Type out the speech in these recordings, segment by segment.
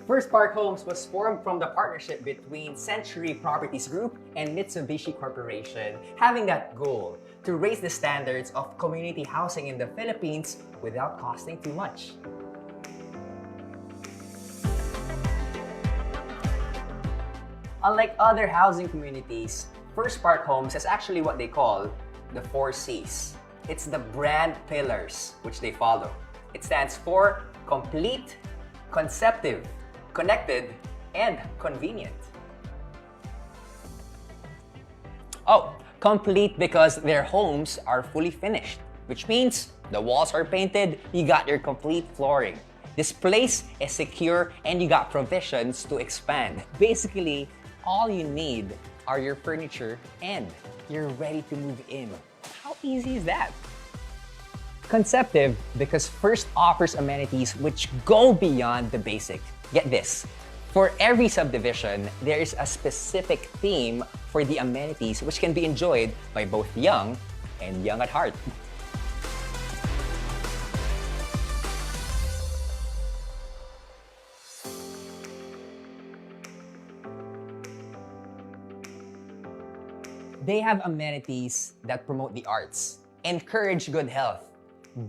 First Park Homes was formed from the partnership between Century Properties Group and Mitsubishi Corporation, having that goal to raise the standards of community housing in the Philippines without costing too much. Unlike other housing communities, First Park Homes is actually what they call the 4 C's. It's the brand pillars which they follow. It stands for complete, conceptive, connected, and convenient. Oh, complete because their homes are fully finished, which means the walls are painted, you got your complete flooring. This place is secure and you got provisions to expand. Basically, all you need are your furniture and you're ready to move in. How easy is that? Conceptive because First offers amenities which go beyond the basic. Get this, for every subdivision, there is a specific theme for the amenities which can be enjoyed by both young and young at heart. They have amenities that promote the arts, encourage good health,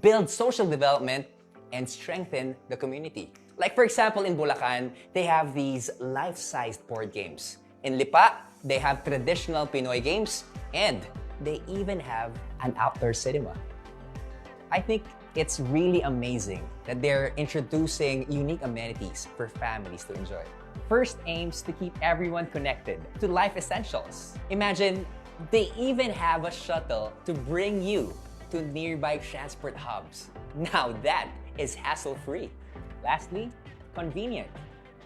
build social development, and strengthen the community. Like for example, in Bulacan, they have these life-sized board games. In Lipa, they have traditional Pinoy games, and they even have an outdoor cinema. I think it's really amazing that they're introducing unique amenities for families to enjoy. First aims to keep everyone connected to life essentials. Imagine, they even have a shuttle to bring you to nearby transport hubs. Now that is hassle-free. Lastly, convenient.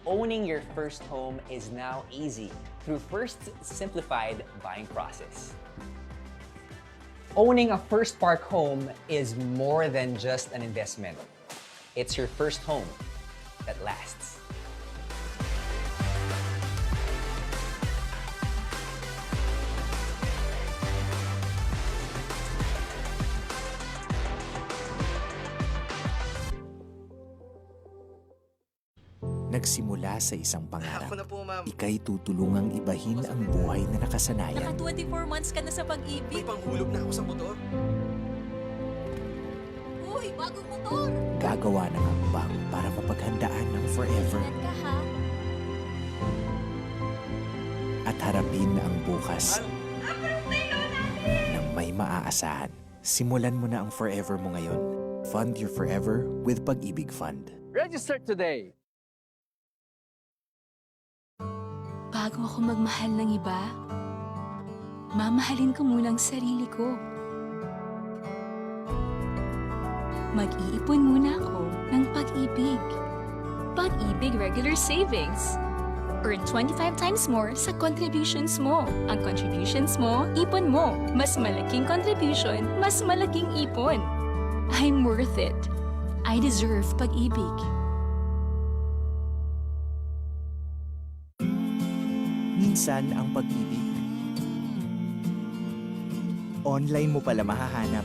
Owning your first home is now easy through First's simplified buying process. Owning a First Park home is more than just an investment. It's your first home that lasts. Nagsimula sa isang pangarap. Ako na po, ma'am. Ika'y tutulungang ibahin ang buhay na nakasanayan. Naka 24 months ka na sa May pag-ibig. panghulog na ako sa motor. Uy, bagong motor! Gagawa ng hakbang para mapaghandaan ng forever. Ingat ka ha. At harapin ang bukas ng may maaasahan. Simulan mo na ang forever mo ngayon. Fund your forever with Pag-ibig Fund. Register today! Bago ako magmahal ng iba, mamahalin ko muna ang sarili ko. Mag-iipon muna ako ng pag-ibig. Pag-ibig Regular Savings. Earn 25 times more sa contributions mo. Ang contributions mo, ipon mo. Mas malaking contribution, mas malaking ipon. I'm worth it. I deserve pag-ibig. Minsan ang pag-ibig, online mo pala mahahanap.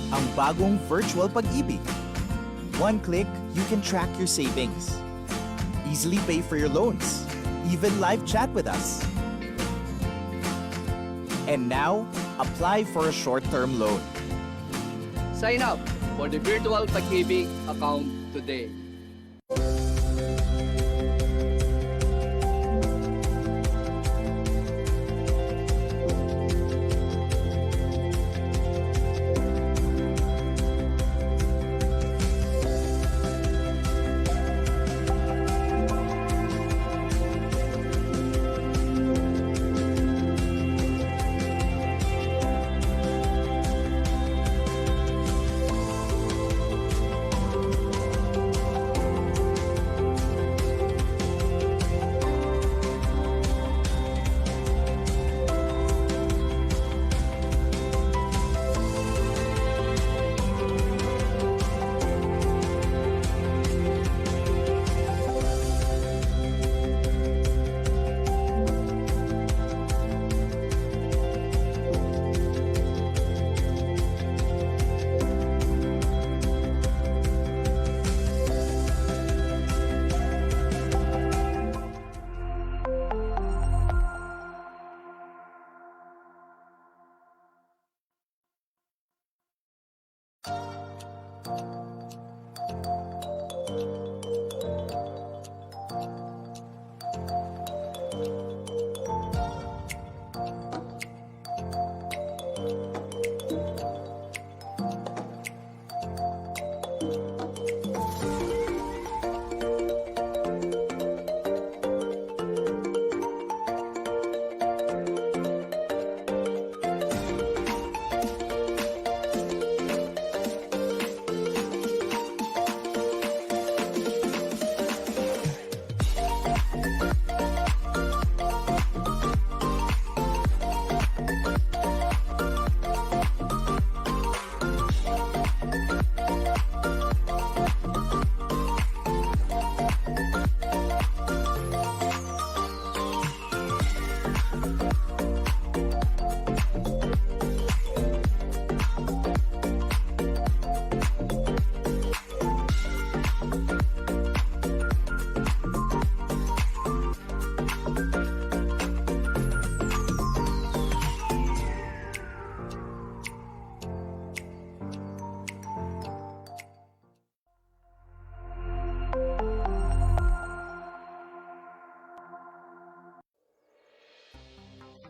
Ang bagong virtual pag-ibig. One click, you can track your savings. Easily pay for your loans. Even live chat with us. And now, apply for a short-term loan. Sign up for the virtual Pag-ibig account today.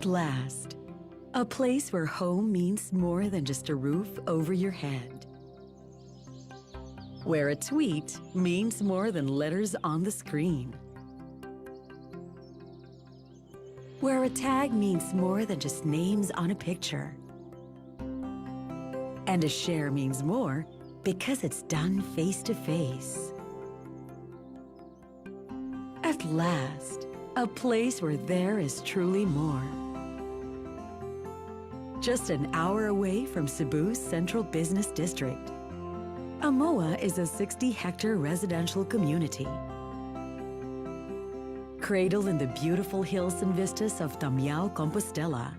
At last, a place where home means more than just a roof over your head. Where a tweet means more than letters on the screen. Where a tag means more than just names on a picture. And a share means more because it's done face to face. At last, a place where there is truly more. Just an hour away from Cebu's Central Business District, Amoa is a 60-hectare residential community. Cradled in the beautiful hills and vistas of Tamiao, Compostela.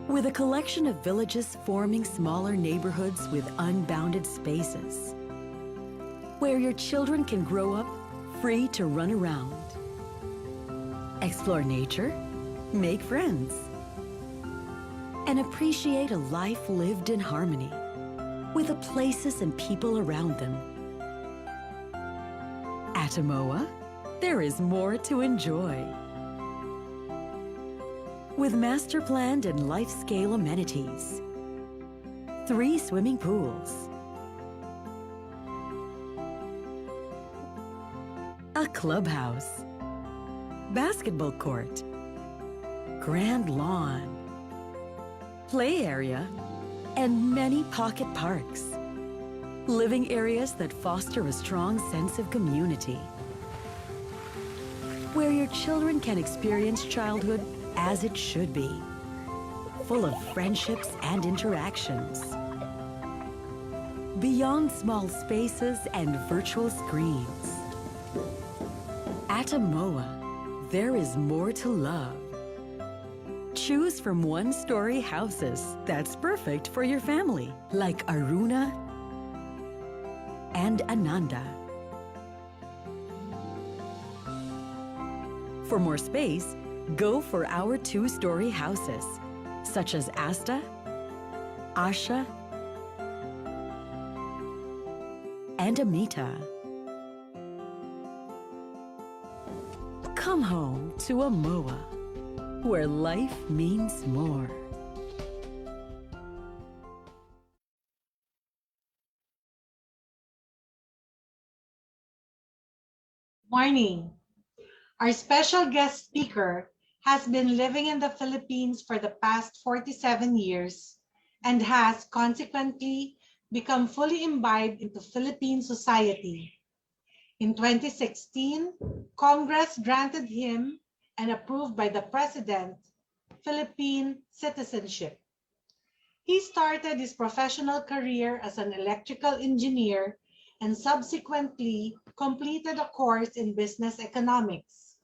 With a collection of villages forming smaller neighborhoods with unbounded spaces. Where your children can grow up free to run around. Explore nature, make friends, and appreciate a life lived in harmony with the places and people around them. At Amoa, there is more to enjoy. With master-planned and life-scale amenities, 3 swimming pools, a clubhouse, basketball court, grand lawn, play area, and many pocket parks. Living areas that foster a strong sense of community. Where your children can experience childhood as it should be. Full of friendships and interactions. Beyond small spaces and virtual screens. At Amoa, there is more to love. Choose from 1-story houses that's perfect for your family, like Aruna and Ananda. For more space, go for our 2-story houses, such as Asta, Asha, and Amita. Come home to Amoa, where life means more. Morning. Our special guest speaker has been living in the Philippines for the past 47 years and has consequently become fully imbibed into Philippine society. In 2016, Congress granted him and approved by the President, Philippine citizenship. He started his professional career as an electrical engineer and subsequently completed a course in business economics.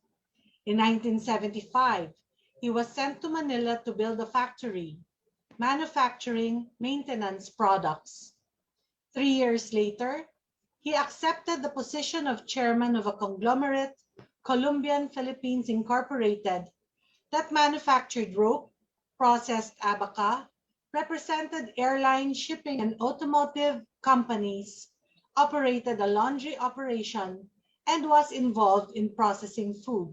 In 1975, he was sent to Manila to build a factory, manufacturing maintenance products. 3 years later, he accepted the position of chairman of a conglomerate, Columbian Philippines Incorporated, that manufactured rope, processed abaca, represented airline, shipping, and automotive companies, operated a laundry operation, and was involved in processing food.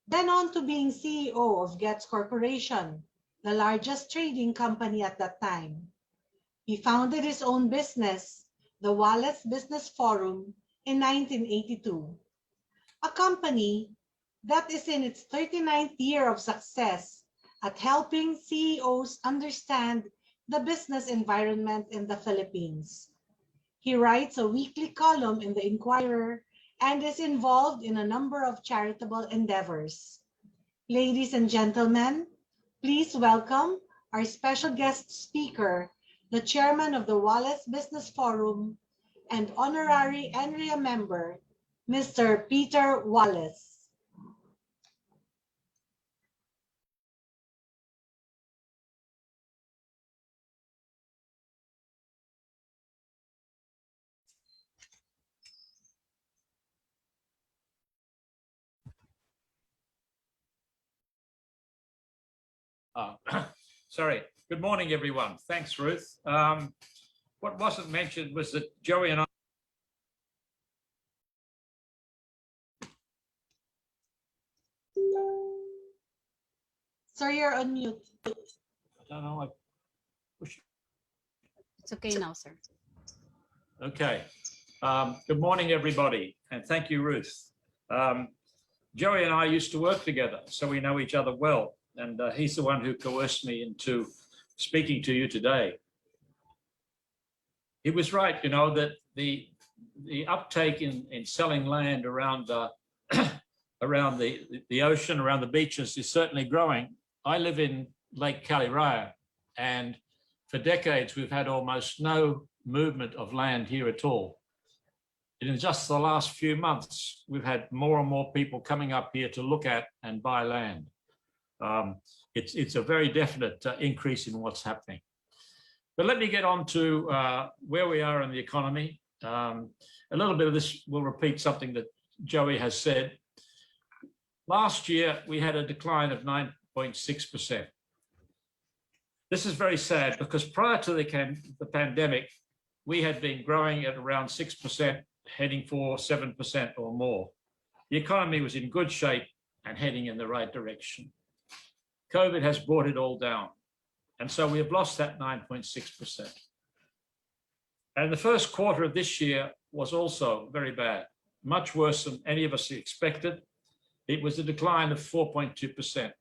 Then on to being CEO of Getz Corporation, the largest trading company at that time. He founded his own business, the Wallace Business Forum, in 1982, a company that is in its 39th year of success at helping CEOs understand the business environment in the Philippines. He writes a weekly column in the Inquirer and is involved in a number of charitable endeavors. Ladies and gentlemen, please welcome our special guest speaker, the chairman of the Wallace Business Forum and honorary NRIA member, Mr. Peter Wallace. Sorry. Good morning, everyone. Thanks, Ruth. What wasn't mentioned was that Joey and I Sir, you're on mute. I don't know. It's okay now, sir. Okay. Good morning, everybody, and thank you, Ruth. Joey and I used to work together, so we know each other well, and he's the one who coerced me into speaking to you today. He was right, you know, that the uptake in selling land around around the ocean, around the beaches, is certainly growing. I live in Lake Kaliraya, and for decades we've had almost no movement of land here at all. In just the last few months, we've had more and more people coming up here to look at and buy land. It's a very definite increase in what's happening. But let me get on to where we are in the economy. A little bit of this will repeat something that Joey has said. Last year, we had a decline of 9.6%. This is very sad because prior to the pandemic, we had been growing at around 6%, heading for 7% or more. The economy was in good shape and heading in the right direction. COVID has brought it all down. And so we have lost that 9.6%. And the first quarter of this year was also very bad, much worse than any of us expected. It was a decline of 4.2%.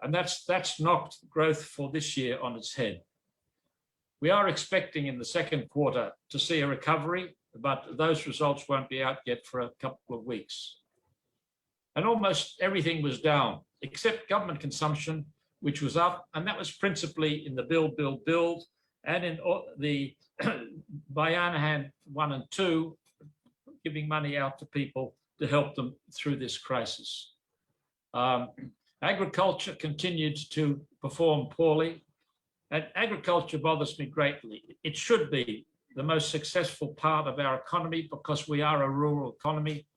And that's knocked growth for this year on its head. We are expecting in the second quarter to see a recovery, but those results won't be out yet for a couple of weeks. And almost everything was down, except government consumption, which was up, and that was principally in the build, and in the Bayanihan 1 and 2, giving money out to people to help them through this crisis. Agriculture continued to perform poorly, and agriculture bothers me greatly. It should be the most successful part of our economy because we are a rural economy.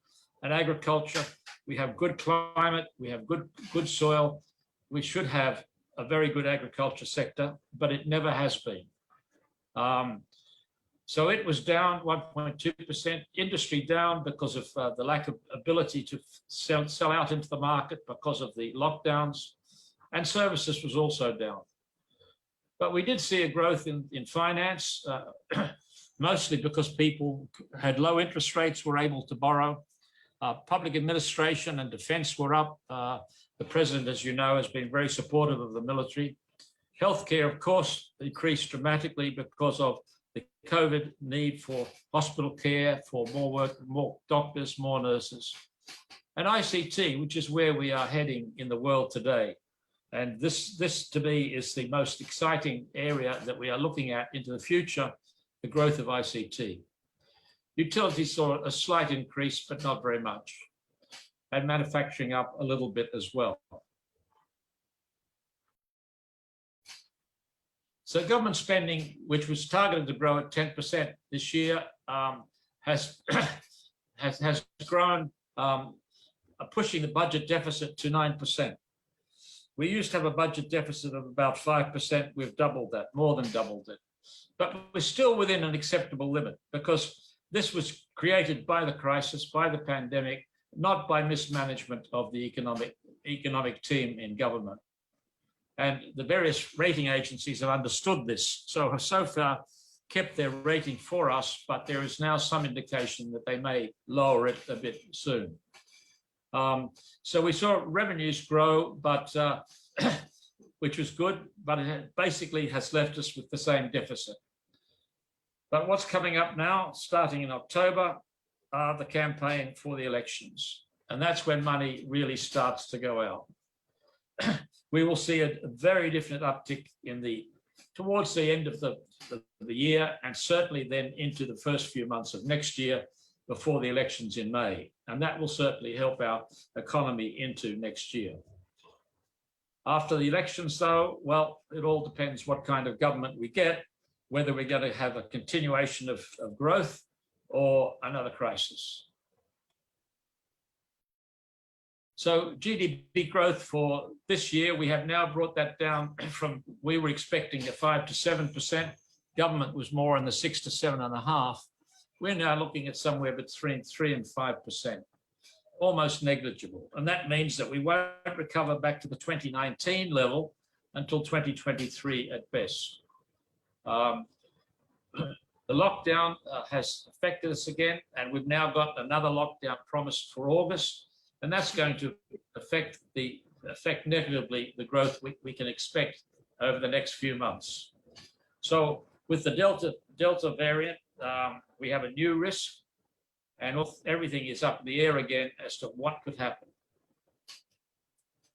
And agriculture, we have good climate, we have good soil. We should have a very good agriculture sector, but it never has been. So it was down 1.2%, industry down because of the lack of ability to sell out into the market because of the lockdowns, and services was also down. But we did see a growth in finance, mostly because people had low interest rates, were able to borrow. Public administration and defense were up. The president, as you know, has been very supportive of the military. Healthcare, of course, increased dramatically because of the COVID need for hospital care, for more work, more doctors, more nurses. And ICT, which is where we are heading in the world today. And this to me is the most exciting area that we are looking at into the future, the growth of ICT. Utilities saw a slight increase, but not very much. And manufacturing up a little bit as well. So government spending, which was targeted to grow at 10% this year, has grown, pushing the budget deficit to 9%. We used to have a budget deficit of about 5%. We've doubled that, more than doubled it. But we're still within an acceptable limit because this was created by the crisis, by the pandemic, not by mismanagement of the economic team in government. And the various rating agencies have understood this, so have so far kept their rating for us, but there is now some indication that they may lower it a bit soon. So we saw revenues grow, but which was good, but it basically has left us with the same deficit. But what's coming up now, starting in October, are the campaign for the elections. And that's when money really starts to go out. We will see a very different uptick towards the end of the year, and certainly then into the first few months of next year before the elections in May. And that will certainly help our economy into next year. After the elections, though, well, it all depends what kind of government we get, whether we're going to have a continuation of growth or another crisis. So GDP growth for this year, we have now brought that down from, we were expecting a 5 to 7%. Government was more in the 6 to 7.5. We're now looking at somewhere between 3 and 5%. almost negligible. And that means that we won't recover back to the 2019 level until 2023 at best. The lockdown has affected us again, and we've now got another lockdown promised for August, and that's going to affect negatively the growth we can expect over the next few months. So with the Delta variant, we have a new risk, and everything is up in the air again as to what could happen.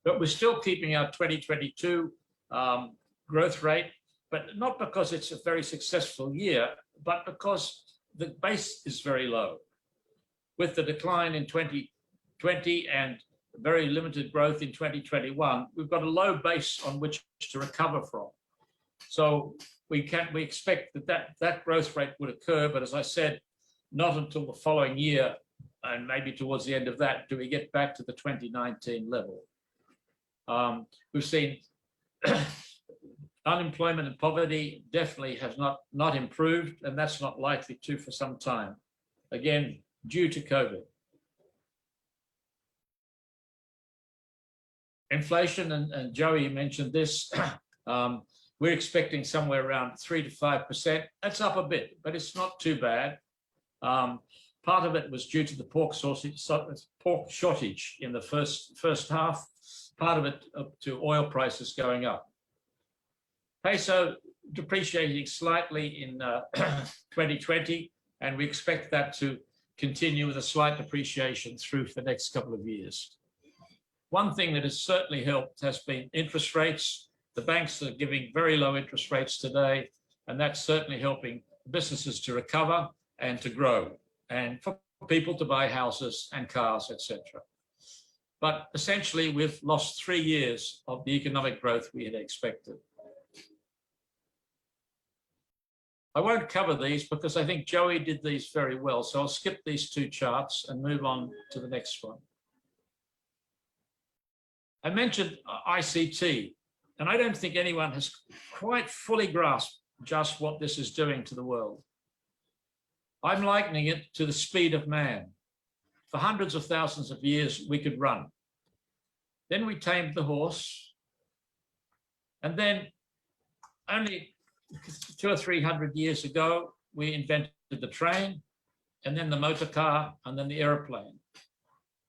But we're still keeping our 2022 growth rate, but not because it's a very successful year, but because the base is very low. With the decline in 2020 and very limited growth in 2021, we've got a low base on which to recover from. So we expect that growth rate would occur, but as I said, not until the following year, and maybe towards the end of that, do we get back to the 2019 level. We've seen unemployment and poverty definitely have not improved, and that's not likely to for some time, again, due to COVID. Inflation, and Joey mentioned this, we're expecting somewhere around 3 to 5%. That's up a bit, but it's not too bad. Part of it was due to the pork shortage in the first half, part of it to oil prices going up. Peso depreciating slightly in 2020, and we expect that to continue with a slight depreciation through the next couple of years. One thing that has certainly helped has been interest rates. The banks are giving very low interest rates today, and that's certainly helping businesses to recover and to grow, and for people to buy houses and cars, etc. But essentially, we've lost 3 years of the economic growth we had expected. I won't cover these because I think Joey did these very well, so I'll skip these 2 charts and move on to the next one. I mentioned ICT, and I don't think anyone has quite fully grasped just what this is doing to the world. I'm likening it to the speed of man. For hundreds of thousands of years, we could run. Then we tamed the horse, and then only 200 or 300 years ago, we invented the train, and then the motor car, and then the airplane.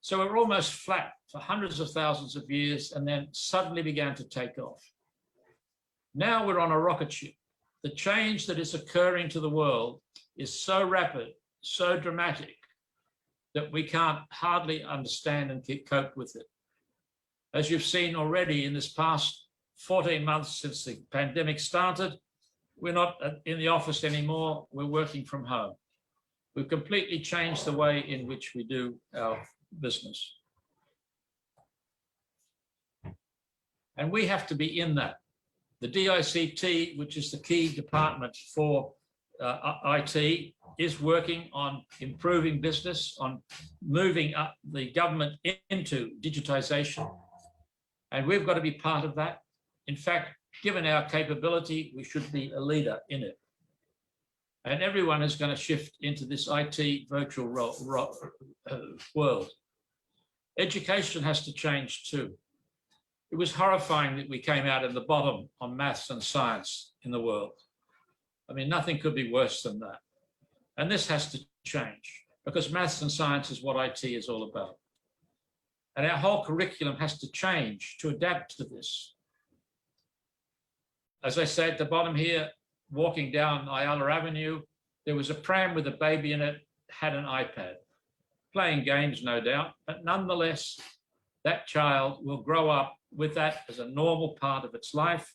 So we're almost flat for hundreds of thousands of years, and then suddenly began to take off. Now we're on a rocket ship. The change that is occurring to the world is so rapid, so dramatic, that we can't hardly understand and cope with it. As you've seen already in this past 14 months since the pandemic started, we're not in the office anymore, we're working from home. We've completely changed the way in which we do our business. And we have to be in that. The DICT, which is the key department for IT, is working on improving business, on moving up the government into digitization. And we've got to be part of that. In fact, given our capability, we should be a leader in it. And everyone is going to shift into this IT virtual world. Education has to change too. It was horrifying that we came out at the bottom on maths and science in the world. I mean, nothing could be worse than that. And this has to change because maths and science is what IT is all about. And our whole curriculum has to change to adapt to this. As I say at the bottom here, walking down Ayala Avenue, there was a pram with a baby in it, had an iPad, playing games, no doubt, but nonetheless, that child will grow up with that as a normal part of its life.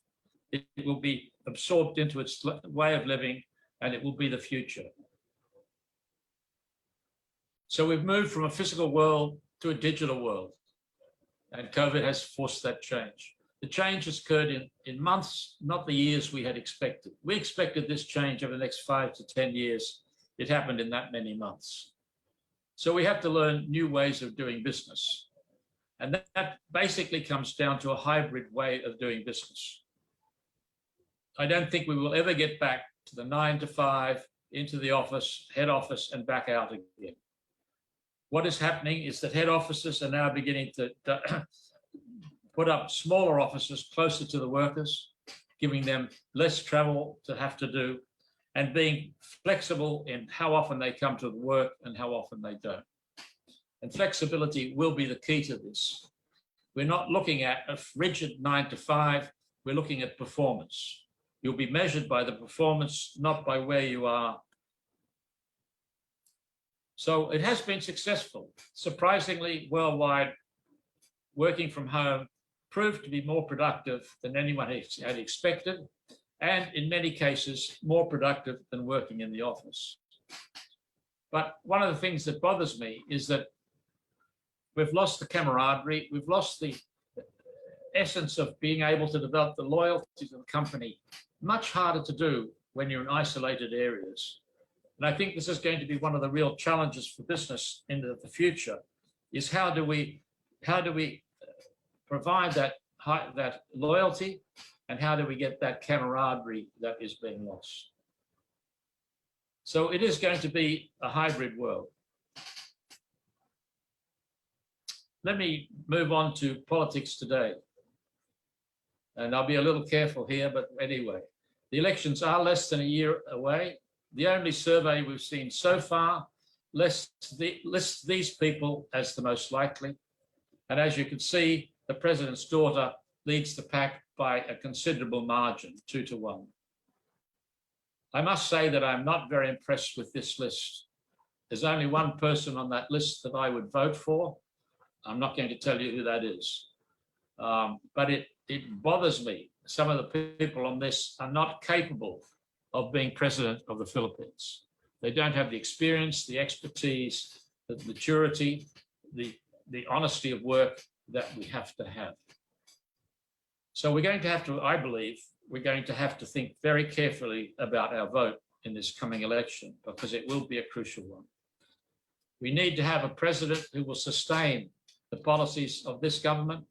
It will be absorbed into its way of living, and it will be the future. So we've moved from a physical world to a digital world, and COVID has forced that change. The change has occurred in months, not the years we had expected. We expected this change over the next 5 to 10 years. It happened in that many months. So we have to learn new ways of doing business. And that basically comes down to a hybrid way of doing business. I don't think we will ever get back to the 9 to 5, into the office, head office, and back out again. what is happening is that head offices are now beginning to put up smaller offices closer to the workers, giving them less travel to have to do, and being flexible in how often they come to work and how often they don't. And flexibility will be the key to this. We're not looking at a rigid 9 to 5, we're looking at performance. You'll be measured by the performance, not by where you are. So it has been successful. Surprisingly, worldwide, working from home proved to be more productive than anyone had expected, and in many cases, more productive than working in the office. But one of the things that bothers me is that we've lost the camaraderie, we've lost the essence of being able to develop the loyalty to the company. Much harder to do when you're in isolated areas. And I think this is going to be one of the real challenges for business in the future, is how do we provide that loyalty, and how do we get that camaraderie that is being lost? So it is going to be a hybrid world. Let me move on to politics today. And I'll be a little careful here, but anyway, the elections are less than a year away. The only survey we've seen so far lists these people as the most likely. And as you can see, the president's daughter leads the pack by a considerable margin, 2 to 1. I must say that I'm not very impressed with this list. There's only one person on that list that I would vote for. I'm not going to tell you who that is. But it bothers me. Some of the people on this are not capable of being president of the Philippines. They don't have the experience, the expertise, the maturity, the honesty of work that we have to have. So we're going to have to, I believe, we're going to have to think very carefully about our vote in this coming election, because it will be a crucial one. We need to have a president who will sustain the policies of this government,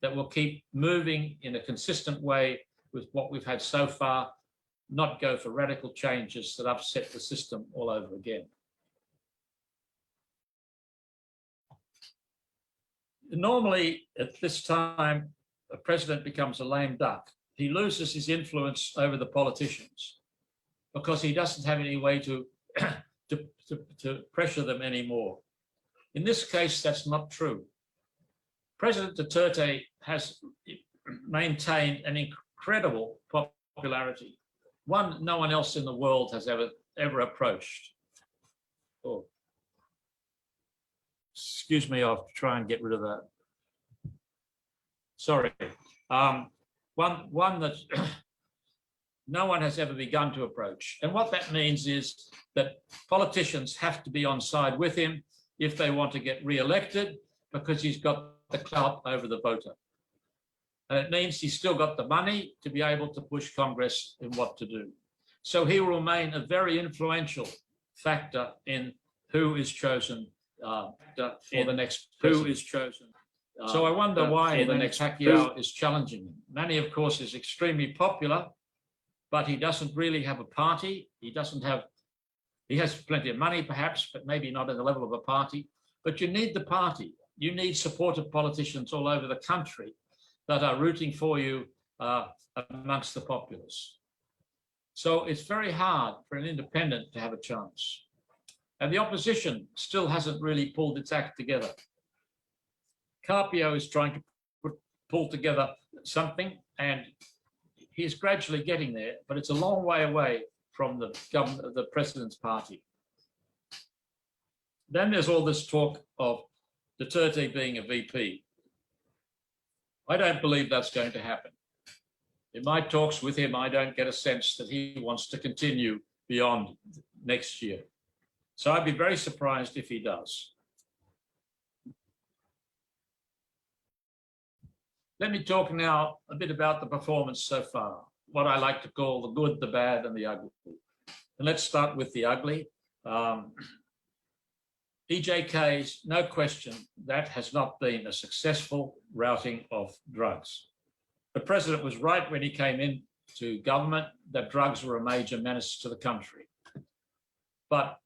that will keep moving in a consistent way with what we've had so far, not go for radical changes that upset the system all over again. Normally, at this time, a president becomes a lame duck. He loses his influence over the politicians because he doesn't have any way to pressure them anymore. In this case, that's not true. President Duterte has maintained an incredible popularity, one no one else in the world has ever approached. Oh, excuse me, I'll try and get rid of that. Sorry. One that no one has ever begun to approach. And what that means is that politicians have to be on side with him if they want to get re-elected, because he's got the clout over the voter. And it means he's still got the money to be able to push Congress in what to do. So he will remain a very influential factor in who is chosen for the next president. Who is chosen. So I wonder why the next Pacquiao is challenging him. Manny, of course, is extremely popular, but he doesn't really have a party. He has plenty of money, perhaps, but maybe not at the level of a party. But you need the party. You need supportive politicians all over the country that are rooting for you amongst the populace. So it's very hard for an independent to have a chance. And the opposition still hasn't really pulled its act together. Carpio is trying to pull together something, and he's gradually getting there, but it's a long way away from the president's party. Then there's all this talk of Duterte being a VP. I don't believe that's going to happen. In my talks with him, I don't get a sense that he wants to continue beyond next year. So I'd be very surprised if he does. Let me talk now a bit about the performance so far, what I like to call the good, the bad, and the ugly. And let's start with the ugly. EJK's, no question, that has not been a successful routing of drugs. The president was right when he came into government that drugs were a major menace to the country. But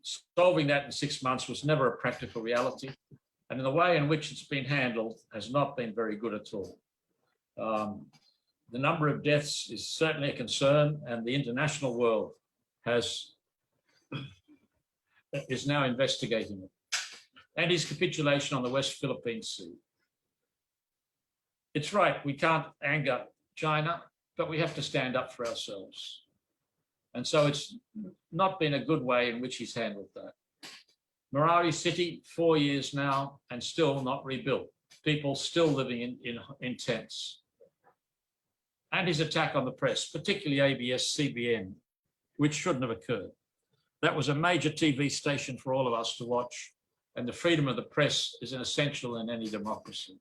solving that in 6 months was never a practical reality. And in the way in which it's been handled has not been very good at all. The number of deaths is certainly a concern, and the international world is now investigating it. And his capitulation on the West Philippine Sea. It's right, we can't anger China, but we have to stand up for ourselves. And so it's not been a good way in which he's handled that. Marawi City, 4 years now, and still not rebuilt. People still living in tents. And his attack on the press, particularly ABS-CBN, which shouldn't have occurred. That was a major TV station for all of us to watch, and the freedom of the press is an essential in any democracy.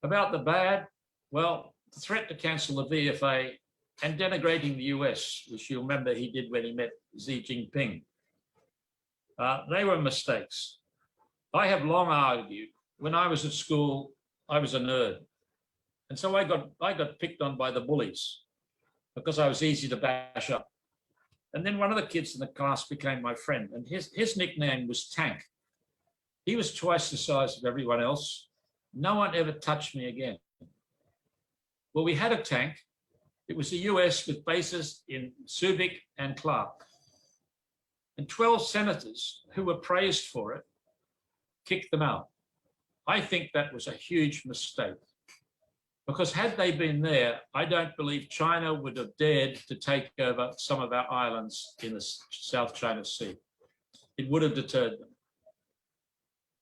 About the bad, well, the threat to cancel the VFA and denigrating the US, which you'll remember he did when he met Xi Jinping. They were mistakes. I have long argued, when I was at school, I was a nerd. And so I got picked on by the bullies because I was easy to bash up. And then one of the kids in the class became my friend, and his nickname was Tank. He was twice the size of everyone else. No one ever touched me again. Well, we had a tank. It was the US with bases in Subic and Clark. And 12 senators who were praised for it kicked them out. I think that was a huge mistake. Because had they been there, I don't believe China would have dared to take over some of our islands in the South China Sea. It would have deterred them.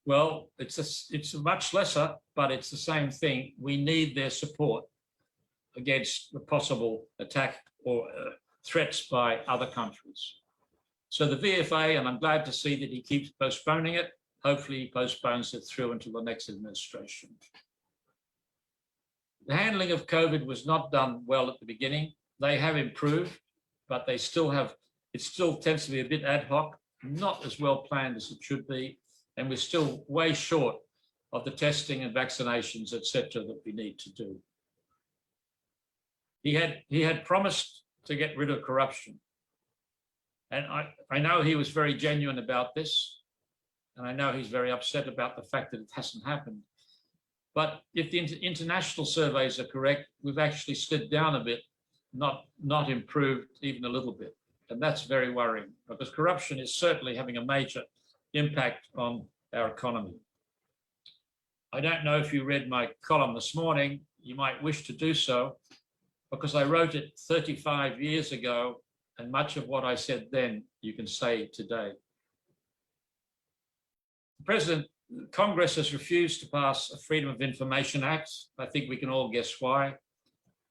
Well, it's a much lesser, but it's the same thing. We need their support against the possible attack or threats by other countries. So the VFA, and I'm glad to see that he keeps postponing it. Hopefully he postpones it through until the next administration. The handling of COVID was not done well at the beginning. They have improved, but they still have, it still tends to be a bit ad hoc, not as well planned as it should be. And we're still way short of the testing and vaccinations, etc., that we need to do. He had promised to get rid of corruption. And I know he was very genuine about this. And I know he's very upset about the fact that it hasn't happened. But if the international surveys are correct, we've actually slid down a bit, not improved even a little bit. And that's very worrying because corruption is certainly having a major impact on our economy. I don't know if you read my column this morning. You might wish to do so because I wrote it 35 years ago, and much of what I said then you can say today. Congress has refused to pass a Freedom of Information Act. I think we can all guess why.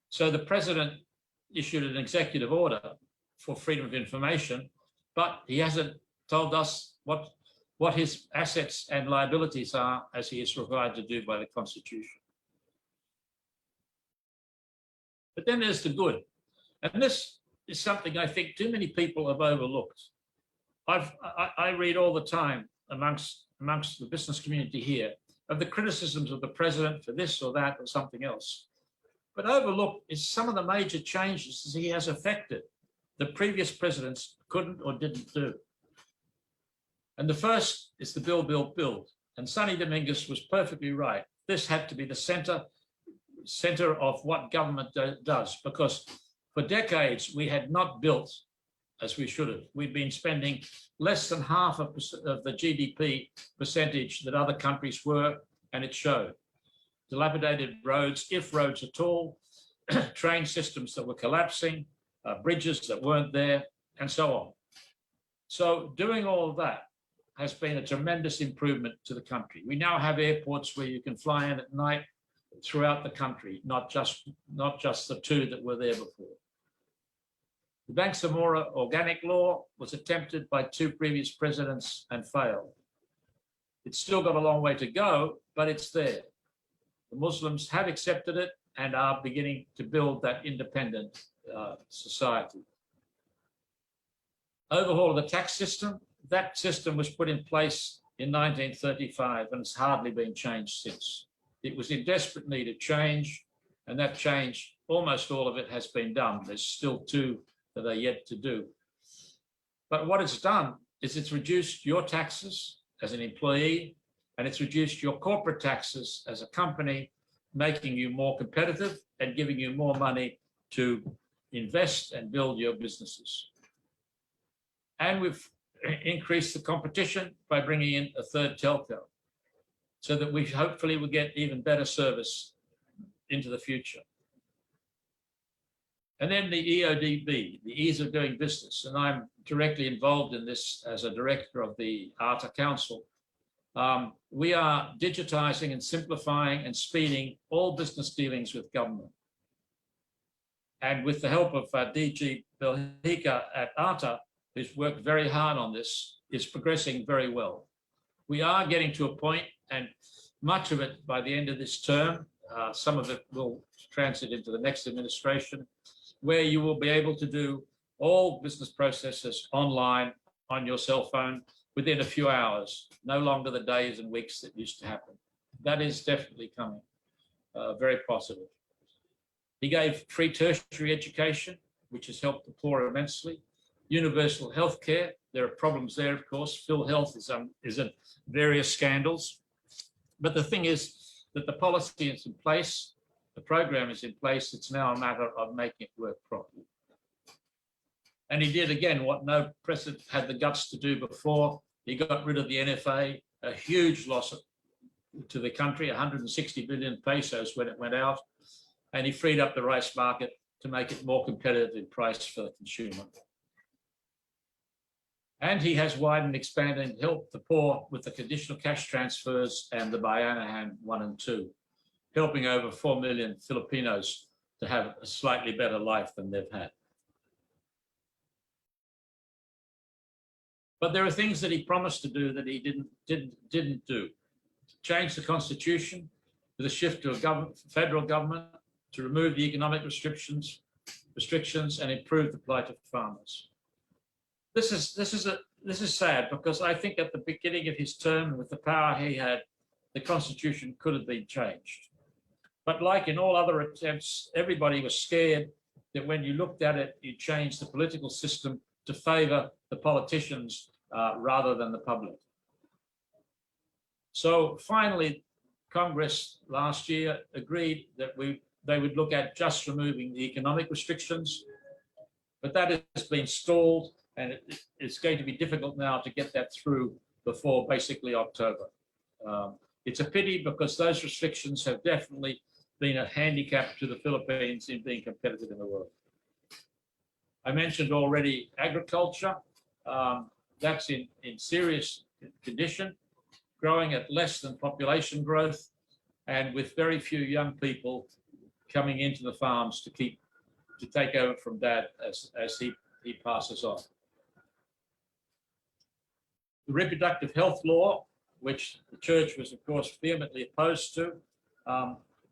So the president issued an executive order for freedom of information, but he hasn't told us what his assets and liabilities are, as he is required to do by the Constitution. But then there's the good. And this is something I think too many people have overlooked. I read all the time amongst the business community here of the criticisms of the president for this or that or something else. But overlooked is some of the major changes that he has effected that previous presidents couldn't or didn't do. And the first is the build. And Sonny Dominguez was perfectly right. This had to be the center of what government does, because for decades we had not built as we should have. We've been spending less than half of the GDP percentage that other countries were, and it showed. Dilapidated roads, if roads at all, train systems that were collapsing, bridges that weren't there, and so on. So doing all of that has been a tremendous improvement to the country. We now have airports where you can fly in at night throughout the country, not just the two that were there before. The Bangsamoro Organic Law was attempted by two previous presidents and failed. It's still got a long way to go, but it's there. The Muslims have accepted it and are beginning to build that independent society. Overhaul of the tax system. That system was put in place in 1935 and it's hardly been changed since. It was in desperate need of change, and that change, almost all of it has been done. There's still two that are yet to do. But what it's done is it's reduced your taxes as an employee, and it's reduced your corporate taxes as a company, making you more competitive and giving you more money to invest and build your businesses. And we've increased the competition by bringing in a third telco, so that we hopefully will get even better service into the future. And then the EODB, the Ease of Doing Business, and I'm directly involved in this as a director of the ARTA Council. We are digitizing and simplifying and speeding all business dealings with government. And with the help of DG Belhika at ARTA, who's worked very hard on this, is progressing very well. We are getting to a point, and much of it by the end of this term, some of it will transit into the next administration, where you will be able to do all business processes online on your cell phone within a few hours, no longer the days and weeks that used to happen. That is definitely coming, very positive. He gave free tertiary education, which has helped the poor immensely. Universal health care, there are problems there, of course. PhilHealth is in various scandals. But the thing is that the policy is in place, the program is in place, it's now a matter of making it work properly. And he did, again, what no president had the guts to do before. He got rid of the NFA, a huge loss to the country, 160 billion pesos when it went out. And he freed up the rice market to make it more competitive in price for the consumer. And he has widened, expanded, and helped the poor with the conditional cash transfers and the Bayanihan 1 and 2, helping over 4 million Filipinos to have a slightly better life than they've had. But there are things that he promised to do that he didn't do. Change the constitution with a shift to a federal government, to remove the economic restrictions and improve the plight of farmers. This is sad, because I think at the beginning of his term, with the power he had, the constitution could have been changed. But like in all other attempts, everybody was scared that when you looked at it, you changed the political system to favor the politicians rather than the public. So finally, Congress last year agreed that they would look at just removing the economic restrictions, but that has been stalled, and it's going to be difficult now to get that through before basically October. It's a pity, because those restrictions have definitely been a handicap to the Philippines in being competitive in the world. I mentioned already agriculture. That's in serious condition, growing at less than population growth, and with very few young people coming into the farms to take over from Dad as he passes on. The reproductive health law, which the church was, of course, vehemently opposed to,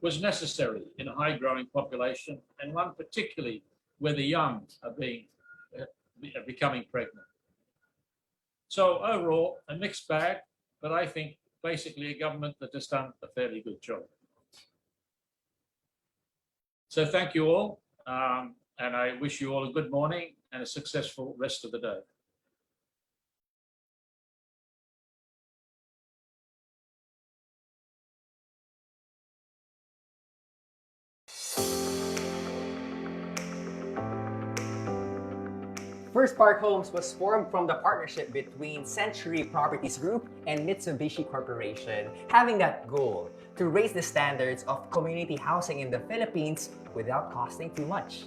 was necessary in a high-growing population, and one particularly where the young are becoming pregnant. So overall, a mixed bag, but I think basically a government that has done a fairly good job. So thank you all, and I wish you all a good morning and a successful rest of the day. First Park Homes was formed from the partnership between Century Properties Group and Mitsubishi Corporation, having that goal to raise the standards of community housing in the Philippines without costing too much.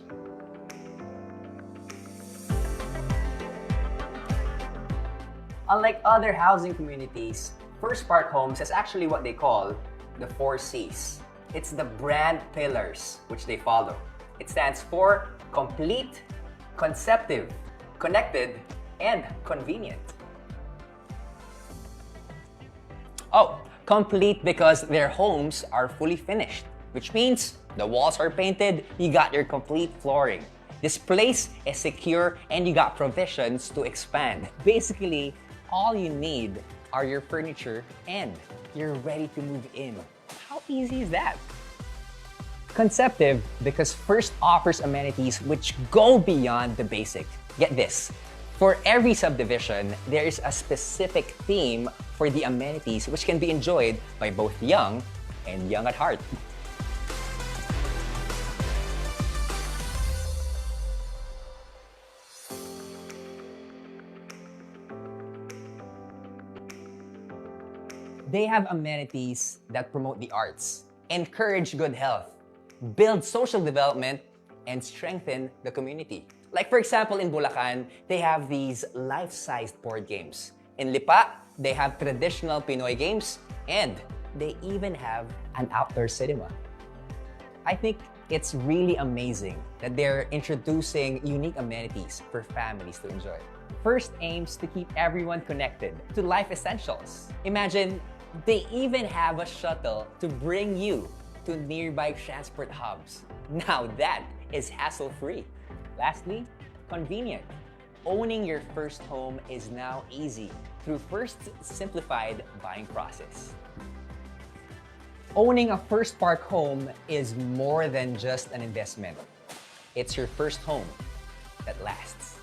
Unlike other housing communities, First Park Homes is actually what they call the 4 C's. It's the brand pillars which they follow. It stands for complete, conceptive, connected, and convenient. Oh, complete because their homes are fully finished, which means the walls are painted, you got your complete flooring. This place is secure and you got provisions to expand. Basically, all you need are your furniture and you're ready to move in. How easy is that? Conceptive because First offers amenities which go beyond the basic. Get this, For every subdivision, there is a specific theme for the amenities which can be enjoyed by both young and young at heart. They have amenities that promote the arts, encourage good health, build social development, and strengthen the community. Like for example, in Bulacan, they have these life-sized board games. In Lipa, they have traditional Pinoy games, and they even have an outdoor cinema. I think it's really amazing that they're introducing unique amenities for families to enjoy. First aims to keep everyone connected to life essentials. Imagine, they even have a shuttle to bring you to nearby transport hubs. Now that is hassle-free. Lastly, convenient. Owning your first home is now easy through First's simplified buying process. Owning a First Park home is more than just an investment. It's your first home that lasts.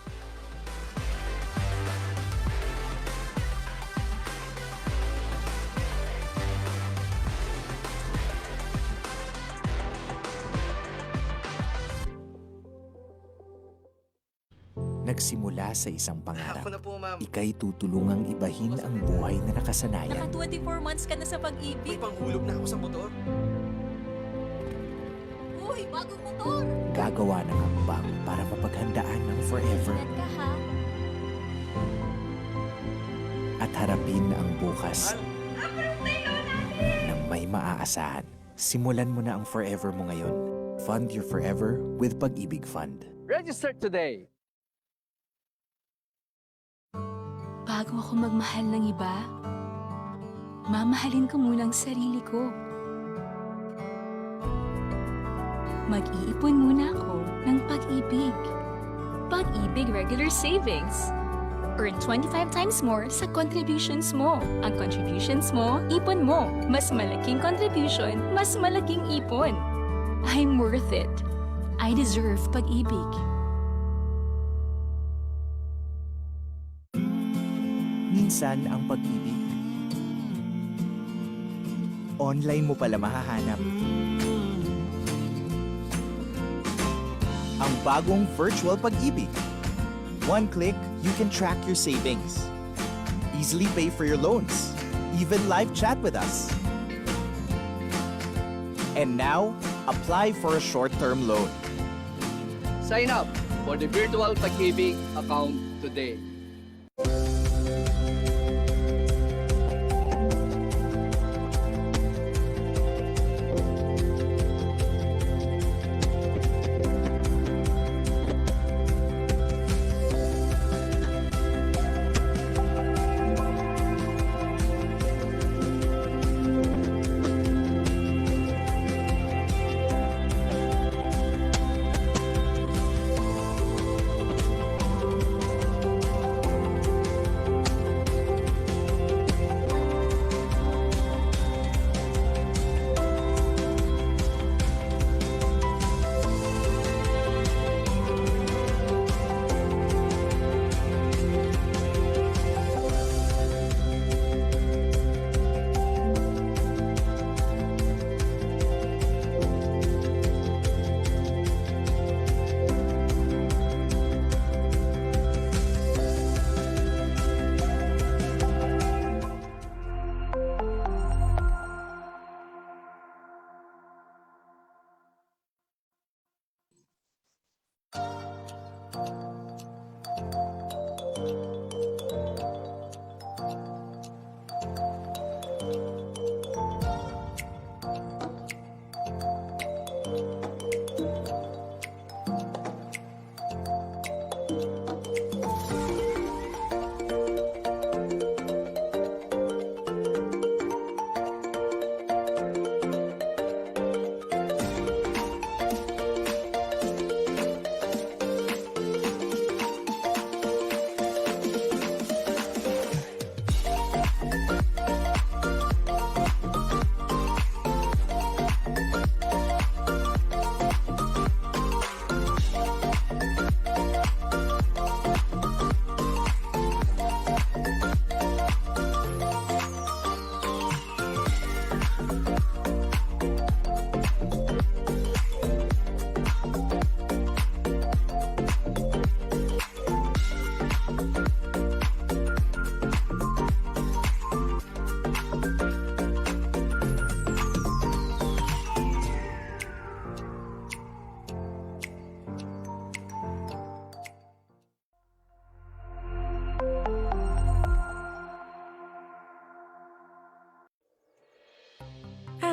Nagsimula sa isang pangarap. Ako na po, ma'am. Ika'y tutulungang ibahin ang buhay na nakasanayan. Naka 24 months ka na sa pag-ibig. panghulog na ako sa motor. Uy, bagong motor! Gagawa ng hakbang para mapaghandaan ng forever Ingat ka ha. at harapin ang bukas ng may maaasahan. Simulan mo na ang forever mo ngayon. Fund your forever with Pag-ibig Fund. Register today. Bago ako magmahal ng iba, mamahalin ko muna ang sarili ko. Mag-iipon muna ako ng pag-ibig. Pag-ibig Regular Savings. Earn 25 times more sa contributions mo. Ang contributions mo, ipon mo. Mas malaking contribution, mas malaking ipon. I'm worth it. I deserve pag-ibig. Minsan ang pag-ibig, online mo pala mahahanap. Ang bagong virtual pag-ibig. One click, you can track your savings. Easily pay for your loans. Even live chat with us. And now, apply for a short-term loan. Sign up for the virtual Pag-ibig account today.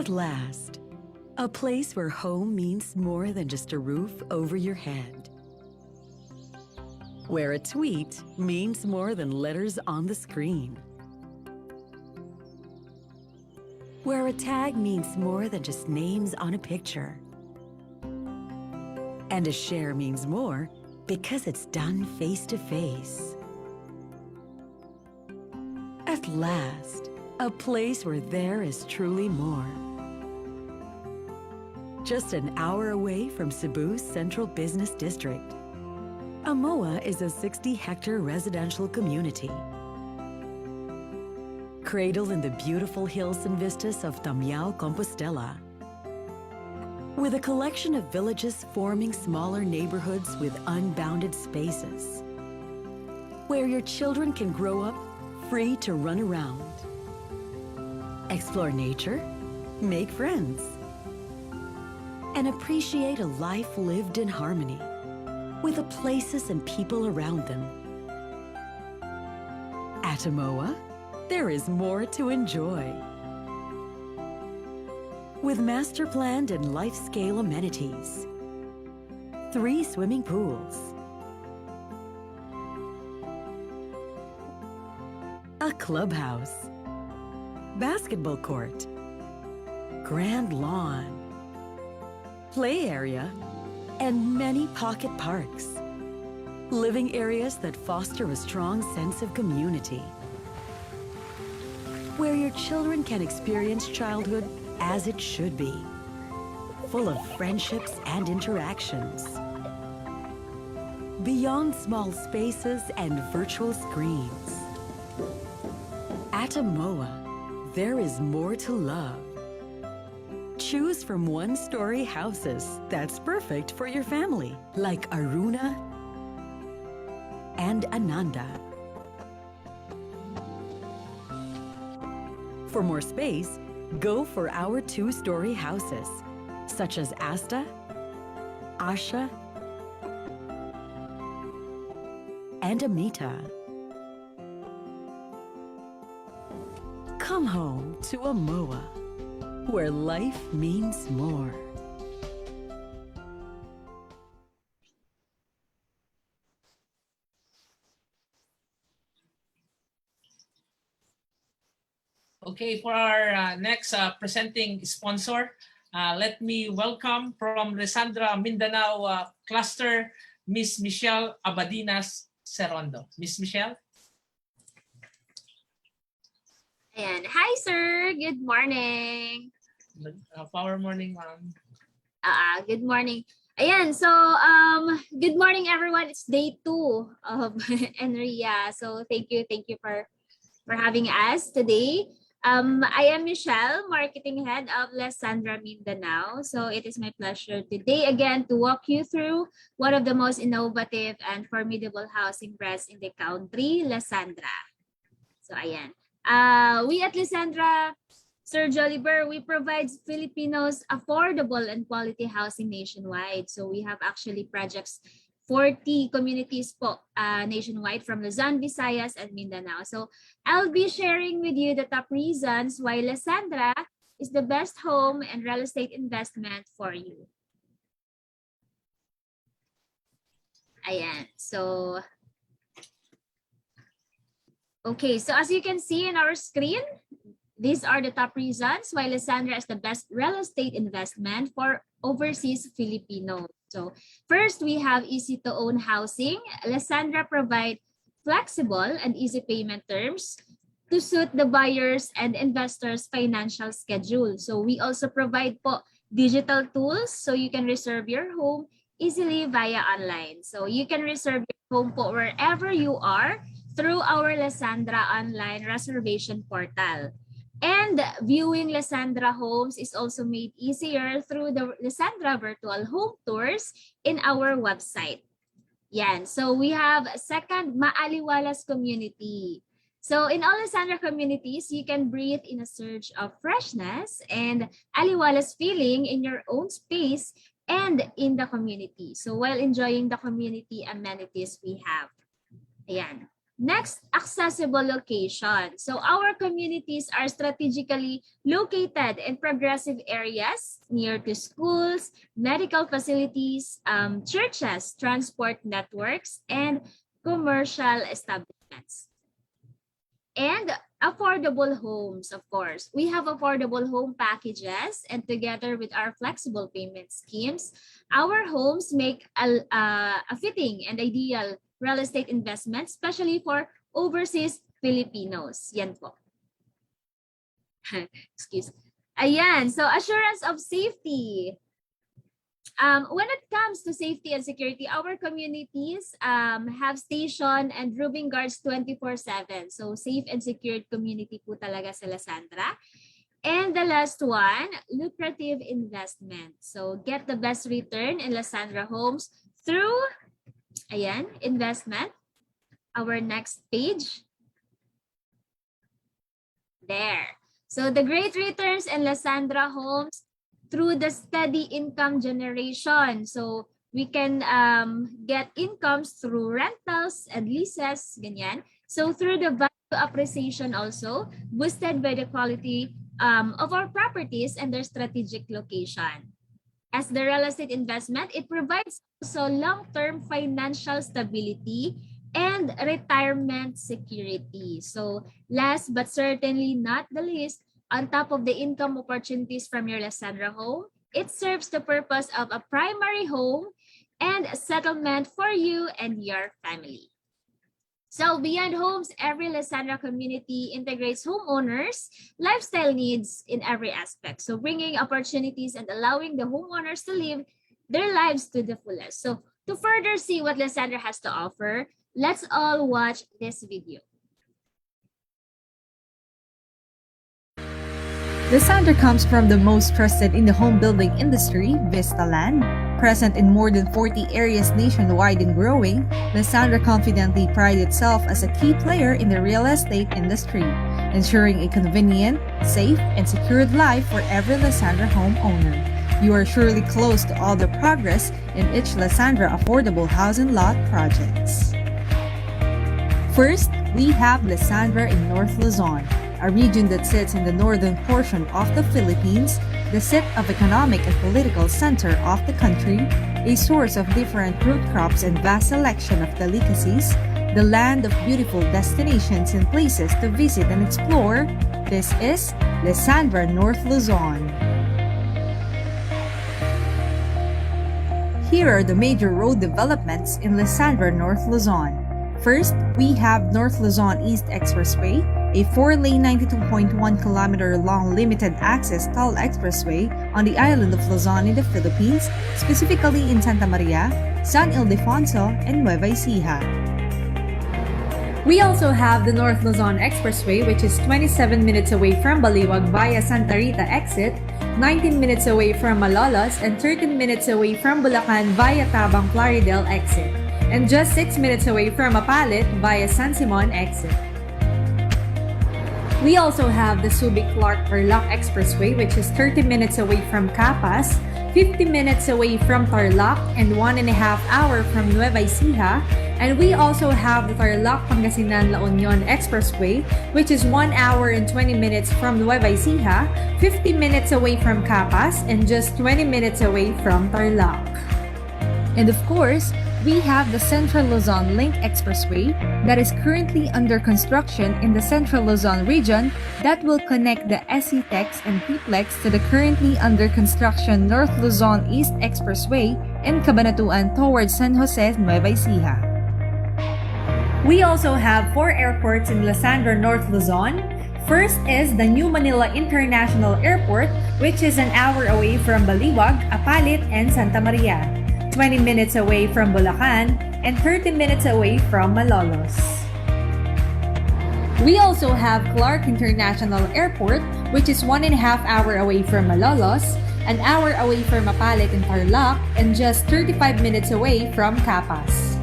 At last, a place where home means more than just a roof over your head. Where a tweet means more than letters on the screen. Where a tag means more than just names on a picture. And a share means more because it's done face to face. At last, a place where there is truly more. Just an hour away from Cebu's Central Business District, Amoa is a 60-hectare residential community. Cradled in the beautiful hills and vistas of Tamiao, Compostela. With a collection of villages forming smaller neighborhoods with unbounded spaces. Where your children can grow up free to run around. Explore nature, make friends, and appreciate a life lived in harmony with the places and people around them. At Amoa, there is more to enjoy. With master-planned and life-scale amenities, 3 swimming pools, a clubhouse, basketball court, grand lawn, play area, and many pocket parks. Living areas that foster a strong sense of community. Where your children can experience childhood as it should be. Full of friendships and interactions. Beyond small spaces and virtual screens. At Amoa, there is more to love. Choose from 1-story houses that's perfect for your family, like Aruna and Ananda. For more space, go for our 2-story houses, such as Asta, Asha, and Amita. Come home to Amoa, where life means more. Okay, for our next presenting sponsor, let me welcome from Lesandra Mindanao cluster, Miss Michelle Abadinas Serondo. Miss Michelle. And hi, sir. Good morning. Power morning, ma'am. Good morning. Ayan, so good morning, everyone. It's day 2 of Enria. So thank you for having us today. I am Michelle, marketing head of Lesandra Mindanao. So it is my pleasure today again to walk you through one of the most innovative and formidable housing brands in the country, Lesandra. So ayan. We at Lesandra, Sir Joliver, we provide Filipinos affordable and quality housing nationwide. So we have actually projects 40 communities po nationwide from Luzon, Visayas, and Mindanao. So I'll be sharing with you the top reasons why Lesandra is the best home and real estate investment for you. Ayan. So, okay. So as you can see in our screen, these are the top reasons why Lesandra is the best real estate investment for overseas Filipinos. So first, we have easy-to-own housing. Lesandra provides flexible and easy payment terms to suit the buyers and investors' financial schedule. So we also provide po digital tools so you can reserve your home easily via online. So you can reserve your home po wherever you are through our Lesandra online reservation portal. And viewing Lesandra homes is also made easier through the Lesandra virtual home tours in our website. Yan. So we have a second, Maaliwalas community. So in all Lesandra communities, you can breathe in a surge of freshness and aliwalas feeling in your own space and in the community. So while enjoying the community amenities we have. Ayan. Next, accessible location. So our communities are strategically located in progressive areas near to schools, medical facilities, churches, transport networks, and commercial establishments. And affordable homes, of course. We have affordable home packages, and together with our flexible payment schemes, our homes make a fitting and ideal real estate investment, especially for overseas Filipinos. Yan po. Excuse. Ayan, so assurance of safety. When it comes to safety and security, our communities have station and rooming guards 24/7. So safe and secured community po talaga sa Lysandra. And the last one, lucrative investment. So get the best return in Lysandra Homes through, ayan, investment. Our next page. There. So the great returns in Lysandra Homes through the steady income generation. So we can get incomes through rentals and leases, ganyan. So through the value appreciation also, boosted by the quality of our properties and their strategic location. As the real estate investment, it provides also long-term financial stability and retirement security. So last but certainly not the least, on top of the income opportunities from your Lysandra home, it serves the purpose of a primary home and a settlement for you and your family. So beyond homes, every Lysandra community integrates homeowners' lifestyle needs in every aspect. So bringing opportunities and allowing the homeowners to live their lives to the fullest. So to further see what Lysandra has to offer, let's all watch this video. Lysandra comes from the most trusted in the home building industry, Vista Land. Present in more than 40 areas nationwide and growing, Lysandra confidently prides itself as a key player in the real estate industry, ensuring a convenient, safe, and secured life for every Lysandra homeowner. You are surely close to all the progress in each Lysandra affordable housing lot projects. First, we have Lysandra in North Luzon, a region that sits in the northern portion of the Philippines, the seat of economic and political center of the country, a source of different root crops and vast selection of delicacies, the land of beautiful destinations and places to visit and explore. This is Lysandra North Luzon. Here are the major road developments in Lysandra North Luzon. First, we have North Luzon East Expressway, a 4-lane 92.1-kilometer long limited-access toll expressway on the island of Luzon in the Philippines, specifically in Santa Maria, San Ildefonso, and Nueva Ecija. We also have the North Luzon Expressway, which is 27 minutes away from Baliwag via Santa Rita exit, 19 minutes away from Malolos, and 13 minutes away from Bulacan via Tabang Plaridel exit, and just 6 minutes away from Mapalit via San Simon exit. We also have the Subic-Clark-Tarlac Expressway, which is 30 minutes away from Capas, 50 minutes away from Tarlac, and 1.5 hours from Nueva Ecija. And we also have the Tarlac-Pangasinan-La Union Expressway, which is 1 hour and 20 minutes from Nueva Ecija, 50 minutes away from Capas, and just 20 minutes away from Tarlac. And of course, we have the Central Luzon Link Expressway that is currently under construction in the Central Luzon region that will connect the SCTEX and TPLEX to the currently under construction North Luzon East Expressway in Cabanatuan towards San Jose, Nueva Ecija. We also have 4 airports in Lysandra North Luzon. First is the New Manila International Airport, which is an hour away from Baliwag, Apalit, and Santa Maria, 20 minutes away from Bulacan, and 30 minutes away from Malolos. We also have Clark International Airport, which is 1.5 hours away from Malolos, an hour away from Mapalit and Tarlac, and just 35 minutes away from Capas.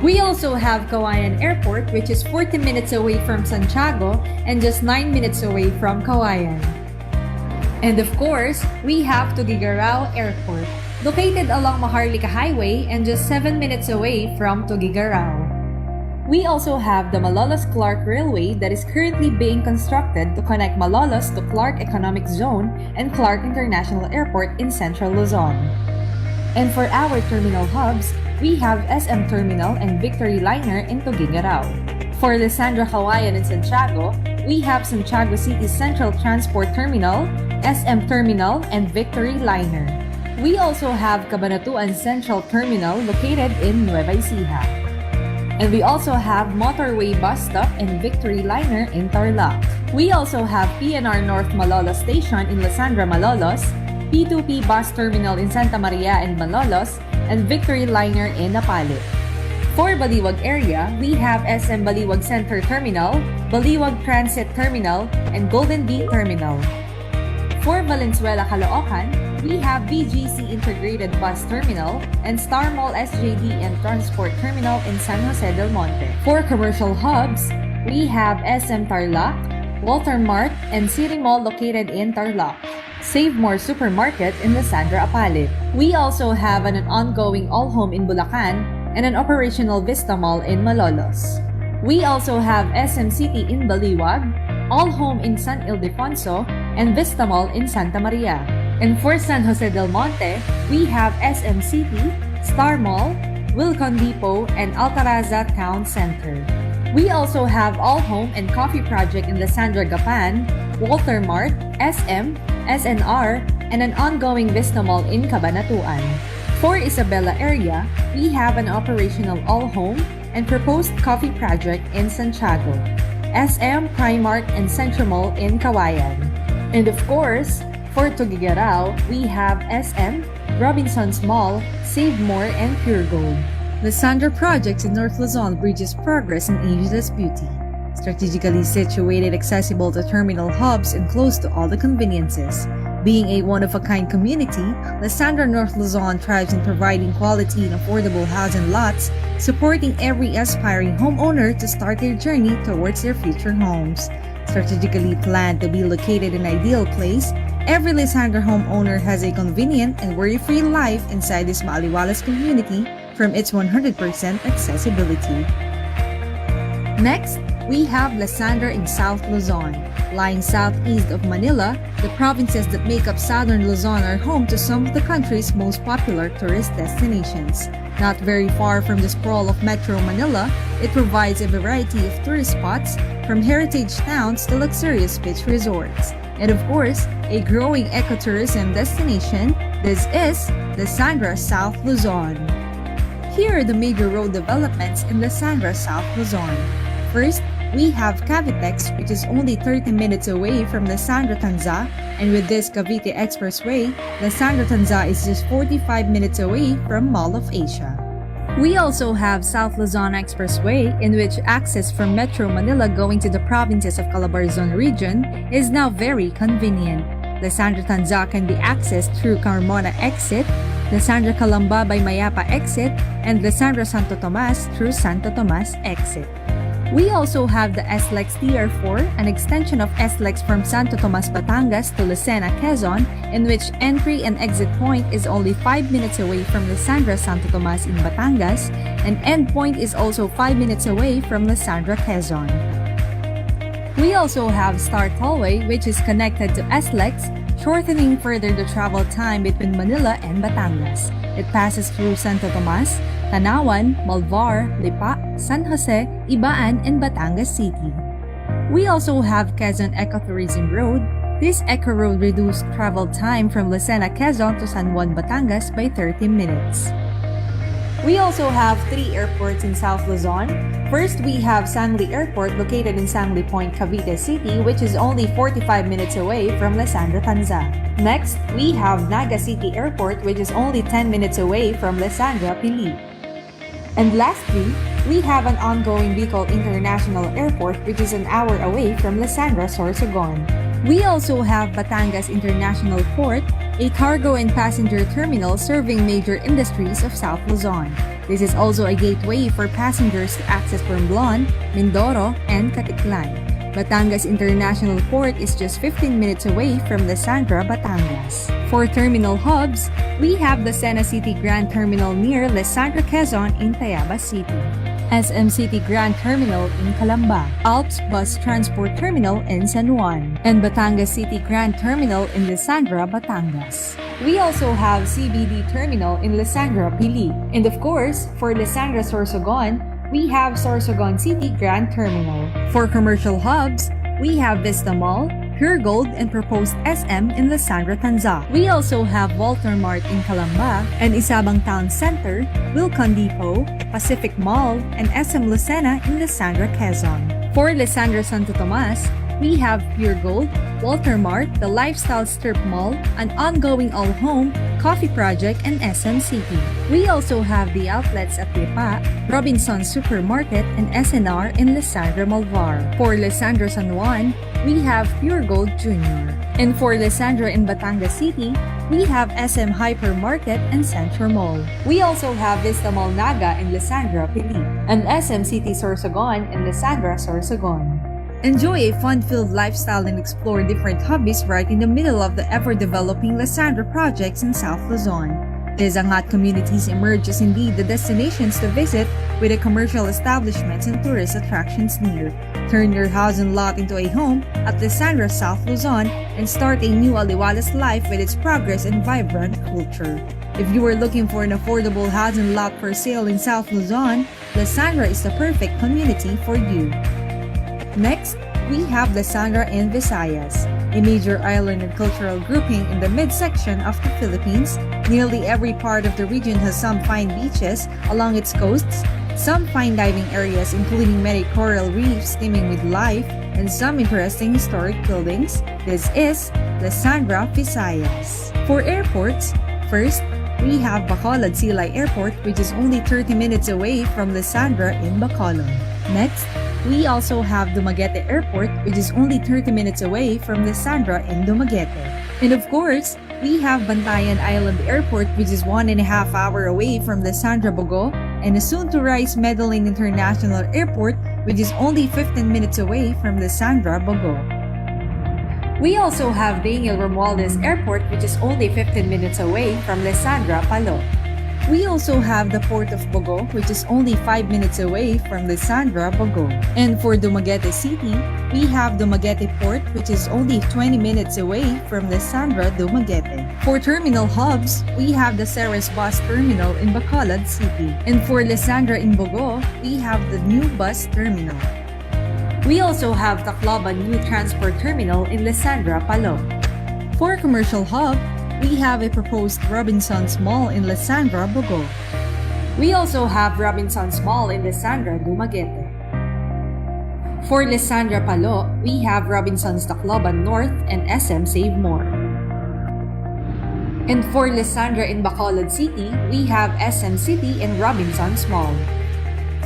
We also have Cauayan Airport, which is 40 minutes away from Santiago and just 9 minutes away from Cauayan. And of course, we have Tuguegarao Airport, located along Maharlika Highway and just 7 minutes away from Tuguegarao. We also have the Malolos-Clark Railway that is currently being constructed to connect Malolos to Clark Economic Zone and Clark International Airport in Central Luzon. And for our terminal hubs, we have SM Terminal and Victory Liner in Tuguegarao. For Lisandra Kawayan in Santiago, we have Santiago City Central Transport Terminal, SM Terminal, and Victory Liner. We also have Cabanatuan Central Terminal located in Nueva Ecija. And we also have Motorway Bus Stop and Victory Liner in Tarlac. We also have PNR North Malolos Station in Lisandra, Malolos, P2P Bus Terminal in Santa Maria and Malolos, and Victory Liner in Napalit. For Baliwag area, we have SM Baliwag Center Terminal, Baliwag Transit Terminal, and Golden Bee Terminal. For Valenzuela, Caloocan, we have BGC Integrated Bus Terminal and Star Mall SJD and Transport Terminal in San Jose del Monte. For commercial hubs, we have SM Tarlac, Walter Mart, and City Mall located in Tarlac. Save More Supermarket in Lisandra Apalit. We also have an ongoing All Home in Bulacan and an operational Vista Mall in Malolos. We also have SM City in Baliwag, All Home in San Ildefonso, and Vista Mall in Santa Maria. And for San Jose del Monte, we have SM City, Star Mall, Wilcon Depot, and Altaraza Town Center. We also have All Home and Coffee Project in Lisandra Gapan, Walter Mart, SM, SNR, and an ongoing Vista Mall in Cabanatuan. For Isabela area, we have an operational All Home and proposed coffee project in Santiago, SM, Primark, and Central Mall in Kawayan. And of course, for Tuguegarao, we have SM, Robinson's Mall, Save More, and Pure Gold. Lisandra Projects in North Luzon bridges progress and ageless beauty. Strategically situated, accessible to terminal hubs, and close to all the conveniences. Being a one-of-a-kind community, Lisandra North Luzon thrives in providing quality and affordable housing lots, supporting every aspiring homeowner to start their journey towards their future homes. Strategically planned to be located in an ideal place, every Lisandra homeowner has a convenient and worry-free life inside this Maaliwalas community from its 100% accessibility. Next, we have Lisandra in South Luzon. Lying southeast of Manila, the provinces that make up southern Luzon are home to some of the country's most popular tourist destinations. Not very far from the sprawl of Metro Manila, it provides a variety of tourist spots, from heritage towns to luxurious beach resorts. And of course, a growing ecotourism destination, this is Lisandra South Luzon. Here are the major road developments in Lisandra South Luzon. First, we have Cavitex, which is only 30 minutes away from Lisandra Tanza, and with this Cavite Expressway, Lisandra Tanza is just 45 minutes away from Mall of Asia. We also have South Luzon Expressway, in which access from Metro Manila going to the provinces of Calabarzon region is now very convenient. Lisandra Tanza can be accessed through Carmona exit, Lisandra Calamba by Mayapa exit, and Lisandra Santo Tomas through Santo Tomas exit. We also have the SLEX TR4, an extension of SLEX from Santo Tomas, Batangas to Lucena, Quezon, in which entry and exit point is only 5 minutes away from Lisandra Santo Tomas in Batangas, and end point is also 5 minutes away from Lisandra, Quezon. We also have Star Tollway, which is connected to SLEX, shortening further the travel time between Manila and Batangas. It passes through Santo Tomas, Tanawan, Malvar, Lipa, San Jose, Ibaan, and Batangas City. We also have Quezon Ecotourism Road. This Eco Road reduced travel time from Lucena, Quezon to San Juan, Batangas by 30 minutes. We also have 3 airports in South Luzon. First, we have Sangli Airport located in Sangli Point, Cavite City, which is only 45 minutes away from Lisandra Tanza. Next, we have Naga City Airport, which is only 10 minutes away from Lisandra Pili. And lastly, we have an ongoing Bicol International Airport, which is an hour away from Lisandra Sorsogon. We also have Batangas International Port, a cargo and passenger terminal serving major industries of South Luzon. This is also a gateway for passengers to access Romblon, Mindoro, and Caticlan. Batangas International Port is just 15 minutes away from Lisandra, Batangas. For terminal hubs, we have the Sena City Grand Terminal near Lisandra, Quezon in Tayabas City. SM City Grand Terminal in Calamba, Alps Bus Transport Terminal in San Juan, and Batangas City Grand Terminal in Lisandra, Batangas. We also have CBD Terminal in Lisandra, Pili. And of course, for Lisandra Sorsogon, we have Sorsogon City Grand Terminal. For commercial hubs, we have Vista Mall, Pure Gold, and proposed SM in Lisandra, Tanza. We also have Walter Mart in Calamba and Isabang Town Center, Wilcon Depot, Pacific Mall, and SM Lucena in Lisandra, Quezon. For Lisandra Santo Tomas, we have Pure Gold, Walter Mart, the Lifestyle Strip Mall, an ongoing all-home coffee project, and SM City. We also have the outlets at Lipa, Robinson's Supermarket, and SNR in Lisandra, Malvar. For Lisandra San Juan, we have Pure Gold Jr. And for Lisandra in Batangas City, we have SM Hypermarket and Central Mall. We also have Vista Mall Naga in Lisandra, Pili, and SM City Sorsogon in Lisandra, Sorsogon. Enjoy a fun-filled lifestyle and explore different hobbies right in the middle of the ever-developing Lisandra projects in South Luzon. These Angat communities emerge as indeed the destinations to visit with the commercial establishments and tourist attractions near. Turn your house and lot into a home at Lisandra, South Luzon and start a new Aliwalas life with its progress and vibrant culture. If you are looking for an affordable house and lot for sale in South Luzon, Lisandra is the perfect community for you. Next, we have Lisandra in Visayas, a major island and cultural grouping in the midsection of the Philippines. Nearly every part of the region has some fine beaches along its coasts, some fine diving areas including many coral reefs teeming with life, and some interesting historic buildings. This is Lisandra, Visayas. For airports, first, we have Bacolod Silay Airport, which is only 30 minutes away from Lisandra in Bacolod. Next, we also have Dumaguete Airport, which is only 30 minutes away from Lisandra in Dumaguete. And of course, we have Bantayan Island Airport, which is 1.5 hours away from Lisandra, Bogo, and a soon-to-rise Medellin International Airport, which is only 15 minutes away from Lisandra, Bogo. We also have Daniel Romualdez Airport, which is only 15 minutes away from Lisandra, Palo. We also have the Port of Bogo, which is only 5 minutes away from Lisandra, Bogo. And for Dumaguete City, we have Dumaguete Port, which is only 20 minutes away from Lisandra, Dumaguete. For terminal hubs, we have the Ceres Bus Terminal in Bacolod City. And for Lisandra in Bogo, we have the new bus terminal. We also have Tacloban New Transport Terminal in Lisandra, Palo. For commercial hub, we have a proposed Robinson's Mall in Lisandra, Bogo. We also have Robinson's Mall in Lisandra, Dumaguete. For Lisandra, Palo, we have Robinson's Tacloban North and SM Save More. And for Lisandra in Bacolod City, we have SM City and Robinson's Mall.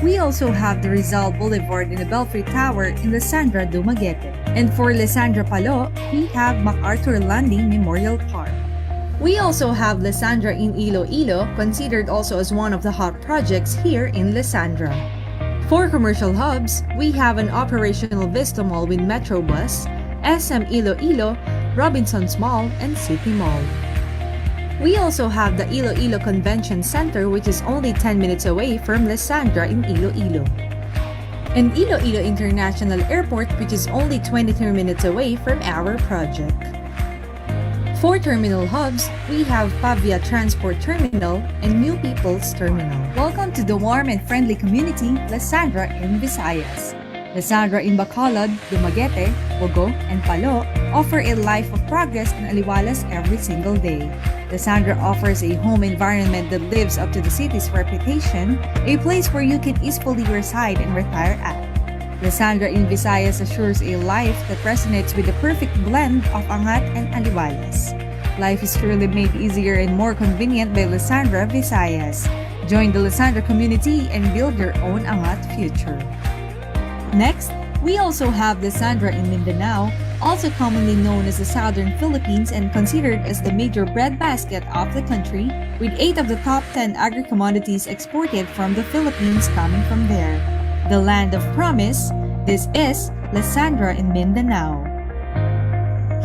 We also have the Rizal Boulevard and the Belfry Tower in Lisandra, Dumaguete. And for Lisandra, Palo, we have MacArthur Landing Memorial Park. We also have Lisandra in Iloilo, considered also as one of the hot projects here in Lisandra. For commercial hubs, we have an operational Vista Mall with Metrobus, SM Iloilo, Robinson's Mall, and City Mall. We also have the Iloilo Convention Center, which is only 10 minutes away from Lisandra in Iloilo. And Iloilo International Airport, which is only 23 minutes away from our project. For terminal hubs, we have Pavia Transport Terminal and New People's Terminal. Welcome to the warm and friendly community, Lisandra in Visayas. Lisandra in Bacolod, Dumaguete, Bogo, and Palo offer a life of progress and aliwalas every single day. Lisandra offers a home environment that lives up to the city's reputation, a place where you can easily reside and retire at. Lisandra in Visayas assures a life that resonates with the perfect blend of Angat and Aliwalas. Life is truly made easier and more convenient by Lisandra, Visayas. Join the Lisandra community and build your own Angat future. Next, we also have Lisandra in Mindanao, also commonly known as the Southern Philippines and considered as the major breadbasket of the country, with 8 of the top 10 agri-commodities exported from the Philippines coming from there. The land of promise, this is Lisandra in Mindanao.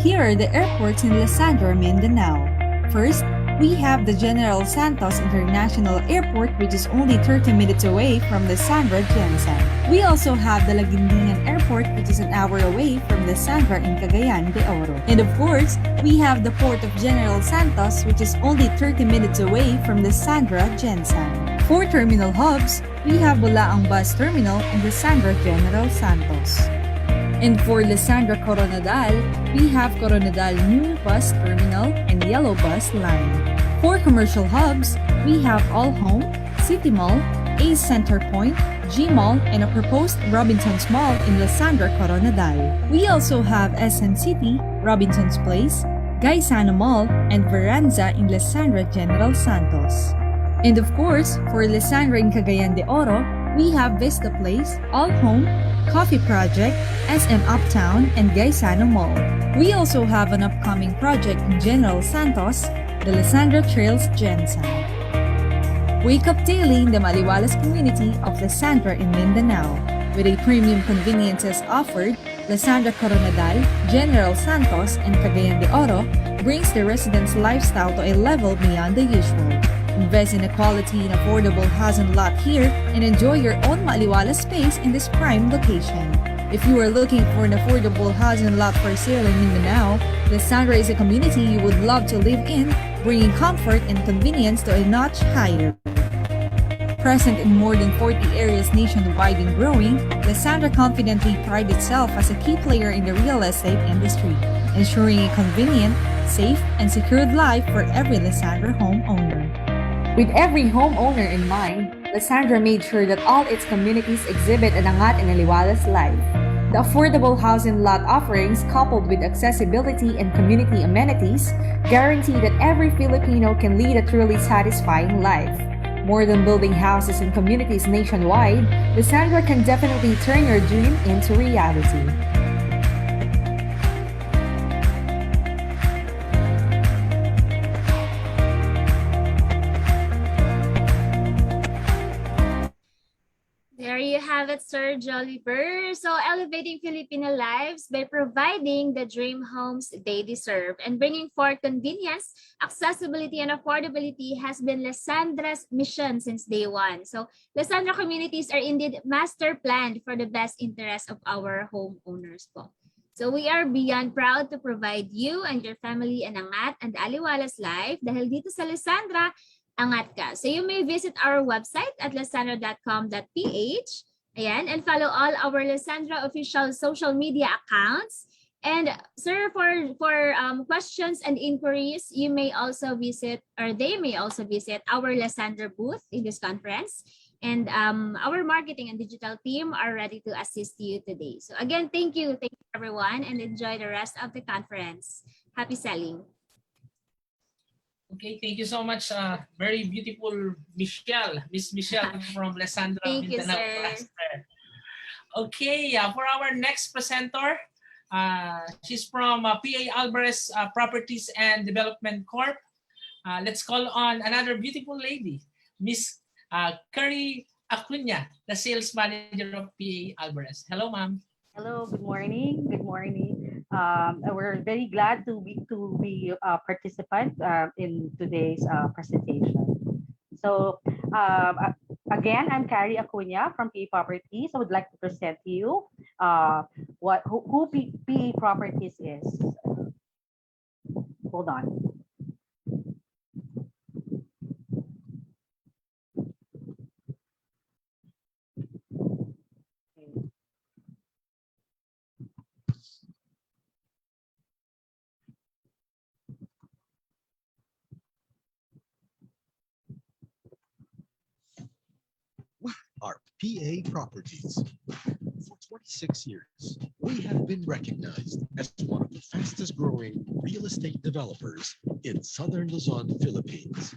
Here are the airports in Lisandra, Mindanao. First, we have the General Santos International Airport, which is only 30 minutes away from the Sandra Jensen. We also have the Laguindingan Airport, which is an hour away from the Sandra in Cagayan de Oro. And of course, we have the Port of General Santos, which is only 30 minutes away from the Sandra Jensen. For terminal hubs, we have Bulaang Bus Terminal and the Sandra General Santos. And for Lysandra Coronadal, we have Coronadal New Bus Terminal and Yellow Bus Line. For commercial hubs, we have All Home, City Mall, Ace Center Point, G Mall, and a proposed Robinson's Mall in Lysandra Coronadal. We also have SN City, Robinson's Place, Gaisano Mall, and Veranza in Lysandra General Santos. And of course, for Lysandra in Cagayan de Oro, we have Vista Place, All Home, Coffee Project, SM Uptown, and Gaisano Mall. We also have an upcoming project in General Santos, the Lysandra Trails Jensen. Wake up daily in the Maliwalas community of Lysandra in Mindanao. With a premium conveniences offered, Lysandra Coronadal, General Santos, and Cagayan de Oro brings the residents' lifestyle to a level beyond the usual. Invest in a quality and affordable house and lot here and enjoy your own Maliwala space in this prime location. If you are looking for an affordable house and lot for sale in Mindanao, Lysandra is a community you would love to live in, bringing comfort and convenience to a notch higher. Present in more than 40 areas nationwide and growing, Lysandra confidently prides itself as a key player in the real estate industry, ensuring a convenient, safe, and secured life for every Lysandra homeowner. With every homeowner in mind, Lysandra made sure that all its communities exhibit an angat and aliwalas life. The affordable house and lot offerings, coupled with accessibility and community amenities, guarantee that every Filipino can lead a truly satisfying life. More than building houses and communities nationwide, Lysandra can definitely turn your dream into reality. There you have it, Sir Jolliver. So elevating Filipino lives by providing the dream homes they deserve and bringing forth convenience, accessibility, and affordability has been Lysandra's mission since day one. So Lysandra communities are indeed master planned for the best interest of our homeowners po. So we are beyond proud to provide you and your family an angat and aliwalas life dahil dito sa Lysandra, angat ka. So you may visit our website at lysandra.com.ph. Ayan, and follow all our Lysandra official social media accounts. And sir, for questions and inquiries, you may also visit, or they may also visit our Lysandra booth in this conference. And our marketing and digital team are ready to assist you today. So again, thank you everyone, and enjoy the rest of the conference. Happy selling. Okay, thank you so much. Very beautiful Miss Michelle from Lysandra Thank you, Mindanao sir. Cluster. Okay, for our next presenter, she's from PA Alvarez Properties and Development Corp. Let's call on another beautiful lady, Miss Curry Acuna, the sales manager of PA Alvarez. Hello, ma'am. Hello, good morning. Good morning. We're very glad to be participant in today's presentation. So again, I'm Carrie Acuna from PA Properties. I would like to present to you who PA Properties is. Hold on. Are PA Properties. For 26 years, we have been recognized as one of the fastest growing real estate developers in Southern Luzon, Philippines.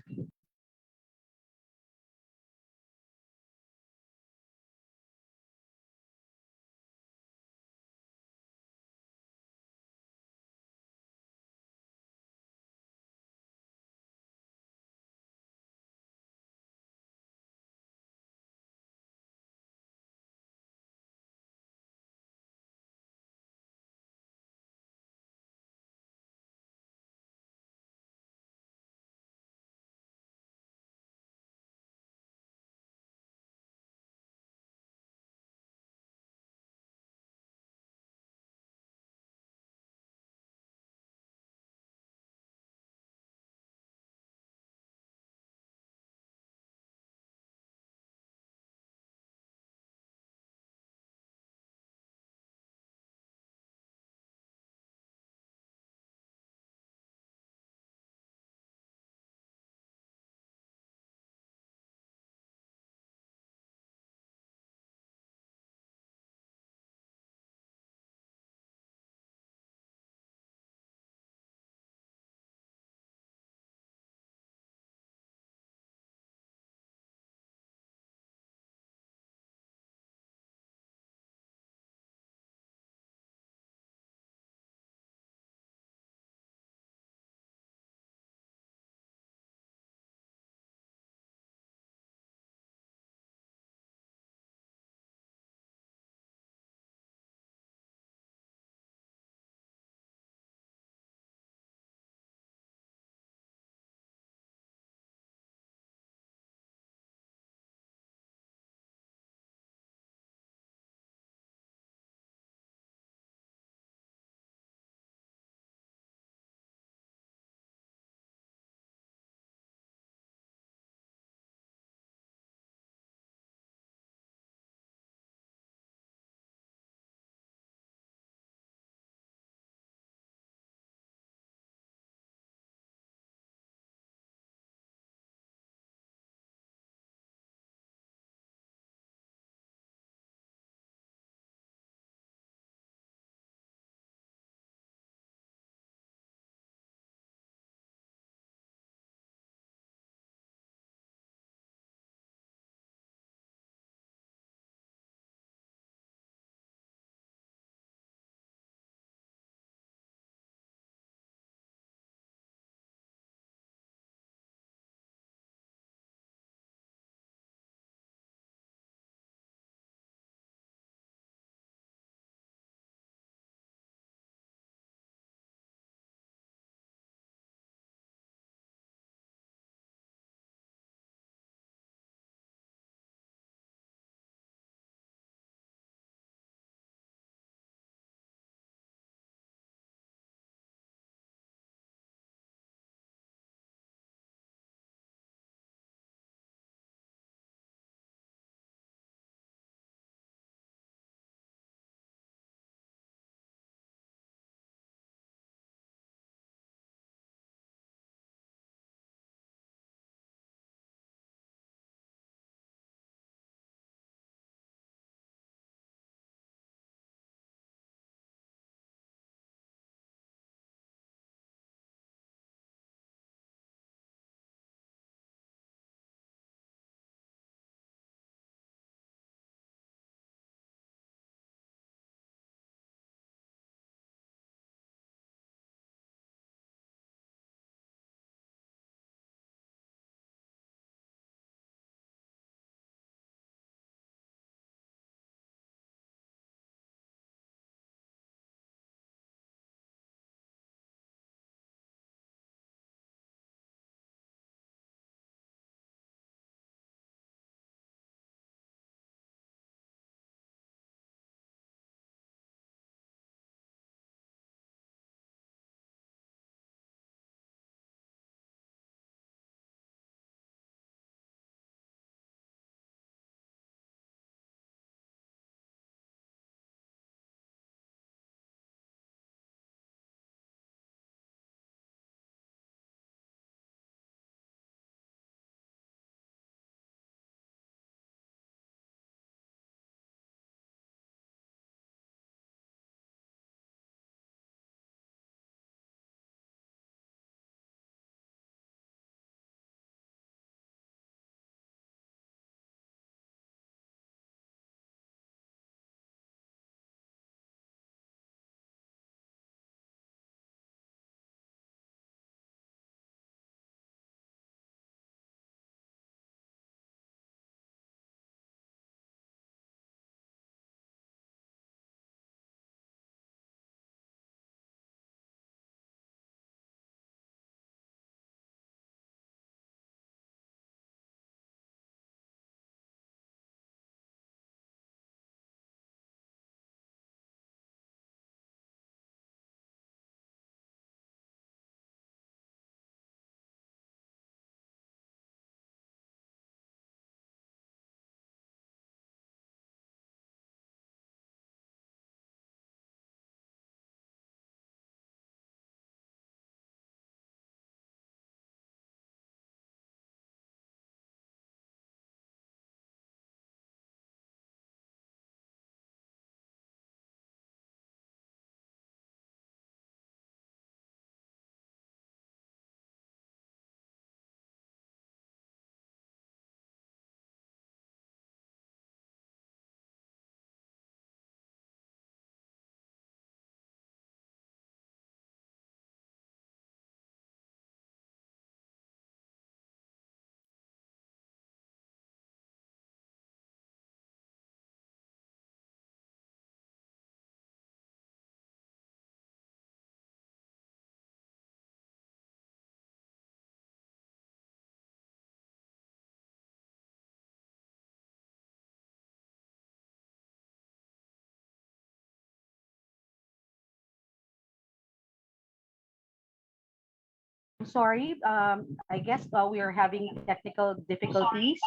Sorry, I guess we are having technical difficulties.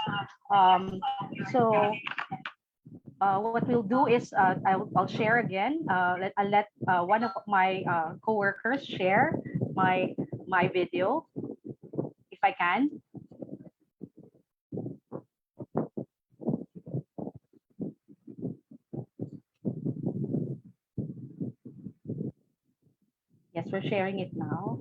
So what we'll do is I'll share again. I'll let one of my coworkers share my video, if I can. Yes, we're sharing it now.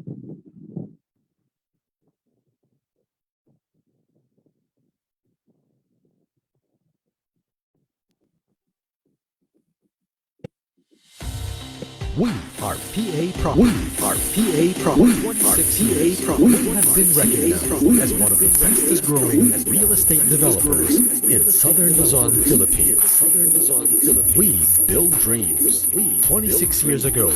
We are PA Properties. We are PA Properties. We have been recognized as one of the fastest growing real estate developers in Southern Luzon, Philippines. We build dreams. 26 years ago,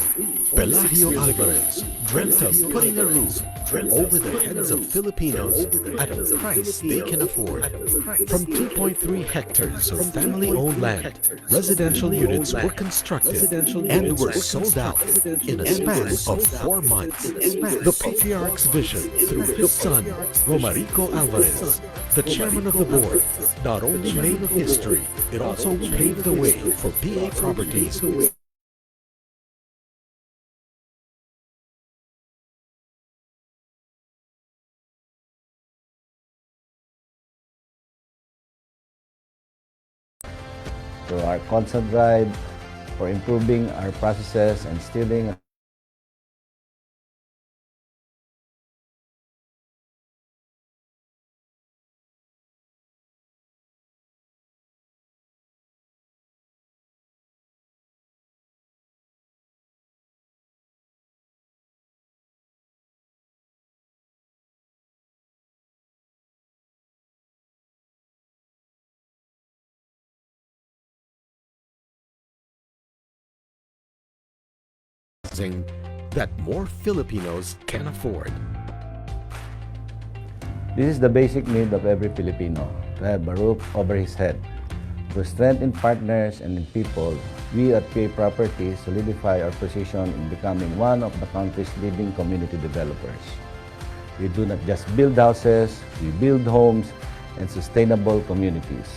Pelagio Alvarez dreamt of putting a roof over the heads of Filipinos at a price they can afford. From 2.3 hectares of family-owned land, residential units were constructed and were sold out in a span of 4 months. The patriarch's vision through his son, Romarico Alvarez, the chairman of the board, not only made history, it also paved the way for PA Properties. So our constant drive for improving our processes and instilling that more Filipinos can afford. This is the basic need of every Filipino, to have a roof over his head. Through strength in partners and in people, we at PA Properties solidify our position in becoming one of the country's leading community developers. We do not just build houses, we build homes and sustainable communities.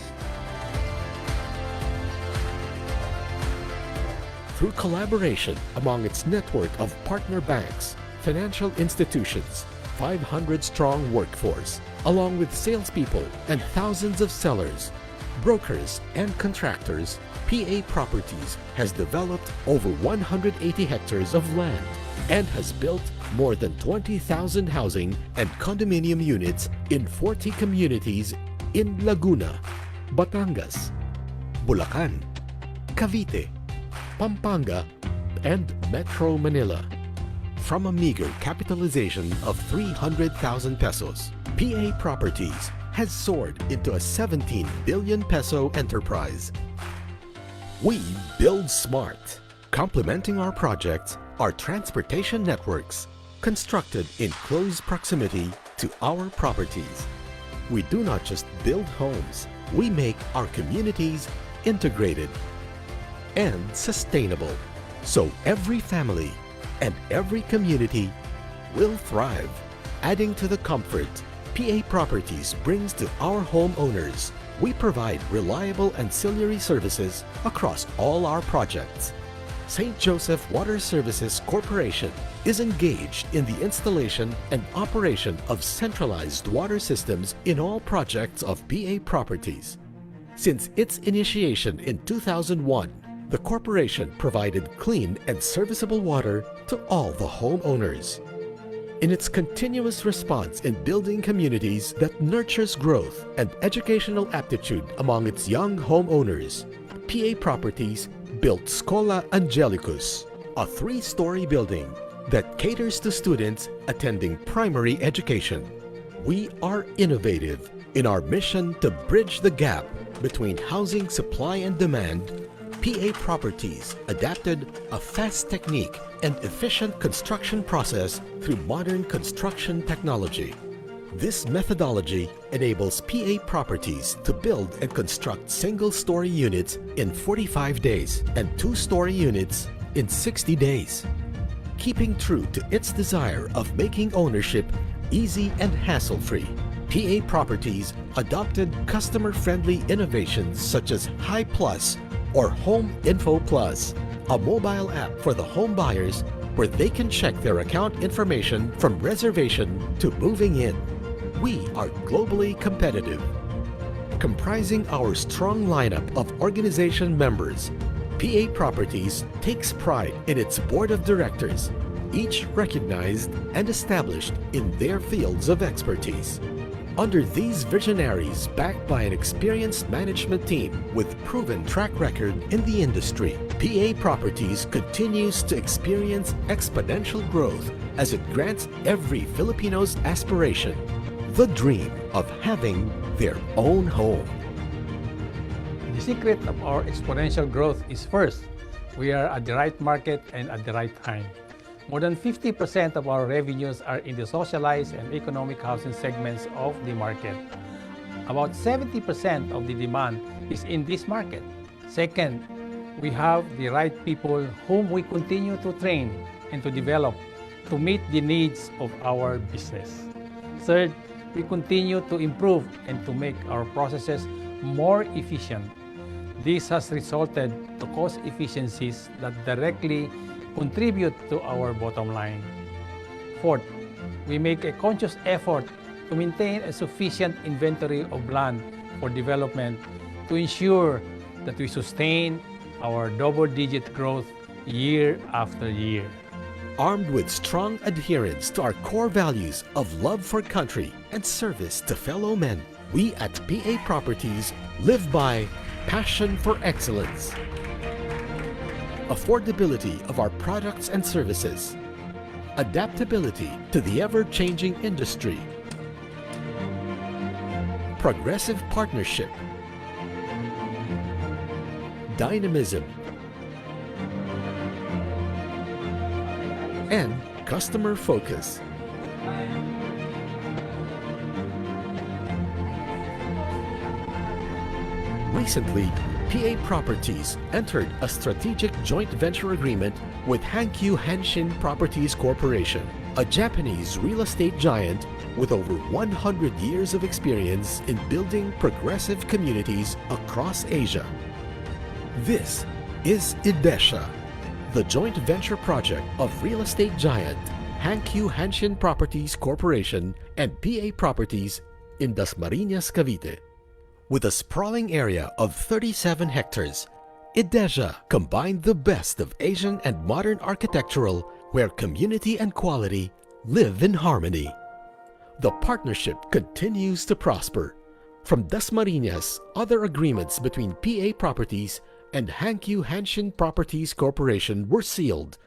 Through collaboration among its network of partner banks, financial institutions, 500-strong workforce, along with salespeople and thousands of sellers, brokers, and contractors, PA Properties has developed over 180 hectares of land and has built more than 20,000 housing and condominium units in 40 communities in Laguna, Batangas, Bulacan, Cavite, Pampanga, and Metro Manila. From a meager capitalization of 300,000 pesos, PA Properties has soared into a 17 billion peso enterprise. We build smart. Complementing our projects are transportation networks constructed in close proximity to our properties. We do not just build homes, we make our communities integrated and sustainable, so every family and every community will thrive. Adding to the comfort PA Properties brings to our homeowners, we provide reliable ancillary services across all our projects. St. Joseph Water Services Corporation is engaged in the installation and operation of centralized water systems in all projects of PA Properties. Since its initiation in 2001, the corporation provided clean and serviceable water to all the homeowners. In its continuous response in building communities that nurtures growth and educational aptitude among its young homeowners, PA Properties built Scola Angelicus, a 3-story building that caters to students attending primary education. We are innovative in our mission to bridge the gap between housing supply and demand. PA Properties adapted a fast technique and efficient construction process through modern construction technology. This methodology enables PA Properties to build and construct single-story units in 45 days and 2-story units in 60 days. keeping true to its desire of making ownership easy and hassle-free. PA Properties adopted customer-friendly innovations such as Hi Plus or Home Info Plus, a mobile app for the home buyers where they can check their account information from reservation to moving in. We are globally competitive. Comprising our strong lineup of organization members, PA Properties takes pride in its board of directors, each recognized and established in their fields of expertise. Under these visionaries, backed by an experienced management team with proven track record in the industry, PA Properties continues to experience exponential growth as it grants every Filipino's aspiration, the dream of having their own home. The secret of our exponential growth is first, we are at the right market and at the right time. More than 50% of our revenues are in the socialized and economic housing segments of the market. About 70% of the demand is in this market. Second, we have the right people whom we continue to train and to develop to meet the needs of our business. Third, we continue to improve and to make our processes more efficient. This has resulted to cost efficiencies that directly contribute to our bottom line. Fourth, we make a conscious effort to maintain a sufficient inventory of land for development to ensure that we sustain our double-digit growth year after year. Armed with strong adherence to our core values of love for country and service to fellow men, we at PA Properties live by passion for excellence, affordability of our products and services, adaptability to the ever-changing industry, progressive partnership, dynamism, and customer focus. Recently, PA Properties entered a strategic joint venture agreement with Hankyu Hanshin Properties Corporation, a Japanese real estate giant with over 100 years of experience in building progressive communities across Asia. This is Idesha, the joint venture project of real estate giant Hankyu Hanshin Properties Corporation and PA Properties in Dasmariñas, Cavite. With a sprawling area of 37 hectares, Idesha combined the best of Asian and modern architectural where community and quality live in harmony. The partnership continues to prosper. From Dasmariñas, other agreements between PA Properties and Hankyu Hanshin Properties Corporation were sealed,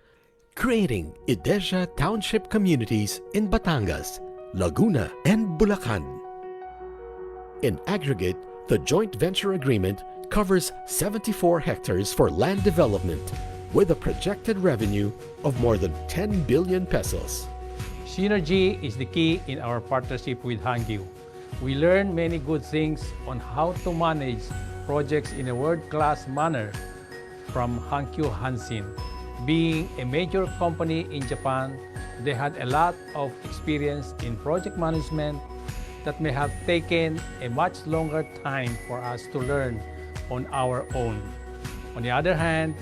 creating Idesha Township communities in Batangas, Laguna, and Bulacan. In aggregate, the joint venture agreement covers 74 hectares for land development with a projected revenue of more than 10 billion pesos. Synergy is the key in our partnership with Hankyu. We learn many good things on how to manage projects in a world-class manner from Hankyu Hanshin. Being a major company in Japan, they had a lot of experience in project management that may have taken a much longer time for us to learn on our own. On the other hand,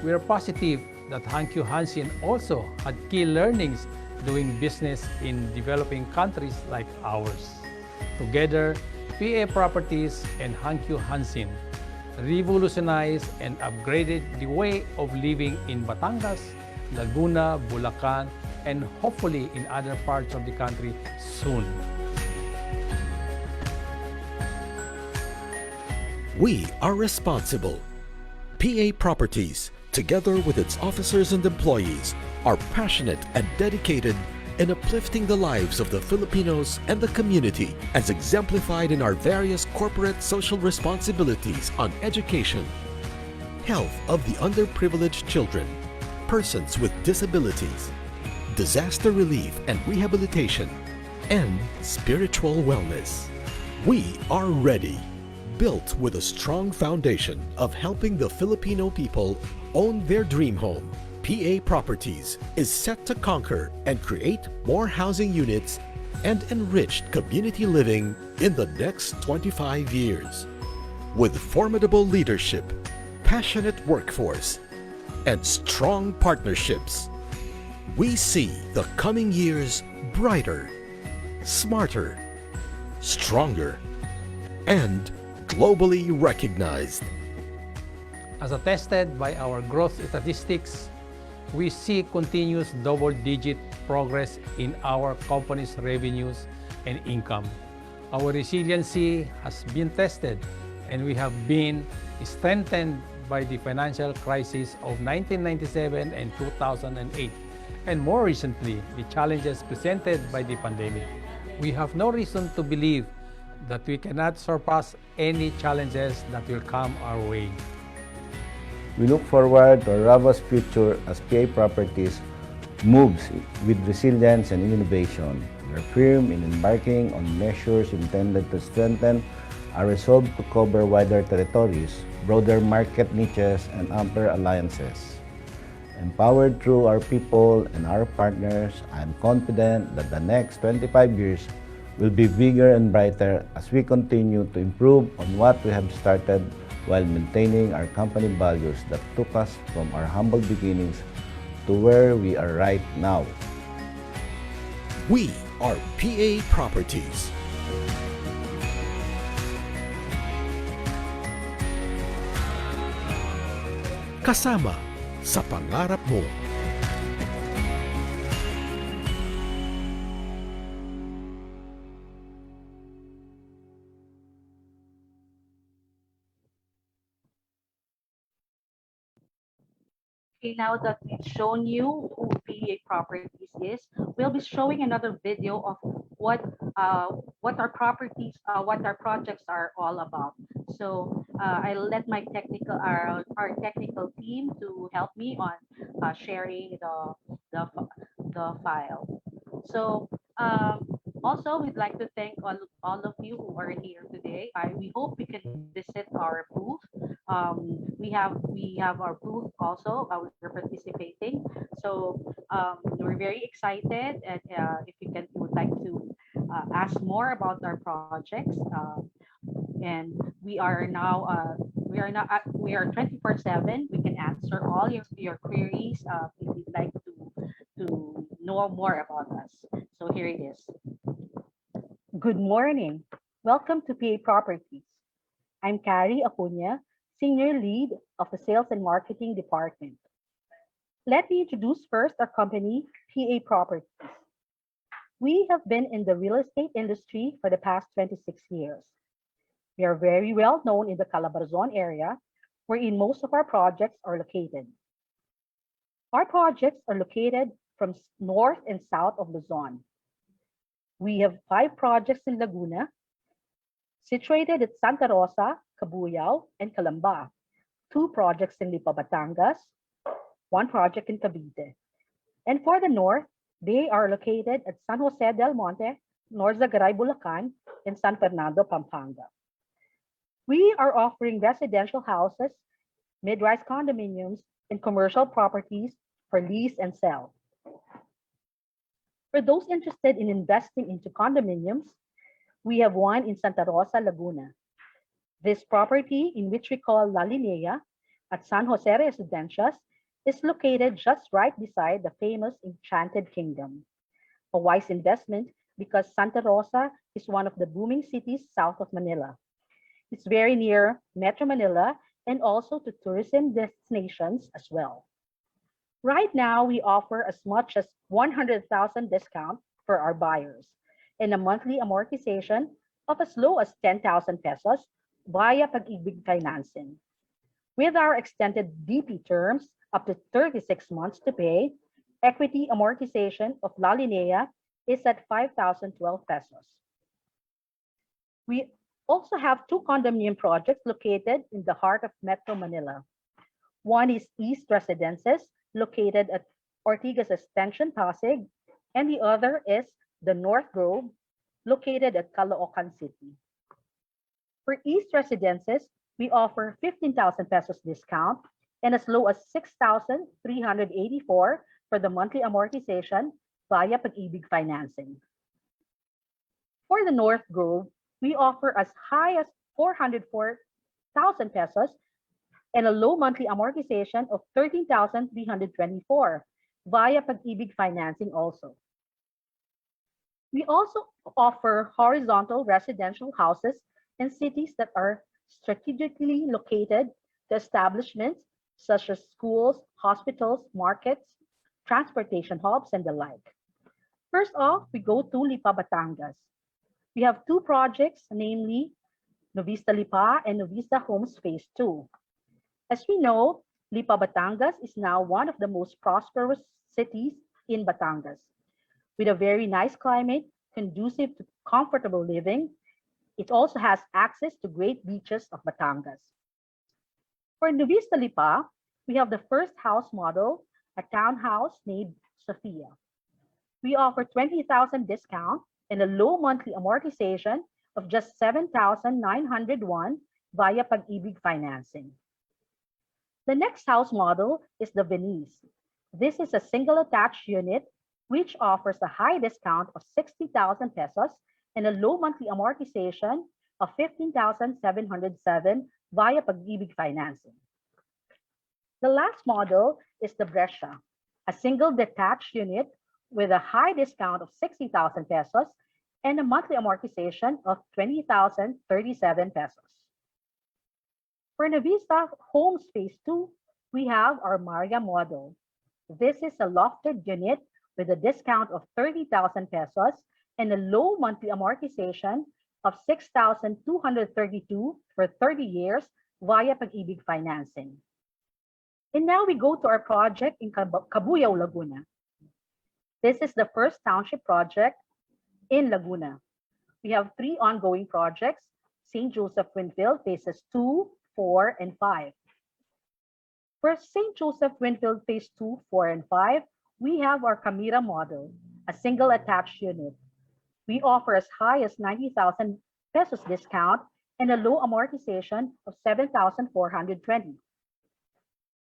we are positive that Hankyu Hanshin also had key learnings doing business in developing countries like ours. Together, PA Properties and Hankyu Hanshin revolutionized and upgraded the way of living in Batangas, Laguna, Bulacan, and hopefully in other parts of the country soon. We are responsible. PA Properties, together with its officers and employees, are passionate and dedicated in uplifting the lives of the Filipinos and the community, as exemplified in our various corporate social responsibilities on education, health of the underprivileged children, persons with disabilities, disaster relief and rehabilitation, and spiritual wellness. We are ready, built with a strong foundation of helping the Filipino people own their dream home. PA Properties is set to conquer and create more housing units and enriched community living in the next 25 years. With formidable leadership, passionate workforce, and strong partnerships, we see the coming years brighter, smarter, stronger, and globally recognized. As attested by our growth statistics, we see continuous double-digit progress in our company's revenues and income. Our resiliency has been tested, and we have been strengthened by the financial crisis of 1997 and 2008, and more recently, the challenges presented by the pandemic. We have no reason to believe that we cannot surpass any challenges that will come our way. We look forward to a robust future as PA Properties moves with resilience and innovation. We are firm in embarking on measures intended to strengthen our resolve to cover wider territories, broader market niches, and ampler alliances. Empowered through our people and our partners, I am confident that the next 25 years will be bigger and brighter as we continue to improve on what we have started while maintaining our company values that took us from our humble beginnings to where we are right now. We are PA Properties. Kasama sa pangarap mo. Okay, now that we've shown you who PA Properties is, we'll be showing another video of what our properties, what our projects are all about. So I'll let my our technical team to help me on sharing the file. So also, we'd like to thank all of you who are here today. We hope we can visit our booth. We have our booth also. We're participating, so we're very excited. And if you would like to ask more about our projects, and we are 24/7. We can answer all your queries if you'd like to know more about us. So here it is. Good morning. Welcome to PA Properties. I'm Carrie Acuña, Senior Lead of the Sales and Marketing Department. Let me introduce first our company, PA Properties. We have been in the real estate industry for the past 26 years. We are very well known in the Calabarzon area, wherein most of our projects are located. Our projects are located from north and south of Luzon. We have 5 projects in Laguna, situated at Santa Rosa, Cabuyao, and Calamba, 2 projects in Lipa, Batangas, 1 project in Cavite. And for the north, they are located at San Jose del Monte, Norzagaray, Bulacan, and San Fernando, Pampanga. We are offering residential houses, mid-rise condominiums, and commercial properties for lease and sell. For those interested in investing into condominiums, we have one in Santa Rosa, Laguna. This property, in which we call La Linea at San Jose Residencias, is located just right beside the famous Enchanted Kingdom. A wise investment because Santa Rosa is one of the booming cities south of Manila. It's very near Metro Manila and also to tourism destinations as well. Right now, we offer as much as 100,000 discount for our buyers and a monthly amortization of as low as 10,000 pesos via Pag-ibig financing. With our extended DP terms up to 36 months to pay, equity amortization of La Linea is at 5,012 pesos. We also have 2 condominium projects located in the heart of Metro Manila. One is East Residences, located at Ortigas Extension, Pasig, and the other is the North Grove, located at Caloocan City. For East Residences, we offer 15,000 pesos discount and as low as 6,384 for the monthly amortization via Pag-ibig financing. For the North Grove, we offer as high as 404,000 pesos and a low monthly amortization of 13,324 via Pag-ibig financing also. We also offer horizontal residential houses in cities that are strategically located to establishments such as schools, hospitals, markets, transportation hubs, and the like. First off, we go to Lipa, Batangas. We have two projects, namely Novista Lipa and Novista Homes Phase 2. As we know, Lipa, Batangas is now one of the most prosperous cities in Batangas. With a very nice climate, conducive to comfortable living, it also has access to great beaches of Batangas. For Novista Lipa, we have the first house model, a townhouse named Sophia. We offer 20,000 discount and a low monthly amortization of just 7,901 via Pag-ibig financing. The next house model is the Venice. This is a single attached unit which offers a high discount of 60,000 pesos and a low monthly amortization of 15,707 via Pag-ibig financing. The last model is the Brescia, a single detached unit with a high discount of 60,000 pesos and a monthly amortization of 20,037 pesos. For Novista Homes Phase 2, we have our Maria model. This is a lofted unit with a discount of 30,000 pesos and a low monthly amortization of 6,232 for 30 years via Pag-ibig financing. And now we go to our project in Cabuyao, Laguna. This is the first township project in Laguna. We have three ongoing projects, St. Joseph Winfield Phases 2, 4, and 5. For St. Joseph Winfield Phase 2, 4, and 5, we have our Camira model, a single attached unit. We offer as high as 90,000 pesos discount and a low amortization of 7,420.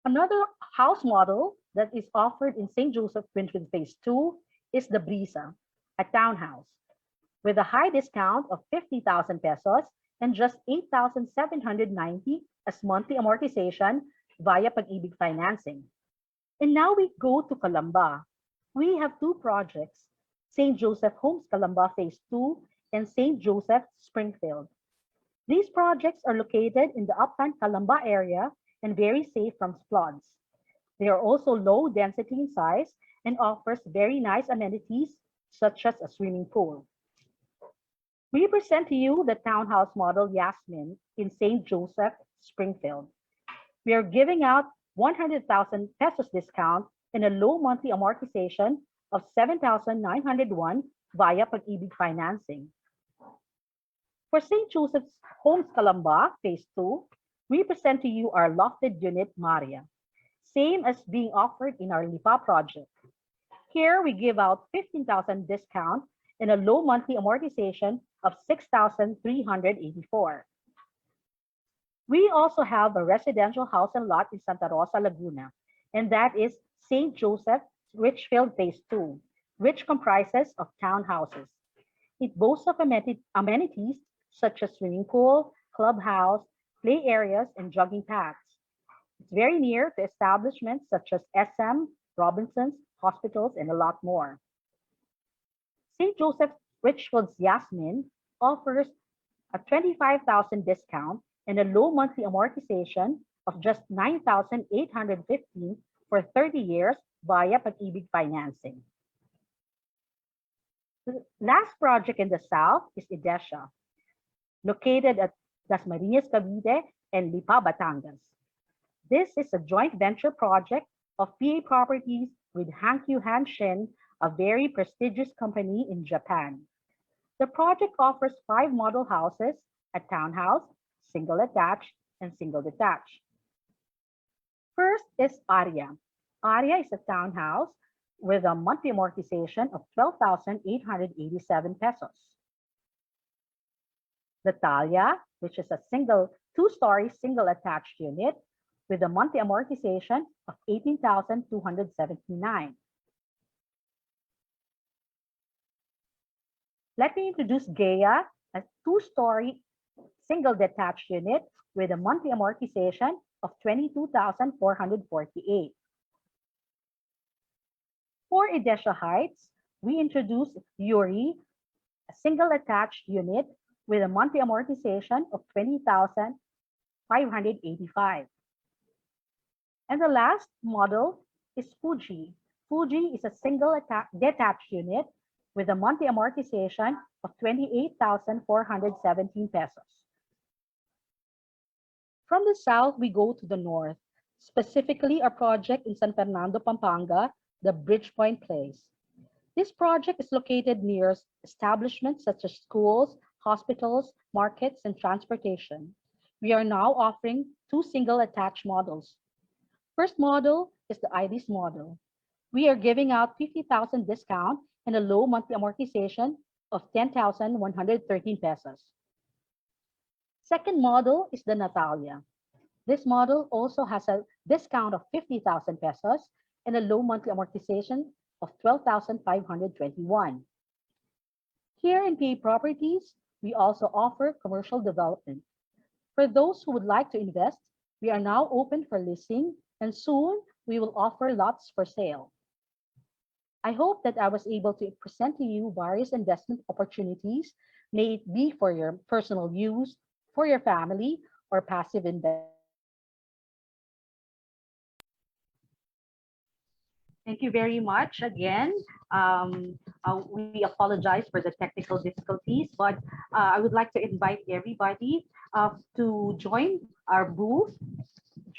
Another house model that is offered in St. Joseph Winfield Phase 2 is the Brisa, a townhouse, with a high discount of 50,000 pesos and just 8,790 as monthly amortization via Pag-ibig financing. And now we go to Calamba. We have two projects, St. Joseph Homes Calamba Phase 2 and St. Joseph Springfield. These projects are located in the upland Calamba area and very safe from floods. They are also low density in size and offers very nice amenities such as a swimming pool. We present to you the townhouse model Yasmin in St. Joseph Springfield. We are giving out 100,000 pesos discount and a low monthly amortization of 7,901 via Pag-ibig financing. For St. Joseph's Homes Calamba Phase 2, we present to you our lofted unit Maria, same as being offered in our Lipa project. Here we give out 15,000 discount and a low monthly amortization of 6,384. We also have a residential house and lot in Santa Rosa, Laguna, and that is St. Joseph Richfield Phase 2, which comprises of townhouses. It boasts of amenities such as swimming pool, clubhouse, play areas, and jogging paths. It's very near to establishments such as SM, Robinsons, hospitals, and a lot more. St. Joseph Richfield's Yasmin offers a 25,000 discount and a low monthly amortization of just 9,815 for 30 years via Pag-ibig financing. The last project in the south is Edesha, located at Dasmariñas, Cavite, and Lipa, Batangas. This is a joint venture project of PA Properties with Hankyu Hanshin, a very prestigious company in Japan. The project offers 5 model houses, a townhouse, single attached, and single detached. First is Aria. Aria is a townhouse with a monthly amortization of 12,887 pesos. The Talia, which is a 2-story single attached unit, with a monthly amortization of 18,279. Let me introduce Gaia, a two-story single detached unit with a monthly amortization of 22,448. For Edesha Heights, we introduced Yuri, a single attached unit with a monthly amortization of 20,585. And the last model is Fuji. Fuji is a single detached unit with a monthly amortization of 28,417 pesos. From the south, we go to the north, specifically our project in San Fernando, Pampanga, the Bridgepoint Place. This project is located near establishments such as schools, hospitals, markets, and transportation. We are now offering two single attached models. First model is the IDIS model. We are giving out 50,000 discount and a low monthly amortization of 10,113 pesos. Second model is the Natalia. This model also has a discount of 50,000 pesos and a low monthly amortization of 12,521. Here in PA Properties, we also offer commercial development. For those who would like to invest, we are now open for listing, and soon we will offer lots for sale. I hope that I was able to present to you various investment opportunities, may it be for your personal use, for your family, or passive investment. Thank you very much again. We apologize for the technical difficulties, but I would like to invite everybody to join our booth,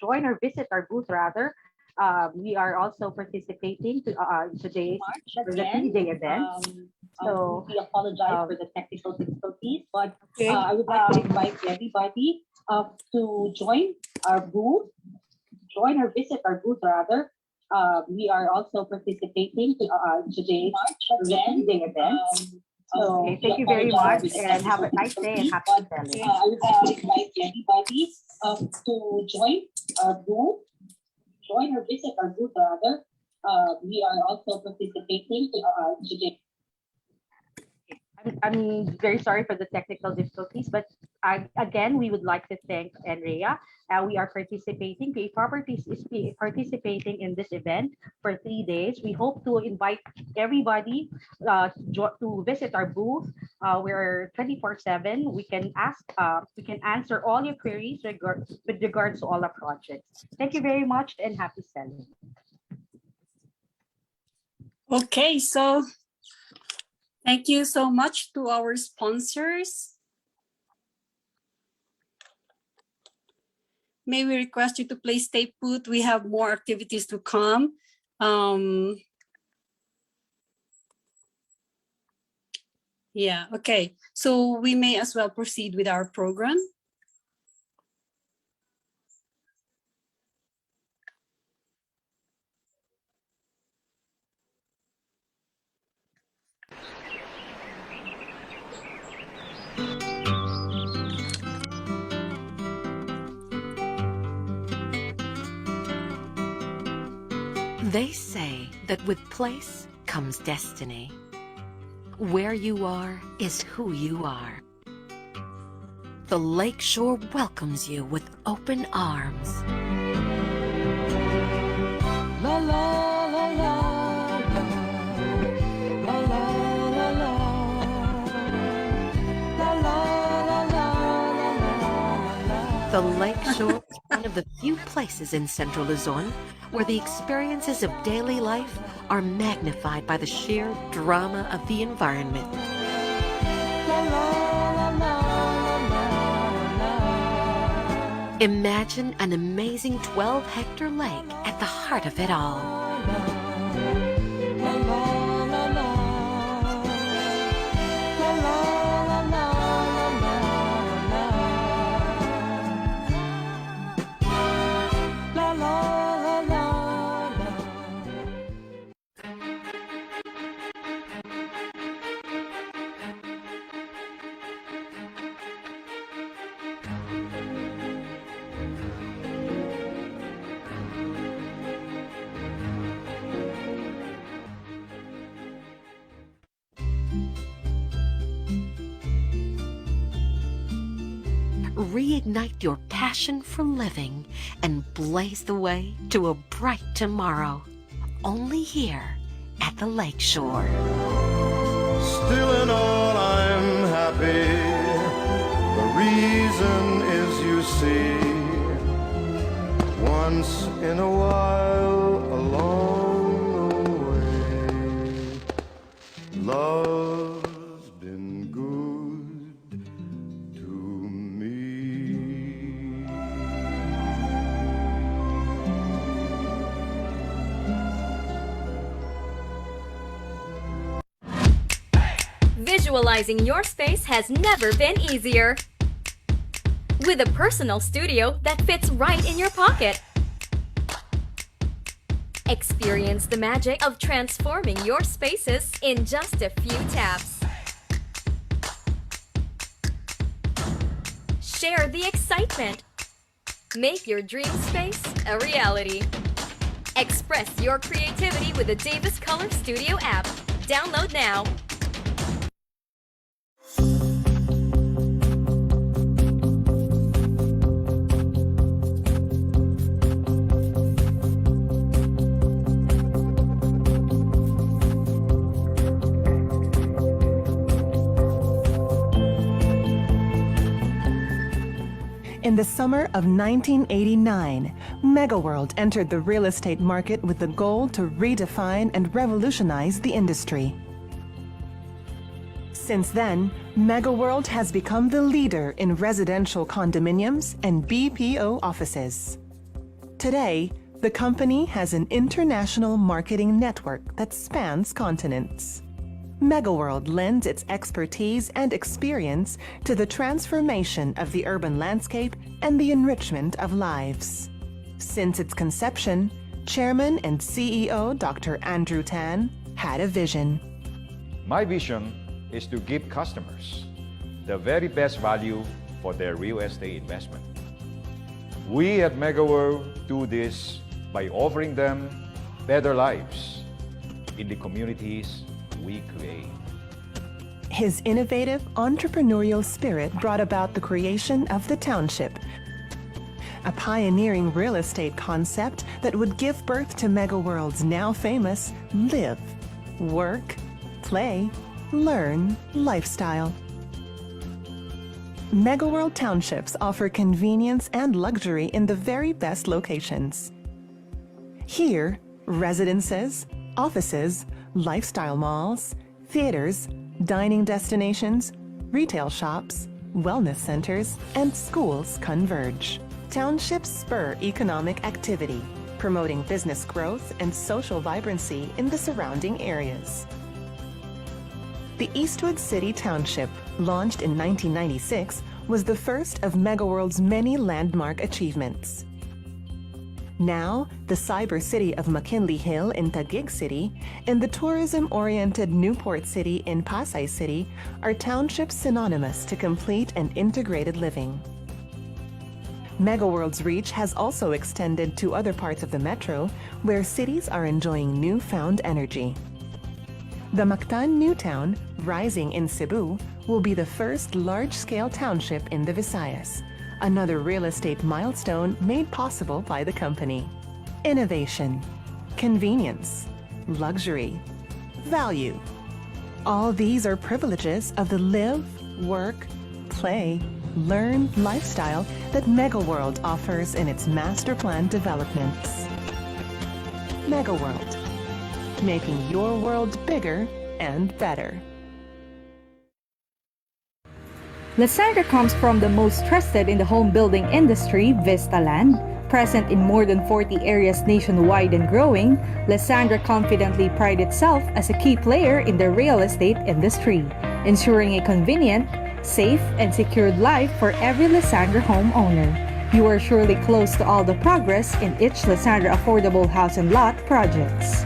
or visit our booth rather. We are also participating today's three-day event. So we apologize for the technical difficulties, but I would like to invite everybody to join our booth, or visit our booth rather. We are also participating today's three-day event. So thank you very much and have a nice day and happy selling. I would like to invite everybody to join our booth, or visit our booth rather. We are also participating today. I'm very sorry for the technical difficulties, but again, we would like to thank Andrea. We are participating, PA Properties is participating in this event for 3 days. We hope to invite everybody to visit our booth. We're 24/7. We can answer all your queries with regards to all our projects. Thank you very much and happy selling. Okay, so thank you so much to our sponsors. May we request you to please stay put. We have more activities to come. Yeah, okay. So we may as well proceed with our program. They say that with place comes destiny. Where you are is who you are. The Lakeshore welcomes you with open arms. La la la la la la la la la la la la. The Lakeshore is one of the few places in Central Luzon where the experiences of daily life are magnified by the sheer drama of the environment. Imagine an amazing 12-hectare lake at the heart of it all. Reignite your passion for living and blaze the way to a bright tomorrow. Only here at the Lakeshore. Still in all, I'm happy. The reason is, you see, once in a while along the way, love's been good to me. Visualizing your space has never been easier. With a personal studio that fits right in your pocket. Experience the magic of transforming your spaces in just a few taps. Share the excitement. Make your dream space a reality. Express your creativity with the Davis Color Studio app. Download now. In the summer of 1989, MegaWorld entered the real estate market with the goal to redefine and revolutionize the industry. Since then, MegaWorld has become the leader in residential condominiums and BPO offices. Today, the company has an international marketing network that spans continents. MegaWorld lends its expertise and experience to the transformation of the urban landscape and the enrichment of lives. Since its conception, Chairman and CEO Dr. Andrew Tan had a vision. My vision is to give customers the very best value for their real estate investment. We at MegaWorld do this by offering them better lives in the communities we create. His innovative entrepreneurial spirit brought about the creation of the Township, a pioneering real estate concept that would give birth to MegaWorld's now famous live, work, play, learn lifestyle. MegaWorld Townships offer convenience and luxury in the very best locations. Here, residences, offices, lifestyle malls, theaters, dining destinations, retail shops, wellness centers, and schools converge. Townships spur economic activity, promoting business growth and social vibrancy in the surrounding areas. The Eastwood City Township, launched in 1996, was the first of MegaWorld's many landmark achievements. Now, the cyber city of McKinley Hill in Taguig City and the tourism-oriented Newport City in Pasay City are townships synonymous to complete and integrated living. MegaWorld's reach has also extended to other parts of the metro, where cities are enjoying newfound energy. The Mactan New Town, rising in Cebu, will be the first large-scale township in the Visayas, another real estate milestone made possible by the company. Innovation, convenience, luxury, value. All these are privileges of the live, work, play, learn lifestyle that MegaWorld offers in its master plan developments. MegaWorld, making your world bigger and better. Lysandra comes from the most trusted in the home building industry, Vistaland. Present in more than 40 areas nationwide and growing, Lysandra confidently prides itself as a key player in the real estate industry, ensuring a convenient, safe, and secured life for every Lysandra homeowner. You are surely close to all the progress in each Lysandra affordable house and lot projects.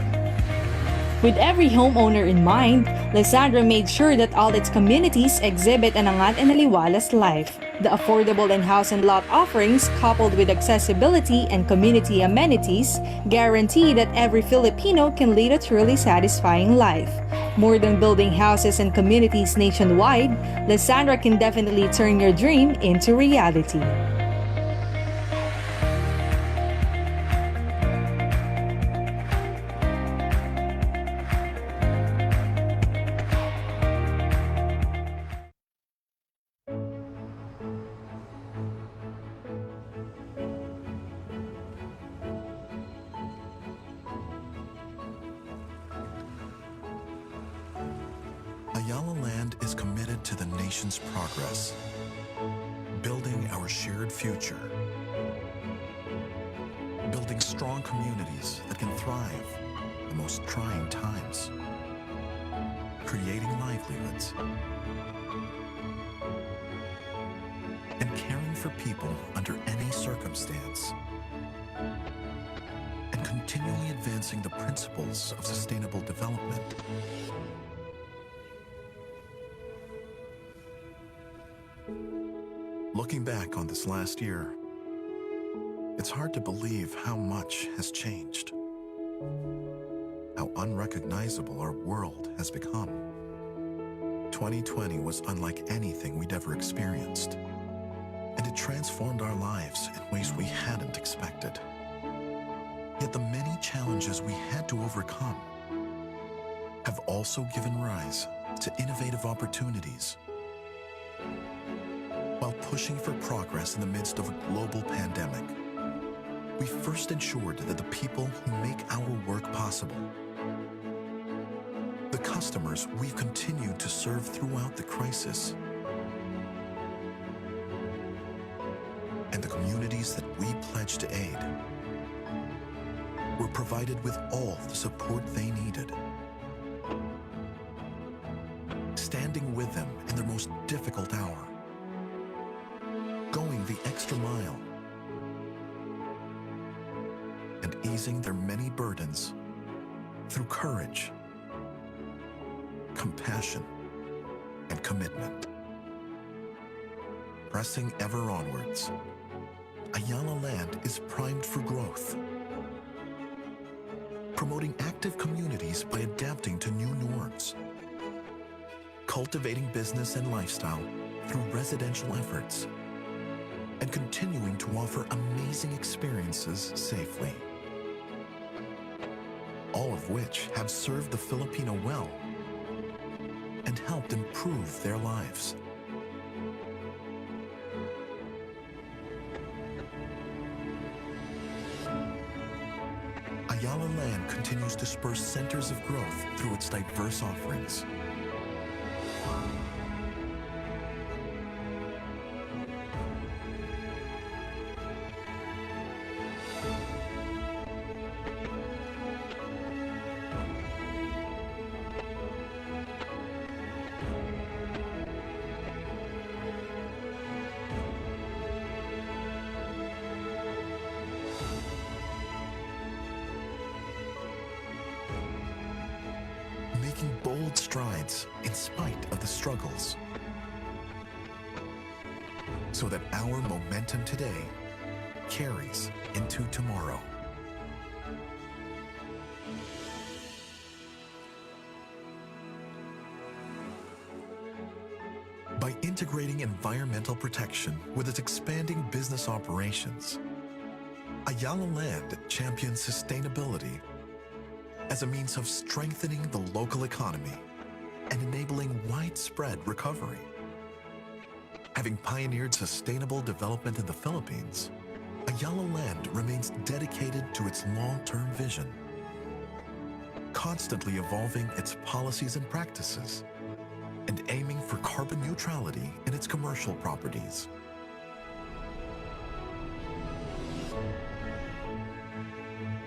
With every homeowner in mind, Lysandra made sure that all its communities exhibit an angat and aliwalas life. The affordable and house and lot offerings, coupled with accessibility and community amenities, guarantee that every Filipino can lead a truly satisfying life. More than building houses and communities nationwide, Lysandra can definitely turn your dream into reality. Ayala Land is committed to the nation's progress, building our shared future, building strong communities that can thrive in the most trying times, creating livelihoods, and caring for people under any circumstance, and continually advancing the principles of sustainable development. Looking back on this last year, it's hard to believe how much has changed, how unrecognizable our world has become. 2020 was unlike anything we'd ever experienced, and it transformed our lives in ways we hadn't expected. Yet the many challenges we had to overcome have also given rise to innovative opportunities. While pushing for progress in the midst of a global pandemic, we first ensured that the people who make our work possible, the customers we've continued to serve throughout the crisis, and the communities that we pledged to aid, were provided with all the support they needed. Standing with them in their most difficult hour, going the extra mile, and easing their many burdens through courage, compassion, and commitment. Pressing ever onwards, Ayala Land is primed for growth, promoting active communities by adapting to new norms, cultivating business and lifestyle through residential efforts, and continuing to offer amazing experiences safely. All of which have served the Filipino well and helped improve their lives. Ayala Land continues to spur centers of growth through its diverse offerings. Making bold strides in spite of the struggles, so that our momentum today carries into tomorrow. By integrating environmental protection with its expanding business operations, Ayala Land champions sustainability as a means of strengthening the local economy and enabling widespread recovery. Having pioneered sustainable development in the Philippines, Ayala Land remains dedicated to its long-term vision, constantly evolving its policies and practices, and aiming for carbon neutrality in its commercial properties.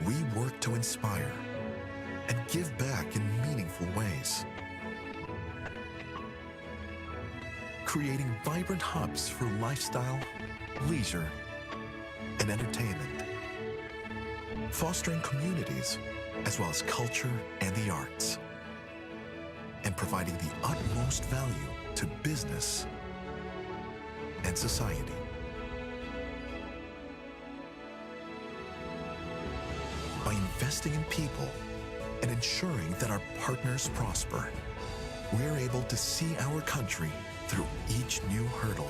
We work to inspire and give back in meaningful ways, creating vibrant hubs for lifestyle, leisure, and entertainment, fostering communities as well as culture and the arts, and providing the utmost value to business and society. By investing in people and ensuring that our partners prosper. We're able to see our country through each new hurdle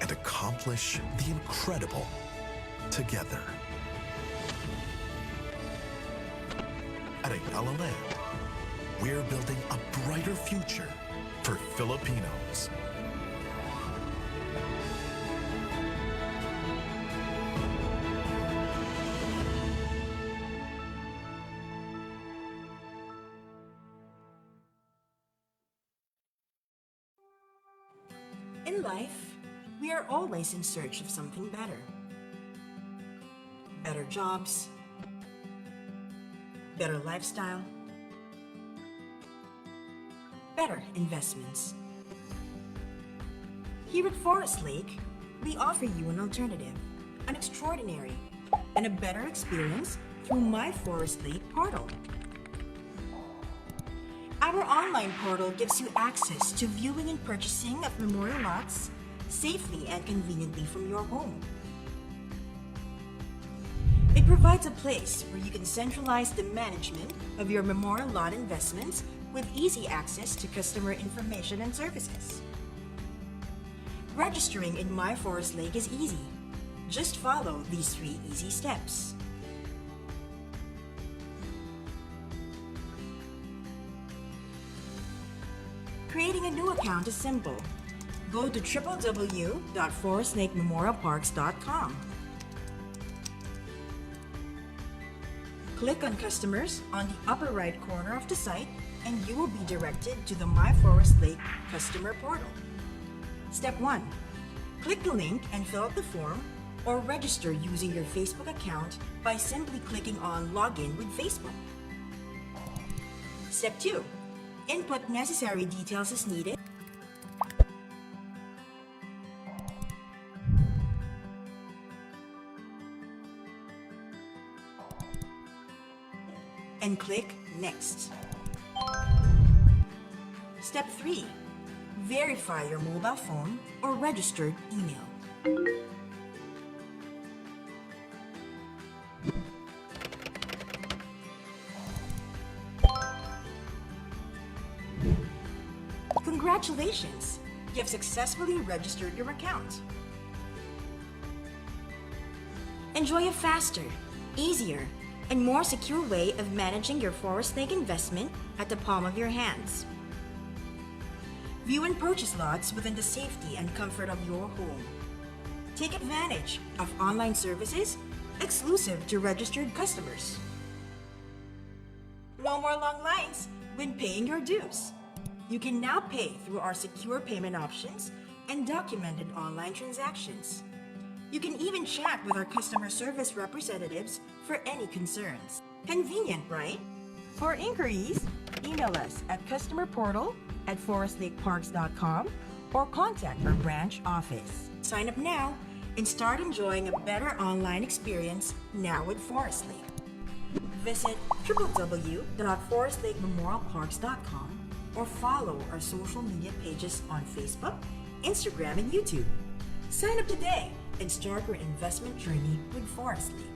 and accomplish the incredible together. At Ayala Land, we're building a brighter future for Filipinos. In life, we are always in search of something better. Better jobs, better lifestyle, better investments. Here at Forest Lake, we offer you an alternative, an extraordinary, and a better experience through My Forest Lake portal. Our online portal gives you access to viewing and purchasing of memorial lots safely and conveniently from your home. It provides a place where you can centralize the management of your memorial lot investments with easy access to customer information and services. Registering in My Forest Lake is easy. Just follow these 3 easy steps. Creating a new account is simple. Go to www.forestlakememorialparks.com. Click on Customers on the upper right corner of the site and you will be directed to the My Forest Lake customer portal. Step 1. Click the link and fill out the form or register using your Facebook account by simply clicking on Login with Facebook. Step 2. Input necessary details as needed. And click Next. Step 3. Verify your mobile phone or registered email. Congratulations! You have successfully registered your account. Enjoy a faster, easier, and more secure way of managing your Forest Lake investment at the palm of your hands. View and purchase lots within the safety and comfort of your home. Take advantage of online services exclusive to registered customers. No more long lines when paying your dues. You can now pay through our secure payment options and documented online transactions. You can even chat with our customer service representatives for any concerns. Convenient, right? For inquiries, email us at customerportal@forestlakeparks.com or contact our branch office. Sign up now and start enjoying a better online experience now with Forest Lake. Visit www.forestlakememorialparks.com or follow our social media pages on Facebook, Instagram, and YouTube. Sign up today and start your investment journey with Forest Lake.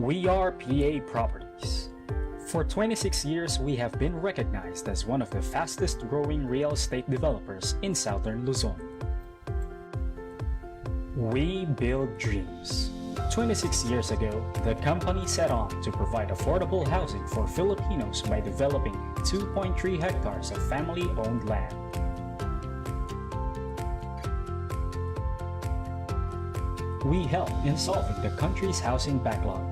We are PA Properties. For 26 years, we have been recognized as one of the fastest growing real estate developers in Southern Luzon. We build dreams. 26 years ago, the company set on to provide affordable housing for Filipinos by developing 2.3 hectares of family-owned land. We help in solving the country's housing backlog.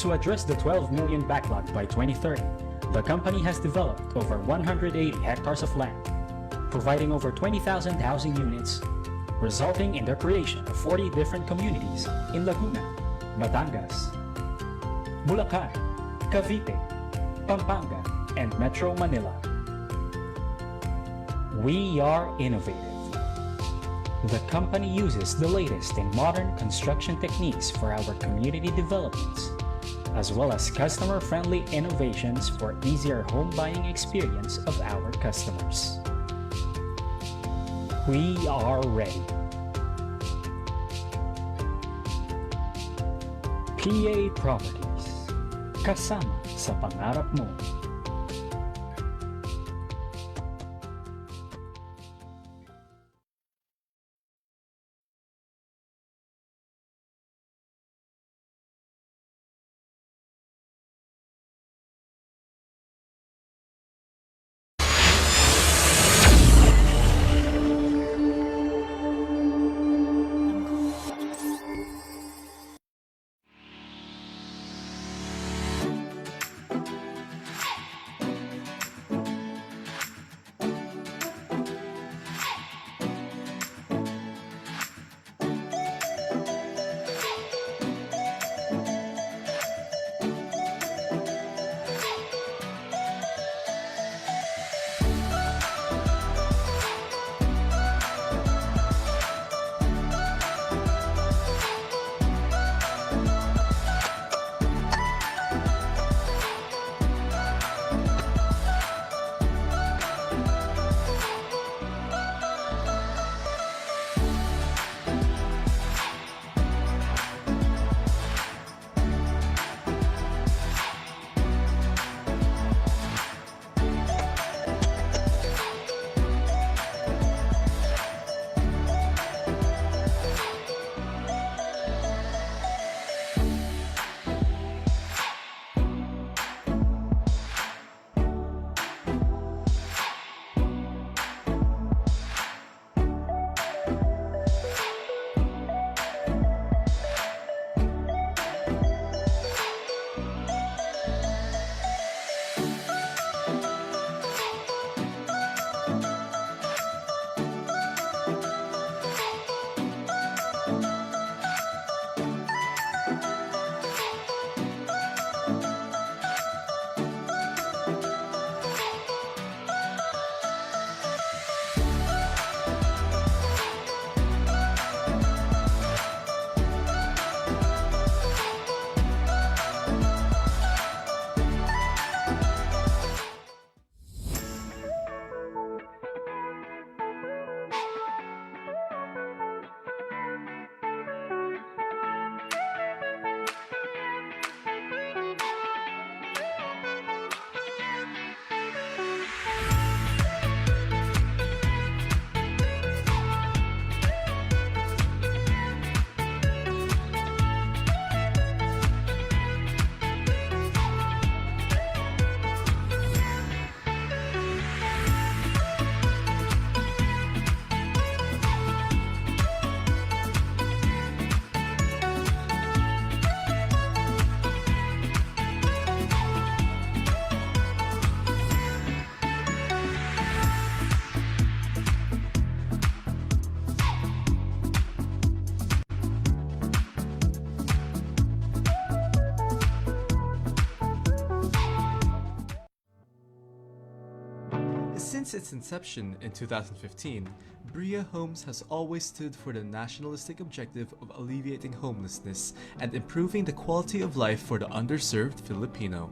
To address the 12 million backlog by 2030, the company has developed over 180 hectares of land, providing over 20,000 housing units, resulting in the creation of 40 different communities in Laguna, Batangas, Bulacan, Cavite, Pampanga, and Metro Manila. We are innovative. The company uses the latest in modern construction techniques for our community developments, as well as customer-friendly innovations for easier home buying experience of our customers. We are ready. PA Properties. Kasama sa pangarap mo. Since its inception in 2015, Bria Homes has always stood for the nationalistic objective of alleviating homelessness and improving the quality of life for the underserved Filipino.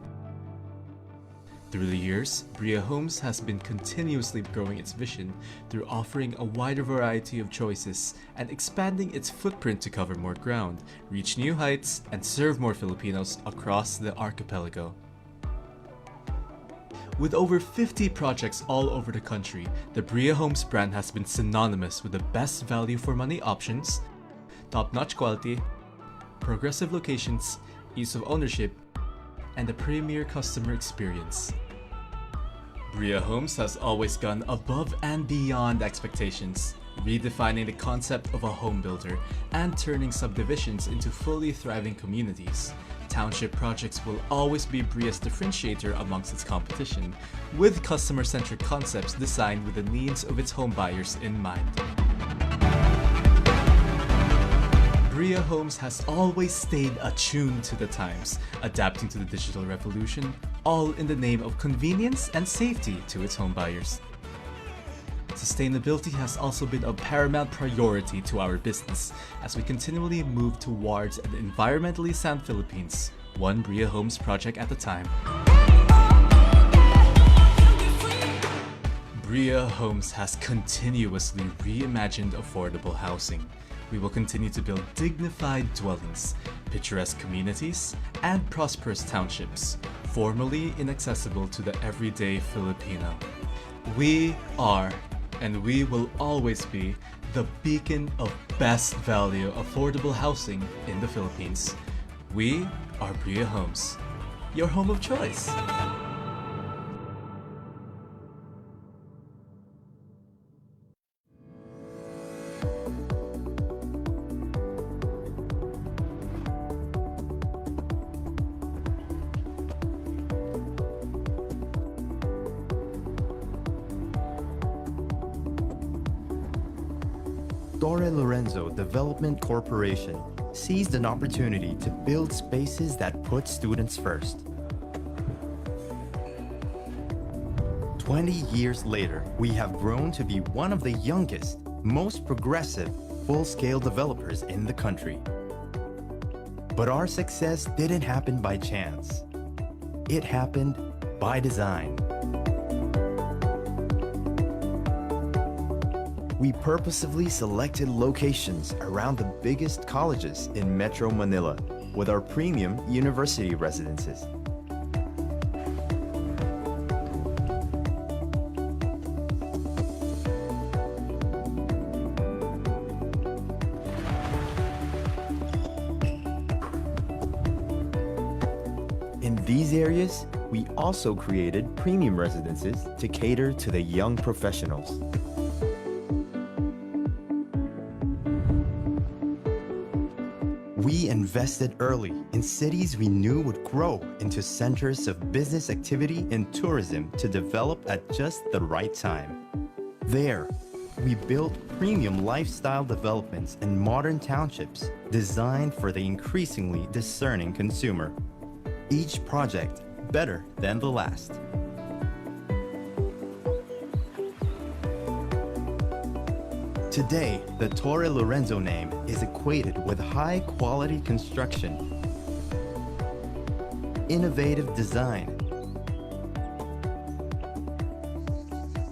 Through the years, Bria Homes has been continuously growing its vision through offering a wider variety of choices and expanding its footprint to cover more ground, reach new heights, and serve more Filipinos across the archipelago. With over 50 projects all over the country, the Bria Homes brand has been synonymous with the best value for money options, top-notch quality, progressive locations, ease of ownership, and a premier customer experience. Bria Homes has always gone above and beyond expectations, redefining the concept of a home builder and turning subdivisions into fully thriving communities. Township projects will always be Bria's differentiator amongst its competition, with customer-centric concepts designed with the needs of its home buyers in mind. Bria Homes has always stayed attuned to the times, adapting to the digital revolution, all in the name of convenience and safety to its home buyers. Sustainability has also been a paramount priority to our business as we continually move towards an environmentally sound Philippines, one Bria Homes project at a time. Bria Homes has continuously reimagined affordable housing. We will continue to build dignified dwellings, picturesque communities, and prosperous townships, formerly inaccessible to the everyday Filipino. We are, and we will always be, the beacon of best value affordable housing in the Philippines. We are Bria Homes, your home of choice. Torre Lorenzo Development Corporation seized an opportunity to build spaces that put students first. 20 years later, we have grown to be one of the youngest, most progressive, full-scale developers in the country. But our success didn't happen by chance. It happened by design. We purposefully selected locations around the biggest colleges in Metro Manila with our premium university residences. In these areas, we also created premium residences to cater to the young professionals. We invested early in cities we knew would grow into centers of business activity and tourism to develop at just the right time. There, we built premium lifestyle developments and modern townships designed for the increasingly discerning consumer. Each project better than the last. Today, the Torre Lorenzo name is equated with high-quality construction, innovative design,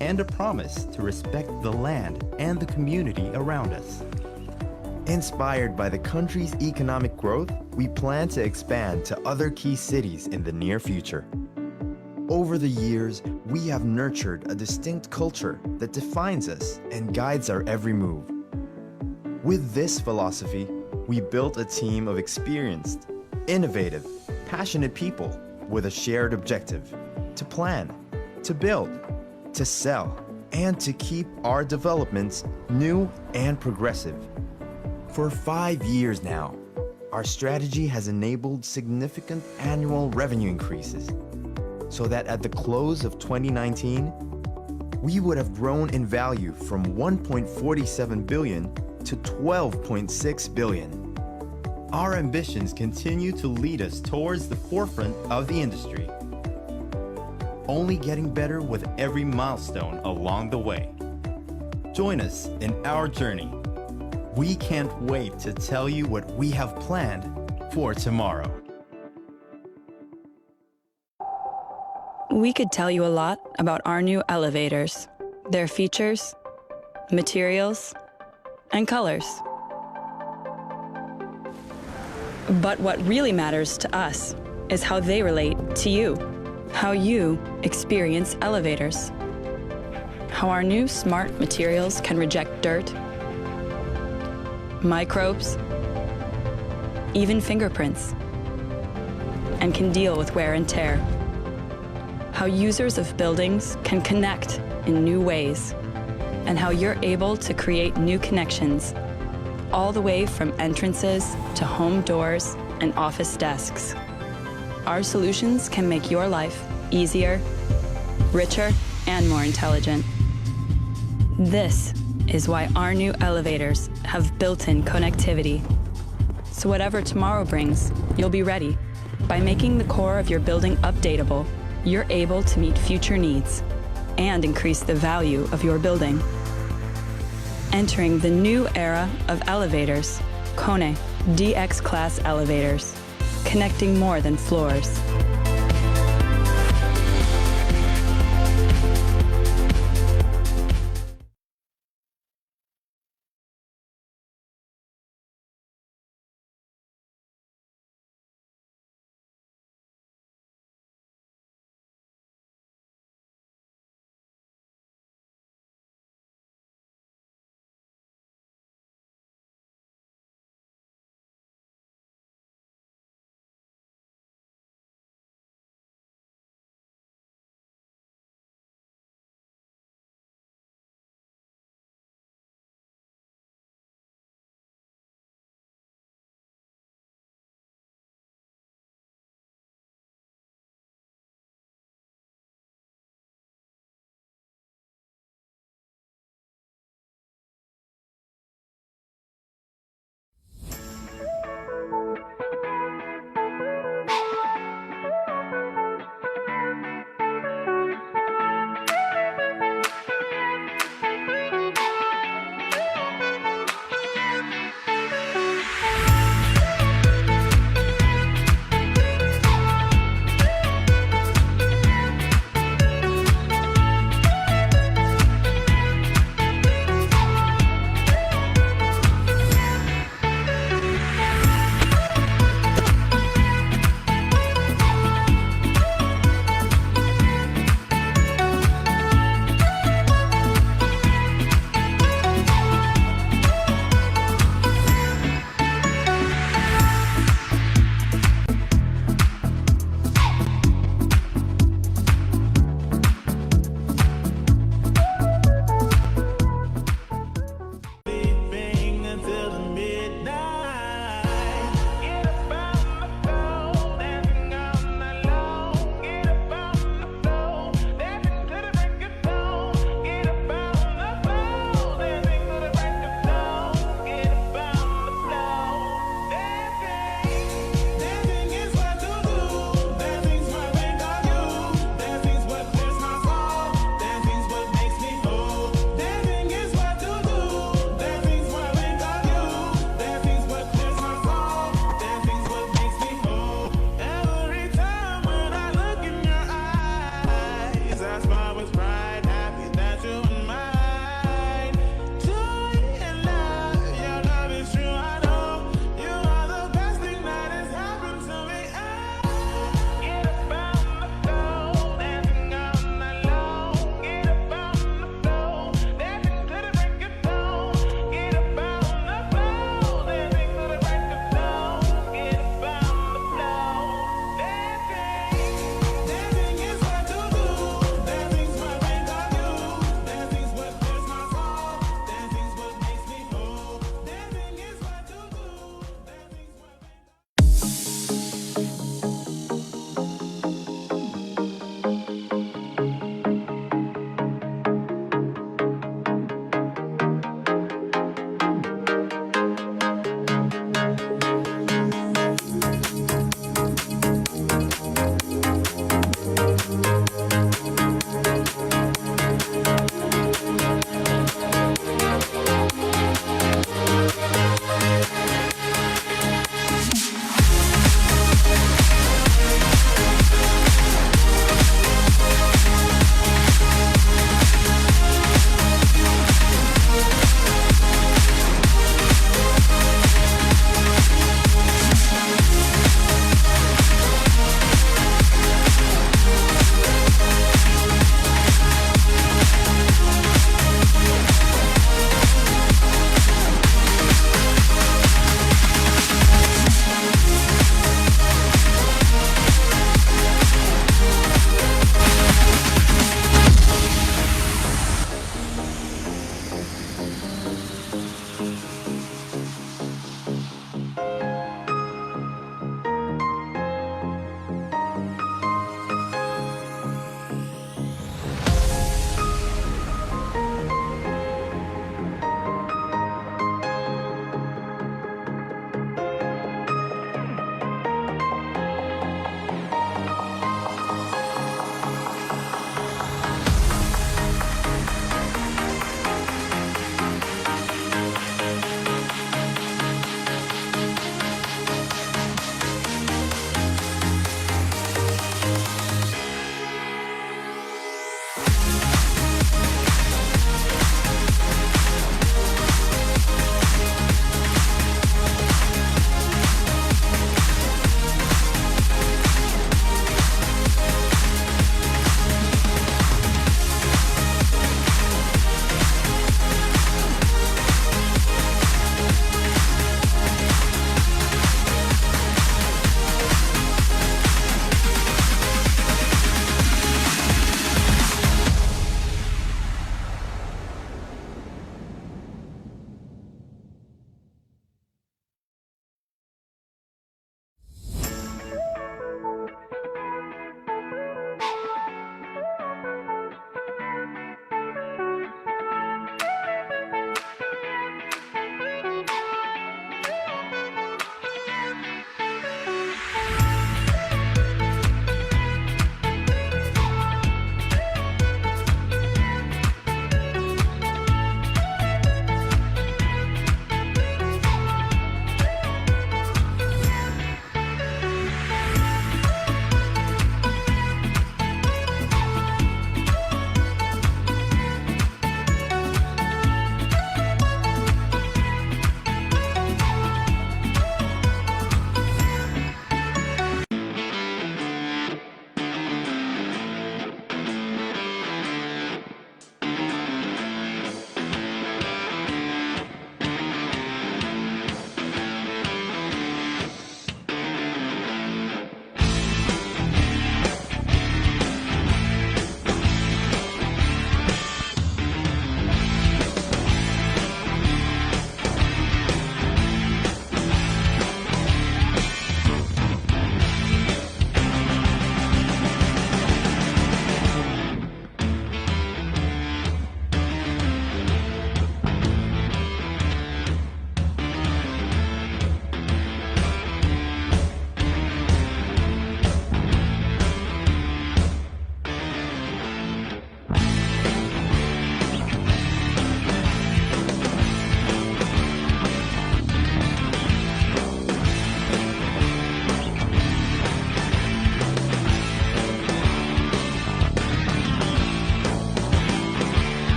and a promise to respect the land and the community around us. Inspired by the country's economic growth, we plan to expand to other key cities in the near future. Over the years, we have nurtured a distinct culture that defines us and guides our every move. With this philosophy, we built a team of experienced, innovative, passionate people with a shared objective: to plan, to build, to sell, and to keep our developments new and progressive. For 5 years now, our strategy has enabled significant annual revenue increases, so that at the close of 2019, we would have grown in value from 1.47 billion to 12.6 billion. Our ambitions continue to lead us towards the forefront of the industry, only getting better with every milestone along the way. Join us in our journey. We can't wait to tell you what we have planned for tomorrow. We could tell you a lot about our new elevators, their features, materials, and colors. But what really matters to us is how they relate to you, how you experience elevators, how our new smart materials can reject dirt, microbes, even fingerprints, and can deal with wear and tear. How users of buildings can connect in new ways, and how you're able to create new connections, all the way from entrances to home doors and office desks. Our solutions can make your life easier, richer, and more intelligent. This is why our new elevators have built-in connectivity. So whatever tomorrow brings, you'll be ready. By making the core of your building updatable, you're able to meet future needs and increase the value of your building. Entering the new era of elevators, KONE DX Class elevators, connecting more than floors.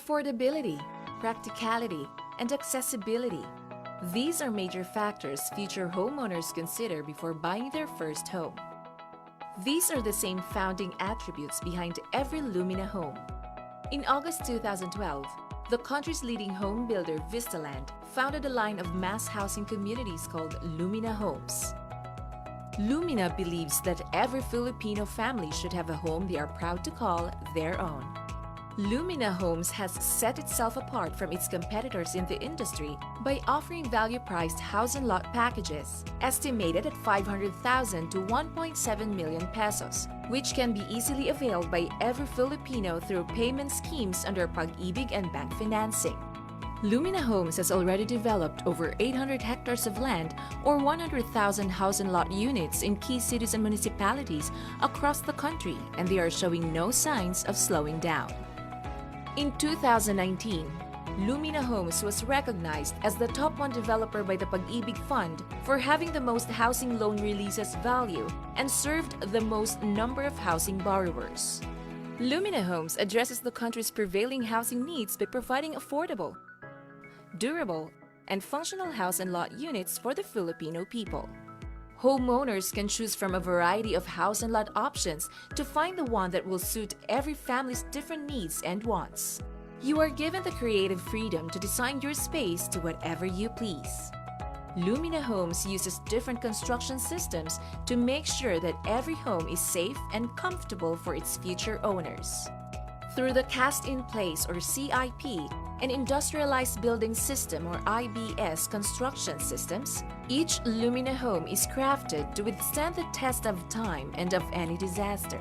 Affordability, practicality, and accessibility. These are major factors future homeowners consider before buying their first home. These are the same founding attributes behind every Lumina home. In August 2012, the country's leading home builder Vistaland founded a line of mass housing communities called Lumina Homes. Lumina believes that every Filipino family should have a home they are proud to call their own. Lumina Homes has set itself apart from its competitors in the industry by offering value-priced house and lot packages, estimated at 500,000 to 1.7 million pesos, which can be easily availed by every Filipino through payment schemes under Pag-ibig and bank financing. Lumina Homes has already developed over 800 hectares of land or 100,000 house and lot units in key cities and municipalities across the country, and they are showing no signs of slowing down. In 2019, Lumina Homes was recognized as the top 1 developer by the Pag-ibig Fund for having the most housing loan releases value and served the most number of housing borrowers. Lumina Homes addresses the country's prevailing housing needs by providing affordable, durable, and functional house and lot units for the Filipino people. Homeowners can choose from a variety of house and lot options to find the one that will suit every family's different needs and wants. You are given the creative freedom to design your space to whatever you please. Lumina Homes uses different construction systems to make sure that every home is safe and comfortable for its future owners. Through the cast-in-place or CIP and industrialized building system or IBS construction systems, each Lumina home is crafted to withstand the test of time and of any disaster.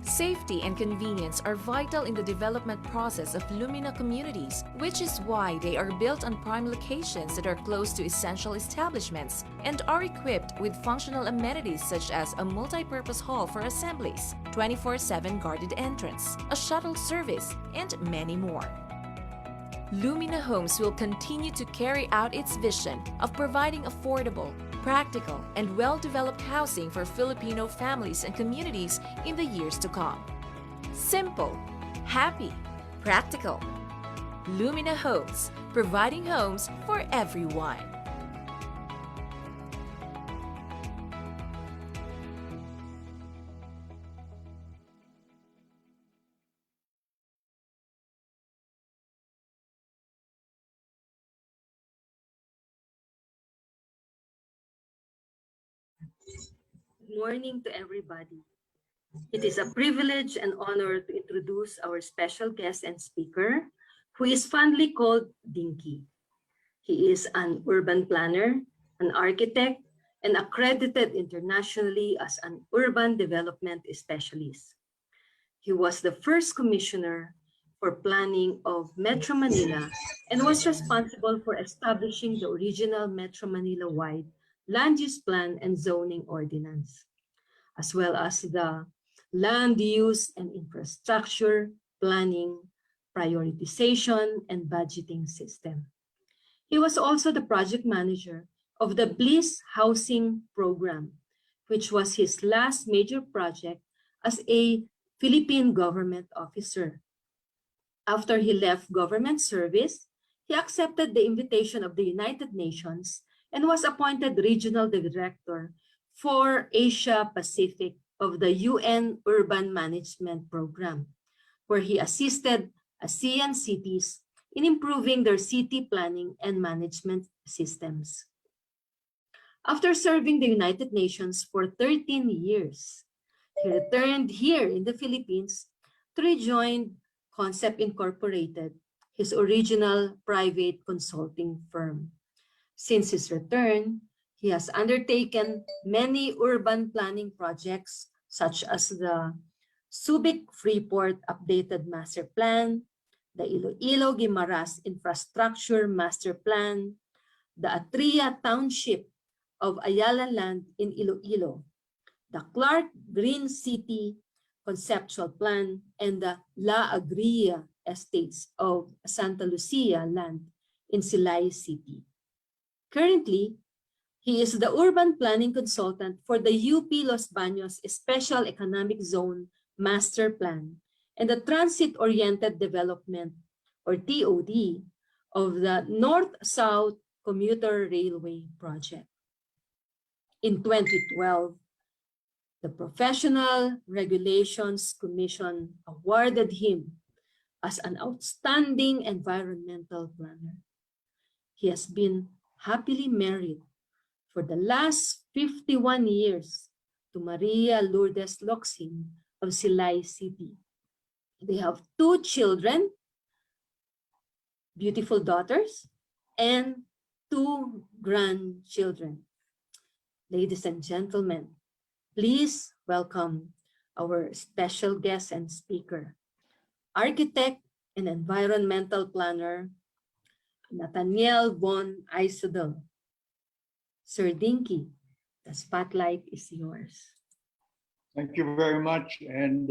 Safety and convenience are vital in the development process of Lumina communities, which is why they are built on prime locations that are close to essential establishments and are equipped with functional amenities such as a multi-purpose hall for assemblies, 24/7 guarded entrance, a shuttle service, and many more. Lumina Homes will continue to carry out its vision of providing affordable, practical, and well-developed housing for Filipino families and communities in the years to come. Simple, happy, practical. Lumina Homes, providing homes for everyone. Good morning to everybody. It is a privilege and honor to introduce our special guest and speaker, who is fondly called Dinky. He is an urban planner, an architect, and accredited internationally as an urban development specialist. He was the first commissioner for planning of Metro Manila and was responsible for establishing the original Metro Manila-wide land use plan and zoning ordinance, as well as the land use and infrastructure planning, prioritization, and budgeting system. He was also the project manager of the Bliss Housing Program, which was his last major project as a Philippine government officer. After he left government service, he accepted the invitation of the United Nations and was appointed regional director for Asia Pacific of the UN Urban Management Program, where he assisted ASEAN cities in improving their city planning and management systems. After serving the United Nations for 13 years, he returned here in the Philippines to rejoin Concept Incorporated, his original private consulting firm. Since his return, he has undertaken many urban planning projects such as the Subic-Freeport Updated Master Plan, the Iloilo-Guimaras Infrastructure Master Plan, the Atria Township of Ayala Land in Iloilo, the Clark Green City Conceptual Plan, and the La Agria Estates of Santa Lucia Land in Silay City. Currently, he is the urban planning consultant for the UP Los Baños Special Economic Zone Master Plan and the Transit-Oriented Development or TOD, of the North-South Commuter Railway Project. In 2012, the Professional Regulations Commission awarded him as an outstanding environmental planner. He has been happily married for the last 51 years to Maria Lourdes Loxin of Silay City. They have 2 children, beautiful daughters, and 2 grandchildren. Ladies and gentlemen, please welcome our special guest and speaker, architect and environmental planner, Nathaniel von Eissedel. Sir Dinky, the spotlight is yours. Thank you very much, and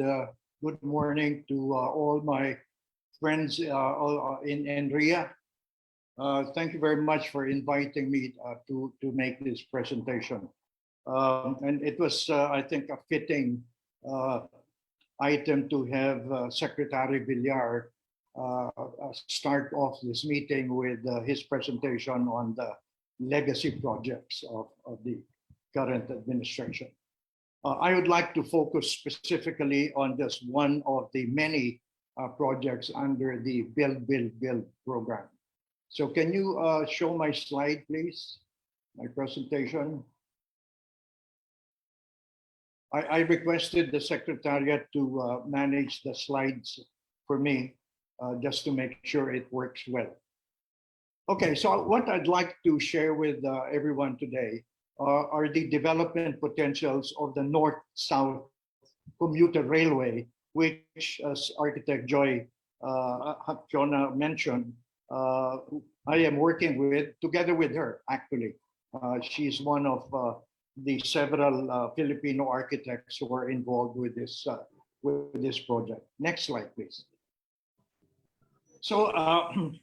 good morning to all my friends in NRIA. Thank you very much for inviting me to make this presentation. And it was, I think, a fitting item to have Secretary Villar start off this meeting with his presentation on the legacy projects of the current administration. I would like to focus specifically on just one of the many projects under the Build, Build, Build program. So can you show my slide, please? My presentation. I requested the Secretariat to manage the slides for me, just to make sure it works well. Okay, so what I'd like to share with everyone today are the development potentials of the North-South Commuter Railway, which, as Architect Joy Fiona mentioned, I am working with, together with her, actually. She's one of the several Filipino architects who are involved with this project. Next slide, please. So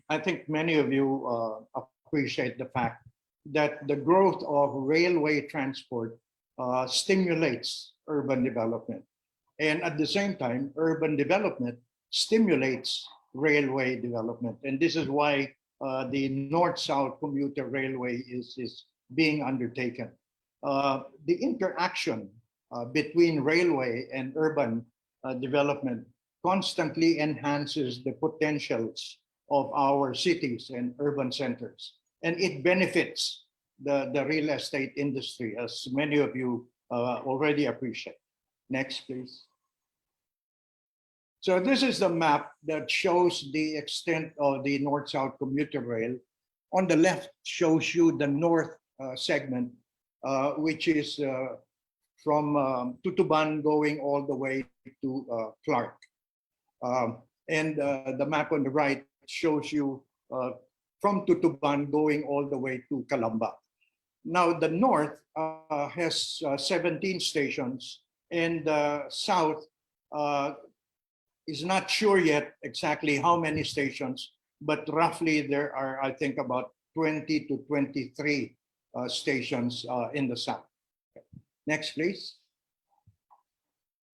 I think many of you appreciate the fact that the growth of railway transport stimulates urban development. And at the same time, urban development stimulates railway development. And this is why the North-South Commuter Railway is being undertaken. The interaction between railway and urban development constantly enhances the potentials of our cities and urban centers. And it benefits the real estate industry, as many of you already appreciate. Next, please. So this is the map that shows the extent of the North-South Commuter Rail. On the left shows you the north segment, which is from Tutuban going all the way to Clark. And the map on the right shows you from Tutuban going all the way to Calamba. Now the north has 17 stations, and the south is not sure yet exactly how many stations, but roughly there are, I think, about 20 to 23 stations in the south. Next, please.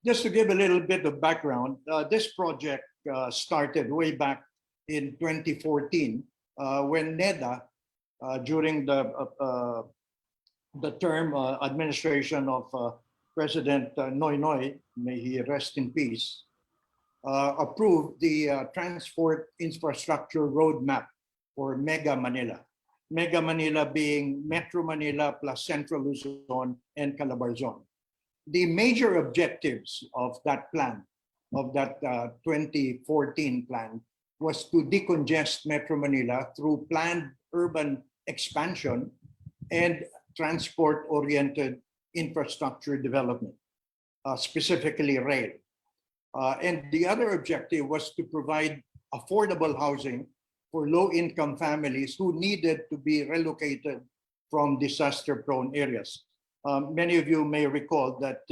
Just to give a little bit of background, this project started way back in 2014 when NEDA, during the term administration of President Noynoy, may he rest in peace, approved the Transport Infrastructure Roadmap for Mega Manila. Mega Manila being Metro Manila plus Central Luzon and Calabarzon. The major objectives of that plan, of that 2014 plan, was to decongest Metro Manila through planned urban expansion and transport-oriented infrastructure development, specifically rail. And the other objective was to provide affordable housing for low-income families who needed to be relocated from disaster-prone areas. Many of you may recall that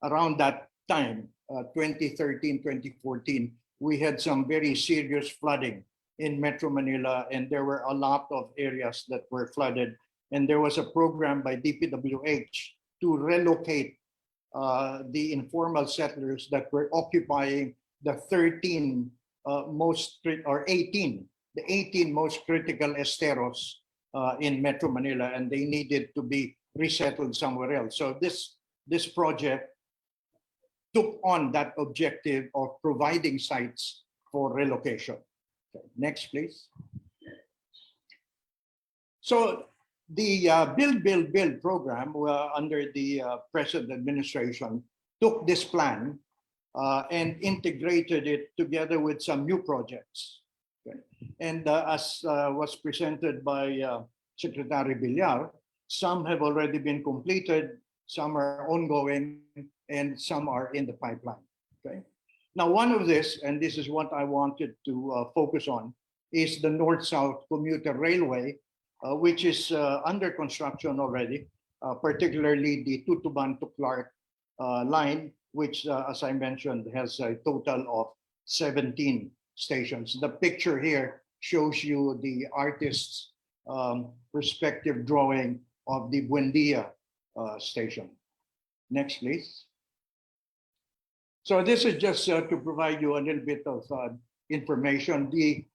around that time, 2013, 2014, we had some very serious flooding in Metro Manila, and there were a lot of areas that were flooded. And there was a program by DPWH to relocate the informal settlers that were occupying the 13 the 18 most critical esteros in Metro Manila, and they needed to be resettled somewhere else. So this project took on that objective of providing sites for relocation. Okay, next, please. So the Build, Build, Build program under the present administration took this plan and integrated it together with some new projects. Okay. And as was presented by Secretary Villar, some have already been completed, some are ongoing, and some are in the pipeline. Okay. Now, one of this, and this is what I wanted to focus on, is the North-South Commuter Railway, which is under construction already, particularly the Tutuban to Clark line, which, as I mentioned, has a total of 17 stations. The picture here shows you the artist's perspective drawing of the Buendia station. Next, please. So this is just to provide you a little bit of information. The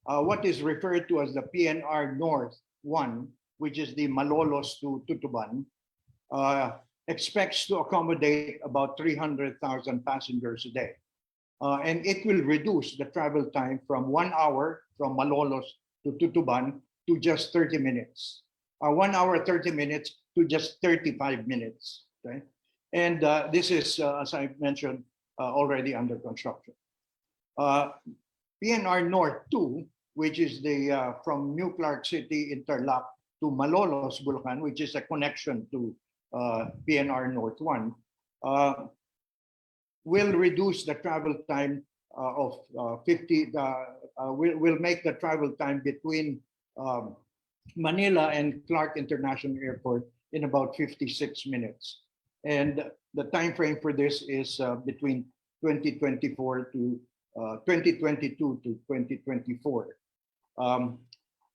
what is referred to as the PNR North 1, which is the Malolos to Tutuban, expects to accommodate about 300,000 passengers a day. And it will reduce the travel time from 1 hour from Malolos to Tutuban to just 30 minutes. 1 hour, 30 minutes to just 35 minutes. Okay? And this is, as I mentioned, already under construction. PNR North 2, which is the from New Clark City, Interlock to Malolos, Bulacan, which is a connection to PNR North 1, will reduce the travel time of will make the travel time between Manila and Clark International Airport in about 56 minutes. And the time frame for this is between 2024 to 2022 to 2024.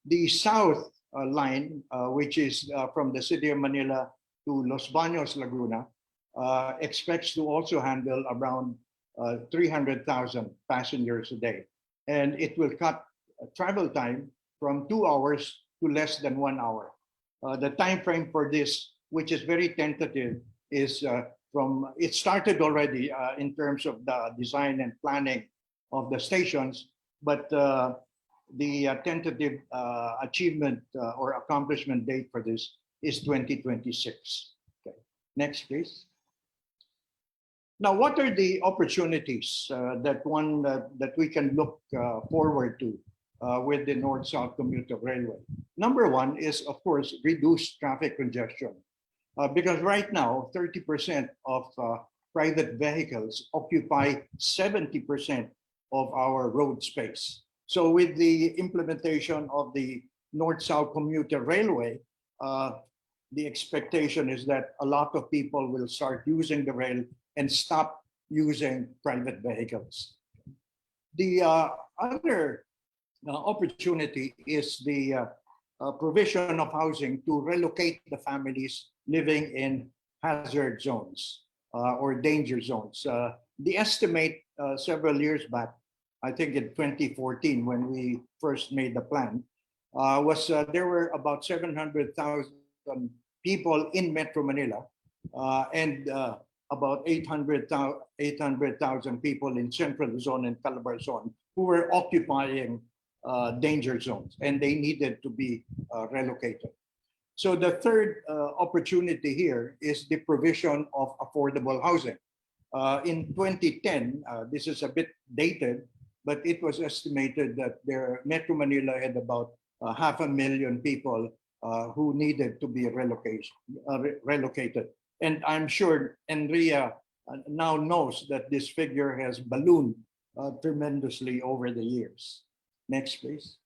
The south line, which is from the city of Manila to Los Baños, Laguna, expects to also handle around 300,000 passengers a day. And it will cut travel time from 2 hours to less than 1 hour. The time frame for this, which is very tentative, is it started already in terms of the design and planning of the stations, but the tentative achievement or accomplishment date for this is 2026. Okay. Next, please. Now, what are the opportunities that we can look forward to with the North-South Commuter Railway? Number one is, of course, reduced traffic congestion. Because right now, 30% of private vehicles occupy 70% of our road space. So with the implementation of the North-South Commuter Railway, the expectation is that a lot of people will start using the rail and stop using private vehicles. The other opportunity is the provision of housing to relocate the families living in hazard zones or danger zones. The estimate several years back, I think in 2014 when we first made the plan, was there were about 700,000 people in Metro Manila and about 800,000 people in Central Zone and Calabar Zone who were occupying danger zones, and they needed to be relocated. So the third opportunity here is the provision of affordable housing. In 2010, this is a bit dated, but it was estimated that Metro Manila had about 500,000 people who needed to be relocated. And I'm sure NRIA now knows that this figure has ballooned tremendously over the years. Next, please.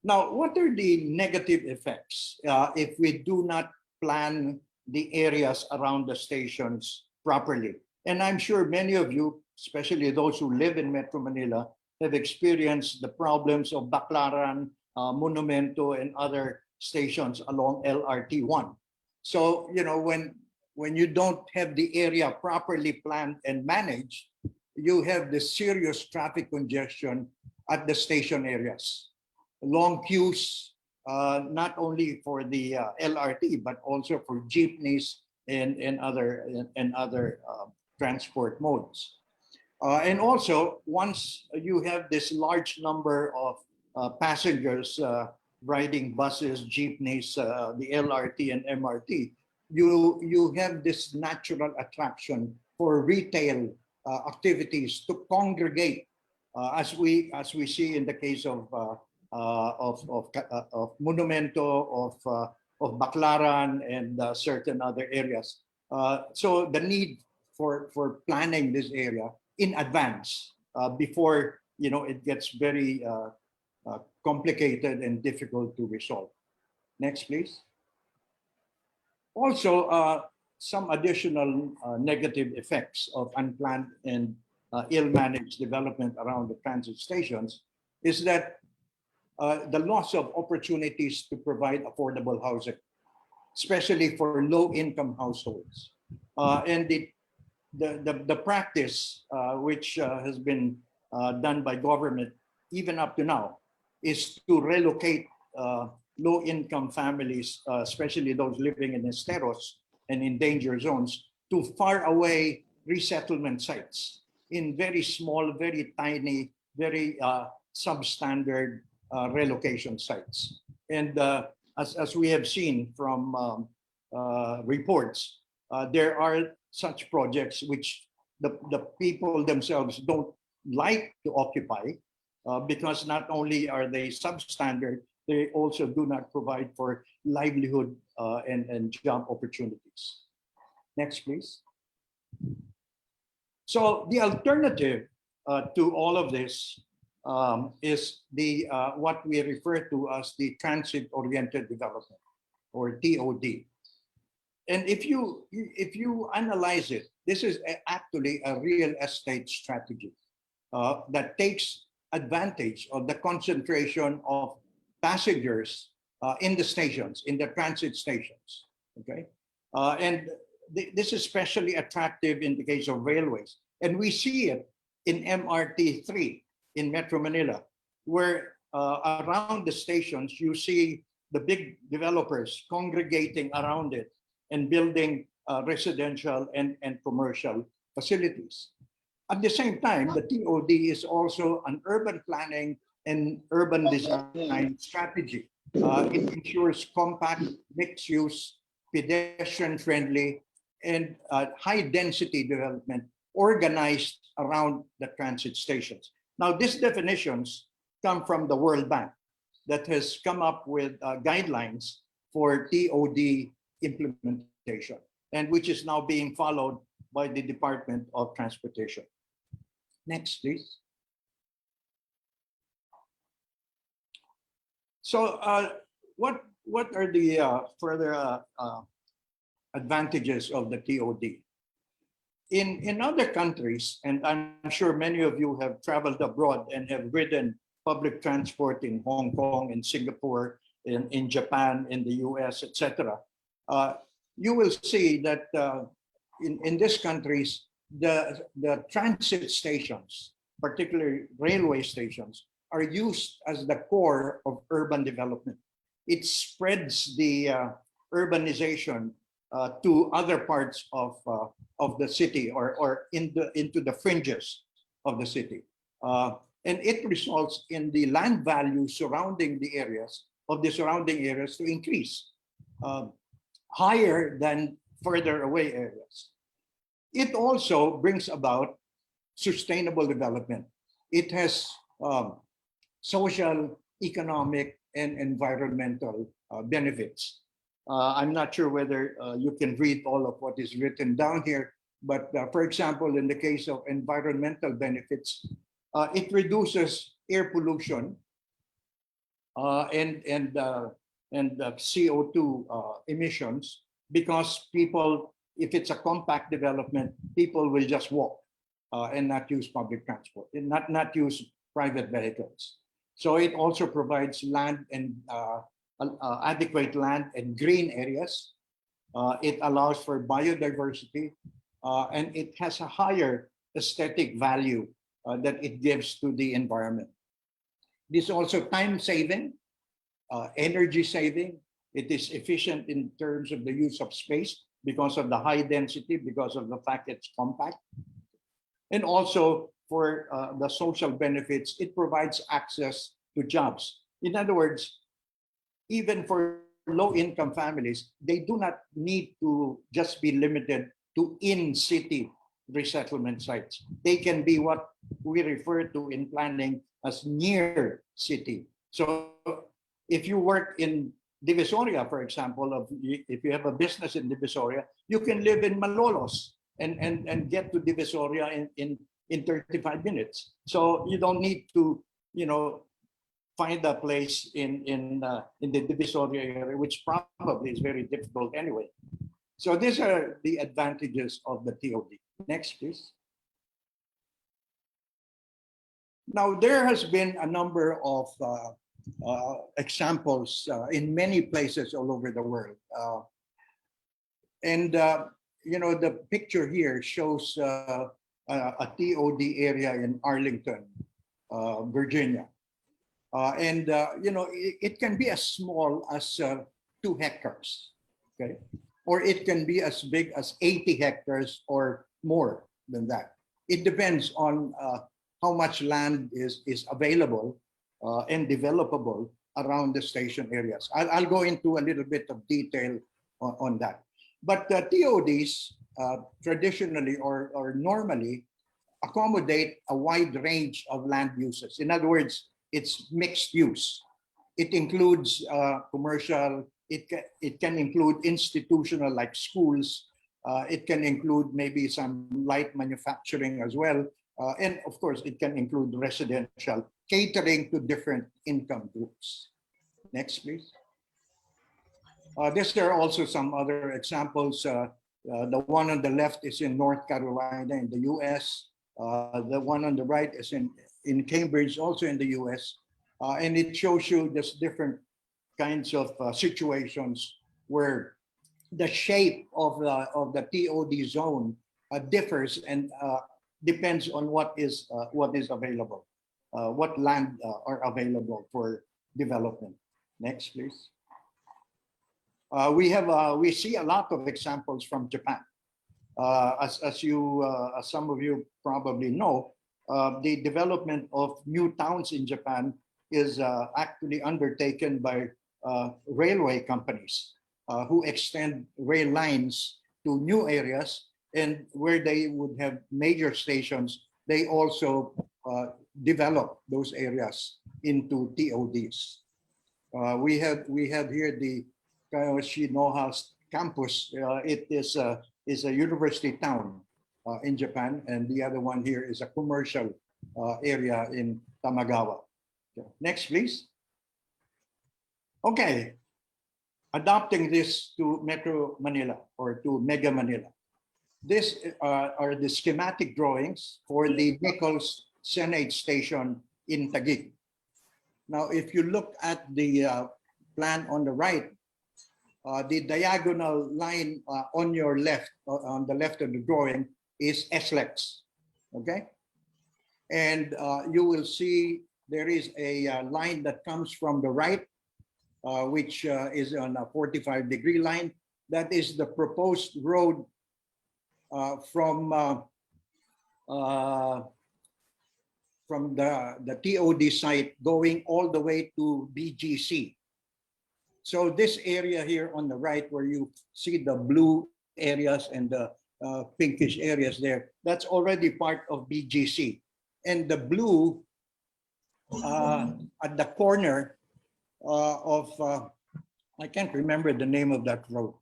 Now, what are the negative effects if we do not plan the areas around the stations properly? And I'm sure many of you, especially those who live in Metro Manila, have experienced the problems of Baclaran, Monumento, and other stations along LRT1. So, you know, when you don't have the area properly planned and managed, you have this serious traffic congestion at the station areas. Long queues, not only for the LRT, but also for jeepneys and other transport modes. And also, once you have this large number of passengers riding buses, jeepneys, the LRT and MRT, you have this natural attraction for retail activities to congregate, as we see in the case of Monumento, of Baclaran, and certain other areas. So the need for planning this area in advance before it gets very complicated and difficult to resolve. Next, please. Also, some additional negative effects of unplanned and ill-managed development around the transit stations is that the loss of opportunities to provide affordable housing, especially for low-income households. And the practice which has been done by government even up to now is to relocate low-income families, especially those living in esteros and in danger zones, to far away resettlement sites in very small, very tiny, very substandard relocation sites. And as we have seen from reports, there are such projects which the people themselves don't like to occupy because not only are they substandard, they also do not provide for livelihood and job opportunities. Next, please. So the alternative to all of this is the what we refer to as the transit-oriented development, or TOD. And if you analyze it, this is actually a real estate strategy that takes advantage of the concentration of passengers in the stations, in the transit stations. Okay, and this is especially attractive in the case of railways, and we see it in MRT3 in Metro Manila, where around the stations you see the big developers congregating around it and building residential and commercial facilities. At the same time, the TOD is also an urban planning and urban design strategy. It ensures compact, mixed-use, pedestrian-friendly, and high-density development organized around the transit stations. Now, these definitions come from the World Bank that has come up with guidelines for TOD implementation, and which is now being followed by the Department of Transportation. Next, please. So what are the further advantages of the TOD? In other countries, and I'm sure many of you have traveled abroad and have ridden public transport in Hong Kong, in Singapore, in Japan, in the US, etc., you will see that in these countries, the transit stations, particularly railway stations, are used as the core of urban development. It spreads the urbanization to other parts of the city or into the fringes of the city. And it results in the land value surrounding the areas, of the surrounding areas, to increase higher than further away areas. It also brings about sustainable development. It has social, economic, and environmental benefits. I'm not sure whether you can read all of what is written down here, but for example, in the case of environmental benefits, it reduces air pollution and CO2 emissions, because people, if it's a compact development, people will just walk and not use public transport, and not use private vehicles. So it also provides land and adequate land and green areas. It allows for biodiversity, and it has a higher aesthetic value that it gives to the environment. This is also time saving, energy saving. It is efficient in terms of the use of space because of the high density, because of the fact it's compact. And also for the social benefits, it provides access to jobs. In other words, even for low-income families, they do not need to just be limited to in-city resettlement sites. They can be what we refer to in planning as near city. So if you work in Divisoria, for example, if you have a business in Divisoria, you can live in Malolos and get to Divisoria in 35 minutes. So you don't need to, find a place in the Divisoria area, which probably is very difficult anyway. So these are the advantages of the TOD. Next, please. Now, there has been a number of examples in many places all over the world. The picture here shows a TOD area in Arlington, Virginia. It can be as small as 2 hectares, okay? Or it can be as big as 80 hectares or more than that. It depends on how much land is available and developable around the station areas. I'll go into a little bit of detail on that. But TODs traditionally or normally accommodate a wide range of land uses. In other words, it's mixed use. It includes commercial, it can include institutional like schools, it can include maybe some light manufacturing as well. And of course, it can include residential, catering to different income groups. Next, please. There are also some other examples. The one on the left is in North Carolina in the US. The one on the right is in Cambridge, also in the US. And it shows you just different kinds of situations where the shape of the TOD zone differs and depends on what is available, what land are available for development. Next, please. We see a lot of examples from Japan. As some of you probably know, the development of new towns in Japan is actually undertaken by railway companies who extend rail lines to new areas, and where they would have major stations, they also develop those areas into TODs. We have here the Kawashi Noha campus. It is a university town in Japan, and the other one here is a commercial area in Tamagawa. Okay. Next, please. Okay, adopting this to Metro Manila or to Mega Manila. These are the schematic drawings for the Nichols Senate Station in Taguig. Now, if you look at the plan on the right, the diagonal line on your left, on the left of the drawing, is SLEX, okay? And you will see there is a line that comes from the right, which is on a 45-degree line. That is the proposed road from the TOD site going all the way to BGC. So this area here on the right, where you see the blue areas and the pinkish areas there, that's already part of BGC. And the blue at the corner of, I can't remember the name of that road.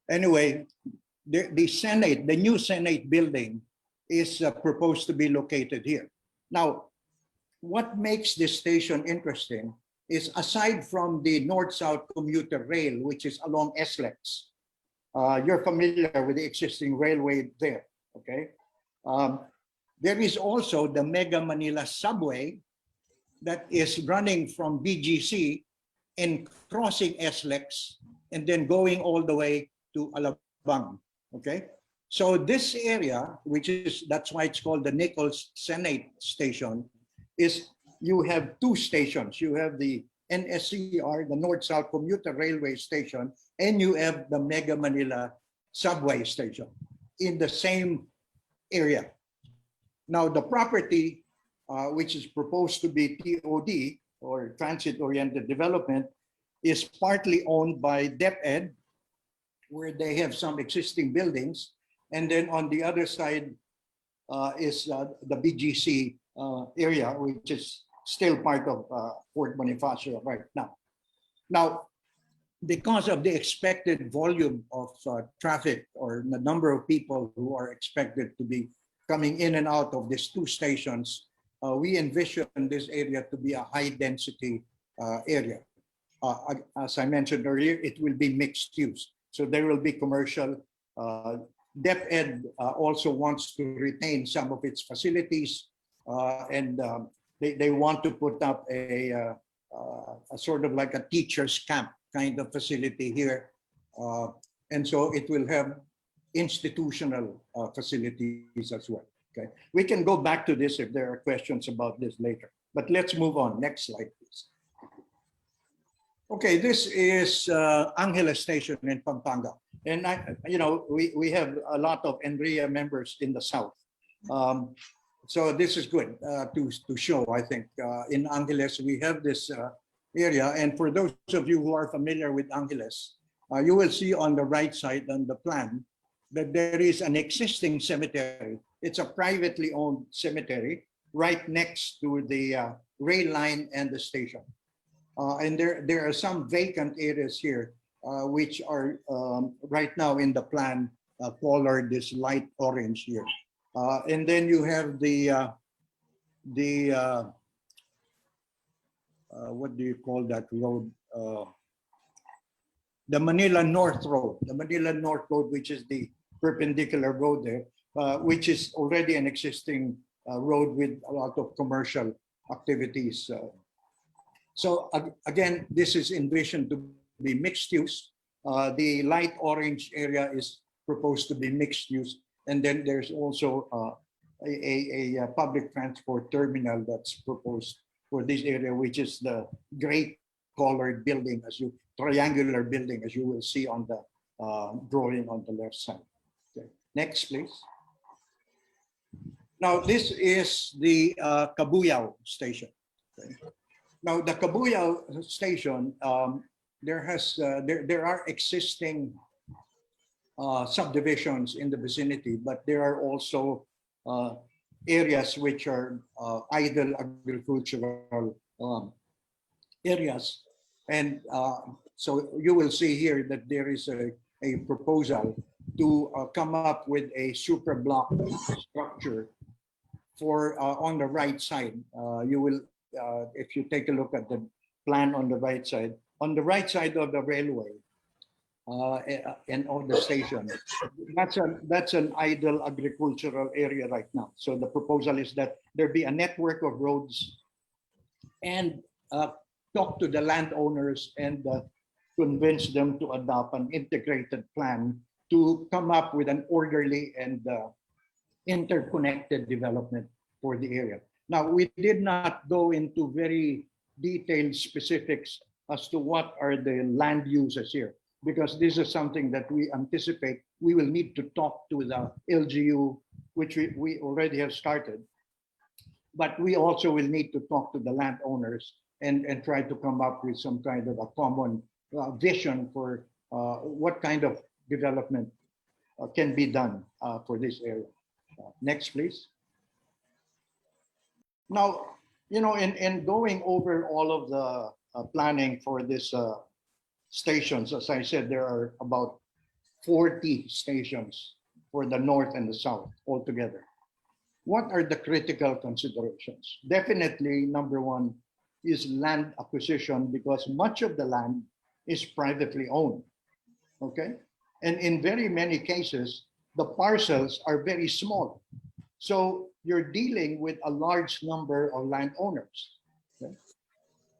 Anyway, the Senate, the new Senate building is proposed to be located here. Now, what makes this station interesting is, aside from the north-south commuter rail, which is along SLEX, you're familiar with the existing railway there, okay? There is also the Mega Manila subway that is running from BGC and crossing SLEX and then going all the way to Alabang, okay? So this area, that's why it's called the Nichols Senate Station, is you have two stations. You have the NSCR, the North-South Commuter Railway Station, and you have the Mega Manila Subway Station in the same area. Now, the property, which is proposed to be TOD, or Transit-Oriented Development, is partly owned by DepEd, where they have some existing buildings. And then on the other side is the BGC area, which is still part of Fort Bonifacio right now. Now, because of the expected volume of traffic or the number of people who are expected to be coming in and out of these two stations, we envision this area to be a high density area. As I mentioned earlier, it will be mixed use. So there will be commercial. DepEd also wants to retain some of its facilities, and they want to put up a sort of like a teacher's camp kind of facility here. And so it will have institutional facilities as well. Okay, we can go back to this if there are questions about this later, but let's move on. Next slide, please. Okay, this is Angeles Station in Pampanga. And we have a lot of NRIA members in the South. So this is good to show, I think. In Angeles, we have this area. And for those of you who are familiar with Angeles, you will see on the right side on the plan that there is an existing cemetery. It's a privately owned cemetery right next to the rail line and the station. And there are some vacant areas here, which are right now in the plan colored this light orange here. And then you have the what do you call that road? The Manila North Road. The Manila North Road, which is the perpendicular road there, which is already an existing road with a lot of commercial activities. So again, this is envisioned to be mixed use. The light orange area is proposed to be mixed use. And then there's also a public transport terminal that's proposed for this area, which is the gray colored building, triangular building, as you will see on the drawing on the left side. Okay. Next, please. Now, this is the Cabuyao Station. Okay. Now, the Cabuyao Station, there are existing subdivisions in the vicinity, but there are also areas which are idle agricultural areas. And so you will see here that there is a proposal to come up with a super block structure for on the right side. You will, if you take a look at the plan on the right side of the railway and of the station, that's an idle agricultural area right now. So the proposal is that there be a network of roads and talk to the landowners and convince them to adopt an integrated plan to come up with an orderly and interconnected development for the area. Now, we did not go into very detailed specifics as to what are the land uses here, because this is something that we anticipate we will need to talk to the LGU, which we already have started. But we also will need to talk to the landowners and try to come up with some kind of a common vision for what kind of development can be done for this area. Next, please. Now, in going over all of the planning for this stations, as I said, there are about 40 stations for the north and the south altogether. What are the critical considerations? Definitely, number one is land acquisition, because much of the land is privately owned, okay? And in very many cases, the parcels are very small. So you're dealing with a large number of landowners. Okay?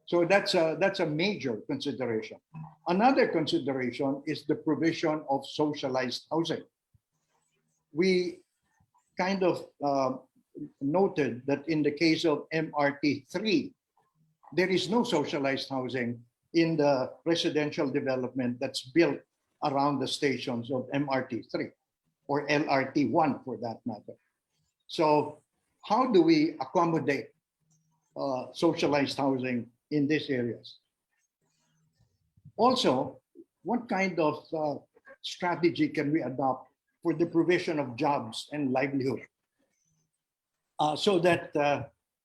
So that's a major consideration. Another consideration is the provision of socialized housing. we kind of noted that in the case of MRT3, there is no socialized housing in the residential development that's built around the stations of MRT3 or LRT1 for that matter. So how do we accommodate socialized housing in these areas? Also, what kind of strategy can we adopt for the provision of jobs and livelihood so that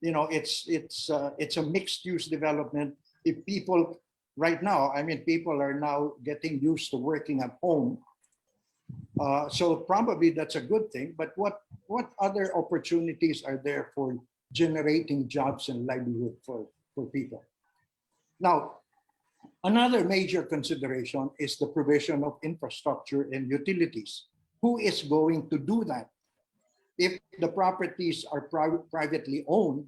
it's a mixed-use development? If people right now, I mean, people are now getting used to working at home, so probably that's a good thing. But what other opportunities are there for generating jobs and livelihood for people? Now, another major consideration is the provision of infrastructure and utilities. Who is going to do that? If the properties are privately owned,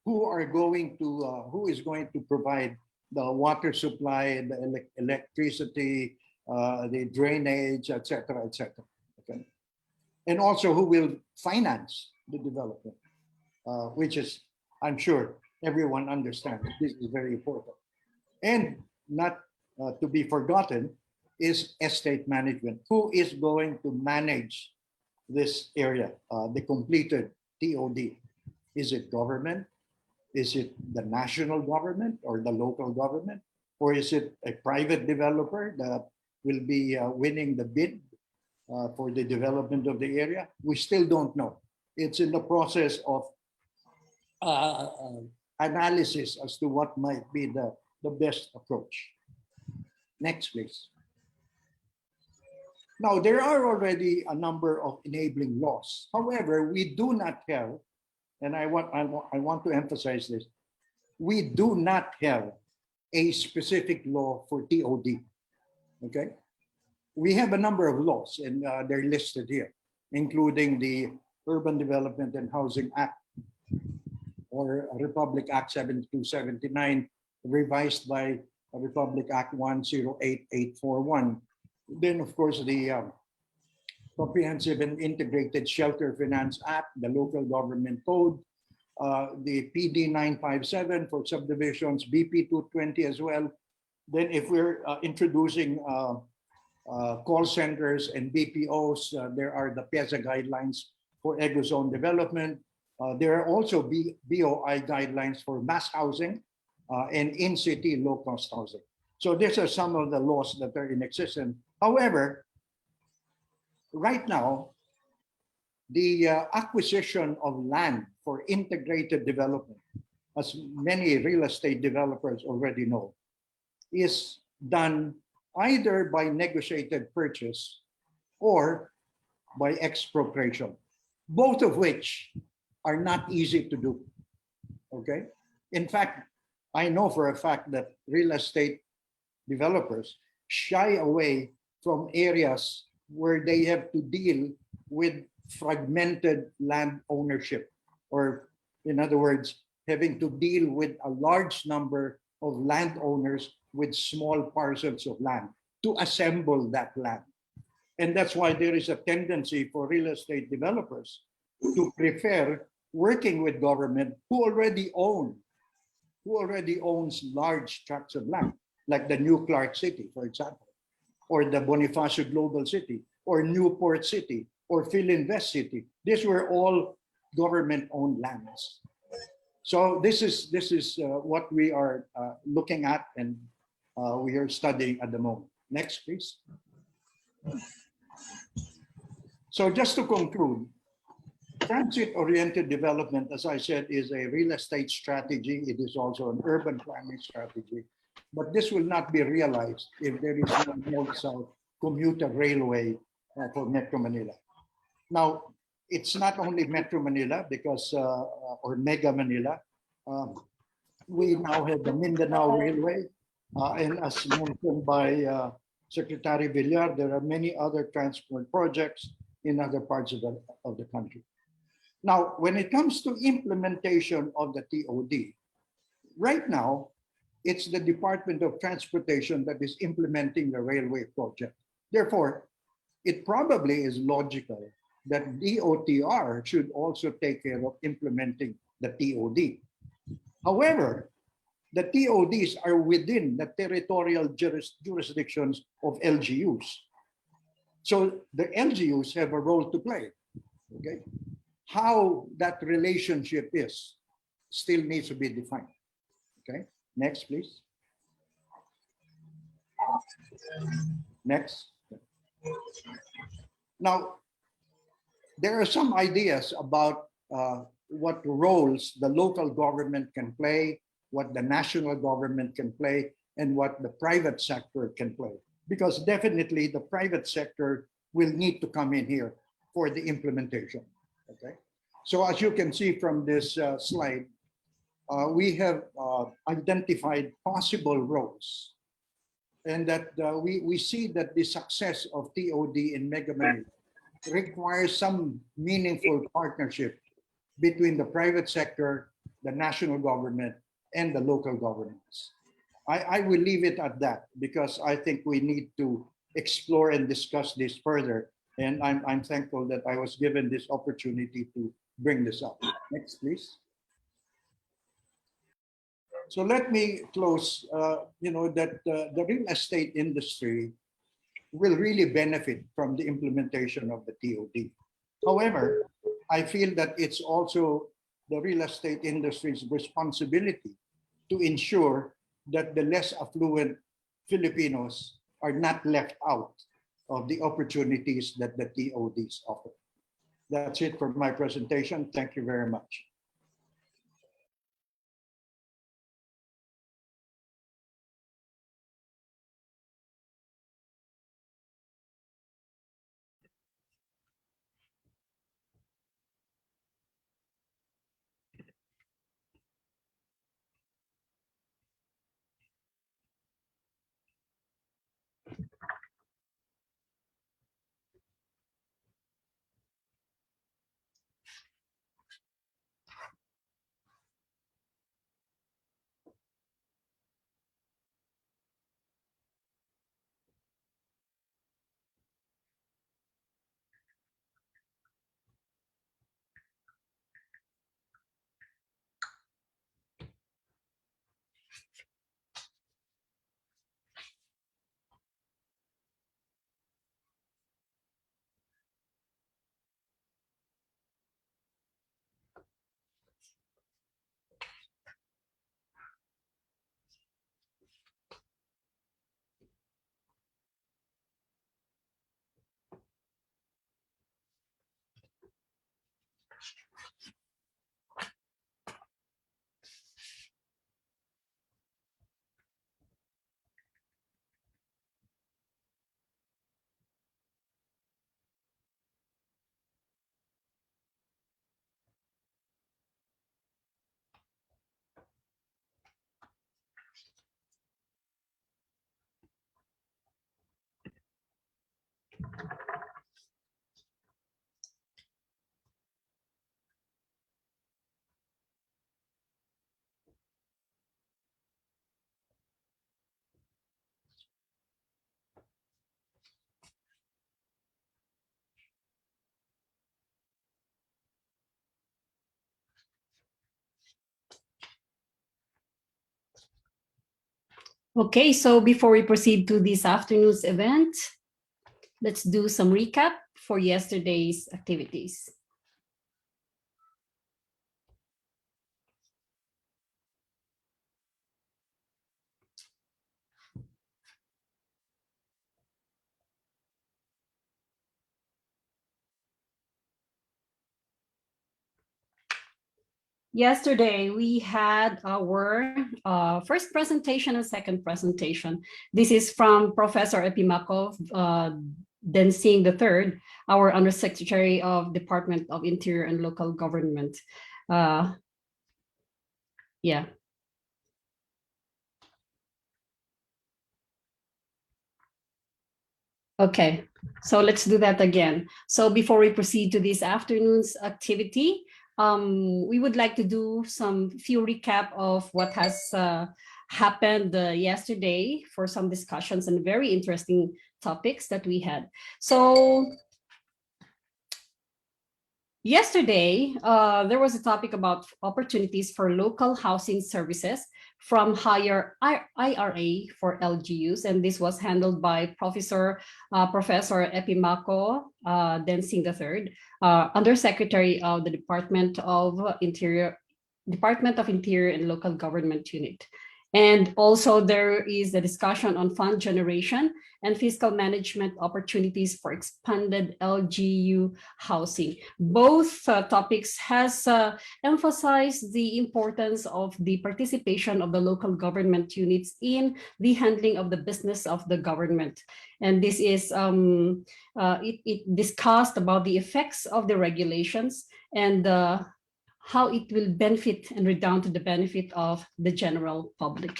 who is going to provide the water supply, the electricity, the drainage, etc., etc. Okay, and also who will finance the development, which is, I'm sure, everyone understands. This is very important. And not to be forgotten is estate management. Who is going to manage this area, the completed TOD? Is it government? Is it the national government or the local government? Or is it a private developer that will be winning the bid for the development of the area? We still don't know. It's in the process of analysis as to what might be the best approach. Next, please. Now, there are already a number of enabling laws. However, we do not have, and I want to emphasize this, we do not have a specific law for TOD, okay? We have a number of laws, and they're listed here, including the Urban Development and Housing Act, or Republic Act 7279, revised by Republic Act 108841. Then, of course, the Comprehensive and Integrated Shelter Finance Act, the Local Government Code, the PD 957 for subdivisions, BP 220 as well. Then if we're introducing call centers and BPOs, there are the PEZA guidelines for ecozone development. There are also BOI guidelines for mass housing and in-city low-cost housing. So these are some of the laws that are in existence. However, right now, the acquisition of land for integrated development, as many real estate developers already know, is done either by negotiated purchase or by expropriation, both of which are not easy to do, okay? In fact, I know for a fact that real estate developers shy away from areas where they have to deal with fragmented land ownership, or in other words, having to deal with a large number of landowners with small parcels of land to assemble that land. And that's why there is a tendency for real estate developers to prefer working with government who already owns large tracts of land, like the New Clark City, for example, or the Bonifacio Global City, or Newport City, or Philinvest City. These were all government-owned lands. So this is what we are looking at, and we are studying at the moment. Next, please. So just to conclude, transit-oriented development, as I said, is a real estate strategy. It is also an urban planning strategy. But this will not be realized if there is no north-south commuter railway for Metro Manila. Now, it's not only Metro Manila because, or Mega Manila. We now have the Mindanao Railway. And as mentioned by Secretary Villar, there are many other transport projects in other parts of the country. Now, when it comes to implementation of the TOD, right now, it's the Department of Transportation that is implementing the railway project. Therefore, it probably is logical that DOTR should also take care of implementing the TOD. However, the TODs are within the territorial jurisdictions of LGUs. So the LGUs have a role to play. Okay? How that relationship is still needs to be defined. Okay, next, please. Next. Now, there are some ideas about what roles the local government can play, what the national government can play, and what the private sector can play. Because definitely the private sector will need to come in here for the implementation. Okay, so as you can see from this slide, we have identified possible roles, and that we see that the success of TOD in Mega Manila requires some meaningful partnership between the private sector, the national government, and the local governments. I will leave it at that because I think we need to explore and discuss this further. And I'm thankful that I was given this opportunity to bring this up. Next, please. So let me close, that the real estate industry will really benefit from the implementation of the TOD. However, I feel that it's also the real estate industry's responsibility to ensure that the less affluent Filipinos are not left out of the opportunities that the TODs offer. That's it for my presentation. Thank you very much. Okay, so before we proceed to this afternoon's event, let's do some recap for yesterday's activities. Yesterday, we had our first presentation and second presentation. This is from Professor Epimakov Densing III, our Undersecretary of Department of Interior and Local Government. Yeah. Okay, so let's do that again. So before we proceed to this afternoon's activity, we would like to do some few recap of what has happened yesterday for some discussions and very interesting topics that we had. So Yesterday, there was a topic about opportunities for local housing services from higher IRA for LGUs, and this was handled by Professor Epimaco Densing III, Undersecretary of the Department of Interior and Local Government Unit. And also there is a discussion on fund generation and fiscal management opportunities for expanded LGU housing. Both topics has emphasized the importance of the participation of the local government units in the handling of the business of the government. And this is, it discussed about the effects of the regulations and how it will benefit and redound to the benefit of the general public.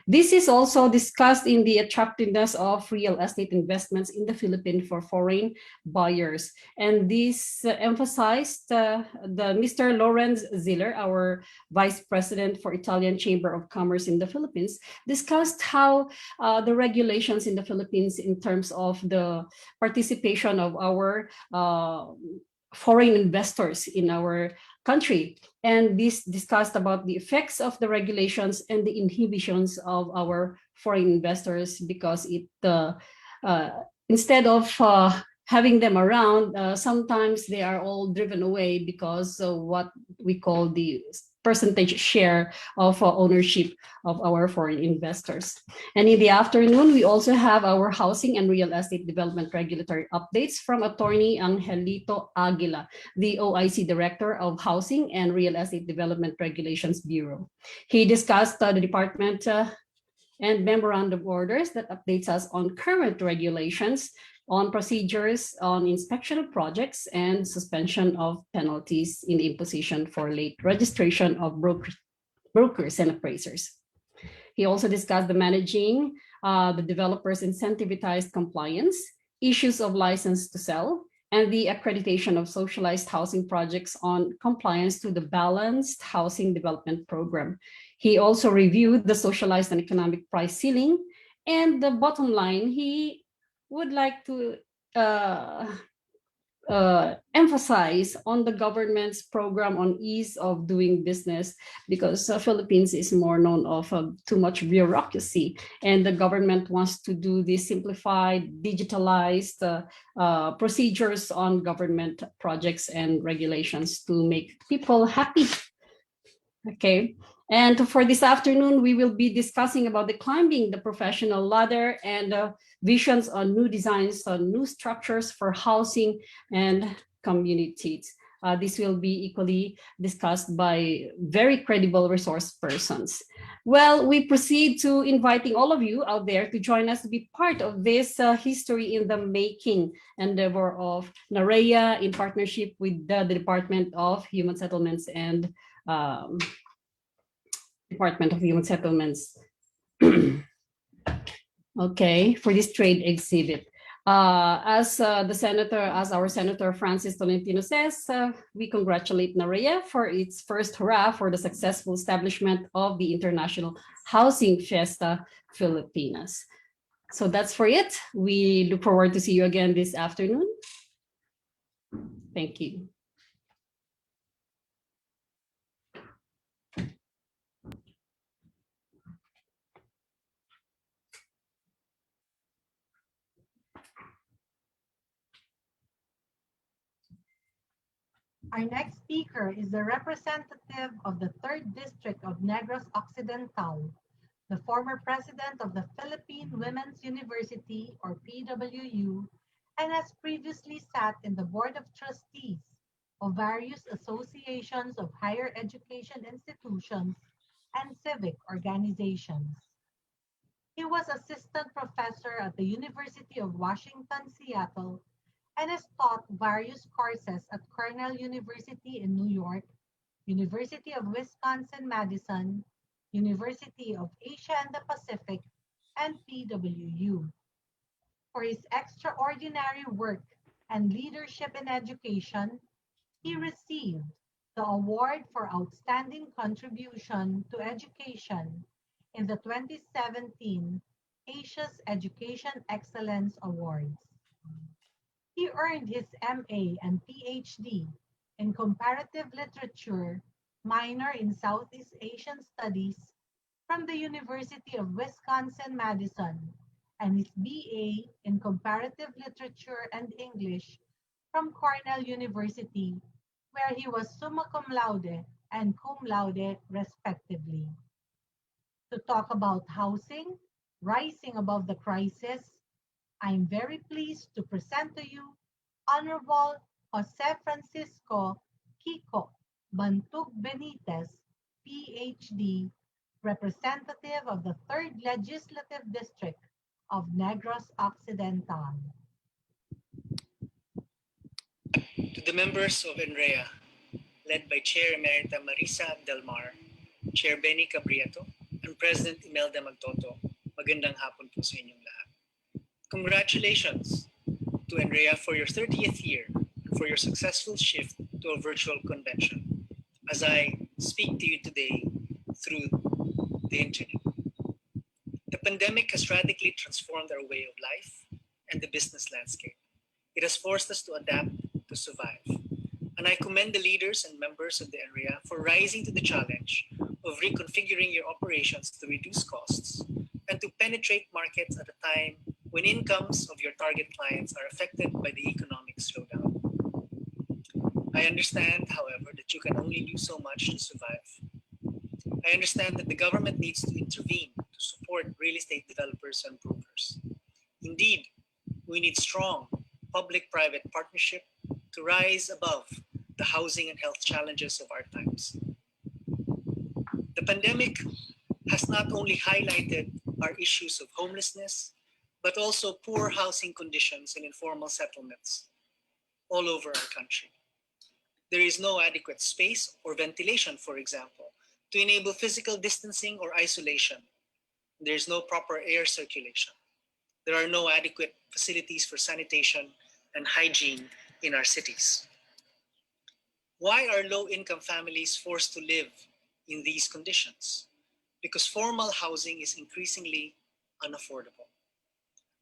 This is also discussed in the attractiveness of real estate investments in the Philippines for foreign buyers. And this emphasized the Mr. Lawrence Ziller, our Vice President for Italian Chamber of Commerce in the Philippines, discussed how the regulations in the Philippines in terms of the participation of our foreign investors in our country. And this discussed about the effects of the regulations and the inhibitions of our foreign investors, because it instead of having them around, sometimes they are all driven away because of what we call the percentage share of ownership of our foreign investors. And in the afternoon, we also have our housing and real estate development regulatory updates from Attorney Angelito Aguila, the OIC Director of Housing and Real Estate Development Regulations Bureau. He discussed the department and memorandum orders that updates us on current regulations on procedures on inspection of projects and suspension of penalties in the imposition for late registration of brokers and appraisers. He also discussed the managing the developers' incentivized compliance, issues of license to sell, and the accreditation of socialized housing projects on compliance to the balanced housing development program. He also reviewed the socialized and economic price ceiling, and the bottom line, he would like to emphasize on the government's program on ease of doing business, because Philippines is more known of too much bureaucracy, and the government wants to do the simplified, digitalized procedures on government projects and regulations to make people happy. Okay. And for this afternoon, we will be discussing about the climbing the professional ladder and visions on new designs, on new structures for housing and communities. This will be equally discussed by very credible resource persons. Well, we proceed to inviting all of you out there to join us to be part of this history in the making endeavor of NAREA in partnership with the Department of Human Settlements and Department of Human Settlements. Okay, for this trade exhibit. As our Senator Francis Tolentino says, we congratulate NAREA for its first hurrah for the successful establishment of the International Housing Fiesta Filipinas. So that's for it. We look forward to see you again this afternoon. Thank you. Our next speaker is the representative of the 3rd District of Negros Occidental, the former president of the Philippine Women's University, or PWU, and has previously sat in the Board of Trustees of various associations of higher education institutions and civic organizations. He was assistant professor at the University of Washington, Seattle, and has taught various courses at Cornell University in New York, University of Wisconsin-Madison, University of Asia and the Pacific, and PWU. For his extraordinary work and leadership in education, he received the Award for Outstanding Contribution to Education in the 2017 Asia's Education Excellence Awards. He earned his MA and PhD in Comparative Literature, minor in Southeast Asian Studies from the University of Wisconsin-Madison, and his BA in Comparative Literature and English from Cornell University, where he was summa cum laude and cum laude respectively. To talk about housing, rising above the crisis, I'm very pleased to present to you Honorable Jose Francisco Kiko Bantug Benitez, PhD, representative of the 3rd Legislative District of Negros Occidental. To the members of NREA, led by Chair Emerita Marisa Del Mar, Chair Benny Cabrieto, and President Imelda Magtoto, magandang hapon po sa inyong lahat. Congratulations to NREA for your 30th year and for your successful shift to a virtual convention as I speak to you today through the internet. The pandemic has radically transformed our way of life and the business landscape. It has forced us to adapt to survive. And I commend the leaders and members of the NREA for rising to the challenge of reconfiguring your operations to reduce costs and to penetrate markets at a time when incomes of your target clients are affected by the economic slowdown. I understand, however, that you can only do so much to survive. I understand that the government needs to intervene to support real estate developers and brokers. Indeed, we need strong public-private partnership to rise above the housing and health challenges of our times. The pandemic has not only highlighted our issues of homelessness, but also poor housing conditions and informal settlements all over our country. There is no adequate space or ventilation, for example, to enable physical distancing or isolation. There is no proper air circulation. There are no adequate facilities for sanitation and hygiene in our cities. Why are low-income families forced to live in these conditions? Because formal housing is increasingly unaffordable.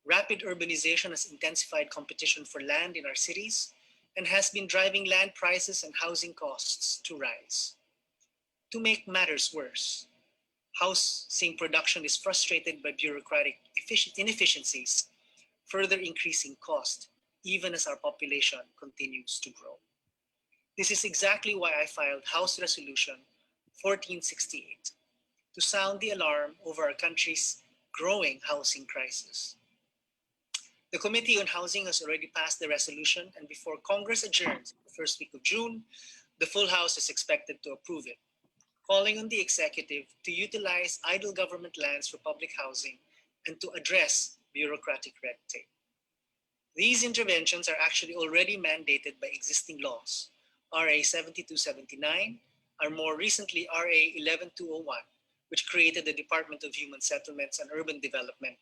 Rapid urbanization has intensified competition for land in our cities and has been driving land prices and housing costs to rise. To make matters worse, housing production is frustrated by bureaucratic inefficiencies, further increasing cost even as our population continues to grow. This is exactly why I filed House Resolution 1468 to sound the alarm over our country's growing housing crisis. The Committee on Housing has already passed the resolution, and before Congress adjourns the first week of June, the full House is expected to approve it, calling on the executive to utilize idle government lands for public housing and to address bureaucratic red tape. These interventions are actually already mandated by existing laws, RA 7279, or more recently RA 11201, which created the Department of Human Settlements and Urban Development,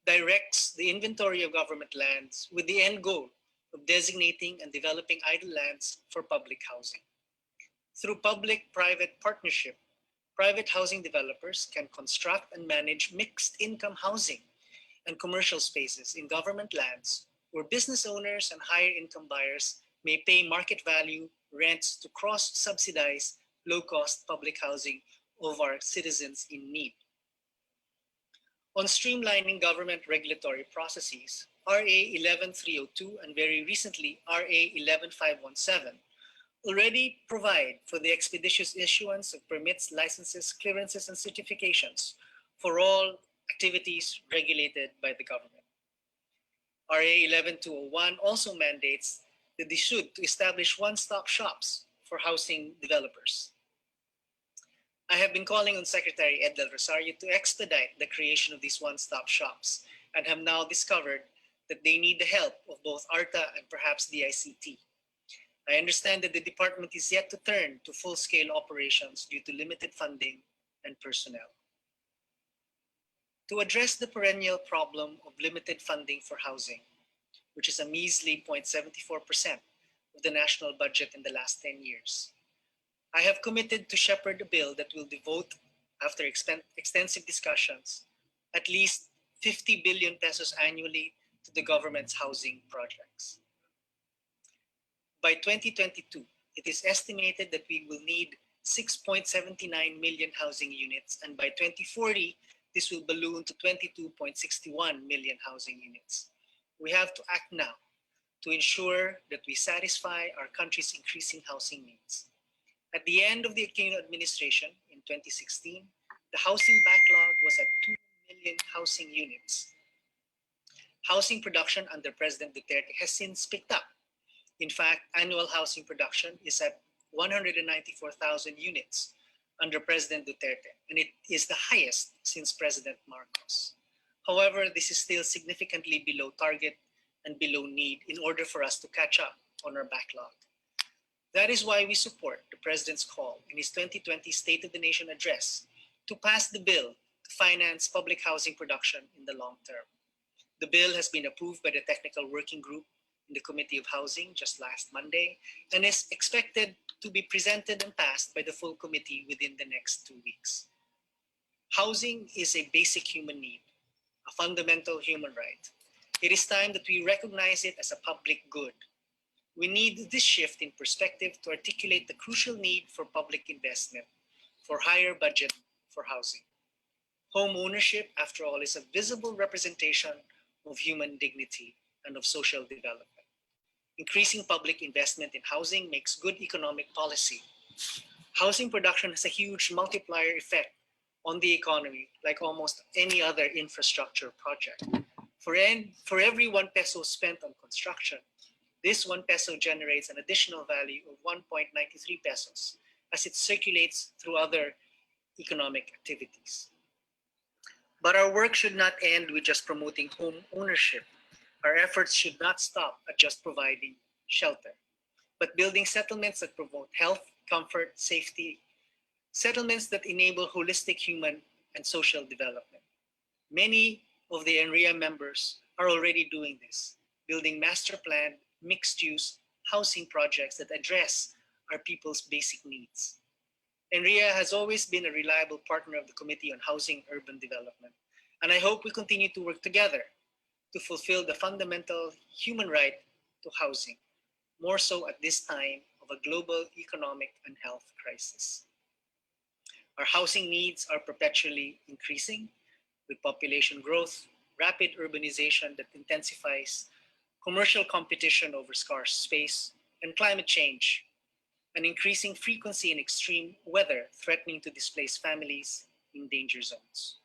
directs the inventory of government lands with the end goal of designating and developing idle lands for public housing. Through public-private partnership, private housing developers can construct and manage mixed-income housing and commercial spaces in government lands where business owners and higher-income buyers may pay market value rents to cross-subsidize low-cost public housing of our citizens in need. On streamlining government regulatory processes, RA 11302 and very recently RA 11517 already provide for the expeditious issuance of permits, licenses, clearances, and certifications for all activities regulated by the government. RA 11201 also mandates the DSUD to establish one-stop shops for housing developers. I have been calling on Secretary Ed Del Rosario to expedite the creation of these one-stop shops and have now discovered that they need the help of both ARTA and perhaps the ICT. I understand that the department is yet to turn to full-scale operations due to limited funding and personnel. To address the perennial problem of limited funding for housing, which is a measly 0.74% of the national budget in the last 10 years, I have committed to shepherd a bill that will devote, after extensive discussions, at least 50 billion pesos annually to the government's housing projects. By 2022, it is estimated that we will need 6.79 million housing units, and by 2040, this will balloon to 22.61 million housing units. We have to act now to ensure that we satisfy our country's increasing housing needs. At the end of the Aquino administration in 2016, the housing backlog was at 2 million housing units. Housing production under President Duterte has since picked up. In fact, annual housing production is at 194,000 units under President Duterte, and it is the highest since President Marcos. However, this is still significantly below target and below need in order for us to catch up on our backlog. That is why we support the President's call in his 2020 State of the Nation address to pass the bill to finance public housing production in the long term. The bill has been approved by the Technical Working Group in the Committee of Housing just last Monday and is expected to be presented and passed by the full committee within the next 2 weeks. Housing is a basic human need, a fundamental human right. It is time that we recognize it as a public good. We need this shift in perspective to articulate the crucial need for public investment, for higher budget for housing. Home ownership, after all, is a visible representation of human dignity and of social development. Increasing public investment in housing makes good economic policy. Housing production has a huge multiplier effect on the economy, like almost any other infrastructure project. For every 1 peso spent on construction, this 1 peso generates an additional value of 1.93 pesos as it circulates through other economic activities. But our work should not end with just promoting home ownership. Our efforts should not stop at just providing shelter, but building settlements that promote health, comfort, safety, settlements that enable holistic human and social development. Many of the NREA members are already doing this, building master plan, mixed-use housing projects that address our people's basic needs. NREA has always been a reliable partner of the Committee on Housing and Urban Development, and I hope we continue to work together to fulfill the fundamental human right to housing, more so at this time of a global economic and health crisis. Our housing needs are perpetually increasing with population growth, rapid urbanization that intensifies commercial competition over scarce space, and climate change, an increasing frequency in extreme weather threatening to displace families in danger zones.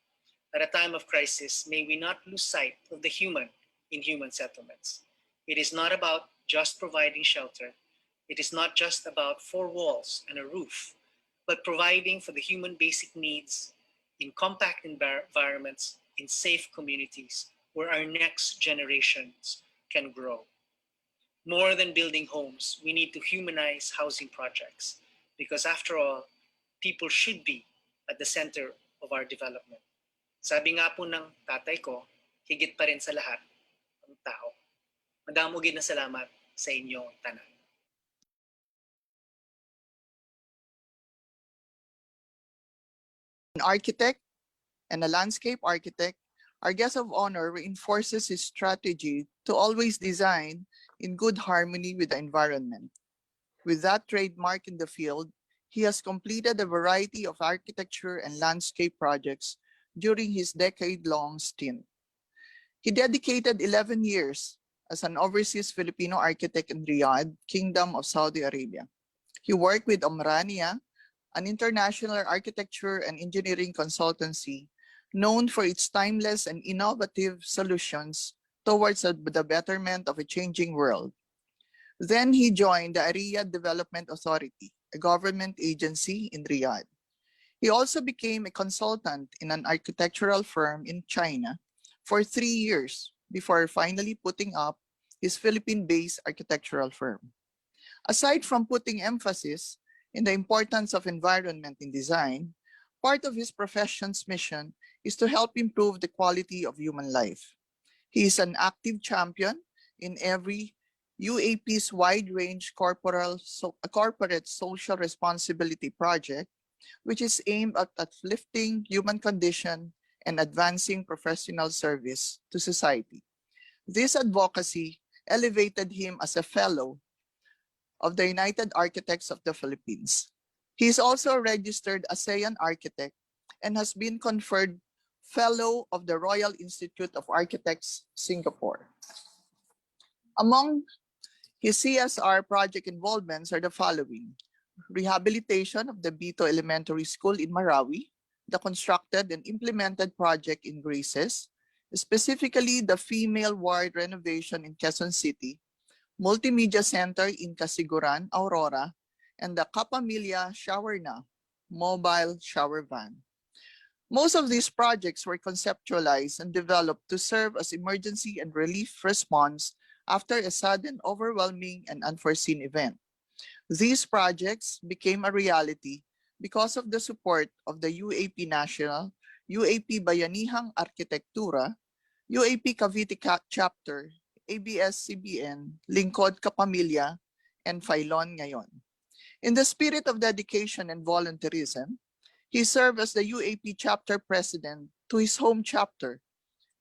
At a time of crisis, may we not lose sight of the human in human settlements. It is not about just providing shelter. It is not just about 4 walls and a roof, but providing for the human basic needs in compact environments, in safe communities where our next generations can grow. More than building homes, we need to humanize housing projects because after all, people should be at the center of our development. Sabi nga po ng tatay ko, higit pa rin sa lahat, ang tao. Madamo gid na salamat sa inyo tanan. An architect and a landscape architect, our guest of honor reinforces his strategy to always design in good harmony with the environment. With that trademark in the field, he has completed a variety of architecture and landscape projects during his decade-long stint. He dedicated 11 years as an overseas Filipino architect in Riyadh, Kingdom of Saudi Arabia. He worked with Omrania, an international architecture and engineering consultancy known for its timeless and innovative solutions towards the betterment of a changing world. Then he joined the Riyadh Development Authority, a government agency in Riyadh. He also became a consultant in an architectural firm in China for 3 years before finally putting up his Philippine-based architectural firm. Aside from putting emphasis in the importance of environment in design, part of his profession's mission is to help improve the quality of human life. He is an active champion in every UAP's wide-range corporate social responsibility project, which is aimed at uplifting human condition and advancing professional service to society. This advocacy elevated him as a fellow of the United Architects of the Philippines. He is also a registered ASEAN architect and has been conferred Fellow of the Royal Institute of Architects, Singapore. Among his CSR project involvements are the following: rehabilitation of the Bito Elementary School in Marawi, the constructed and implemented project in Graces, specifically the female ward renovation in Quezon City, Multimedia Center in Casiguran, Aurora, and the Kapamilya Shower Na mobile shower van. Most of these projects were conceptualized and developed to serve as emergency and relief response after a sudden, overwhelming, and unforeseen event. These projects became a reality because of the support of the UAP National, UAP Bayanihang Arkitektura, UAP Cavite Chapter, ABS-CBN, Lingkod Kapamilya, and Failon Ngayon. In the spirit of dedication and volunteerism, he served as the UAP chapter president to his home chapter,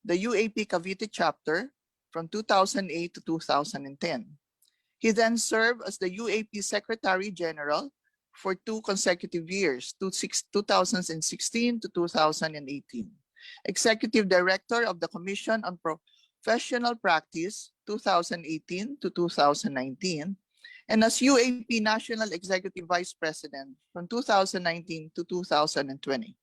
the UAP Cavite chapter, from 2008 to 2010. He then served as the UAP Secretary General for 2 consecutive years, 2016 to 2018. Executive Director of the Commission on Professional Practice, 2018 to 2019, and as UAP National Executive Vice President from 2019 to 2020.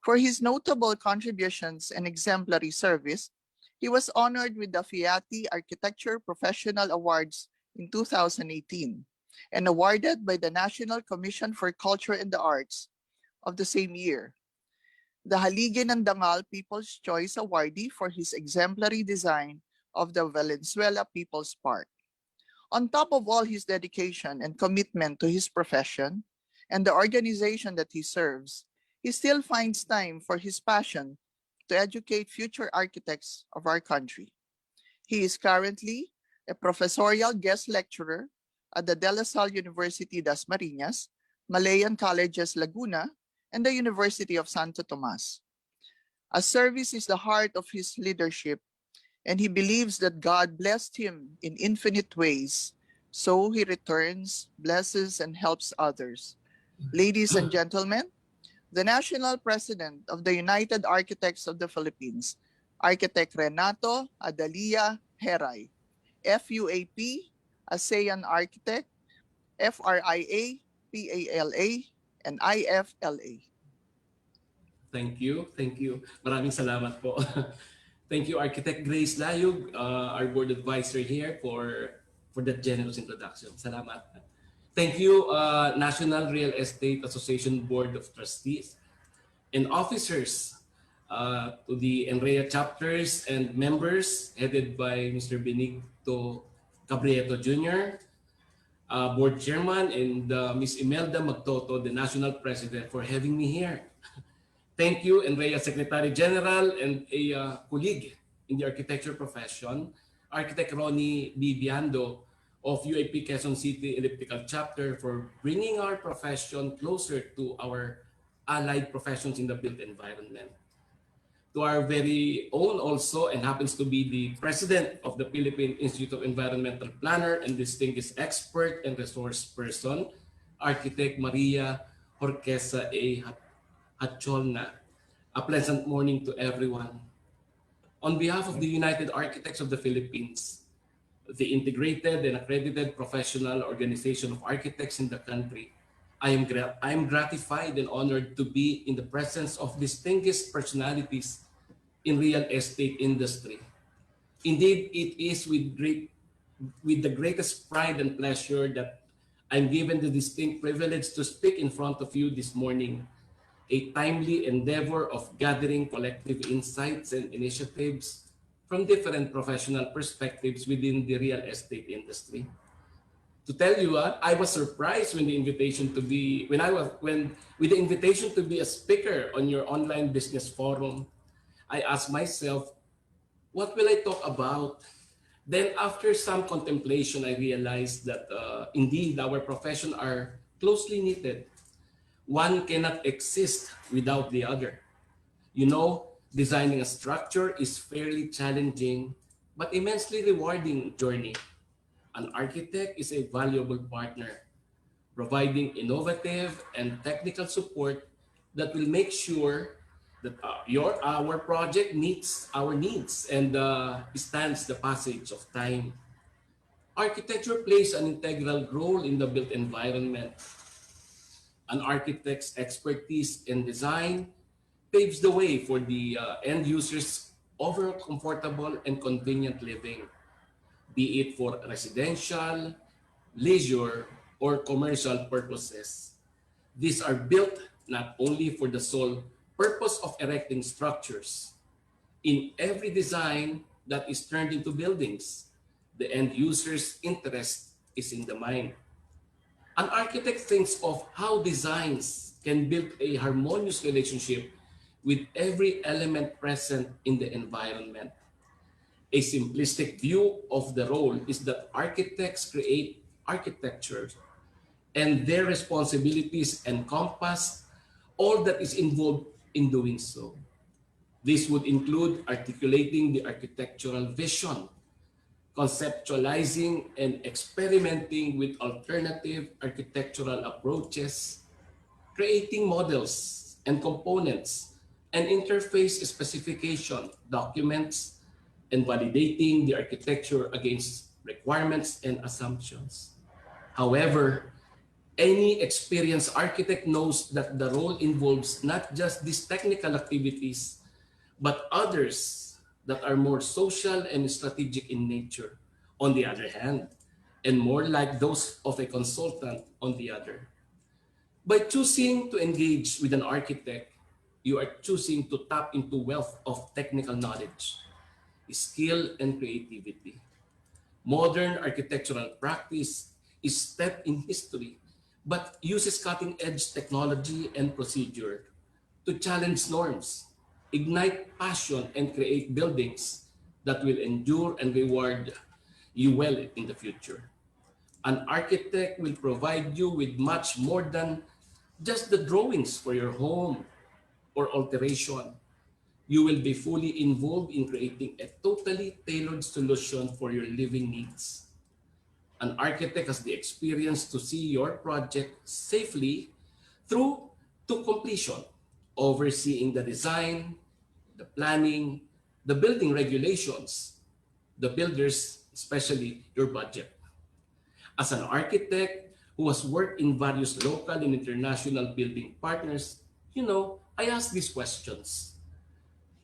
For his notable contributions and exemplary service, he was honored with the FIATI Architecture Professional Awards in 2018 and awarded by the National Commission for Culture and the Arts of the same year. The Haligi ng Dangal People's Choice Awardee for his exemplary design of the Valenzuela People's Park. On top of all his dedication and commitment to his profession and the organization that he serves, he still finds time for his passion to educate future architects of our country. He is currently a professorial guest lecturer at the De La Salle University Dasmariñas, Malayan Colleges Laguna, and the University of Santo Tomas. A service is the heart of his leadership, and he believes that God blessed him in infinite ways, so he returns, blesses, and helps others. Ladies and gentlemen, the National President of the United Architects of the Philippines, Architect Renato Adalia Heray, FUAP, ASEAN Architect, FRIA, PALA, and IFLA. Thank you. Maraming salamat po. Thank you, Architect Grace Layug, our board advisor here for that generous introduction. Salamat. Thank you, National Real Estate Association Board of Trustees and officers, to the NREA chapters and members headed by Mr. Benito Cabrieto Jr., Board Chairman, and Ms. Imelda Magtoto, the National President, for having me here. Thank you, NREA Secretary General and a colleague in the architecture profession, Architect Ronnie Bibiando of UAP Quezon City Elliptical Chapter, for bringing our profession closer to our allied professions in the built environment. To our very own also, and happens to be the president of the Philippine Institute of Environmental Planner and distinguished expert and resource person, Architect Maria Jorquesa A. Hacholna. A pleasant morning to everyone. On behalf of the United Architects of the Philippines, the integrated and accredited professional organization of architects in the country, I am gratified and honored to be in the presence of distinguished personalities in real estate industry. Indeed, it is with the greatest pride and pleasure that I'm given the distinct privilege to speak in front of you this morning, a timely endeavor of gathering collective insights and initiatives from different professional perspectives within the real estate industry. To tell you what, I was surprised when with the invitation to be a speaker on your online business forum. I asked myself, what will I talk about? Then after some contemplation, I realized that indeed our profession are closely knitted. One cannot exist without the other. You know, designing a structure is fairly challenging, but immensely rewarding journey. An architect is a valuable partner, providing innovative and technical support that will make sure that our project meets our needs and stands the passage of time. Architecture plays an integral role in the built environment. An architect's expertise in design paves the way for the end user's overall comfortable and convenient living, be it for residential, leisure, or commercial purposes. These are built not only for the sole purpose of erecting structures. In every design that is turned into buildings, the end user's interest is in the mind. An architect thinks of how designs can build a harmonious relationship with every element present in the environment. A simplistic view of the role is that architects create architecture, and their responsibilities encompass all that is involved in doing so. This would include articulating the architectural vision, conceptualizing and experimenting with alternative architectural approaches, creating models and components, and interface specification documents, and validating the architecture against requirements and assumptions. However, any experienced architect knows that the role involves not just these technical activities, but others that are more social and strategic in nature, on the other hand, and more like those of a consultant on the other. By choosing to engage with an architect, you are choosing to tap into wealth of technical knowledge, skill, and creativity. Modern architectural practice is steeped in history, but uses cutting-edge technology and procedure to challenge norms, ignite passion, and create buildings that will endure and reward you well in the future. An architect will provide you with much more than just the drawings for your home or alteration. You will be fully involved in creating a totally tailored solution for your living needs. An architect has the experience to see your project safely through to completion, overseeing the design, the planning, the building regulations, the builders, especially your budget. As an architect who has worked in various local and international building partners, I ask these questions.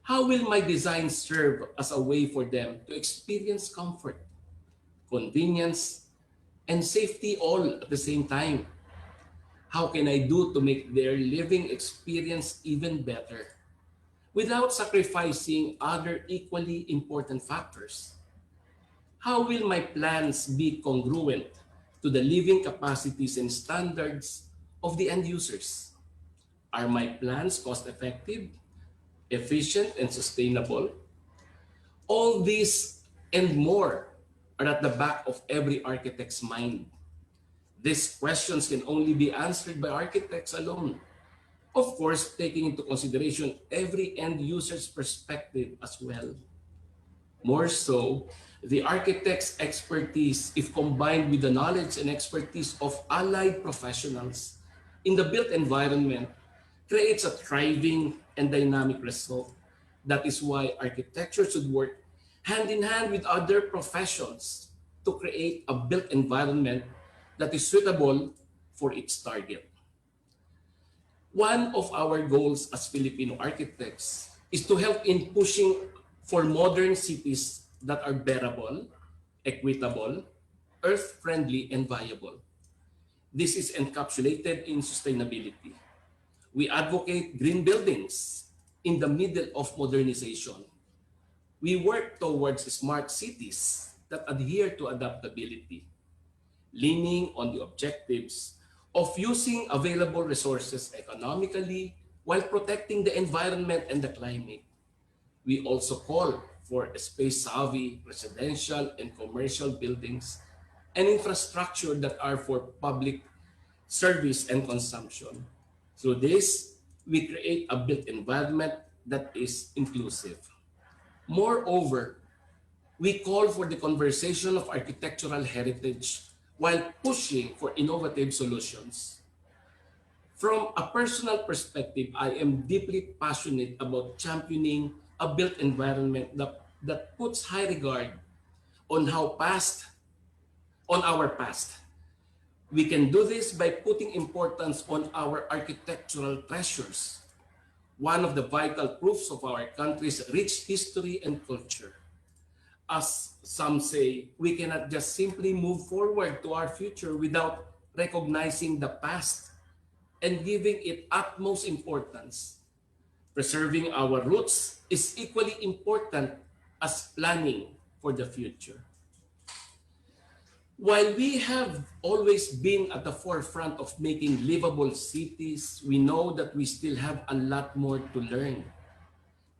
How will my design serve as a way for them to experience comfort, convenience, and safety all at the same time? How can I do to make their living experience even better without sacrificing other equally important factors? How will my plans be congruent to the living capacities and standards of the end users? Are my plans cost-effective, efficient, and sustainable? All these and more are at the back of every architect's mind. These questions can only be answered by architects alone, of course, taking into consideration every end user's perspective as well. More so, the architect's expertise, if combined with the knowledge and expertise of allied professionals in the built environment, creates a thriving and dynamic result. That is why architecture should work hand in hand with other professions to create a built environment that is suitable for its target. One of our goals as Filipino architects is to help in pushing for modern cities that are bearable, equitable, earth-friendly, and viable. This is encapsulated in sustainability. We advocate green buildings in the middle of modernization. We work towards smart cities that adhere to adaptability, leaning on the objectives of using available resources economically while protecting the environment and the climate. We also call for space-savvy residential and commercial buildings and infrastructure that are for public service and consumption. Through this, we create a built environment that is inclusive. Moreover, We call for the conversation of architectural heritage while pushing for innovative solutions. From a personal perspective, I am deeply passionate about championing a built environment that puts high regard on our past. We can do this by putting importance on our architectural treasures, one of the vital proofs of our country's rich history and culture. As some say, we cannot just simply move forward to our future without recognizing the past and giving it utmost importance. Preserving our roots is equally important as planning for the future. While we have always been at the forefront of making livable cities, we know that we still have a lot more to learn.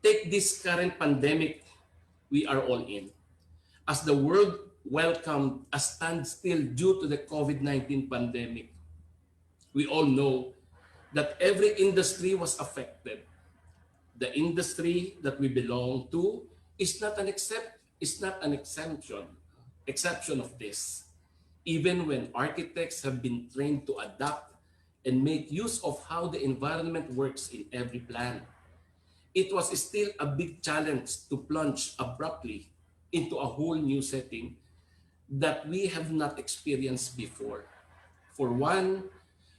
Take this current pandemic we are all in. As the world welcomed a standstill due to the COVID-19 pandemic, we all know that every industry was affected. The industry that we belong to is not an exception of this. Even when architects have been trained to adapt and make use of how the environment works in every plan, it was still a big challenge to plunge abruptly into a whole new setting that we have not experienced before. For one,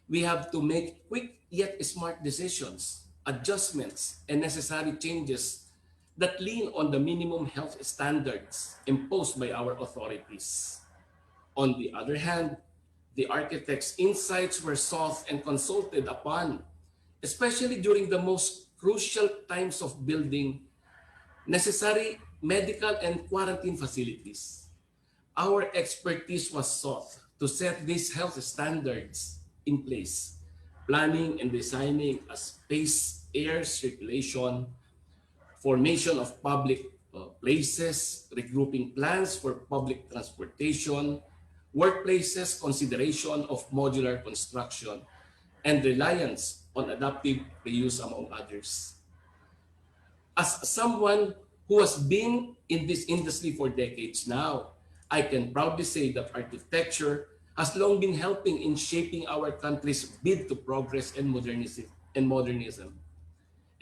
we have to make quick yet smart decisions, adjustments, and necessary changes that lean on the minimum health standards imposed by our authorities. On the other hand, the architects' insights were sought and consulted upon, especially during the most crucial times of building necessary medical and quarantine facilities. Our expertise was sought to set these health standards in place, planning and designing a space, air circulation, formation of public places, regrouping plans for public transportation, workplaces, consideration of modular construction, and reliance on adaptive reuse, among others. As someone who has been in this industry for decades now, I can proudly say that architecture has long been helping in shaping our country's bid to progress and modernism.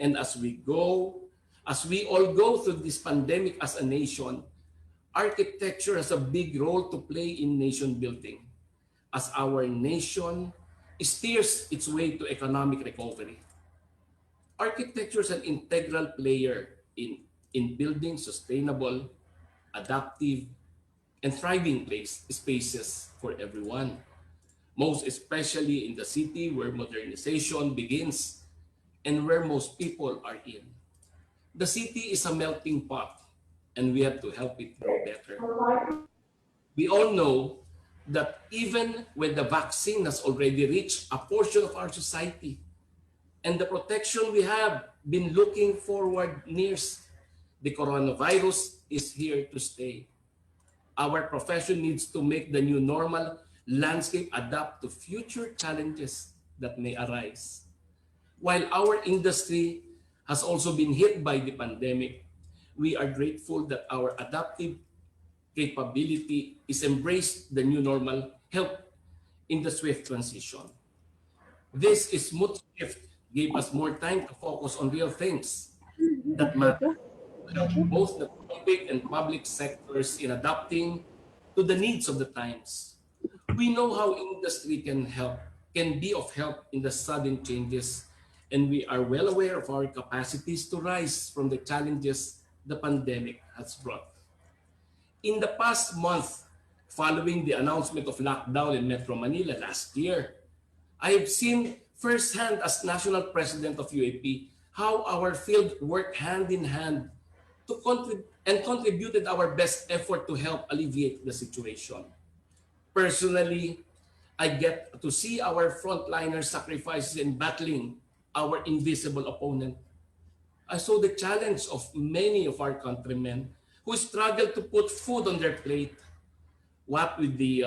And as we all go through this pandemic as a nation, architecture has a big role to play in nation building as our nation steers its way to economic recovery. Architecture is an integral player in building sustainable, adaptive, and thriving spaces for everyone, most especially in the city where modernization begins and where most people are in. The city is a melting pot, and we have to help it grow better. We all know that even when the vaccine has already reached a portion of our society, and the protection we have been looking forward nears, the coronavirus is here to stay. Our profession needs to make the new normal landscape adapt to future challenges that may arise. While our industry has also been hit by the pandemic, we are grateful that our adaptive capability is embraced the new normal help in the swift transition. This smooth shift gave us more time to focus on real things that matter, both the private and public sectors in adapting to the needs of the times. We know how industry can be of help in the sudden changes, and we are well aware of our capacities to rise from the challenges the pandemic has brought. In the past month, following the announcement of lockdown in Metro Manila last year, I have seen firsthand as National President of UAP how our field worked hand in hand to contributed our best effort to help alleviate the situation. Personally, I get to see our frontliners sacrifices in battling our invisible opponent. I saw the challenge of many of our countrymen who struggle to put food on their plate, what with the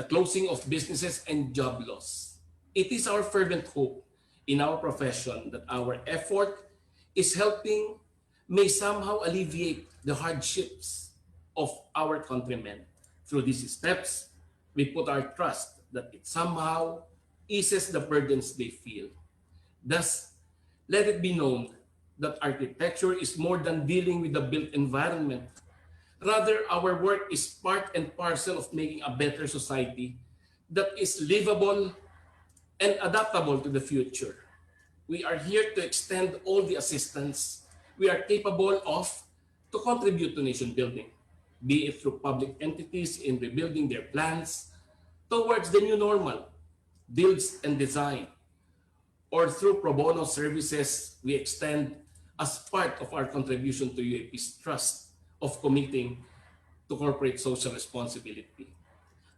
closing of businesses and job loss. It is our fervent hope in our profession that our effort is helping may somehow alleviate the hardships of our countrymen. Through these steps, we put our trust that it somehow eases the burdens they feel. Thus, let it be known that architecture is more than dealing with the built environment. Rather, our work is part and parcel of making a better society that is livable and adaptable to the future. We are here to extend all the assistance we are capable of to contribute to nation building, be it through public entities in rebuilding their plans towards the new normal, builds and design, or through pro bono services we extend as part of our contribution to UAP's trust of committing to corporate social responsibility.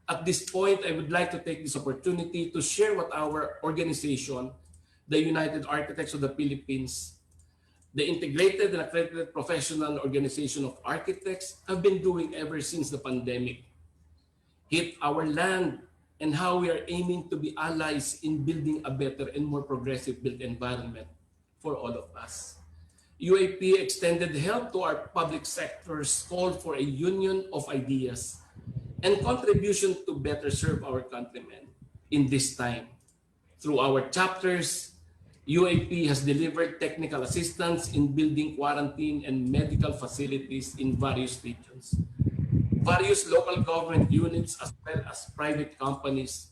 At this point, I would like to take this opportunity to share what our organization, the United Architects of the Philippines, the integrated and accredited professional organization of architects, have been doing ever since the pandemic hit our land, and how we are aiming to be allies in building a better and more progressive built environment for all of us. UAP extended help to our public sector's call for a union of ideas and contribution to better serve our countrymen in this time. Through our chapters, UAP has delivered technical assistance in building quarantine and medical facilities in various regions. Various local government units as well as private companies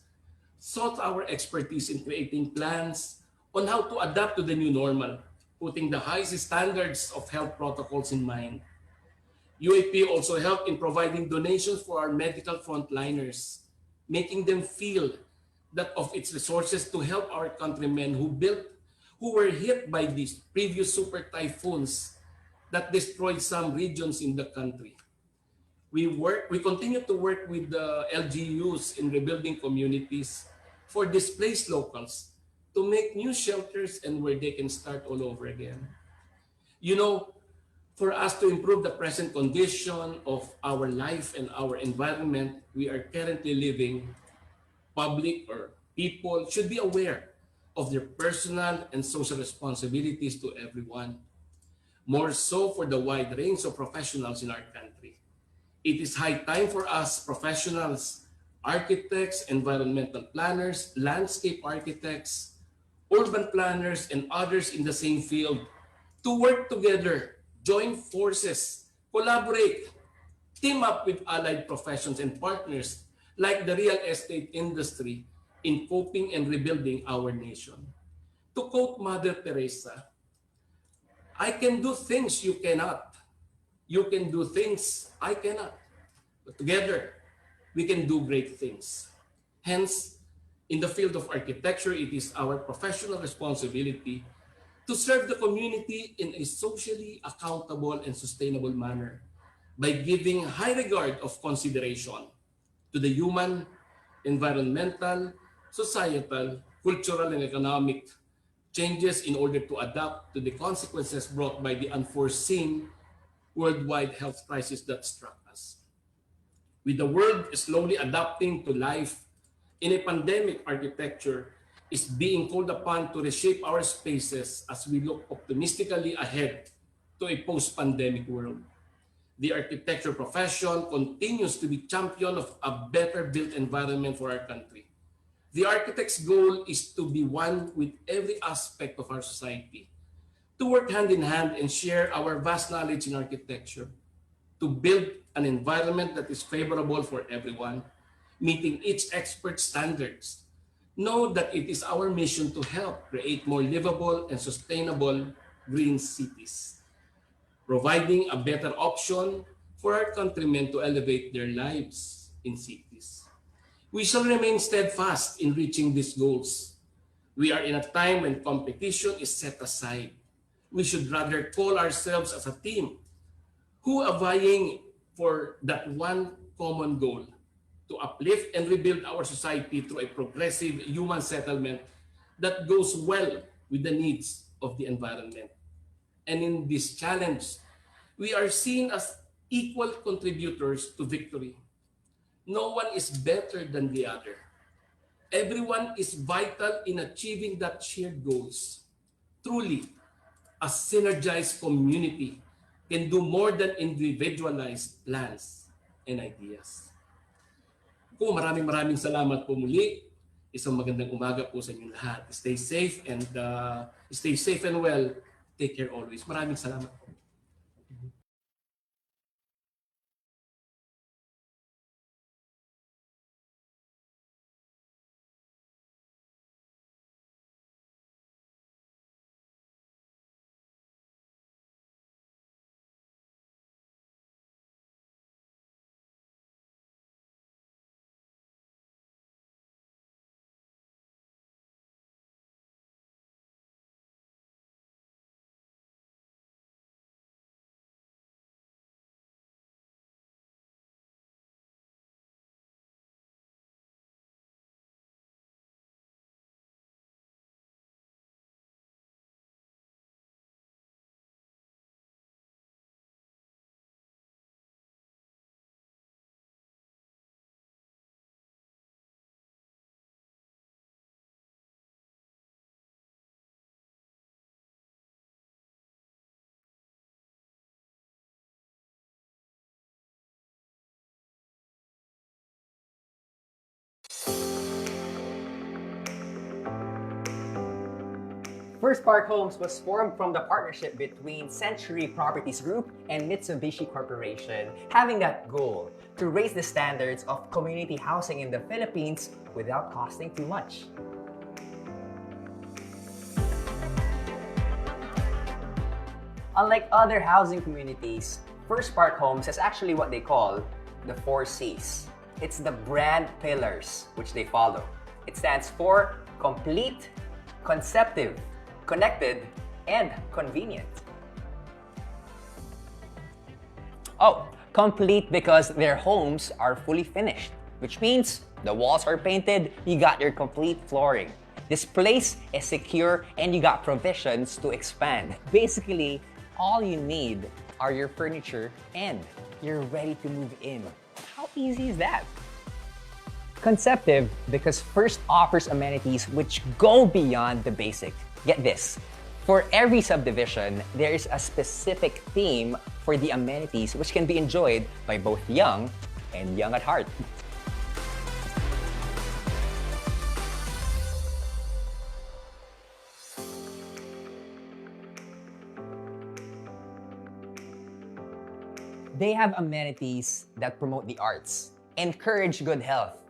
sought our expertise in creating plans on how to adapt to the new normal, putting the highest standards of health protocols in mind. UAP also helped in providing donations for our medical frontliners, making them feel that of its resources to help our countrymen who were hit by these previous super typhoons that destroyed some regions in the country. We continue to work with the LGUs in rebuilding communities for displaced locals to make new shelters and where they can start all over again. You know, for us to improve the present condition of our life and our environment we are currently living, public or people should be aware of their personal and social responsibilities to everyone, more so for the wide range of professionals in our country. It is high time for us professionals, architects, environmental planners, landscape architects, urban planners, and others in the same field to work together, join forces, collaborate, team up with allied professions and partners like the real estate industry in coping and rebuilding our nation. To quote Mother Teresa, "I can do things you cannot. You can do things I cannot. But together, we can do great things." Hence, in the field of architecture, it is our professional responsibility to serve the community in a socially accountable and sustainable manner by giving high regard of consideration to the human, environmental, societal, cultural, and economic changes in order to adapt to the consequences brought by the unforeseen worldwide health crisis that struck us. With the world slowly adapting to life in a pandemic, architecture is being called upon to reshape our spaces as we look optimistically ahead to a post-pandemic world. The architecture profession continues to be champion of a better built environment for our country. The architect's goal is to be one with every aspect of our society, to work hand in hand and share our vast knowledge in architecture, to build an environment that is favorable for everyone, meeting each expert's standards. Know that it is our mission to help create more livable and sustainable green cities, providing a better option for our countrymen to elevate their lives in cities. We shall remain steadfast in reaching these goals. We are in a time when competition is set aside. We should rather call ourselves as a team who are vying for that one common goal, to uplift and rebuild our society through a progressive human settlement that goes well with the needs of the environment. And in this challenge, we are seen as equal contributors to victory. No one is better than the other. Everyone is vital in achieving that shared goals. Truly, a synergized community can do more than individualized plans and ideas. Po, maraming salamat po muli. Isang magandang umaga po sa inyo lahat. Stay safe and well. Take care always. Maraming salamat po. First Park Homes was formed from the partnership between Century Properties Group and Mitsubishi Corporation, having that goal to raise the standards of community housing in the Philippines without costing too much. Unlike other housing communities, First Park Homes has actually what they call the 4 C's. It's the brand pillars which they follow. It stands for complete, conceptive, connected, and convenient. Oh, complete because their homes are fully finished, which means the walls are painted, you got your complete flooring. This place is secure and you got provisions to expand. Basically, all you need are your furniture and you're ready to move in. How easy is that? Conceptive because First offers amenities which go beyond the basic. Get this, for every subdivision, there is a specific theme for the amenities which can be enjoyed by both young and young at heart. They have amenities that promote the arts, encourage good health,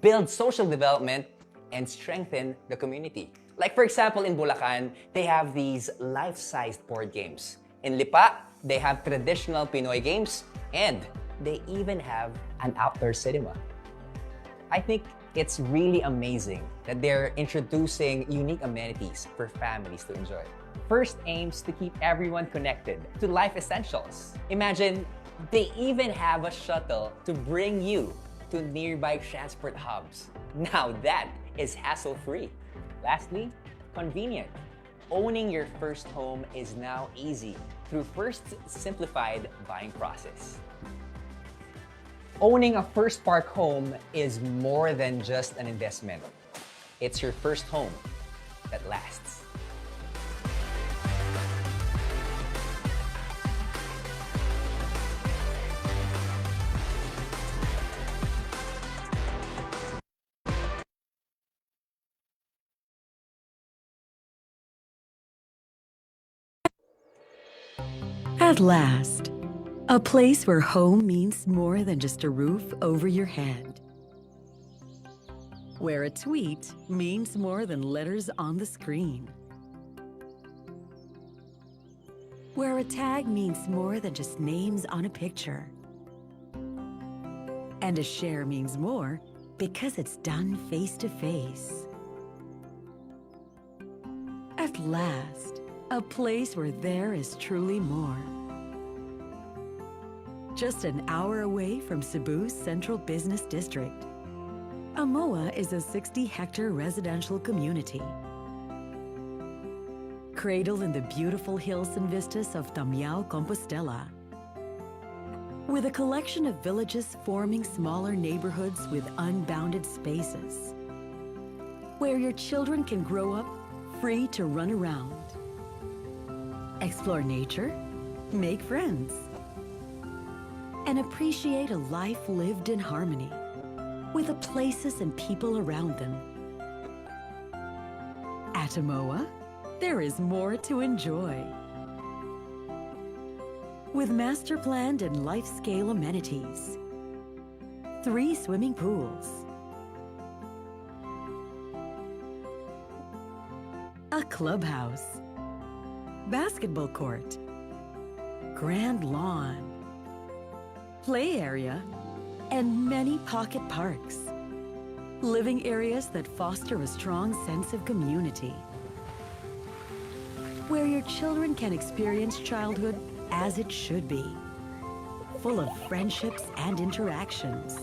build social development, and strengthen the community. Like for example, in Bulacan, they have these life-sized board games. In Lipa, they have traditional Pinoy games, and they even have an outdoor cinema. I think it's really amazing that they're introducing unique amenities for families to enjoy. First aims to keep everyone connected to life essentials. Imagine, they even have a shuttle to bring you to nearby transport hubs. Now that is hassle-free. Lastly, convenient. Owning your first home is now easy through First's simplified buying process. Owning a First Park home is more than just an investment. It's your first home that lasts. At last, a place where home means more than just a roof over your head. Where a tweet means more than letters on the screen. Where a tag means more than just names on a picture. And a share means more because it's done face to face. At last, a place where there is truly more. Just an hour away from Cebu's Central Business District, Amoa is a 60-hectare residential community. Cradled in the beautiful hills and vistas of Tamiao, Compostela. With a collection of villages forming smaller neighborhoods with unbounded spaces. Where your children can grow up free to run around. Explore nature make friends, and appreciate a life lived in harmony with the places and people around them. At Amoa, there is more to enjoy. With master-planned and life-scale amenities, 3 swimming pools, a clubhouse, basketball court, grand lawn, play area, and many pocket parks. Living areas that foster a strong sense of community, where your children can experience childhood as it should be, full of friendships and interactions.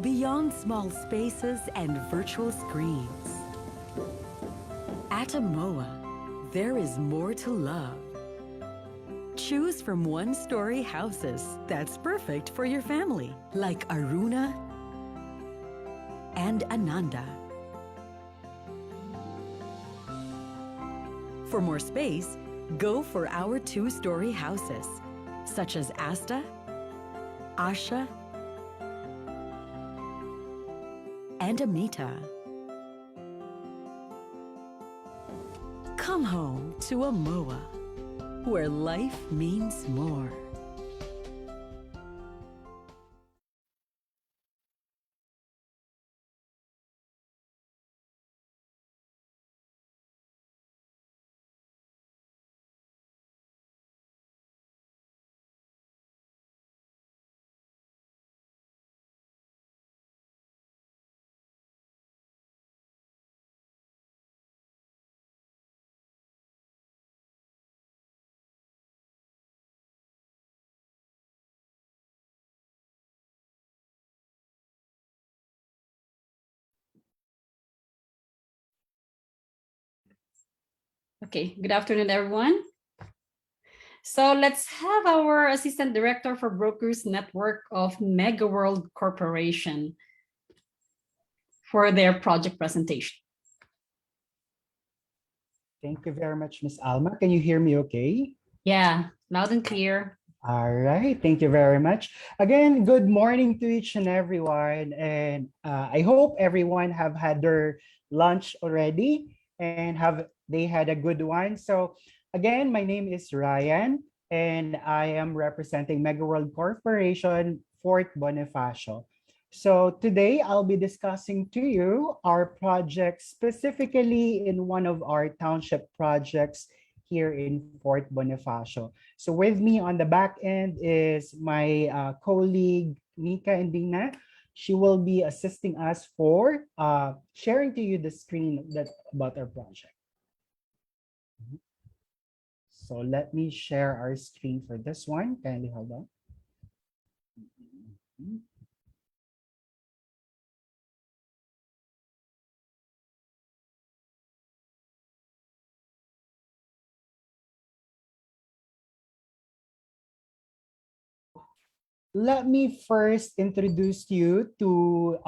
Beyond small spaces and virtual screens, at Amoa, there is more to love. Choose from 1-story houses that's perfect for your family, like Aruna and Ananda. For more space, go for our 2-story houses, such as Asta, Asha, and Amita. Come home to Amoa, where life means more. Okay, good afternoon, everyone. So let's have our Assistant Director for Brokers Network of Mega World Corporation for their project presentation. Thank you very much, Ms. Alma. Can you hear me okay? Yeah, loud and clear. All right, thank you very much. Again, good morning to each and everyone. And I hope everyone have had their lunch already and they had a good one. So again, my name is Ryan and I am representing Mega World Corporation, Fort Bonifacio. So today I'll be discussing to you our project specifically in one of our township projects here in Fort Bonifacio. So with me on the back end is my colleague, Nika Indina. She will be assisting us for sharing to you the screen about our project. So let me share our screen for this one. Kindly hold on. Let me first introduce you to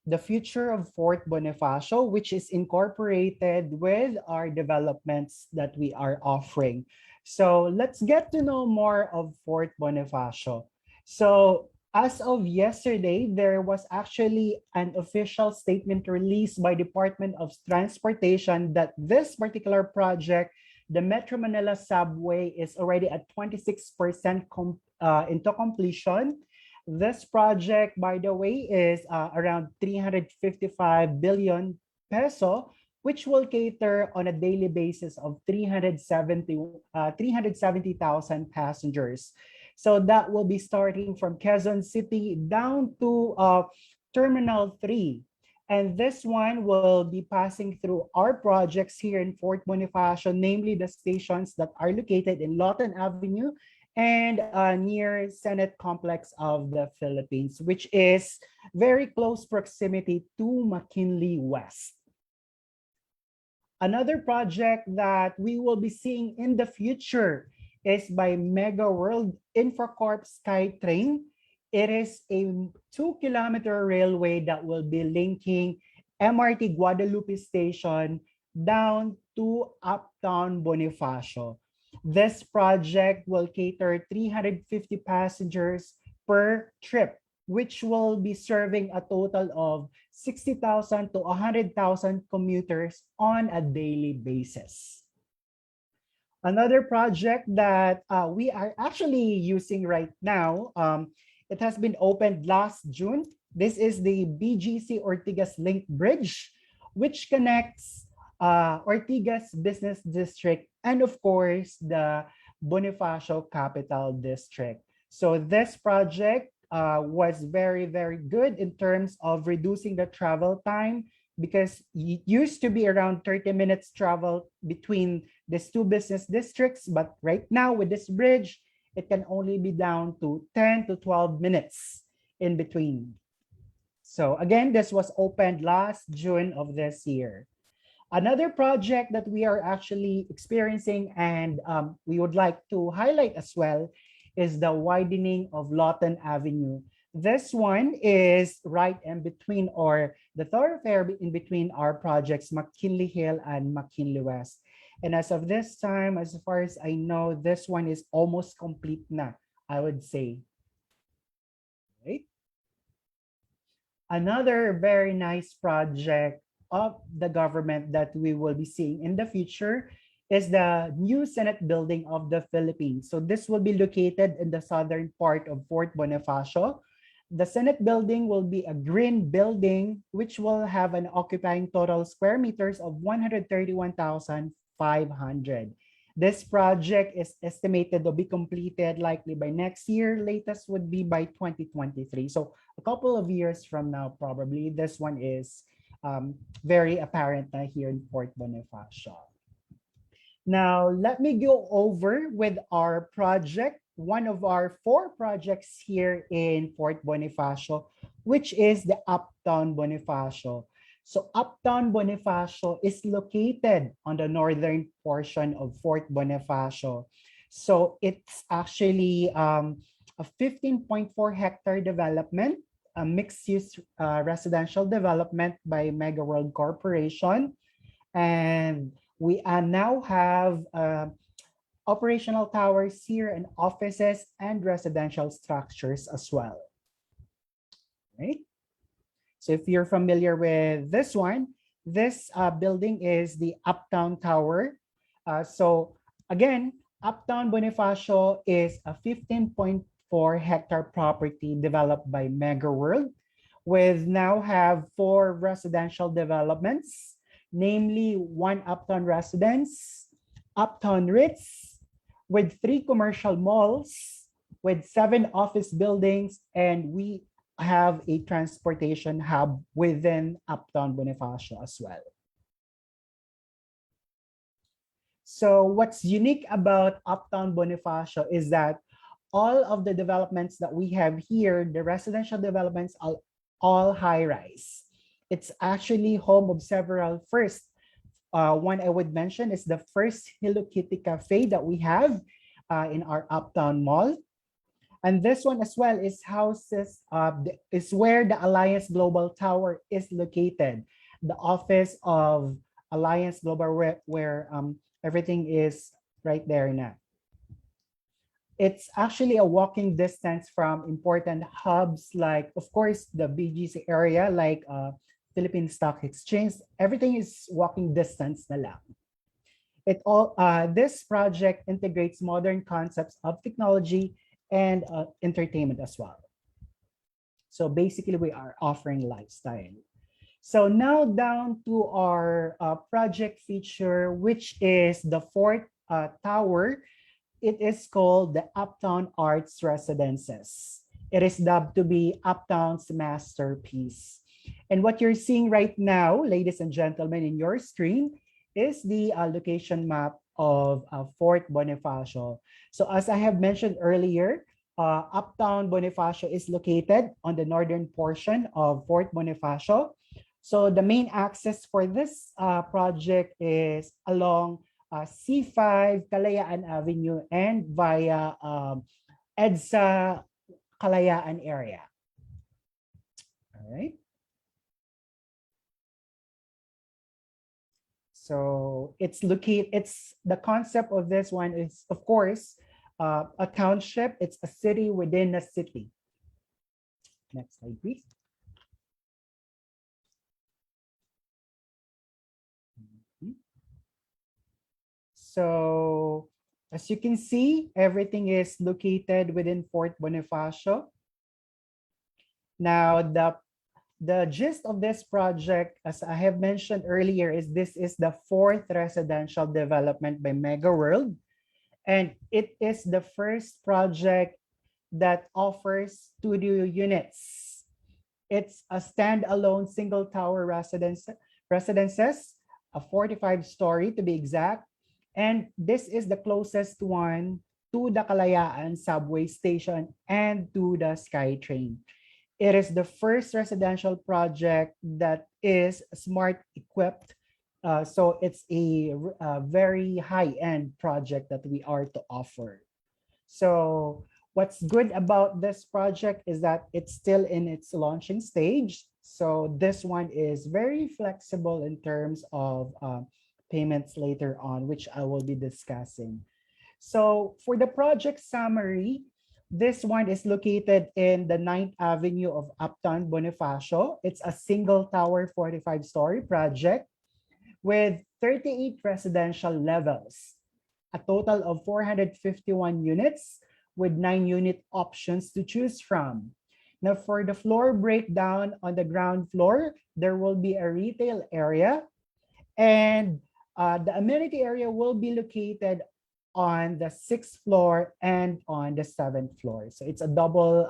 the future of Fort Bonifacio, which is incorporated with our developments that we are offering. So let's get to know more of Fort Bonifacio. So as of yesterday, there was actually an official statement released by Department of Transportation that this particular project, the Metro Manila Subway, is already at 26% into completion. This project, by the way, is around 355 billion peso, which will cater on a daily basis of 370,000 passengers. So that will be starting from Quezon City down to Terminal 3. And this one will be passing through our projects here in Fort Bonifacio, namely the stations that are located in Lawton Avenue and near Senate Complex of the Philippines, which is very close proximity to McKinley West. Another project that we will be seeing in the future is by Mega World Infracorp SkyTrain. It is a 2-kilometer railway that will be linking MRT Guadalupe Station down to Uptown Bonifacio. This project will cater 350 passengers per trip, which will be serving a total of 60,000 to 100,000 commuters on a daily basis. Another project that we are actually using right now, it has been opened last June. This is the BGC Ortigas Link Bridge, which connects Ortigas Business District and of course the Bonifacio Capital District. So this project was very, very good in terms of reducing the travel time, because it used to be around 30 minutes travel between these two business districts. But right now with this bridge, it can only be down to 10 to 12 minutes in between. So again, this was opened last June of this year. Another project that we are actually experiencing and we would like to highlight as well is the widening of Lawton Avenue. This one is right in between, or the thoroughfare in between our projects, McKinley Hill and McKinley West. And as of this time, as far as I know, this one is almost complete na, I would say. Right? Another very nice project of the government that we will be seeing in the future is the new Senate building of the Philippines. So this will be located in the southern part of Fort Bonifacio. The Senate building will be a green building, which will have an occupying total square meters of 131,500. This project is estimated to be completed likely by next year. Latest would be by 2023. So a couple of years from now, probably. This one is very apparent here in Fort Bonifacio. Now, let me go over with our project, one of our 4 projects here in Fort Bonifacio, which is the Uptown Bonifacio. So Uptown Bonifacio is located on the northern portion of Fort Bonifacio. So it's actually a 15.4 hectare development, a mixed-use residential development by Mega World Corporation. And we now have operational towers here and offices and residential structures as well. Right? So if you're familiar with this one, this building is the Uptown Tower. So again, Uptown Bonifacio is a 15.4 hectare property developed by Mega World, with now have 4 residential developments, namely 1 Uptown Residence, Uptown Ritz, with 3 commercial malls, with 7 office buildings, and we have a transportation hub within Uptown Bonifacio as well. So what's unique about Uptown Bonifacio is that all of the developments that we have here, the residential developments, are all high-rise. It's actually home of several firsts. One I would mention is the first Hello Kitty Cafe that we have in our Uptown Mall. And this one as well is is where the Alliance Global Tower is located. The office of Alliance Global, where everything is right there now. It's actually a walking distance from important hubs like, of course, the BGC area, like Philippine Stock Exchange. Everything is walking distance na lang. This project integrates modern concepts of technology and entertainment as well. So basically, we are offering lifestyle. So now down to our project feature, which is the 4th tower. It is called the Uptown Arts Residences. It is dubbed to be Uptown's masterpiece. And what you're seeing right now, ladies and gentlemen, in your screen is the location map of Fort Bonifacio. So as I have mentioned earlier, Uptown Bonifacio is located on the northern portion of Fort Bonifacio. So the main access for this project is along C5, Kalayaan Avenue, and via EDSA Kalayaan area. All right. So it's located, it's the concept of this one is, of course, a township. It's a city within a city. Next slide, please. So as you can see, everything is located within Fort Bonifacio. Now, the gist of this project, as I have mentioned earlier, is this is the 4th residential development by Mega World. And it is the first project that offers studio units. It's a standalone single tower residences, a 45-story to be exact. And this is the closest one to the Kalayaan subway station and to the SkyTrain. It is the first residential project that is smart equipped. So it's a very high-end project that we are to offer. So what's good about this project is that it's still in its launching stage. So this one is very flexible in terms of payments later on, which I will be discussing. So for the project summary, this one is located in the 9th Avenue of Uptown Bonifacio. It's a single tower 45-story project with 38 residential levels, a total of 451 units with 9 unit options to choose from. Now for the floor breakdown, on the ground floor, there will be a retail area, and the amenity area will be located on the 6th floor and on the 7th floor. So it's a double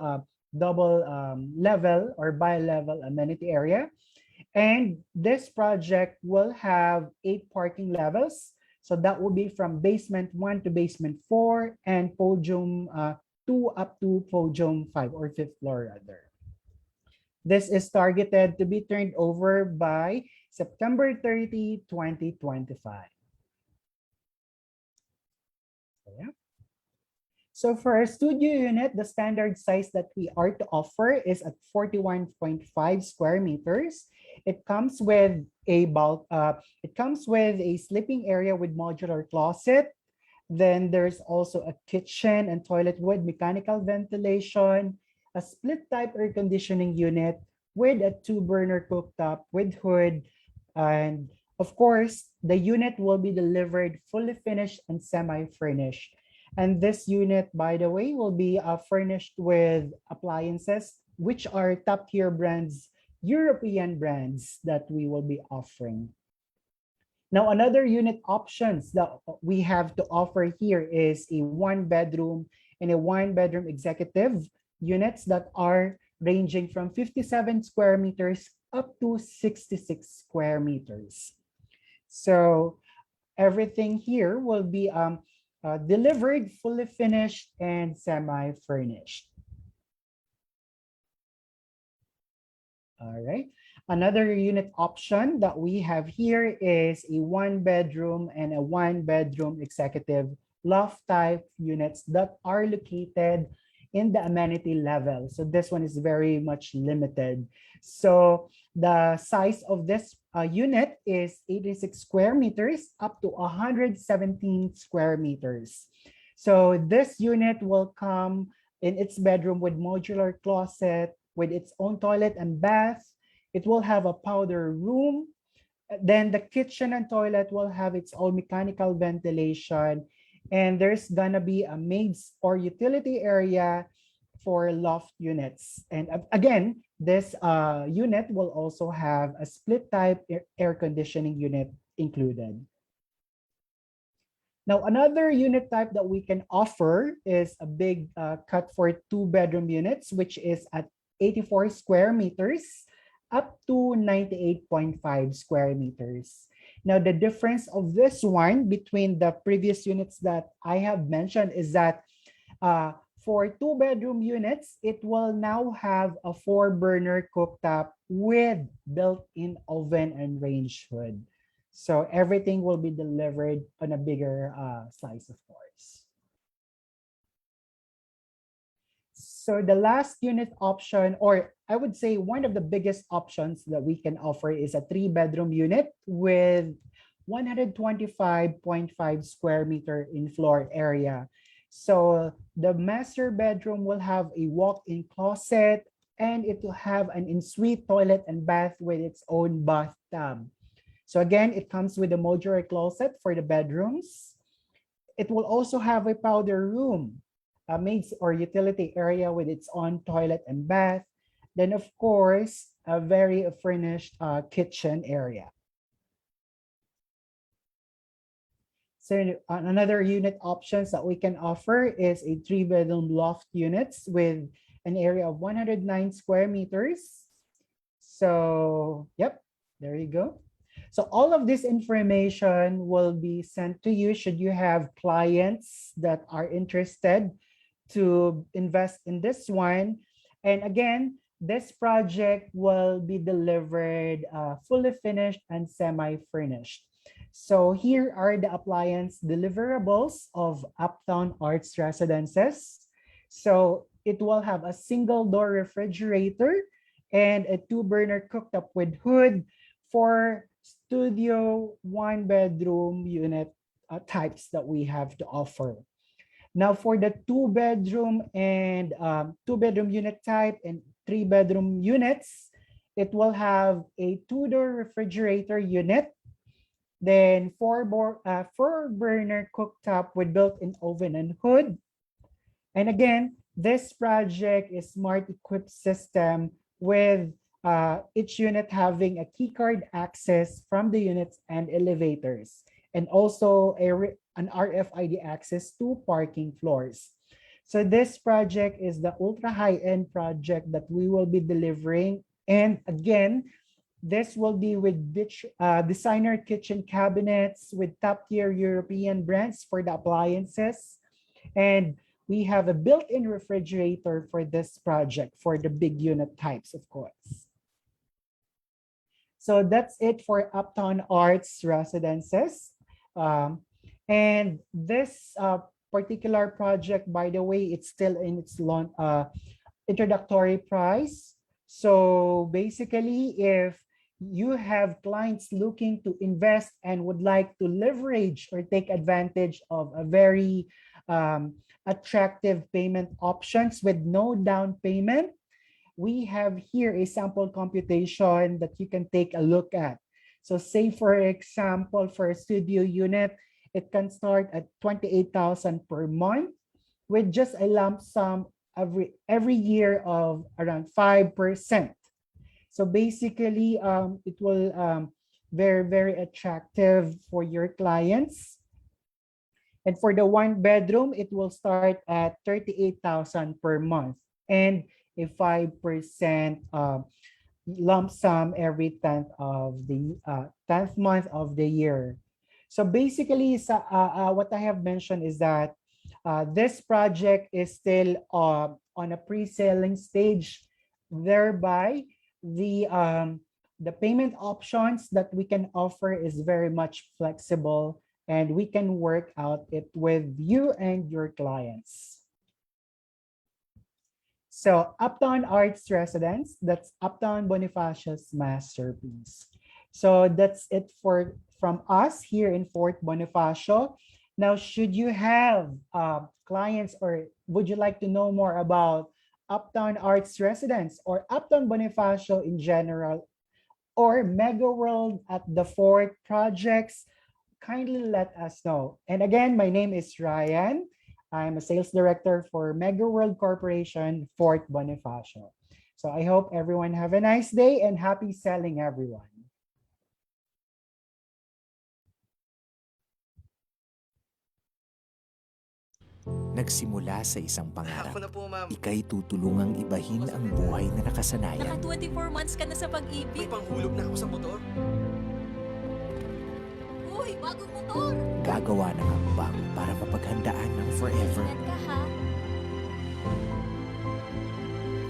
level or bi-level amenity area. And this project will have 8 parking levels. So that will be from basement 1 to basement 4 and podium 2 up to podium 5 or 5th floor rather. This is targeted to be turned over by September 30, 2025. Yeah. So for a studio unit, the standard size that we are to offer is at 41.5 square meters. It comes with a sleeping area with modular closet. Then there's also a kitchen and toilet with mechanical ventilation, a split type air conditioning unit with a 2-burner cooktop with hood, and of course, the unit will be delivered fully finished and semi-furnished. And this unit, by the way, will be furnished with appliances, which are top-tier brands, European brands that we will be offering. Now, another unit options that we have to offer here is a 1-bedroom and a 1-bedroom executive units that are ranging from 57 square meters up to 66 square meters. So everything here will be delivered fully finished and semi-furnished. All right. Another unit option that we have here is a 1-bedroom and a 1-bedroom executive loft type units that are located in the amenity level. So this one is very much limited. So the size of this unit is 86 square meters up to 117 square meters. So this unit will come in its bedroom with modular closet, with its own toilet and bath. It will have a powder room. Then the kitchen and toilet will have its own mechanical ventilation. And there's gonna be a maids or utility area for loft units. And again, this unit will also have a split type air conditioning unit included. Now, another unit type that we can offer is a big cut for 2-bedroom units, which is at 84 square meters up to 98.5 square meters. Now, the difference of this one between the previous units that I have mentioned is that for 2-bedroom units, it will now have a 4-burner cooktop with built-in oven and range hood. So everything will be delivered on a bigger size, of course. So the last unit option, or I would say one of the biggest options that we can offer, is a 3-bedroom unit with 125.5 square meter in floor area. So the master bedroom will have a walk-in closet, and it will have an ensuite toilet and bath with its own bathtub. So again, it comes with a modular closet for the bedrooms. It will also have a powder room, a maids or utility area with its own toilet and bath. Then of course, a very furnished kitchen area. So another unit options that we can offer is a 3-bedroom loft units with an area of 109 square meters. So, yep, there you go. So all of this information will be sent to you should you have clients that are interested to invest in this one. And again, this project will be delivered fully finished and semi-furnished. So here are the appliance deliverables of Uptown Arts Residences. So it will have a single door refrigerator and a 2-burner cooktop with hood for studio 1-bedroom unit types that we have to offer. Now for the 2-bedroom and 2-bedroom unit type and 3-bedroom units, it will have a 2-door refrigerator unit, then 4-burner cooktop with built-in oven and hood. And again, this project is smart equipped system with each unit having a keycard access from the units and elevators, and also an RFID access to parking floors. So this project is the ultra high-end project that we will be delivering. And again, this will be with designer kitchen cabinets with top-tier European brands for the appliances. And we have a built-in refrigerator for this project for the big unit types, of course. So that's it for Uptown Arts Residences. And this particular project, by the way, it's still in its introductory price. So basically, if you have clients looking to invest and would like to leverage or take advantage of a very attractive payment options with no down payment, we have here a sample computation that you can take a look at. So say, for example, for a studio unit, it can start at 28,000 per month with just a lump sum every year of around 5%. So basically, it will very, very attractive for your clients. And for the 1-bedroom, it will start at 38,000 per month and a 5% lump sum every 10th month of the year. So basically, what I have mentioned is that this project is still on a pre-selling stage, thereby the payment options that we can offer is very much flexible, and we can work out it with you and your clients. So Uptown Arts Residence, that's Uptown Bonifacio's masterpiece. So that's it from us here in Fort Bonifacio. Now, should you have clients, or would you like to know more about Uptown Arts Residence or Uptown Bonifacio in general, or Mega World at the Fort projects, kindly let us know. And again, my name is Ryan. I'm a sales director for Mega World Corporation, Fort Bonifacio. So I hope everyone have a nice day and happy selling, everyone. Nagsimula sa isang pangarap. Ika'y tutulungang ibahin ang buhay na nakasanayan. Naka 24 months ka na sa pag-ibig. May panghulog na ako sa motor. Uy, bagong motor! Gagawa ng hakbang para mapaghandaan ng forever. Ingat ka, ha?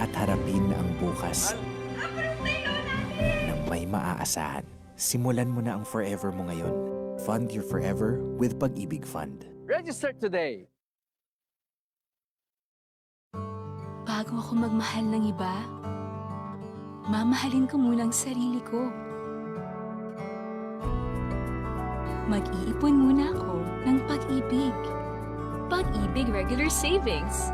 At harapin ang bukas ng may maaasahan. Simulan mo na ang forever mo ngayon. Fund your forever with Pag-ibig Fund. Register today! Bago ako magmahal ng iba, mamahalin ko muna ang sarili ko. Mag-iipon muna ako ng Pag-ibig. Pag-ibig Regular Savings.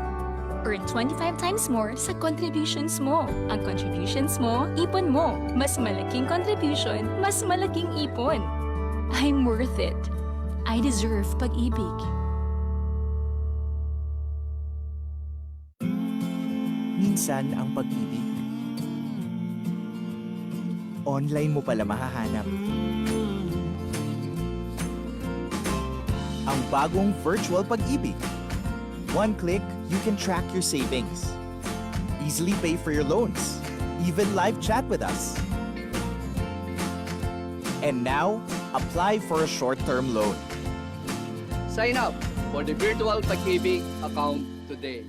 Earn 25 times more sa contributions mo. Ang contributions mo, ipon mo. Mas malaking contribution, mas malaking ipon. I'm worth it. I deserve Pag-ibig. Minsan ang pag-ibig, online mo pala mahahanap. Ang bagong virtual pag-ibig. One click, you can track your savings. Easily pay for your loans. Even live chat with us. And now, apply for a short-term loan. Sign up for the virtual Pag-ibig account today.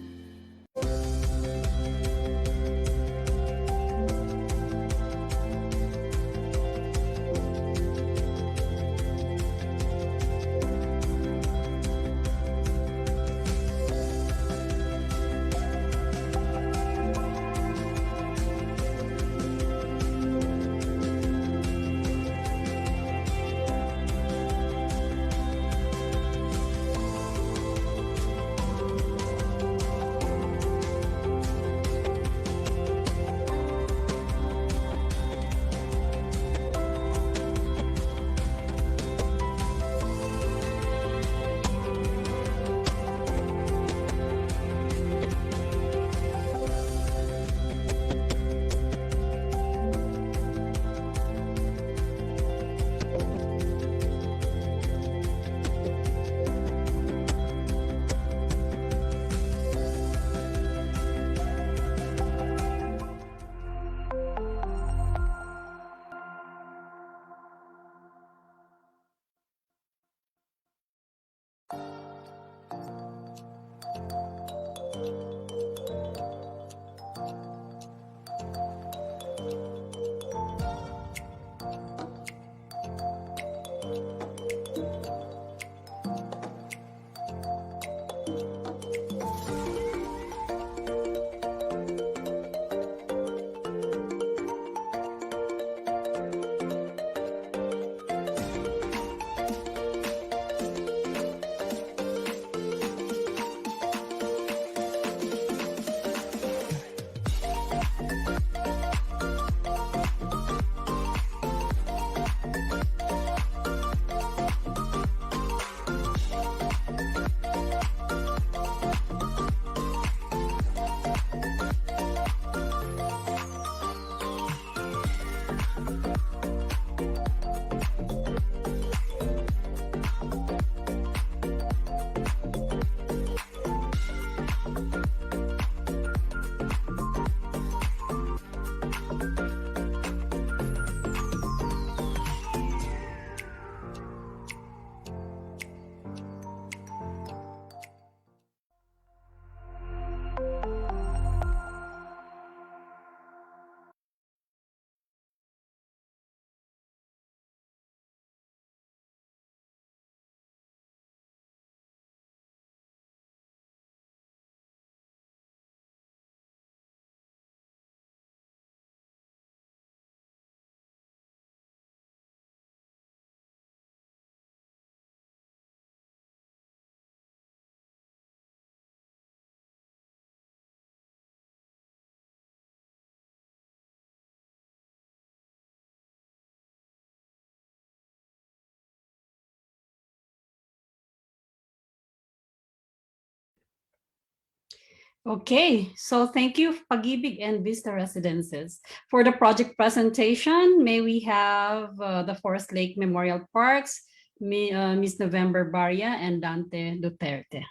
Okay, so thank you, Pag-ibig and Vista Residences. For the project presentation, may we have the Forest Lake Memorial Parks, Miss November Baria and Dante Duterte.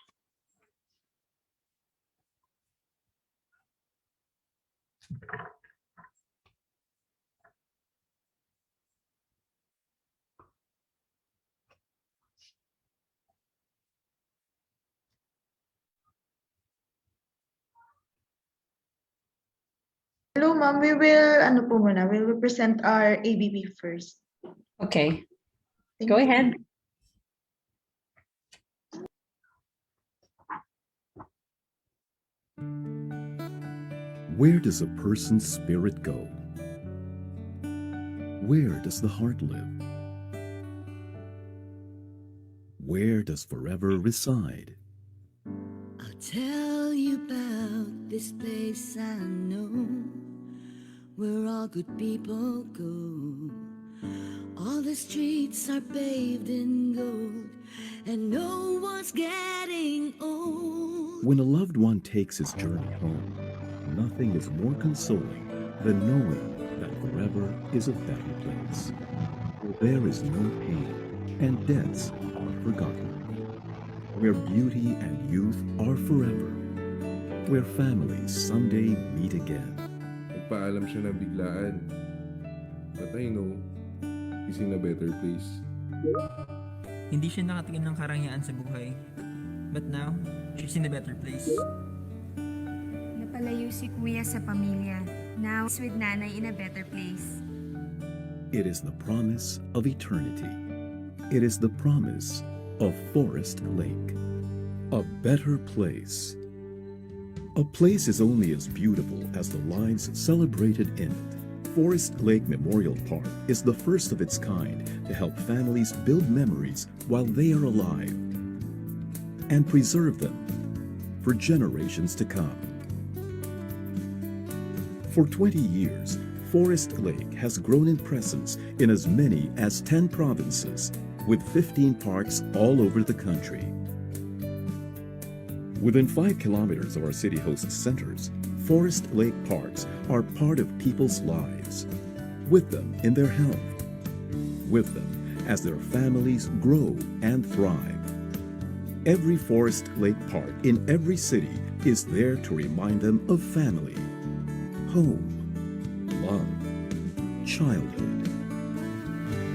Hello, ma'am. We will present our ABB first. Okay, go ahead. Where does a person's spirit go? Where does the heart live? where does forever reside? I'll tell you about this place I know, where all good people go. All the streets are paved in gold, and no one's getting old. When a loved one takes his journey home, nothing is more consoling than knowing that forever is a better place. There is no pain, and debts are forgotten. Where beauty and youth are forever. Where families someday meet again. Nagpaalam siya na biglaan. But I know, he's in a better place. Hindi siya nakatingin ng karangyaan sa buhay. But now, she's in a better place. Napalayo si Kuya sa pamilya. Now, he's with Nanay in a better place. It is the promise of eternity. It is the promise of Forest Lake. A better place. A place is only as beautiful as the lives celebrated in it. Forest Lake Memorial Park is the first of its kind to help families build memories while they are alive and preserve them for generations to come. For 20 years, Forest Lake has grown in presence in as many as 10 provinces, with 15 parks all over the country. Within 5 kilometers of our city host centers, Forest Lake parks are part of people's lives, with them in their health, with them as their families grow and thrive. Every Forest Lake park in every city is there to remind them of family, home, love, childhood.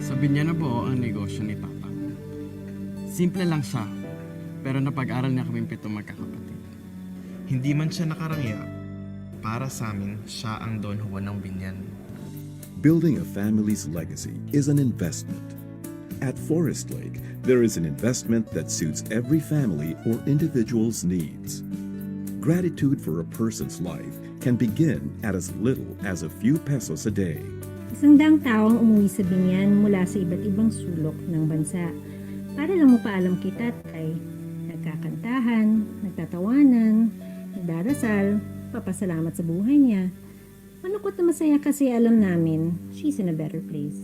Sabi niya na buo ang negosyo ni Papa. Simple lang siya, pero napag-aral niya kaming 7 magkakapatid. Hindi man siya nakarangya, para sa amin, siya ang Don Juan ng Binyan. Building a family's legacy is an investment. At Forest Lake, there is an investment that suits every family or individual's needs. Gratitude for a person's life can begin at as little as a few pesos a day. Isang daang tao ang umuwi sa Binyan mula sa iba't ibang sulok ng bansa. Para lang mapaalam kay tatay, nagkakantahan, nagtatawanan, nagdarasal, papasalamat sa buhay niya. Malungkot na masaya kasi alam namin, she's in a better place.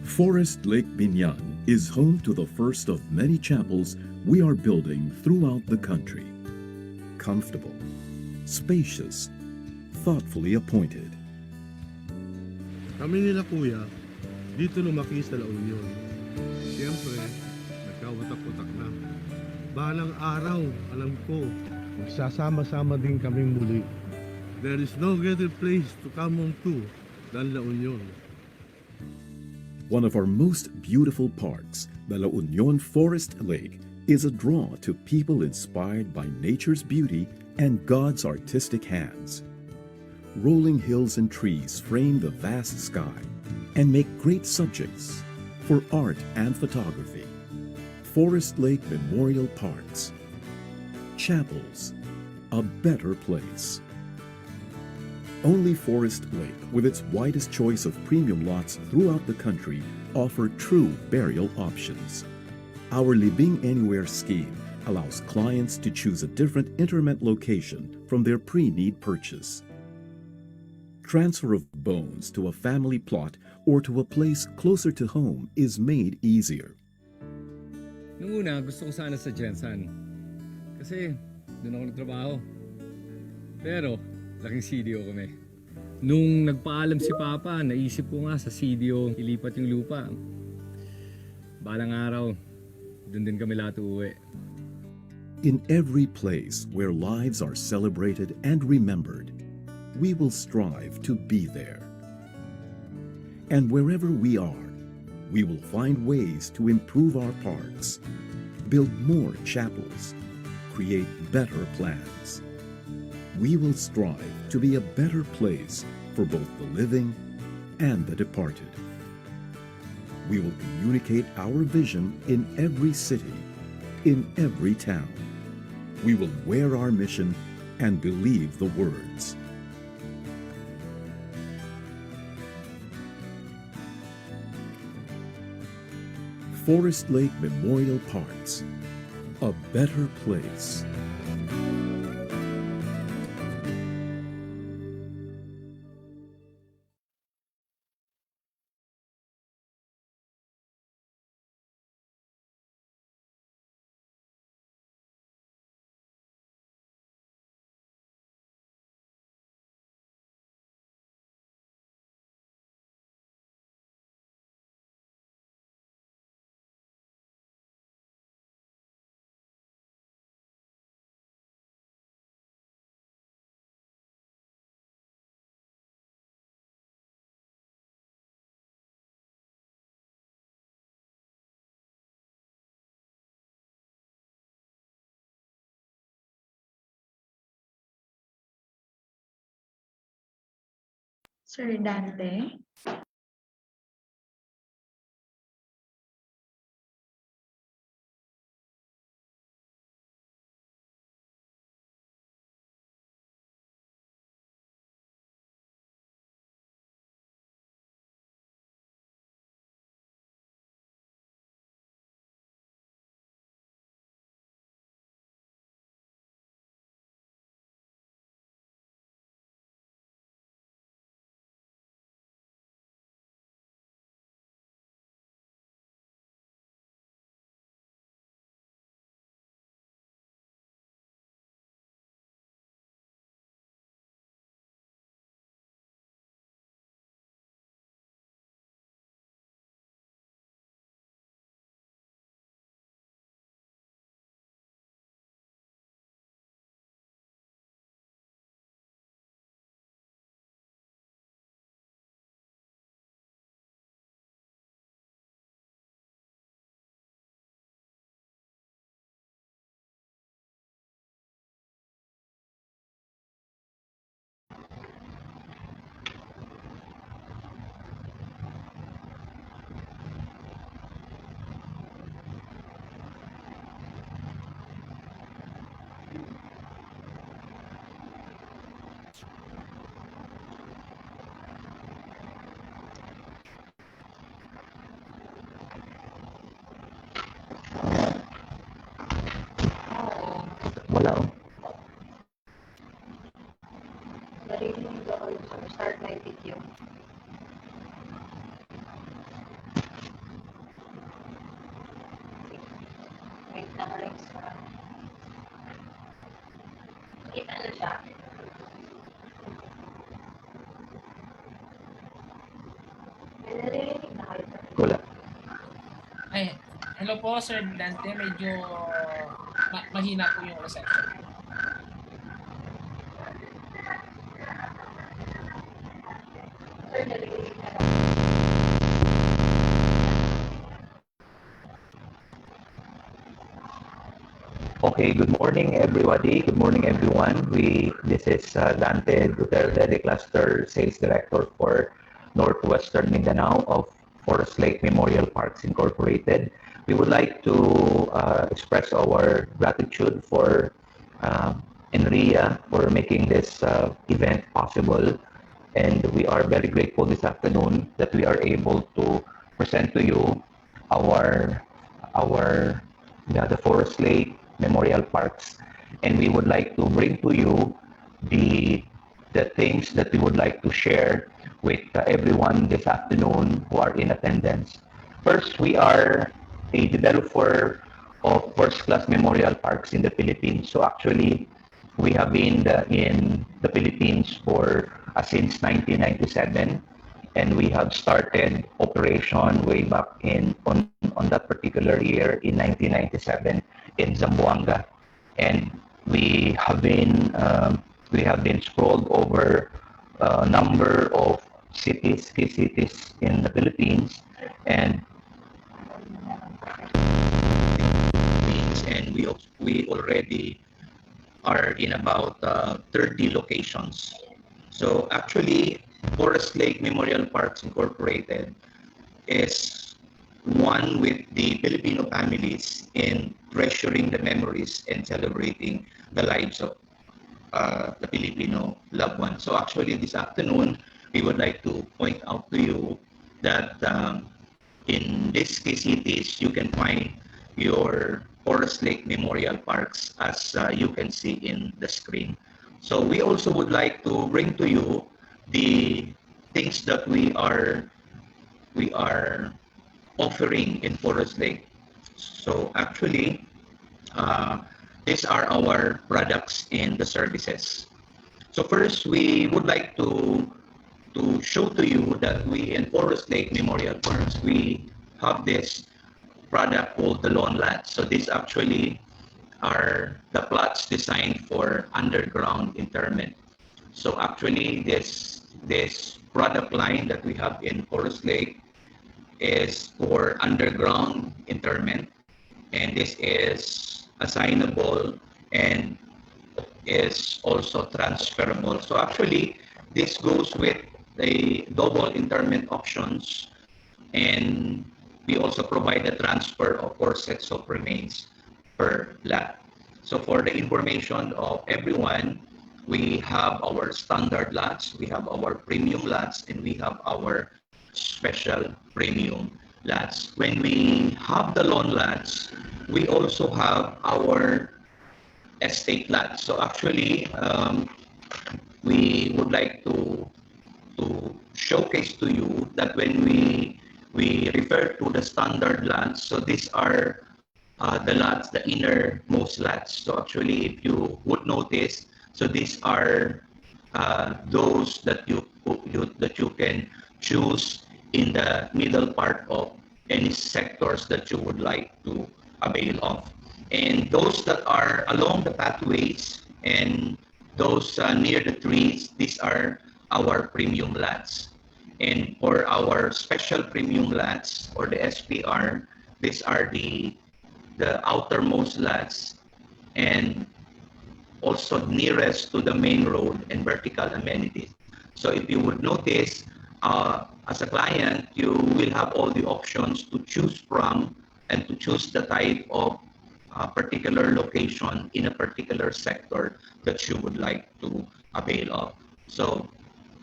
Forest Lake Binyan is home to the first of many chapels we are building throughout the country. Comfortable, spacious, thoughtfully appointed. Kami nila Kuya, dito lumaki sa La Union. Siyempre, nagkawatak-watak na. Balang araw, alam ko, magsasama-sama din kaming muli. There is no better place to come home to than La Union. One of our most beautiful parks, the La Union Forest Lake, is a draw to people inspired by nature's beauty and God's artistic hands. Rolling hills and trees frame the vast sky and make great subjects for art and photography. Forest Lake Memorial Parks. Chapels. A better place. Only Forest Lake, with its widest choice of premium lots throughout the country, offer true burial options. Our Living Anywhere scheme allows clients to choose a different interment location from their pre-need purchase. Transfer of bones to a family plot or to a place closer to home is made easier. Nung una, gusto ko sana sa Jensen. Kasi doon ako nagtrabaho. Pero, laking CDO kami. Nung nagpaalam si Papa, naisip ko nga sa CDO ilipat yung lupa. Balang araw, doon din kami lahat uuwi. In every place where lives are celebrated and remembered, we will strive to be there. And wherever we are, we will find ways to improve our parks, build more chapels, create better plans. We will strive to be a better place for both the living and the departed. We will communicate our vision in every city, in every town. We will wear our mission and believe the words. Forest Lake Memorial Parks, a better place. Sir Dante? Wala. Narinig ko start my video. Wait lang rin sa... Kita na siya. Narinig na kayo. Wala. Ay, hello po Sir Dante, medyo mahina po yung reception. Okay, good morning everybody. Good morning everyone. This is Dante Duterte, the Cluster Sales Director for Northwestern Mindanao of Forest Lake Memorial Parks Incorporated. We would like to express our gratitude for NREA for making this event possible. And we are very grateful this afternoon that we are able to present to you the Forest Lake Memorial Parks, and we would like to bring to you the things that we would like to share with everyone this afternoon who are in attendance. First, we are a developer of first-class memorial parks in the Philippines. So actually, we have been in the Philippines for since 1997, and we have started operation way back on that particular year in 1997 in Zamboanga, and we have been sprawled over a number of key cities in the Philippines, and we already are in about 30 locations. So actually, Forest Lake Memorial Parks Incorporated is one with the Filipino families in treasuring the memories and celebrating the lives of the Filipino loved ones. So actually this afternoon, we would like to point out to you that in these key cities, you can find your Forest Lake Memorial Parks as you can see in the screen. So we also would like to bring to you the things that we are offering in Forest Lake. So actually, these are our products and the services. So first, we would like to show to you that we in Forest Lake Memorial Parks, we have this product called the lawn lats. So these actually are the plots designed for underground interment. So actually this product line that we have in Forest Lake is for underground interment, and this is assignable and is also transferable. So actually this goes with the double interment options, and we also provide a transfer of 4 sets of remains per lat. So for the information of everyone, we have our standard lats, we have our premium lats, and we have our special premium lats. When we have the lawn lats, we also have our estate lats. So actually, we would like to showcase to you that when we refer to the standard lats, so these are the lats, the innermost lats. So actually, if you would notice, so these are those that you can choose in the middle part of any sectors that you would like to avail of. And those that are along the pathways and those near the trees, these are our premium lats. And for our special premium lats or the SPR, these are the outermost lats and also nearest to the main road and vertical amenities. So if you would notice, as a client, you will have all the options to choose from and to choose the type of particular location in a particular sector that you would like to avail of. So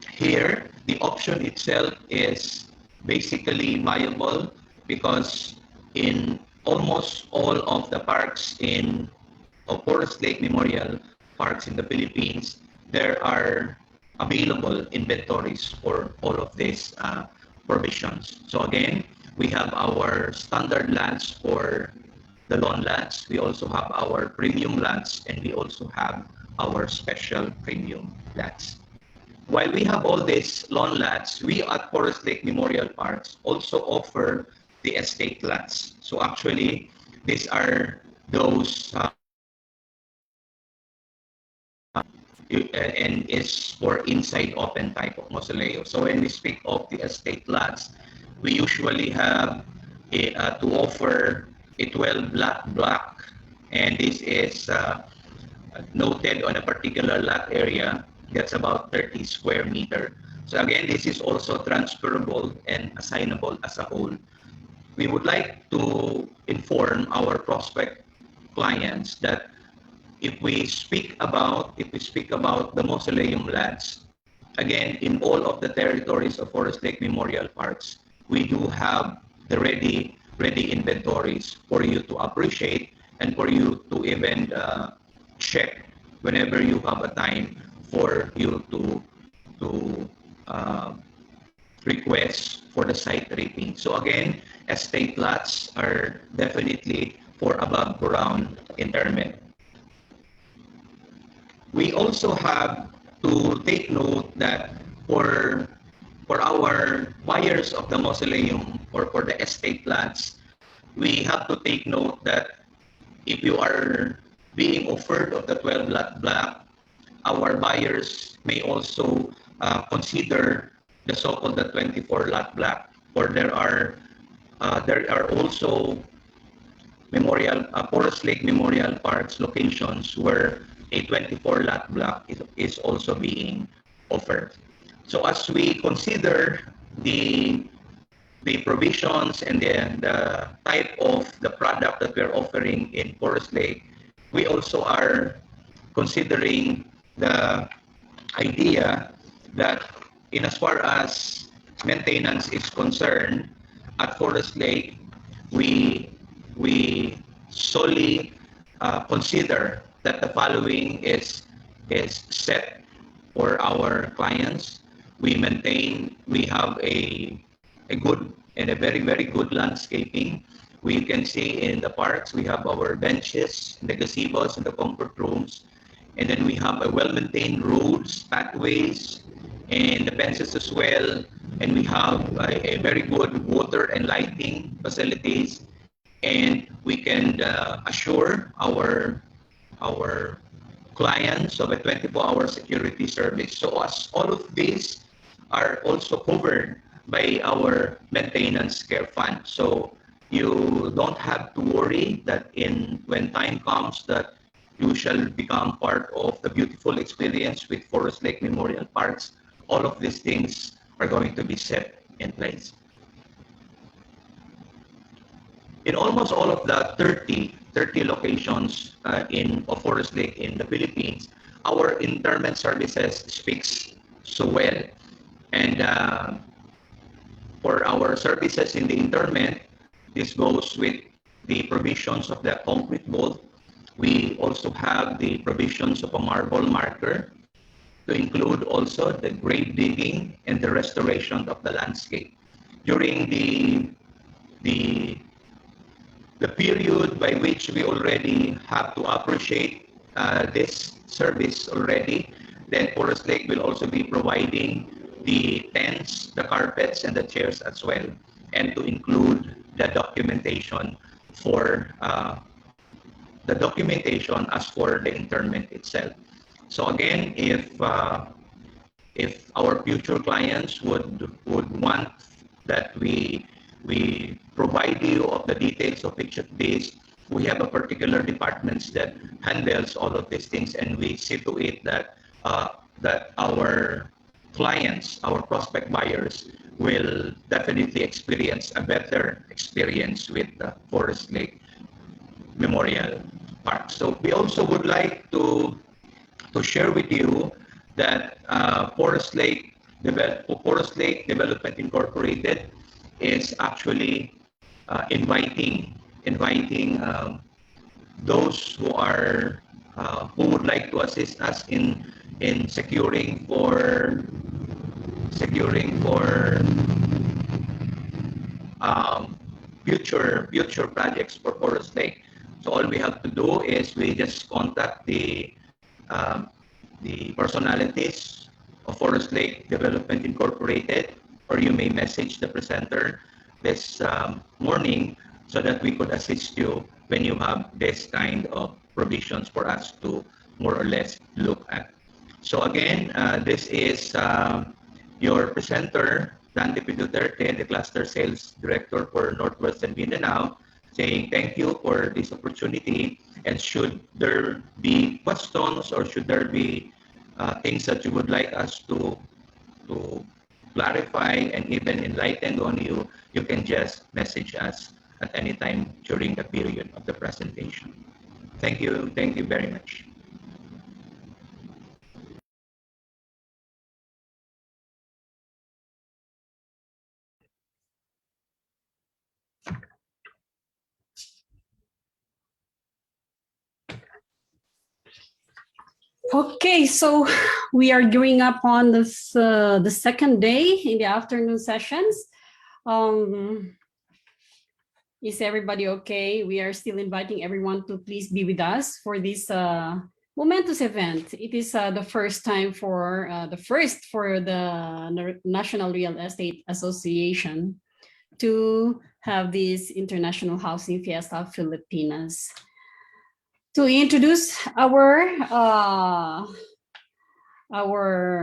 here, the option itself is basically viable because in almost all of the parks in Forest Lake Memorial Parks in the Philippines, there are available inventories for all of these provisions. So again, we have our standard lats for the lawn lats. We also have our premium lats, and we also have our special premium lats. While we have all these lawn lats, we at Forest Lake Memorial Parks also offer the estate lats. So actually, these are those and is for inside open type of mausoleo. So when we speak of the estate lats, we usually have to offer a 12 lat block, and this is noted on a particular lot area that's about 30 square meter. So again, this is also transferable and assignable as a whole. We would like to inform our prospect clients that if we speak about the mausoleum lats, again, in all of the territories of Forest Lake Memorial Parks, we do have the ready inventories for you to appreciate and for you to even check whenever you have a time for you to request for the site rating. So again, estate lots are definitely for above ground interment. We also have to take note that for our buyers of the mausoleum or for the estate lots, we have to take note that if you are being offered of the 12 lot block, our buyers may also consider the so-called the 24 lot block, or there are also Forest Lake Memorial Parks locations where a 24 lot block is also being offered. So as we consider the provisions and the type of the product that we're offering in Forest Lake, we also are considering the idea that in as far as maintenance is concerned, at Forest Lake, we solely consider that the following is set for our clients. We have a good and a very, very good landscaping. We can see in the parks, we have our benches, the gazebos, and the comfort rooms. And then we have a well-maintained roads, pathways, and the fences as well. And we have a very good water and lighting facilities. And we can assure our clients of a 24-hour security service. So as all of these are also covered by our maintenance care fund. So you don't have to worry that when time comes that you shall become part of the beautiful experience with Forest Lake Memorial Parks. All of these things are going to be set in place. In almost all of the 30 locations of Forest Lake in the Philippines, our interment services speaks so well. And for our services in the interment, this goes with the provisions of the concrete vault. We also have the provisions of a marble marker to include also the grave digging and the restoration of the landscape. During the period by which we already have to appreciate this service already, then Forest Lake will also be providing the tents, the carpets, and the chairs as well, and to include the documentation for as for the interment itself. So again, if our future clients would want that we provide you of the details of each of these, we have a particular departments that handles all of these things, and we see to it that our clients, our prospect buyers, will definitely experience a better experience with the Forest Lake Memorial Park. So we also would like to share with you that Forest Lake Development Incorporated is actually inviting those who would like to assist us in securing for future projects for Forest Lake. So all we have to do is we just contact the personalities of Forest Lake Development Incorporated, or you may message the presenter this morning so that we could assist you when you have this kind of provisions for us to more or less look at. So again, this is your presenter, Dante P. Duterte, the Cluster Sales Director for Northwestern Mindanao, saying thank you for this opportunity. And should there be questions or should there be things that you would like us to clarify and even enlighten on you, you can just message us at any time during the period of the presentation. Thank you very much. Okay, so we are gearing up on this the second day in the afternoon sessions. Is everybody okay? We are still inviting everyone to please be with us for this momentous event. It is the first time for the National Real Estate Association to have this International Housing Fiesta Filipinas. To introduce our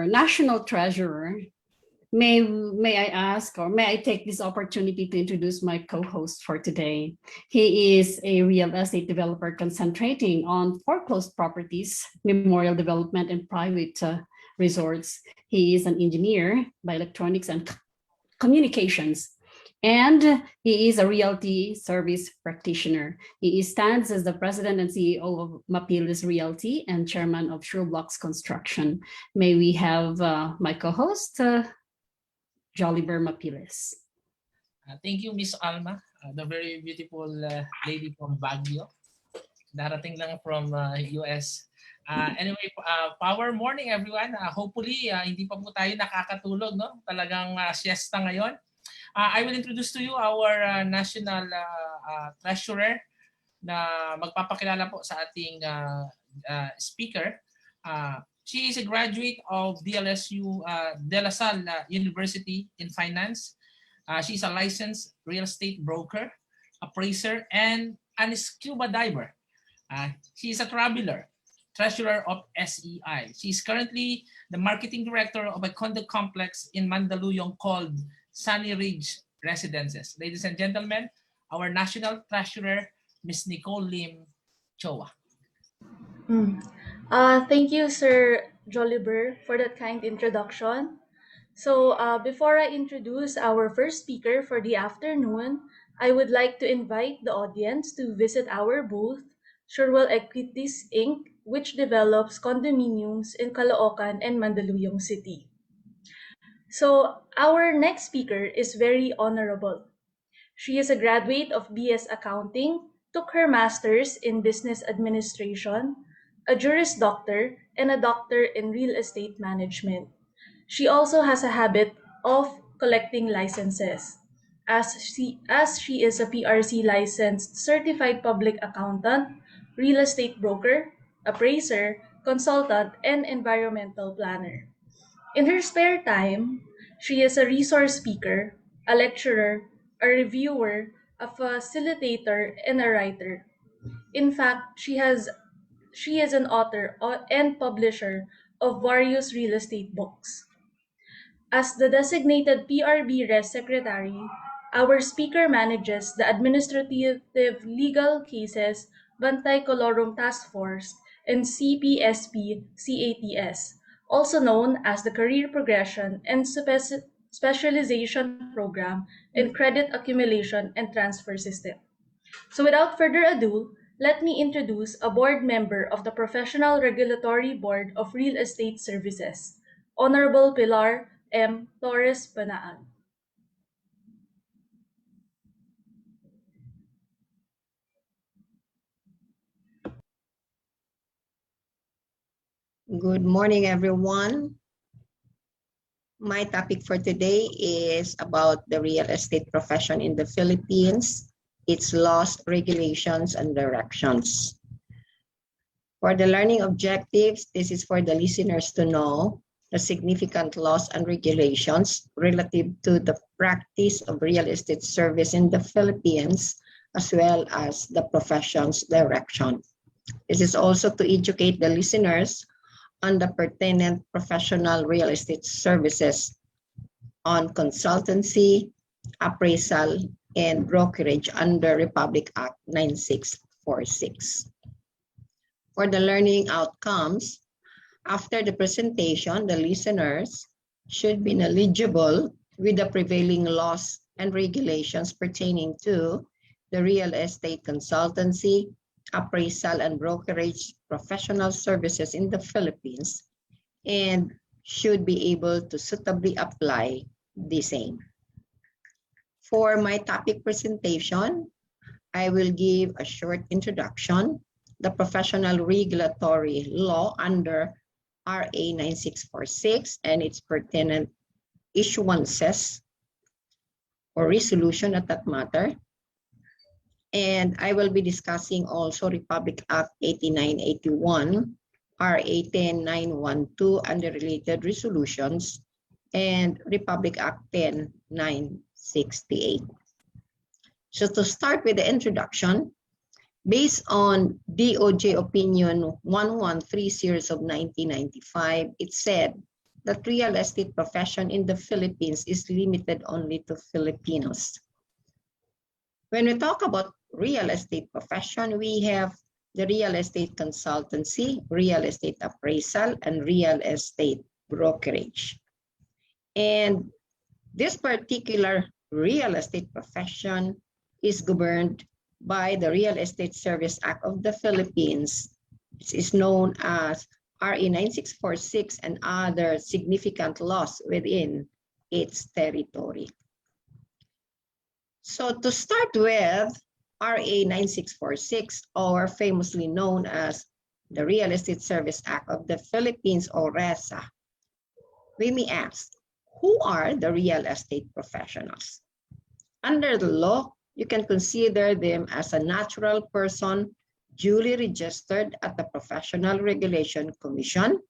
national treasurer, may I ask, or may I take this opportunity to introduce my co-host for today. He is a real estate developer concentrating on foreclosed properties, memorial development, and private resorts. He is an engineer by electronics and communications, and he is a realty service practitioner. He stands as the president and CEO of Mapiles Realty and chairman of Sureblocks Construction. May we have my co-host, Joliver Mapiles. Thank you, Miss Alma, the very beautiful lady from Baguio. Darating lang from US. Anyway, power morning everyone. Hopefully, hindi pa po tayo nakakatulog, no? Talagang siesta ngayon. I will introduce to you our national treasurer na magpapakilala po sa ating speaker. She is a graduate of DLSU, De La Salle University in Finance. She's a licensed real estate broker, appraiser, and an scuba diver. She is a traveler, treasurer of SEI. She's currently the marketing director of a condo complex in Mandaluyong called Sunny Ridge Residences. Ladies and gentlemen, our national treasurer, Ms. Nicole Lim Choa. Thank you, Sir Joliber, for that kind introduction. So before I introduce our first speaker for the afternoon, I would like to invite the audience to visit our booth, Sherwell Equities Inc., which develops condominiums in Caloocan and Mandaluyong City. So our next speaker is very honorable. She is a graduate of BS Accounting, took her master's in Business Administration, a Juris Doctor, and a doctor in Real Estate Management. She also has a habit of collecting licenses, as she is a PRC licensed certified public accountant, real estate broker, appraiser, consultant, and environmental planner. In her spare time, she is a resource speaker, a lecturer, a reviewer, a facilitator, and a writer. In fact, she is an author and publisher of various real estate books. As the designated PRB Res Secretary, our speaker manages the Administrative Legal Cases Bantay Colorum Task Force and CPSP CATS, also known as the Career Progression and Specialization Program in Credit Accumulation and Transfer System. So without further ado, let me introduce a board member of the Professional Regulatory Board of Real Estate Services, Honorable Pilar M. Torres Banaan. Good morning, everyone. My topic for today is about the real estate profession in the Philippines, its laws, regulations, and directions. For the learning objectives, this is for the listeners to know the significant laws and regulations relative to the practice of real estate service in the Philippines, as well as the profession's direction. This is also to educate the listeners on the pertinent professional real estate services on consultancy, appraisal, and brokerage under Republic Act 9646. For the learning outcomes, after the presentation, the listeners should be knowledgeable with the prevailing laws and regulations pertaining to the real estate consultancy, appraisal, and brokerage professional services in the Philippines, and should be able to suitably apply the same. For my topic presentation, I will give a short introduction, the professional regulatory law under RA 9646 and its pertinent issuances or resolution at that matter. And I will be discussing also Republic Act 8981, RA 10912 and the related resolutions, and Republic Act 10968. So to start with the introduction, based on DOJ Opinion 1130 of 1995, it said that real estate profession in the Philippines is limited only to Filipinos. When we talk about real estate profession, we have the real estate consultancy, real estate appraisal, and real estate brokerage. And this particular real estate profession is governed by the Real Estate Service Act of the Philippines. It is known as RA 9646 and other significant laws within its territory. So to start with, RA 9646, or famously known as the Real Estate Service Act of the Philippines, or RESA, we may ask, who are the real estate professionals? Under the law, you can consider them as a natural person duly registered at the Professional Regulation Commission,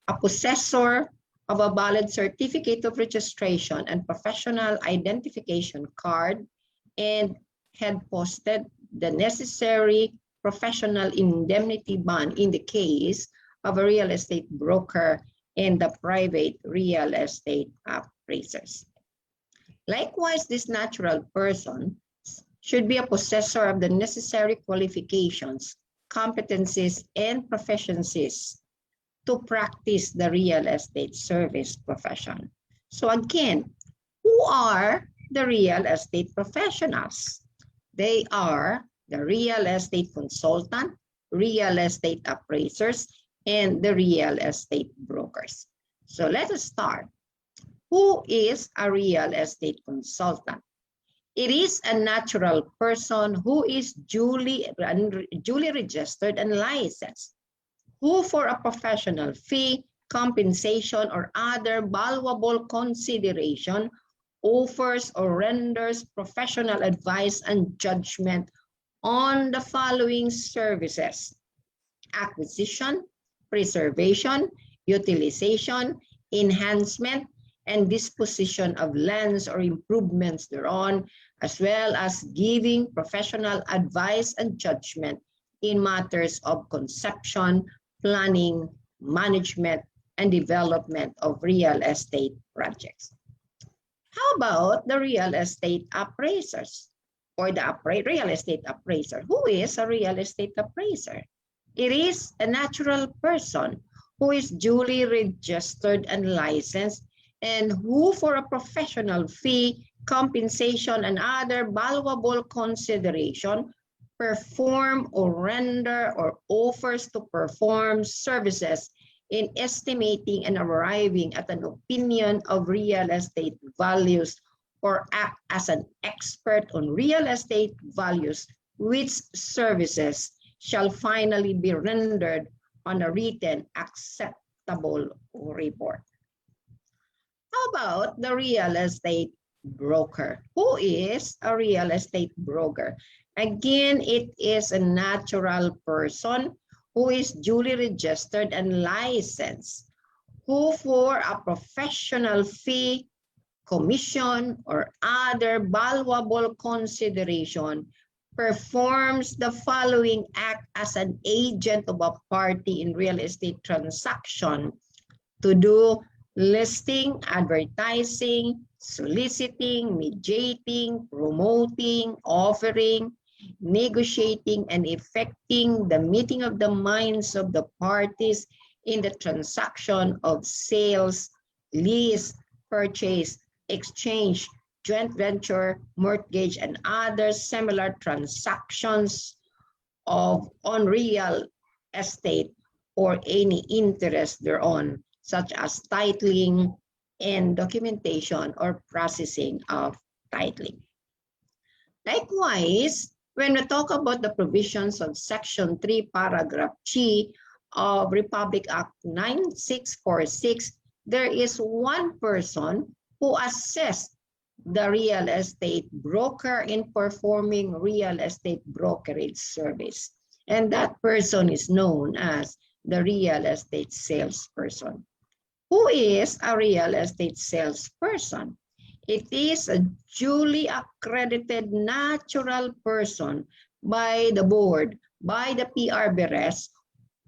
a possessor of a valid certificate of registration and professional identification card, and had posted the necessary professional indemnity bond in the case of a real estate broker and the private real estate appraisers. Likewise, this natural person should be a possessor of the necessary qualifications, competencies, and proficiencies to practice the real estate service profession. So again, who are the real estate professionals? They are the real estate consultant, real estate appraisers, and the real estate brokers. So let us start. Who is a real estate consultant? It is a natural person who is duly registered and licensed, who for a professional fee, compensation, or other valuable consideration offers or renders professional advice and judgment on the following services: acquisition, preservation, utilization, enhancement, and disposition of lands or improvements thereon, as well as giving professional advice and judgment in matters of conception, planning, management, and development of real estate projects. How about the real estate appraisers, or the real estate appraiser? Who is a real estate appraiser? It is a natural person who is duly registered and licensed, and who for a professional fee, compensation, and other valuable consideration perform or render or offers to perform services in estimating and arriving at an opinion of real estate values, or act as an expert on real estate values, which services shall finally be rendered on a written acceptable report. How about the real estate broker? Who is a real estate broker? Again, it is a natural person who is duly registered and licensed, who for a professional fee, commission, or other valuable consideration performs the following act as an agent of a party in real estate transaction to do listing, advertising, soliciting, mediating, promoting, offering, negotiating, and effecting the meeting of the minds of the parties in the transaction of sales, lease, purchase, exchange, joint venture, mortgage, and other similar transactions on real estate or any interest thereon, such as titling and documentation or processing of titling. Likewise, when we talk about the provisions of Section 3, Paragraph G of Republic Act 9646, there is one person who assists the real estate broker in performing real estate brokerage service. And that person is known as the real estate salesperson. Who is a real estate salesperson? It is a duly accredited natural person by the board, by the PRBRES,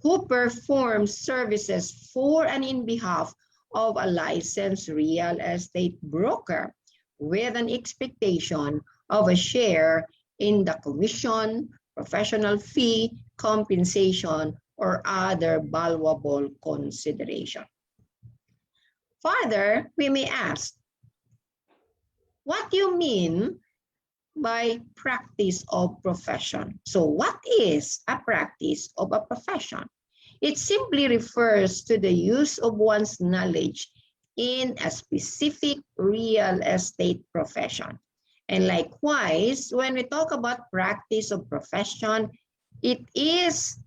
who performs services for and in behalf of a licensed real estate broker with an expectation of a share in the commission, professional fee, compensation, or other valuable consideration. Further, we may ask, what do you mean by practice of profession? So what is a practice of a profession? It simply refers to the use of one's knowledge in a specific real estate profession. And likewise, when we talk about practice of profession, it includes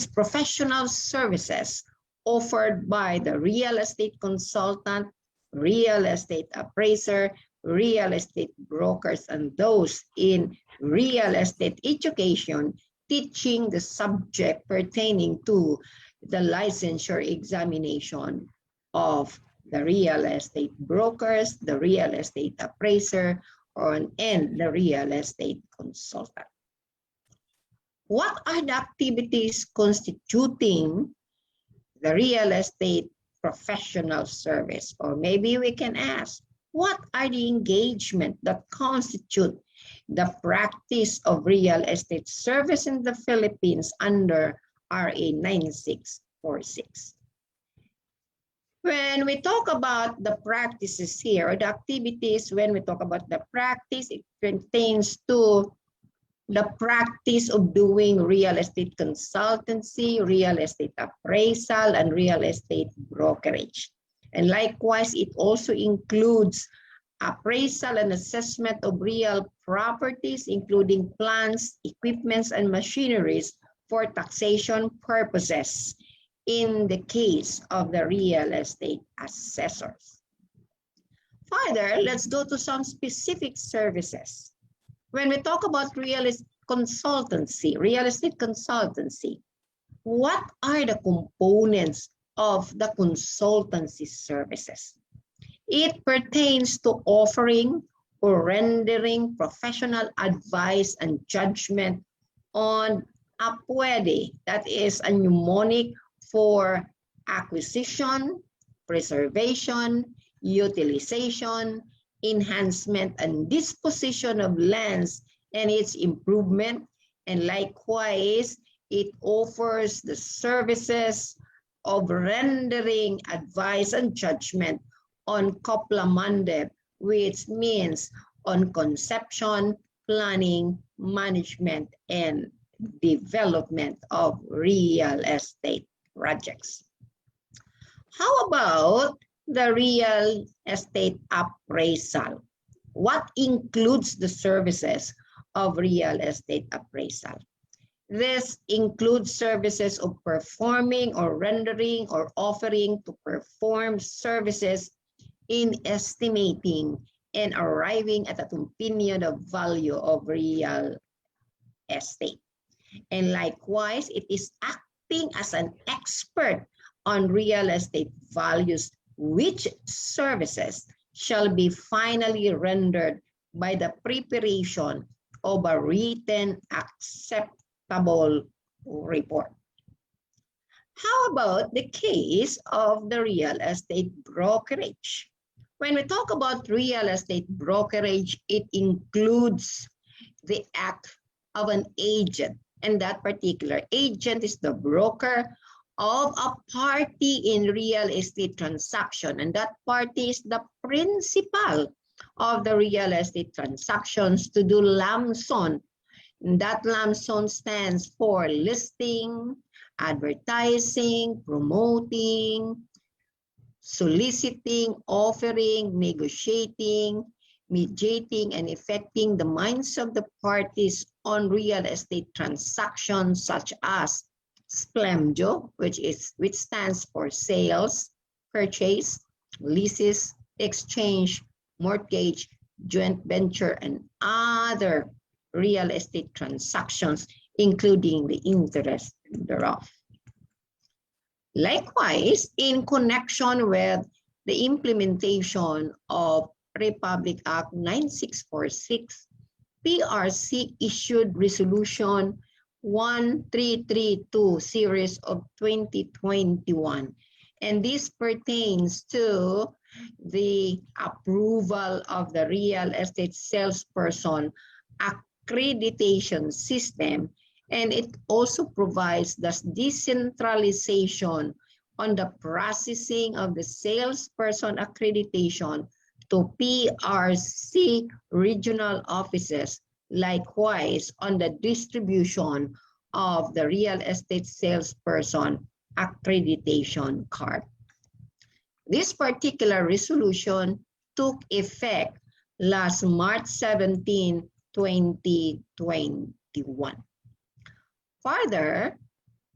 professional services offered by the real estate consultant, real estate appraiser, real estate brokers, and those in real estate education teaching the subject pertaining to the licensure examination of the real estate brokers, the real estate appraiser, and the real estate consultant. What are the activities constituting the real estate professional service? Or maybe we can ask, what are the engagement that constitute the practice of real estate service in the Philippines under RA 9646? When we talk about the practices here, or the activities, when we talk about the practice, it pertains to the practice of doing real estate consultancy, real estate appraisal, and real estate brokerage. And likewise, it also includes appraisal and assessment of real properties, including plants, equipments, and machineries for taxation purposes in the case of the real estate assessors. Further, let's go to some specific services. When we talk about real estate consultancy, what are the components of the consultancy services? It pertains to offering or rendering professional advice and judgment on a pwede, that is a mnemonic for acquisition, preservation, utilization, enhancement, and disposition of lands and its improvement. And likewise, it offers the services of rendering advice and judgment on Kopla Mandep, which means on conception, planning, management, and development of real estate projects. How about the real estate appraisal? What includes the services of real estate appraisal? This includes services of performing or rendering or offering to perform services in estimating and arriving at an opinion of value of real estate. And likewise, it is acting as an expert on real estate values, which services shall be finally rendered by the preparation of a written acceptable report. How about the case of the real estate brokerage? When we talk about real estate brokerage, it includes the act of an agent, and that particular agent is the broker of a party in real estate transaction, and that party is the principal of the real estate transactions to do LAMSON. And that LAMSON stands for listing, advertising, promoting, soliciting, offering, negotiating, mediating, and effecting the minds of the parties on real estate transactions such as SPLEMJO, which stands for sales, purchase, leases, exchange, mortgage, joint venture, and other real estate transactions, including the interest thereof. Likewise, in connection with the implementation of Republic Act 9646, PRC issued Resolution 1332 series of 2021, and this pertains to the approval of the real estate salesperson accreditation system, and it also provides the decentralization on the processing of the salesperson accreditation to PRC regional offices, likewise on the distribution of the real estate salesperson accreditation card. This particular resolution took effect last March 17, 2021. Further,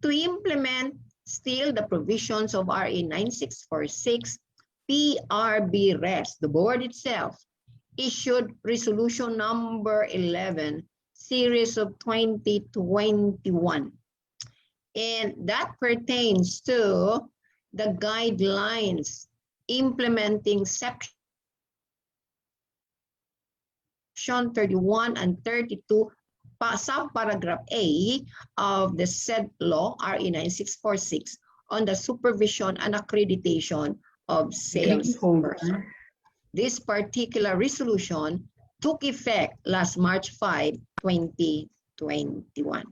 to implement still the provisions of RA 9646, PRB Res, the board itself, issued resolution number 11, series of 2021. And that pertains to the guidelines implementing section 31 and 32, subparagraph A of the said law, RA 9646, on the supervision and accreditation of salespersons. This particular resolution took effect last March 5, 2021.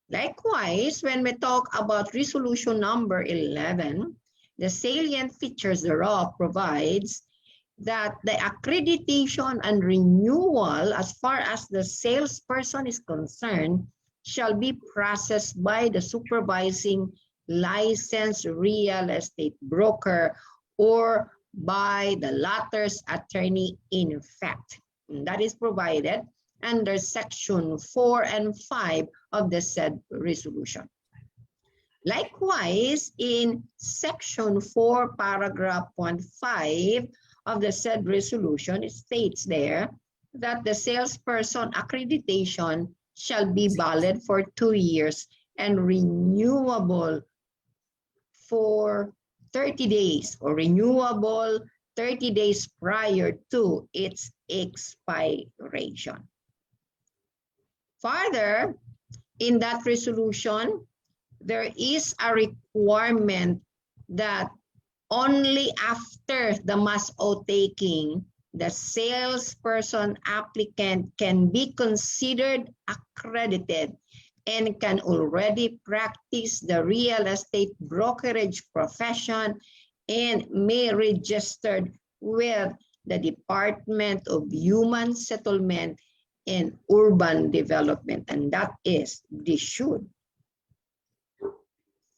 Likewise, when we talk about resolution number 11, the salient features thereof provides that the accreditation and renewal as far as the salesperson is concerned shall be processed by the supervising licensed real estate broker or by the latter's attorney in fact. And that is provided under section 4 and 5 of the said resolution. Likewise, in section 4, paragraph 1.5 of the said resolution, it states there that the salesperson accreditation shall be valid for 2 years and renewable for 30 days or renewable 30 days prior to its expiration. Further, in that resolution, there is a requirement that only after the mass taking, the salesperson applicant can be considered accredited and can already practice the real estate brokerage profession and may registered with the Department of Human Settlement and Urban Development, and that is DSUD.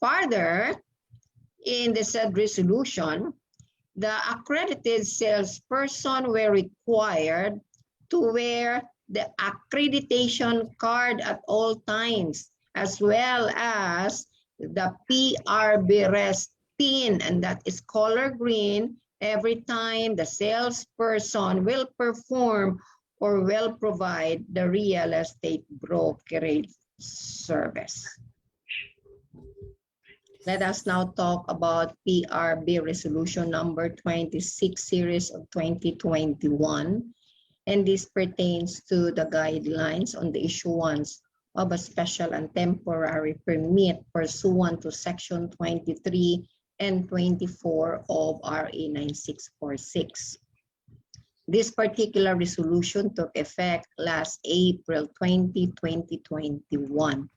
Further, in the said resolution, the accredited salesperson were required to wear the accreditation card at all times, as well as the PRB Res PIN, and that is color green, every time the salesperson will perform or will provide the real estate brokerage service. Let us now talk about PRB Resolution number 26, series of 2021. And this pertains to the guidelines on the issuance of a special and temporary permit pursuant to Section 23 and 24 of RA 9646. This particular resolution took effect last April 20, 2021.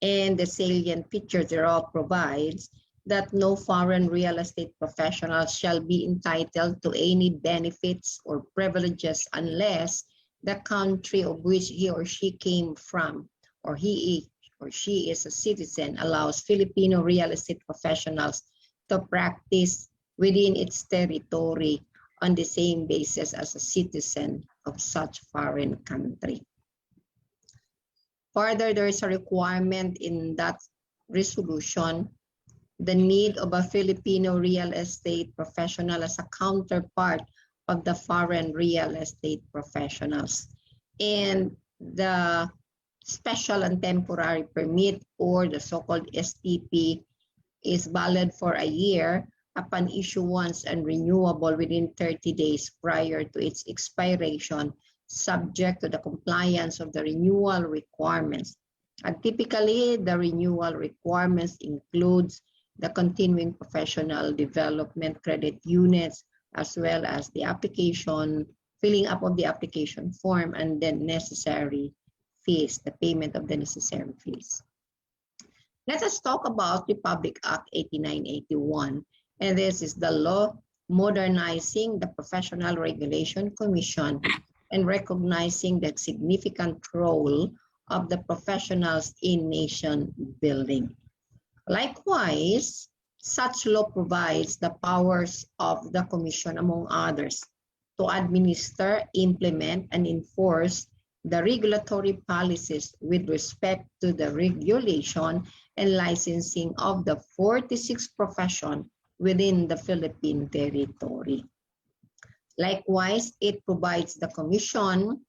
And the salient feature thereof provides that no foreign real estate professional shall be entitled to any benefits or privileges unless the country of which he or she came from or he or she is a citizen allows Filipino real estate professionals to practice within its territory on the same basis as a citizen of such foreign country. Further, there is a requirement in that resolution, the need of a Filipino real estate professional as a counterpart of the foreign real estate professionals. And the special and temporary permit, or the so-called STP, is valid for a year upon issuance and renewable within 30 days prior to its expiration, subject to the compliance of the renewal requirements. And typically, the renewal requirements includes the continuing professional development credit units, as well as the application, filling up of the application form, and then necessary fees, the payment of the necessary fees. Let us talk about Republic Act 8981, and this is the law modernizing the Professional Regulation Commission and recognizing the significant role of the professionals in nation building. Likewise, such law provides the powers of the Commission, among others, to administer, implement, and enforce the regulatory policies with respect to the regulation and licensing of the 46 professions within the Philippine territory. Likewise, it provides the Commission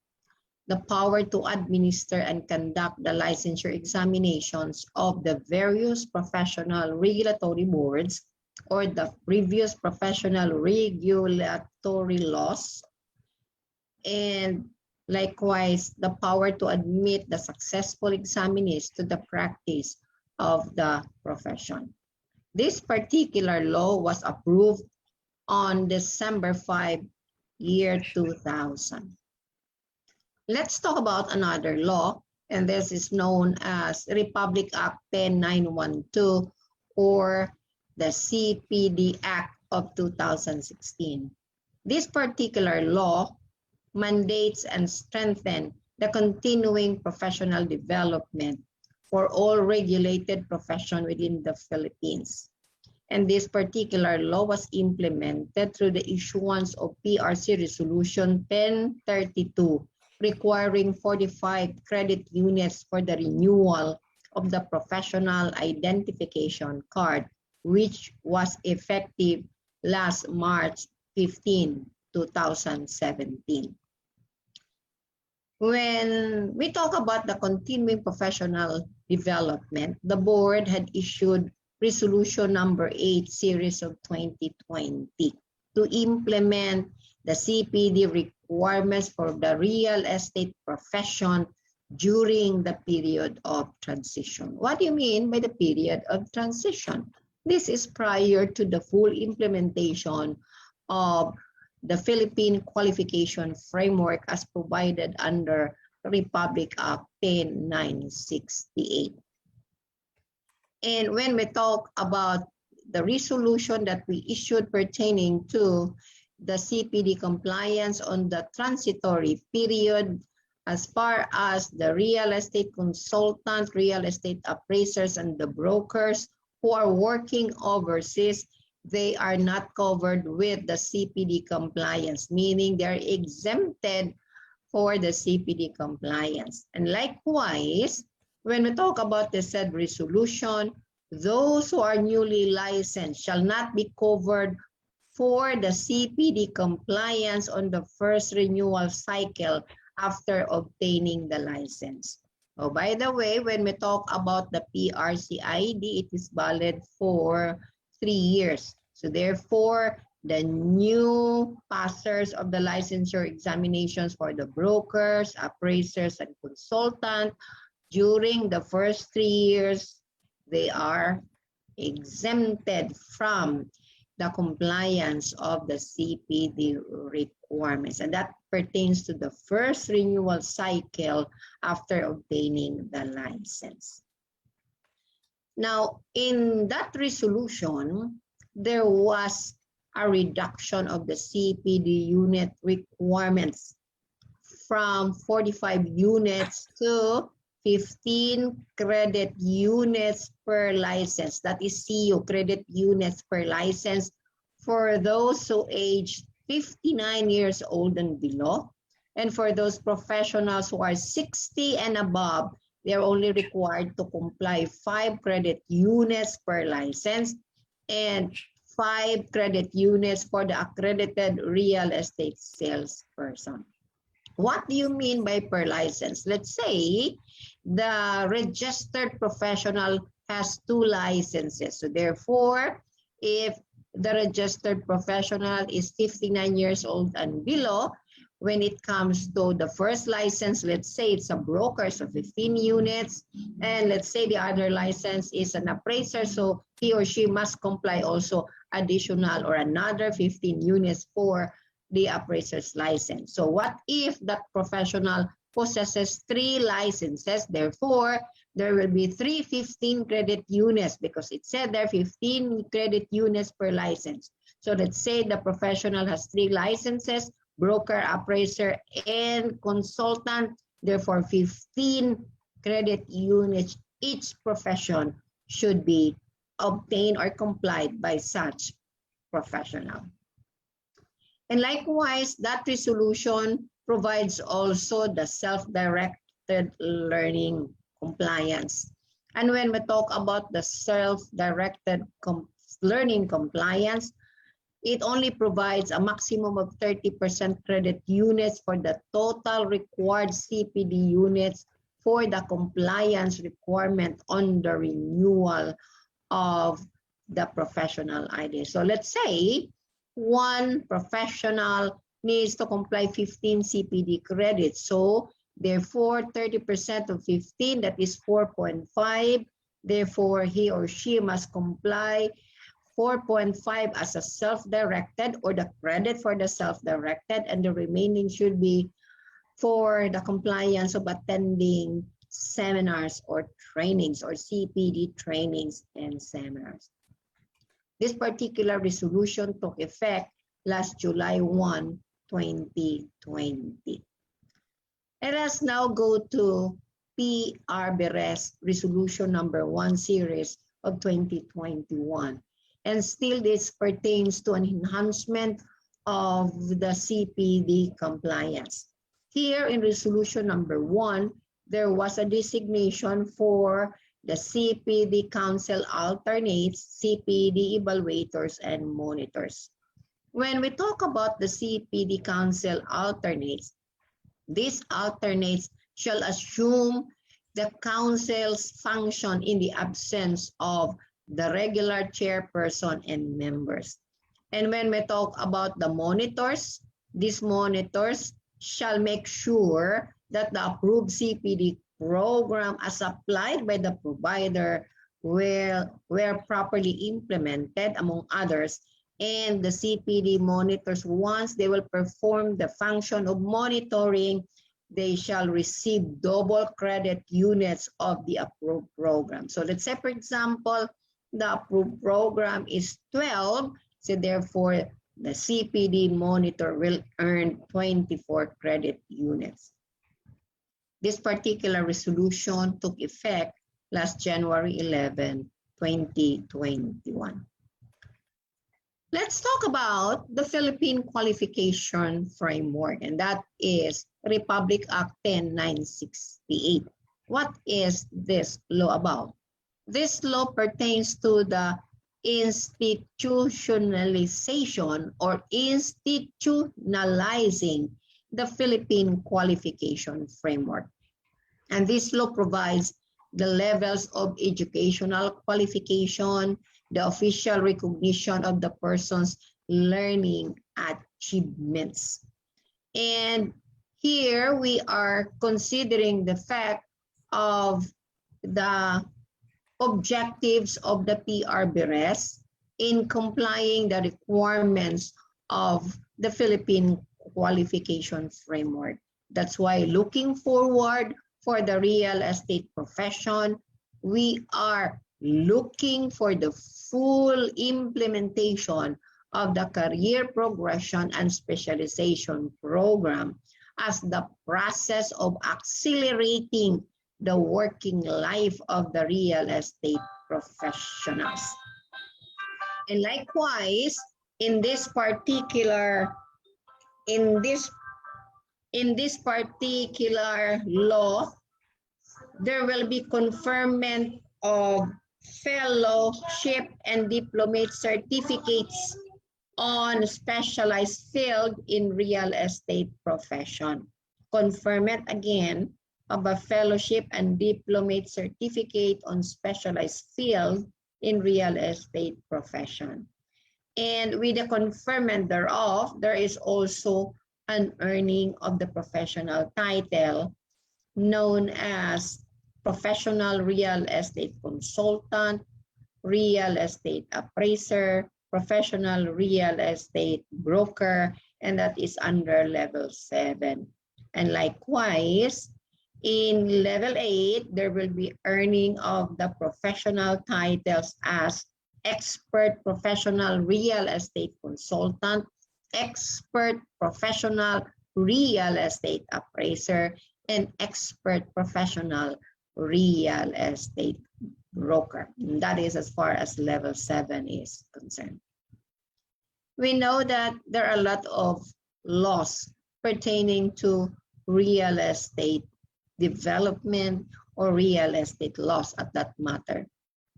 the power to administer and conduct the licensure examinations of the various professional regulatory boards or the previous professional regulatory laws, and likewise the power to admit the successful examinees to the practice of the profession. This particular law was approved on December 5, year 2000. Let's talk about another law, and this is known as Republic Act 10912 or the CPD Act of 2016. This particular law mandates and strengthens the continuing professional development for all regulated profession within the Philippines. And this particular law was implemented through the issuance of PRC Resolution 1032, requiring 45 credit units for the renewal of the professional identification card, which was effective last March 15, 2017. When we talk about the continuing professional development, the board had issued Resolution number 8, series of 2020 to implement the CPD requirements for the real estate profession during the period of transition. What do you mean by the period of transition? This is prior to the full implementation of the Philippine Qualification Framework as provided under Republic Act 10968. And when we talk about the resolution that we issued pertaining to the CPD compliance on the transitory period, as far as the real estate consultants, real estate appraisers, and the brokers who are working overseas, they are not covered with the CPD compliance, meaning they're exempted for the CPD compliance. And likewise, when we talk about the said resolution, those who are newly licensed shall not be covered for the CPD compliance on the first renewal cycle after obtaining the license. Oh, by the way, when we talk about the PRC ID, it is valid for 3 years. So therefore, the new passers of the licensure examinations for the brokers, appraisers, and consultants, during the first 3 years, they are exempted from the compliance of the CPD requirements. And that pertains to the first renewal cycle after obtaining the license. Now, in that resolution, there was a reduction of the CPD unit requirements from 45 units to 15 credit units per license. That is CU, credit units per license, for those who age 59 years old and below. And for those professionals who are 60 and above, they're only required to comply 5 credit units per license and 5 credit units for the accredited real estate salesperson. What do you mean by per license? Let's say the registered professional has 2 licenses. So therefore, if the registered professional is 59 years old and below, when it comes to the first license, let's say it's a broker, so 15 units, and let's say the other license is an appraiser, so he or she must comply also additional or another 15 units for the appraiser's license. So what if that professional possesses 3 licenses? Therefore, there will be 3 15 credit units because it said there 15 credit units per license. So let's say the professional has 3 licenses, broker, appraiser, and consultant. Therefore, 15 credit units each profession should be obtained or complied by such professional. And likewise, that resolution provides also the self-directed learning compliance. And when we talk about the self-directed learning compliance, it only provides a maximum of 30% credit units for the total required CPD units for the compliance requirement on the renewal of the professional ID. So let's say one professional needs to comply 15 CPD credits. So therefore, 30% of 15, that is 4.5. Therefore, he or she must comply 4.5 as a self-directed, or the credit for the self-directed, and the remaining should be for the compliance of attending seminars or trainings, or CPD trainings and seminars. This particular resolution took effect last July 1, 2020. Let us now go to PRBRES Resolution number 1 series of 2021. And still this pertains to an enhancement of the CPD compliance. Here in resolution number 1, there was a designation for the CPD Council alternates, CPD evaluators, and monitors. When we talk about the CPD Council alternates, these alternates shall assume the council's function in the absence of the regular chairperson and members. And when we talk about the monitors, these monitors shall make sure that the approved CPD program as applied by the provider were properly implemented, among others. And the CPD monitors, once they will perform the function of monitoring, they shall receive double credit units of the approved program. So let's say, for example, the approved program is 12, so therefore the CPD monitor will earn 24 credit units. This particular resolution took effect last January 11, 2021. Let's talk about the Philippine Qualification Framework, and that is Republic Act 10968. What is this law about? This law pertains to the institutionalization or institutionalizing the Philippine Qualification Framework. And this law provides the levels of educational qualification, the official recognition of the person's learning achievements. And here we are considering the fact of the objectives of the PRBRES in complying the requirements of the Philippine Qualification Framework. That's why looking forward for the real estate profession, we are looking for the full implementation of the career progression and specialization program as the process of accelerating the working life of the real estate professionals. And likewise, in this particular law, there will be conferment of fellowship and diplomate certificates on specialized field in real estate profession. Conferment again of a fellowship and diplomate certificate on specialized field in real estate profession. And with the conferment thereof, there is also an earning of the professional title known as professional real estate consultant, real estate appraiser, professional real estate broker, and that is under level 7. And likewise, in level 8, there will be earning of the professional titles as expert professional real estate consultant, expert professional real estate appraiser, and expert professional real estate broker. And that is as far as level 7 is concerned. we know that there are a lot of laws pertaining to real estate development or real estate laws at that matter.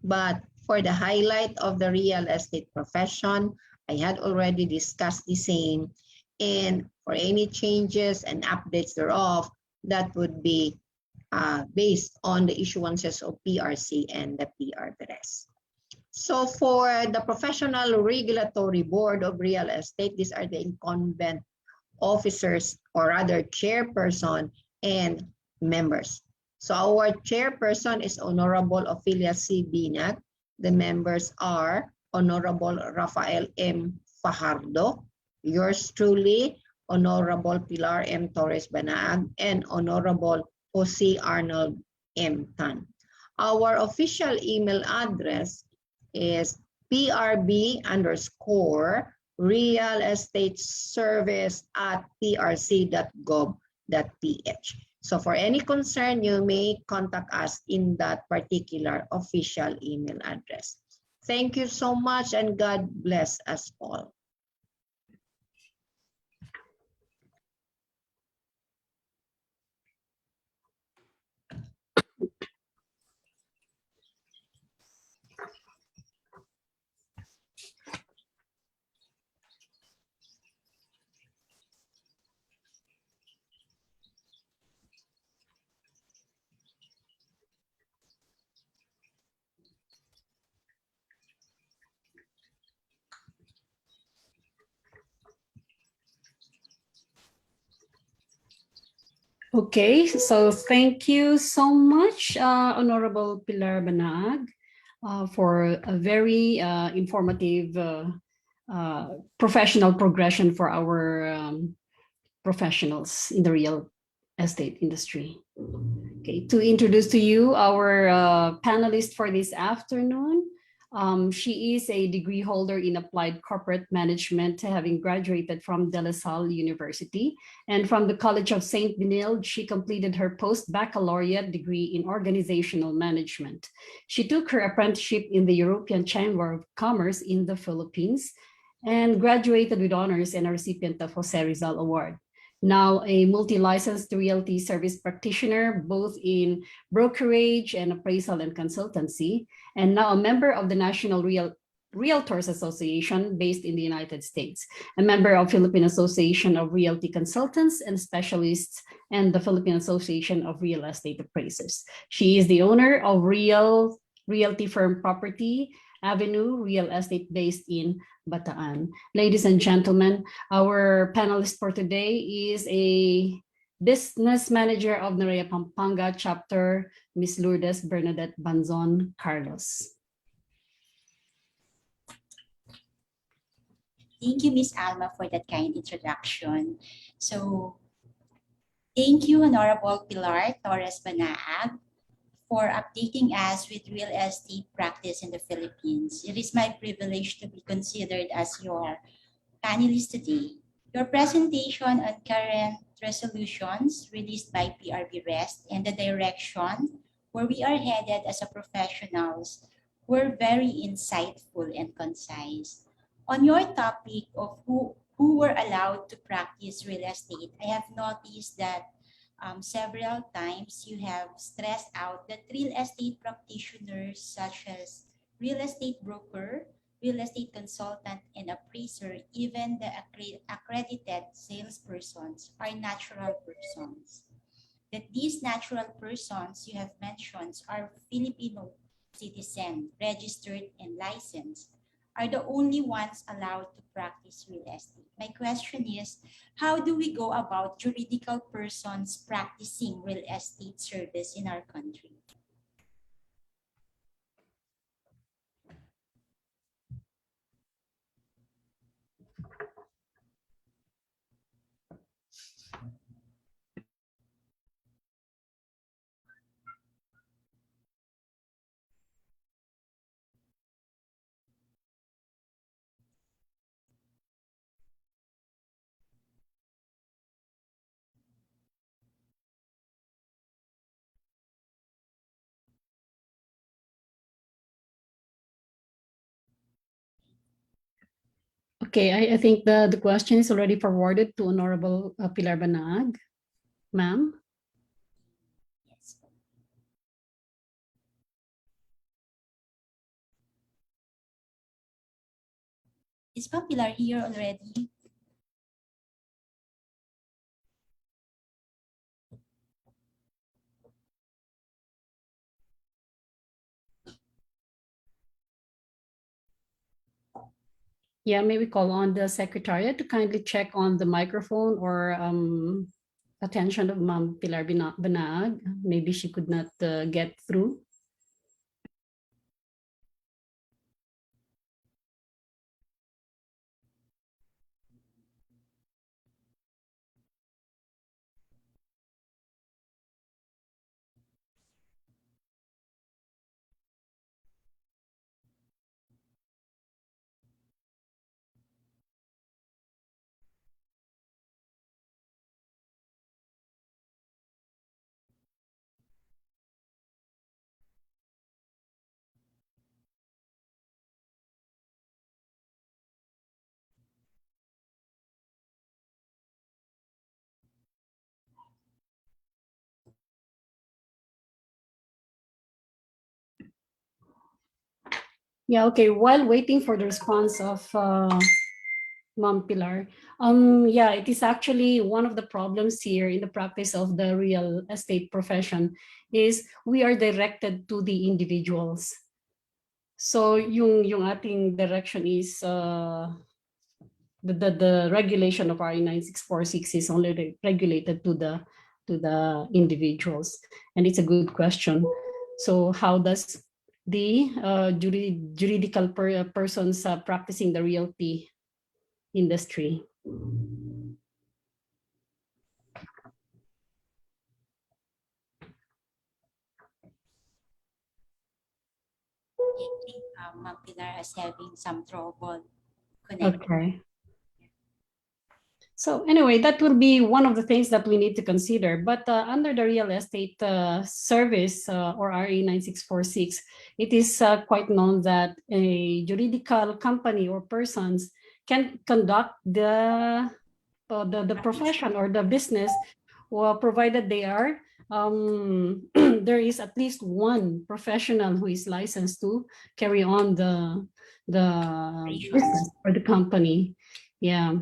But for the highlight of the real estate profession, I had already discussed the same. And for any changes and updates thereof, that would be based on the issuances of PRC and the PRBRES. So for the Professional Regulatory Board of Real Estate, these are the incumbent officers, or rather chairperson and members. So our chairperson is Honorable Ophelia C. Binat. The members are Honorable Rafael M. Fajardo, yours truly, Honorable Pilar M. Torres Banaag, and Honorable Jose Arnold M. Tan. Our official email address is prb_realestateservice@prc.gov.ph. So for any concern, you may contact us in that particular official email address. Thank you so much, and God bless us all. Okay, so thank you so much, Honorable Pilar Banaag, for a very informative professional progression for our professionals in the real estate industry. Okay, to introduce to you our panelist for this afternoon. She is a degree holder in applied corporate management, having graduated from De La Salle University, and from the College of St. Benilde, she completed her post-baccalaureate degree in organizational management. She took her apprenticeship in the European Chamber of Commerce in the Philippines and graduated with honors and a recipient of Jose Rizal Award. Now a multi-licensed realty service practitioner, both in brokerage and appraisal and consultancy, and now a member of the National Realtors Association based in the United States, a member of Philippine Association of Realty Consultants and Specialists, and the Philippine Association of Real Estate Appraisers. She is the owner of realty firm Property Avenue Real Estate based in Bataan. Ladies and gentlemen, our panelist for today is a business manager of Nerea Pampanga chapter, Ms. Lourdes Bernadette Banzon Carlos. Thank you, Ms. Alma, for that kind introduction. So, thank you, Honorable Pilar Torres Banaag, for updating us with real estate practice in the Philippines. It is my privilege to be considered as your panelist today. Your presentation on current resolutions released by PRBREST and the direction where we are headed as a professionals were very insightful and concise. On your topic of who were allowed to practice real estate, I have noticed that several times you have stressed out that real estate practitioners such as real estate broker, real estate consultant, and appraiser, even the accredited salespersons are natural persons. That these natural persons you have mentioned are Filipino citizen, registered and licensed, are the only ones allowed to practice real estate. My question is, how do we go about juridical persons practicing real estate service in our country? Okay, I think the question is already forwarded to Honorable Pilar Banag. Ma'am? Is Pilar here already? Yeah, maybe call on the secretariat to kindly check on the microphone or attention of Ma'am Pilar Banag. Maybe she could not get through. Yeah, okay. While waiting for the response of Ma'am Pilar, yeah, it is actually one of the problems here in the practice of the real estate profession is we are directed to the individuals. So yung ating direction is the regulation of RE 9646 is only regulated to the individuals, and it's a good question. So how does the juridical persons practicing the realty industry? I think Ma'am Pilar is having some trouble connecting. Okay. So anyway, that will be one of the things that we need to consider. But under the real estate service or RE 9646, it is quite known that a juridical company or persons can conduct the profession or the business, provided they are there is at least one professional who is licensed to carry on the business or the company. Yeah.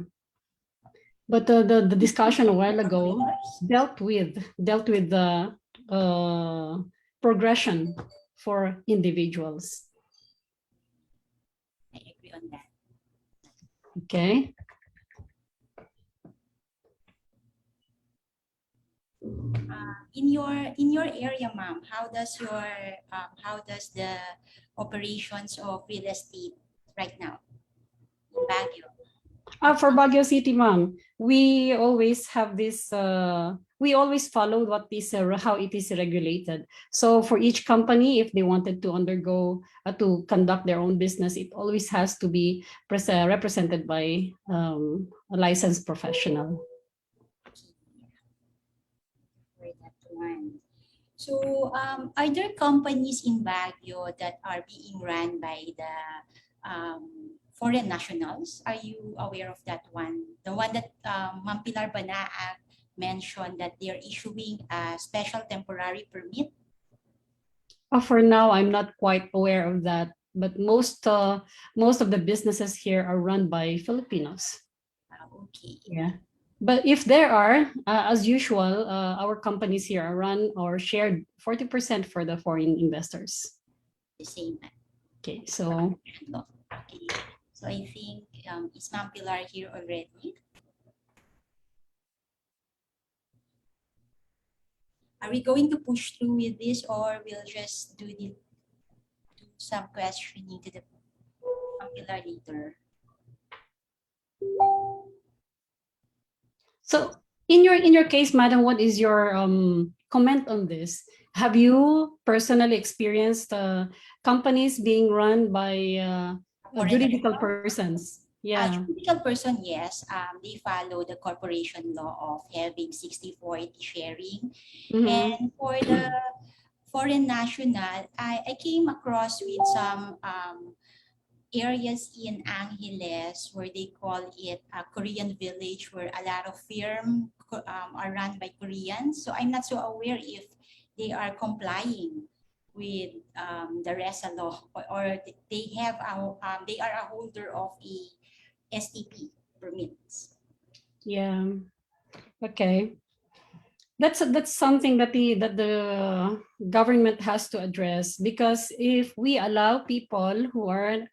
But the discussion a while ago dealt with the progression for individuals. I agree on that. Okay. In your area, ma'am, how does the operations of real estate right now in Baguio? For Baguio City, ma'am, we always have this. We always follow what is how it is regulated. So for each company, if they wanted to undergo to conduct their own business, it always has to be represented by a licensed professional. So, are there companies in Baguio that are being run by the foreign nationals? Are you aware of that one? The one that Ma'am Pilar Banaag mentioned that they're issuing a special temporary permit? For now, I'm not quite aware of that, but most of the businesses here are run by Filipinos. Okay. Yeah. But if there are, as usual, our companies here are run or shared 40% for the foreign investors. The same. Okay, so. Okay. So I think is Ma'am Pilar here already? Are we going to push through with this, or we'll just do some questioning to the Ma'am Pilar later? So in your case, madam, what is your comment on this? Have you personally experienced companies being run by juridical persons? Yeah. Juridical person, yes. They follow the corporation law of having 60/40 sharing. Mm-hmm. And for the foreign national, I came across with some areas in Angeles where they call it a Korean village, where a lot of firms are run by Koreans. So I'm not so aware if they are complying with the RESA law, or they have they are a holder of a STP permits. Yeah. Okay. That's something that the government has to address, because if we allow people who are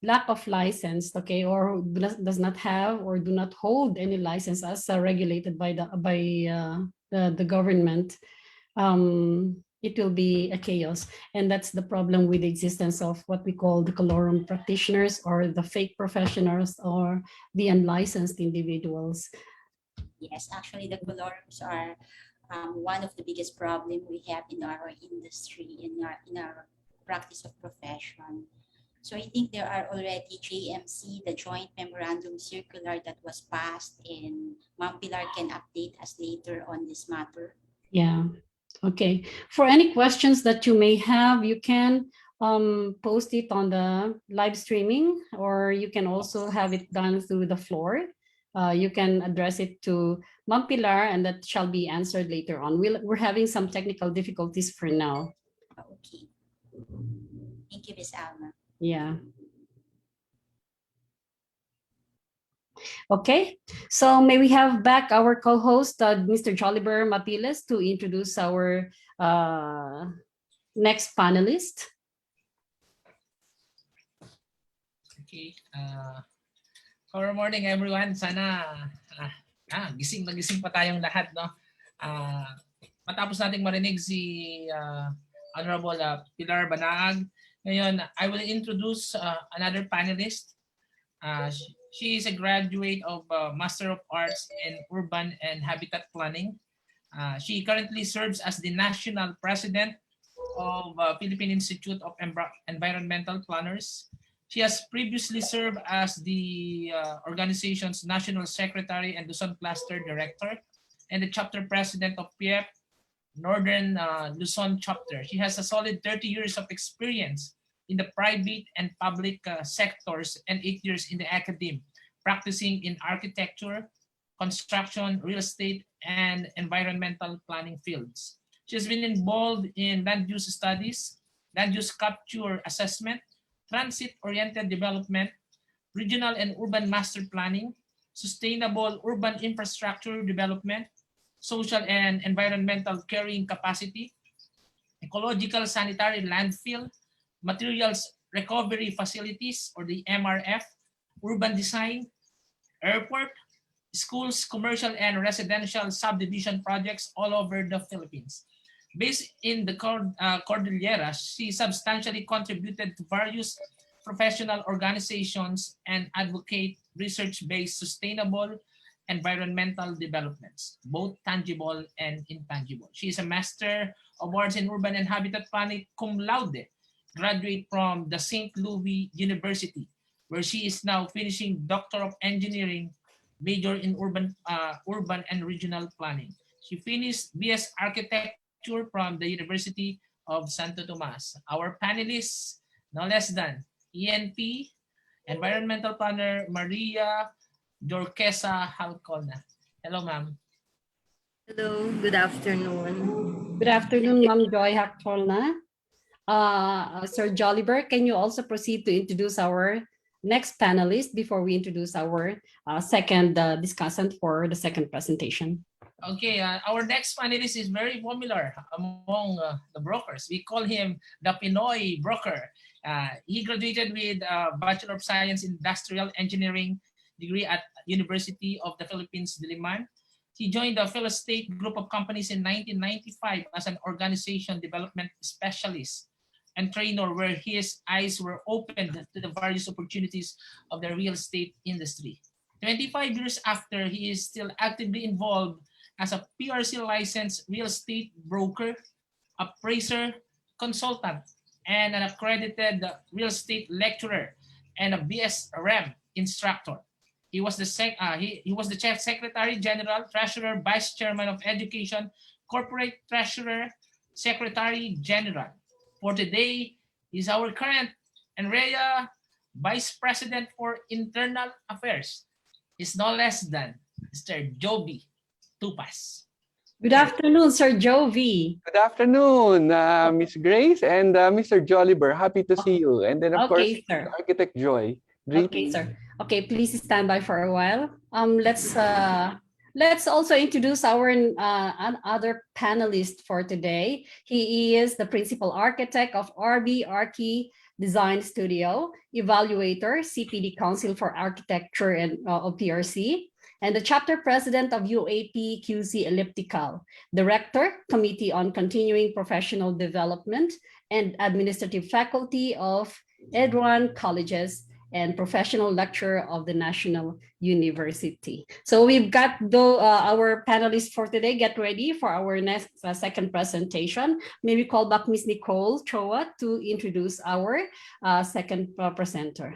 lack of license, okay, or who does not have or do not hold any license as regulated by the government, it will be a chaos. And that's the problem with the existence of what we call the colorum practitioners, or the fake professionals, or the unlicensed individuals. Yes, actually the colorums are one of the biggest problem we have in our industry, in our practice of profession. So I think there are already JMC, the Joint Memorandum Circular, that was passed, and Ma'am Pilar can update us later on this matter. Yeah. Okay. For any questions that you may have, you can post it on the live streaming, or you can also have it done through the floor. You can address it to Ma'am Pilar, and that shall be answered later on. We're having some technical difficulties for now. Okay. Thank you, Ms. Alma. Yeah. Okay, so may we have back our co-host, Mr. Joliber Mapiles, to introduce our next panelist. Okay. Good morning, everyone. Sana gising na gising pa tayong lahat, no? Matapos nating marinig si Honorable Pilar Banaag, ngayon I will introduce another panelist. She is a graduate of Master of Arts in Urban and Habitat Planning. She currently serves as the National President of Philippine Institute of Environmental Planners. She has previously served as the organization's National Secretary and Luzon Cluster Director, and the Chapter President of PIEP Northern Luzon Chapter. She has a solid 30 years of experience in the private and public sectors, and 8 years in the academe, practicing in architecture, construction, real estate, and environmental planning fields. She has been involved in land use studies, land use capture assessment, transit-oriented development, regional and urban master planning, sustainable urban infrastructure development, social and environmental carrying capacity, ecological sanitary landfill, materials recovery facilities, or the MRF, urban design, airport, schools, commercial and residential subdivision projects all over the Philippines. Based in the Cordillera, she substantially contributed to various professional organizations and advocate research-based sustainable environmental developments, both tangible and intangible. She is a Master of Arts in Urban and Habitat Planning cum laude, graduate from the St. Louis University, where she is now finishing Doctor of Engineering, major in urban and regional planning. She finished BS Architecture from the University of Santo Tomas. Our panelists, no less than ENP, Environmental Planner Maria Dorquesa Halcona. Hello, ma'am. Hello, good afternoon. Good afternoon, Ma'am Joy Halcona. Sir Joliber, can you also proceed to introduce our next panelist before we introduce our second discussant for the second presentation? Okay, our next panelist is very popular among the brokers. We call him the Pinoy broker. He graduated with Bachelor of Science in Industrial Engineering degree at University of the Philippines, Diliman. He joined the Philestate Group of Companies in 1995 as an organization development specialist and trainer, where his eyes were opened to the various opportunities of the real estate industry. 25 years after, he is still actively involved as a PRC licensed real estate broker, appraiser, consultant, and an accredited real estate lecturer and a BSREM instructor. He was the Chief Secretary General, Treasurer, Vice Chairman of Education, Corporate Treasurer, Secretary General. For today, he's our current Enrea Vice President for Internal Affairs is no less than Mr. Joby Tupas. Good afternoon, Sir Jovi. Good afternoon, Miss Grace and Mr. Jolliver. Happy to see you. And then, of course, Okay, sir. Architect Joy. Okay, Greetings. sir. Okay, please stand by for a while. Let's also introduce our other panelist for today. He is the principal architect of RB Archi Design Studio, evaluator, CPD Council for Architecture and of PRC, and the chapter president of UAP QC Elliptical, director, Committee on Continuing Professional Development and Administrative Faculty of Edwan Colleges, and professional lecturer of the National University. So we've got our panelists for today. Get ready for our next second presentation. Maybe call back Ms. Nicole Choa to introduce our second presenter.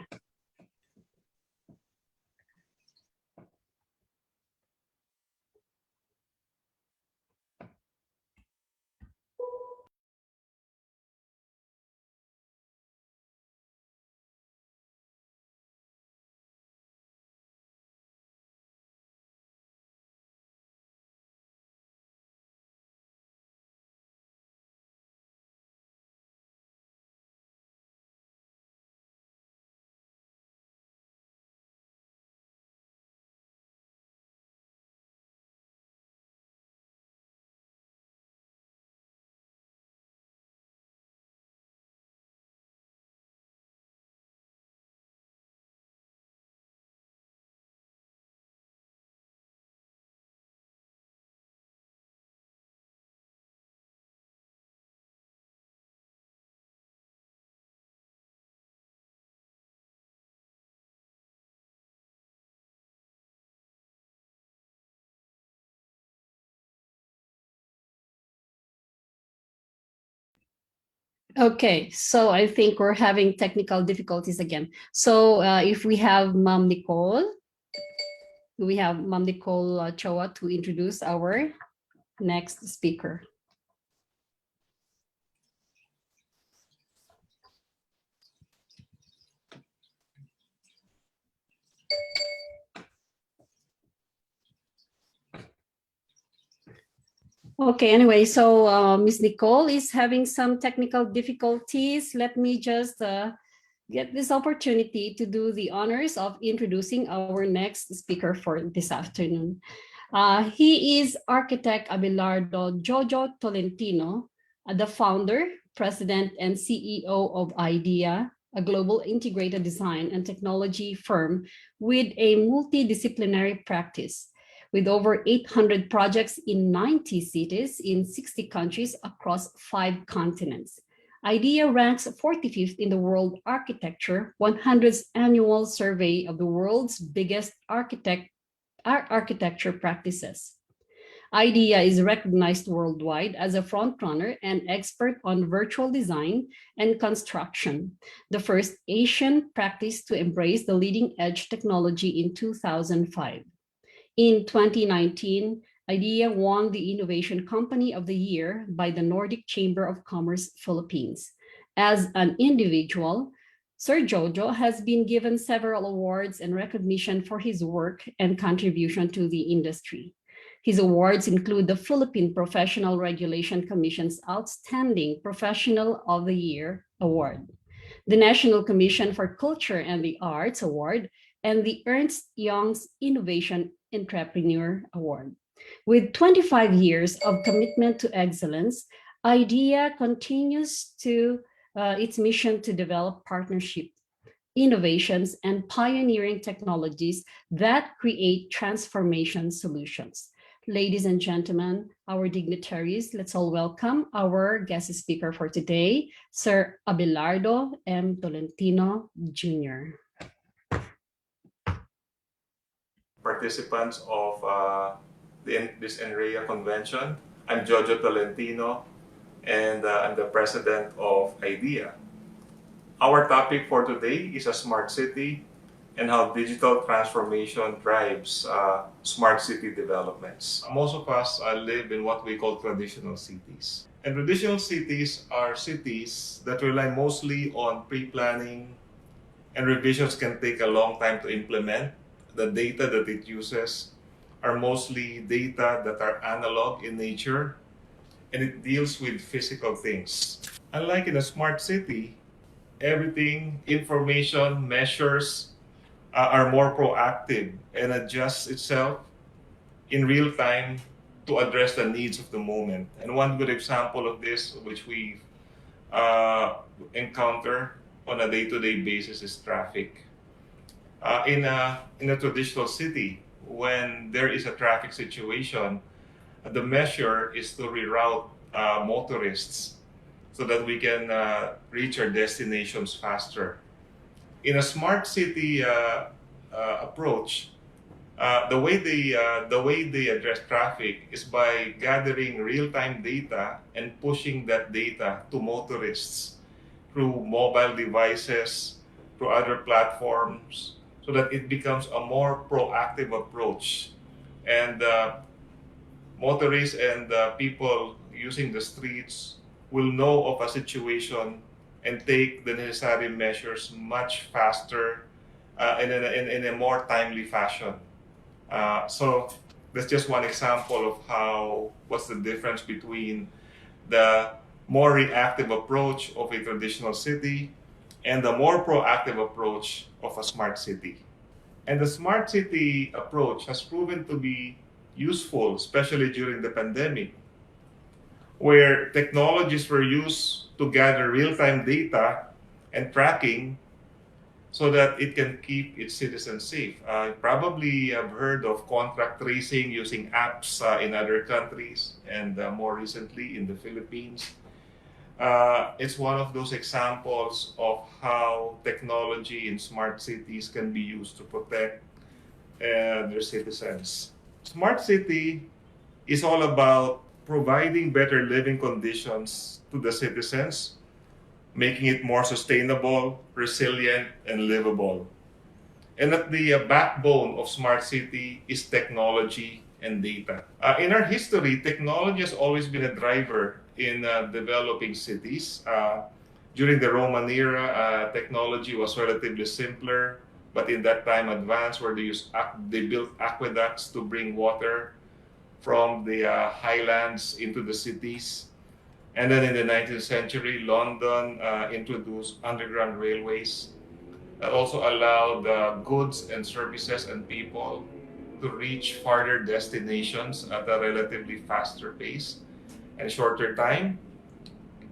Okay, so I think we're having technical difficulties again. So if we have Ma'am Nicole, we have Ma'am Nicole Choa to introduce our next speaker. Okay, anyway, so Ms. Nicole is having some technical difficulties. Let me just get this opportunity to do the honors of introducing our next speaker for this afternoon. He is architect Abelardo Jojo Tolentino, the founder, president, and CEO of IDEA, a global integrated design and technology firm with a multidisciplinary practice, with over 800 projects in 90 cities in 60 countries across 5 continents. IDEA ranks 45th in the World Architecture 100's annual survey of the world's biggest architecture practices. IDEA is recognized worldwide as a frontrunner and expert on virtual design and construction, the first Asian practice to embrace the leading edge technology in 2005. In 2019, IDEA won the Innovation Company of the Year by the Nordic Chamber of Commerce Philippines. As an individual, Sir Jojo has been given several awards and recognition for his work and contribution to the industry. His awards include the Philippine Professional Regulation Commission's Outstanding Professional of the Year Award, the National Commission for Culture and the Arts Award, and the Ernst Young's Innovation Entrepreneur Award. With 25 years of commitment to excellence, IDEA continues to its mission to develop partnership, innovations, and pioneering technologies that create transformation solutions. Ladies and gentlemen, our dignitaries, let's all welcome our guest speaker for today, Sir Abelardo M. Tolentino, Jr. Participants of this NREA convention. I'm Jojo Tolentino, and I'm the president of IDEA. Our topic for today is a smart city and how digital transformation drives smart city developments. Most of us live in what we call traditional cities. And traditional cities are cities that rely mostly on pre-planning, and revisions can take a long time to implement. The data that it uses are mostly data that are analog in nature, and it deals with physical things. Unlike in a smart city, everything, information, measures are more proactive and adjusts itself in real time to address the needs of the moment. And one good example of this, which we encounter on a day-to-day basis, is traffic. In a traditional city, when there is a traffic situation, the measure is to reroute motorists so that we can reach our destinations faster. In a smart city approach, the way they address traffic is by gathering real-time data and pushing that data to motorists through mobile devices, through other platforms, so that it becomes a more proactive approach. And motorists and people using the streets will know of a situation and take the necessary measures much faster in a more timely fashion. So that's just one example of what's the difference between the more reactive approach of a traditional city and the more proactive approach of a smart city. And the smart city approach has proven to be useful, especially during the pandemic, where technologies were used to gather real-time data and tracking so that it can keep its citizens safe. You probably have heard of contact tracing using apps in other countries, and more recently in the Philippines. It's one of those examples of how technology in smart cities can be used to protect their citizens. Smart city is all about providing better living conditions to the citizens, making it more sustainable, resilient, and livable. And at the backbone of smart city is technology and data. In our history, technology has always been a driver in developing cities. During the Roman era, technology was relatively simpler, but in that time advanced, where they built aqueducts to bring water from the highlands into the cities. And then in the 19th century, London introduced underground railways that also allowed goods and services and people to reach farther destinations at a relatively faster pace and shorter time.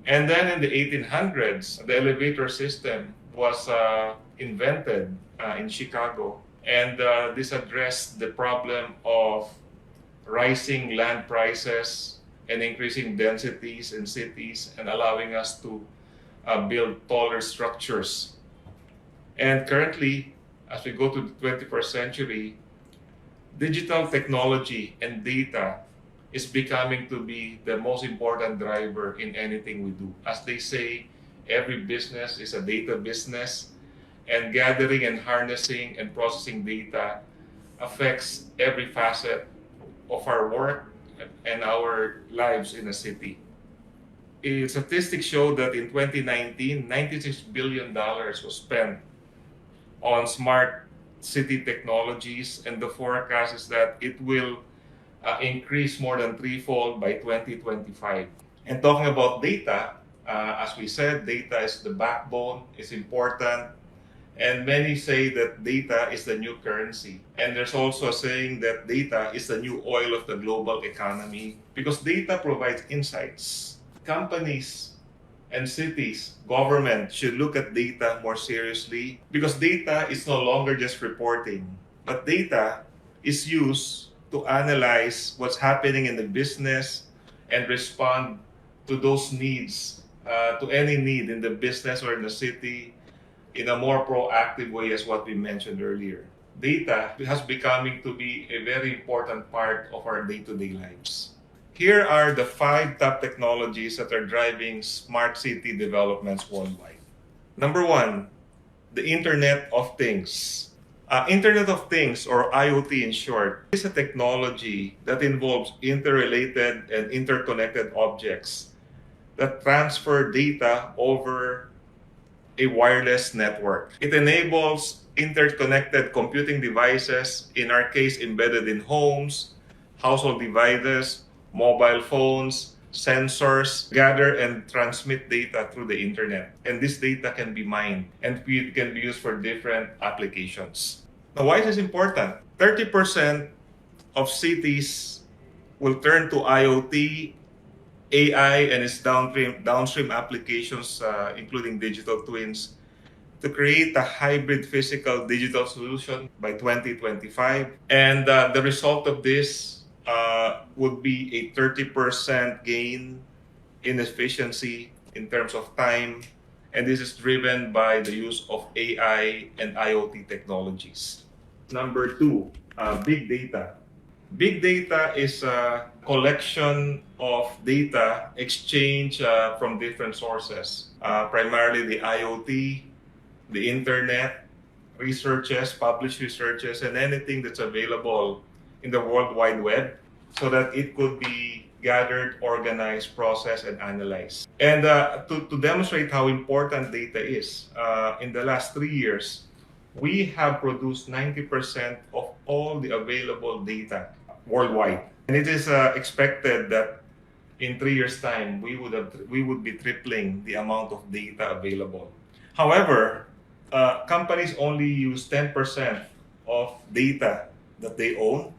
And then in the 1800s, the elevator system was invented in Chicago. And this addressed the problem of rising land prices and increasing densities in cities and allowing us to build taller structures. And currently, as we go to the 21st century, digital technology and data is becoming to be the most important driver in anything we do. As they say, every business is a data business, and gathering and harnessing and processing data affects every facet of our work and our lives in a city. Statistics show that in 2019, $96 billion was spent on smart city technologies, and the forecast is that it will increase more than threefold by 2025. And talking about data, as we said, data is the backbone, it's important. And many say that data is the new currency. And there's also a saying that data is the new oil of the global economy, because data provides insights. Companies and cities, government should look at data more seriously, because data is no longer just reporting, but data is used to analyze what's happening in the business and respond to those needs, to any need in the business or in the city, in a more proactive way, as what we mentioned earlier. Data has becoming to be a very important part of our day-to-day lives. Here are the 5 top technologies that are driving smart city developments worldwide. Number 1, the Internet of Things. Internet of Things, or IoT in short, is a technology that involves interrelated and interconnected objects that transfer data over a wireless network. It enables interconnected computing devices, in our case embedded in homes, household devices, mobile phones, sensors, gather and transmit data through the internet. And this data can be mined and can be used for different applications. Now, why is this important? 30% of cities will turn to IoT, AI, and its downstream applications, including digital twins, to create a hybrid physical digital solution by 2025. And the result of this would be a 30% gain in efficiency in terms of time. And this is driven by the use of AI and IoT technologies. Number two, big data. Big data is a collection of data exchanged from different sources, primarily the IoT, the internet, researches, published researches, and anything that's available in the World Wide Web, so that it could be gathered, organized, processed, and analyzed. And to demonstrate how important data is, in the last 3 years, we have produced 90% of all the available data worldwide. And it is expected that in 3 years' time, we would be tripling the amount of data available. However, companies only use 10% of data that they own.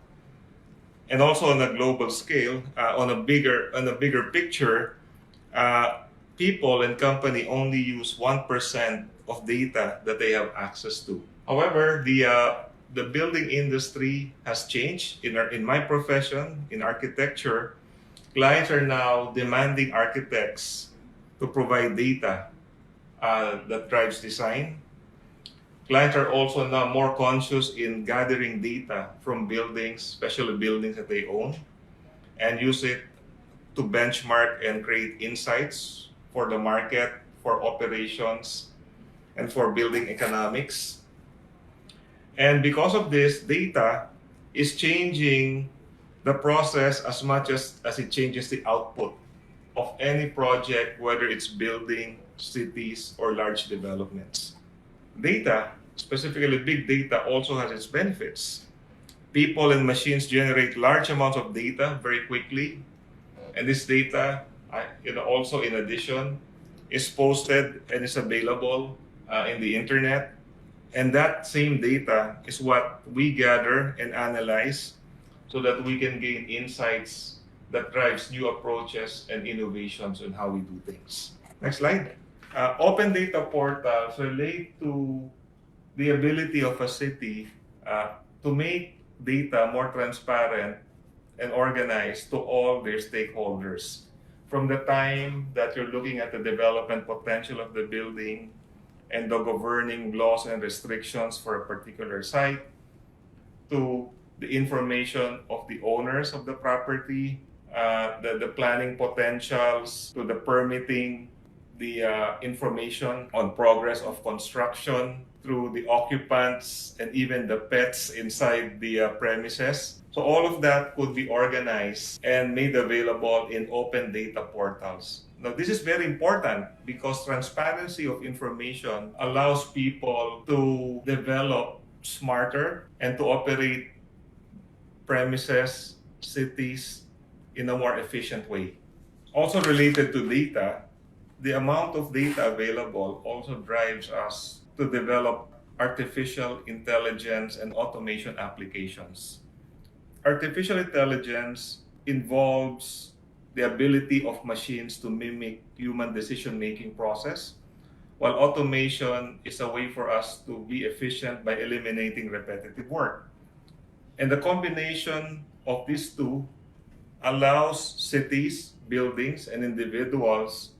And also on a global scale, on a bigger picture, people and company only use 1% of data that they have access to. However, the building industry has changed. In my profession, in architecture, clients are now demanding architects to provide data that drives design. Clients are also now more conscious in gathering data from buildings, especially buildings that they own, and use it to benchmark and create insights for the market, for operations, and for building economics. And because of this, data is changing the process as much as it changes the output of any project, whether it's building, cities, or large developments. Data, specifically big data, also has its benefits. People and machines generate large amounts of data very quickly. And this data, also in addition, is posted and is available in the internet. And that same data is what we gather and analyze so that we can gain insights that drives new approaches and innovations on how we do things. Next slide. Open data portals relate to the ability of a city to make data more transparent and organized to all their stakeholders. From the time that you're looking at the development potential of the building and the governing laws and restrictions for a particular site, to the information of the owners of the property, the planning potentials, to the permitting, the information on progress of construction, through the occupants and even the pets inside the premises. So all of that could be organized and made available in open data portals. Now, this is very important because transparency of information allows people to develop smarter and to operate premises, cities in a more efficient way. Also related to data, the amount of data available also drives us to develop artificial intelligence and automation applications. Artificial intelligence involves the ability of machines to mimic human decision-making process, while automation is a way for us to be efficient by eliminating repetitive work. And the combination of these two allows cities, buildings, and individuals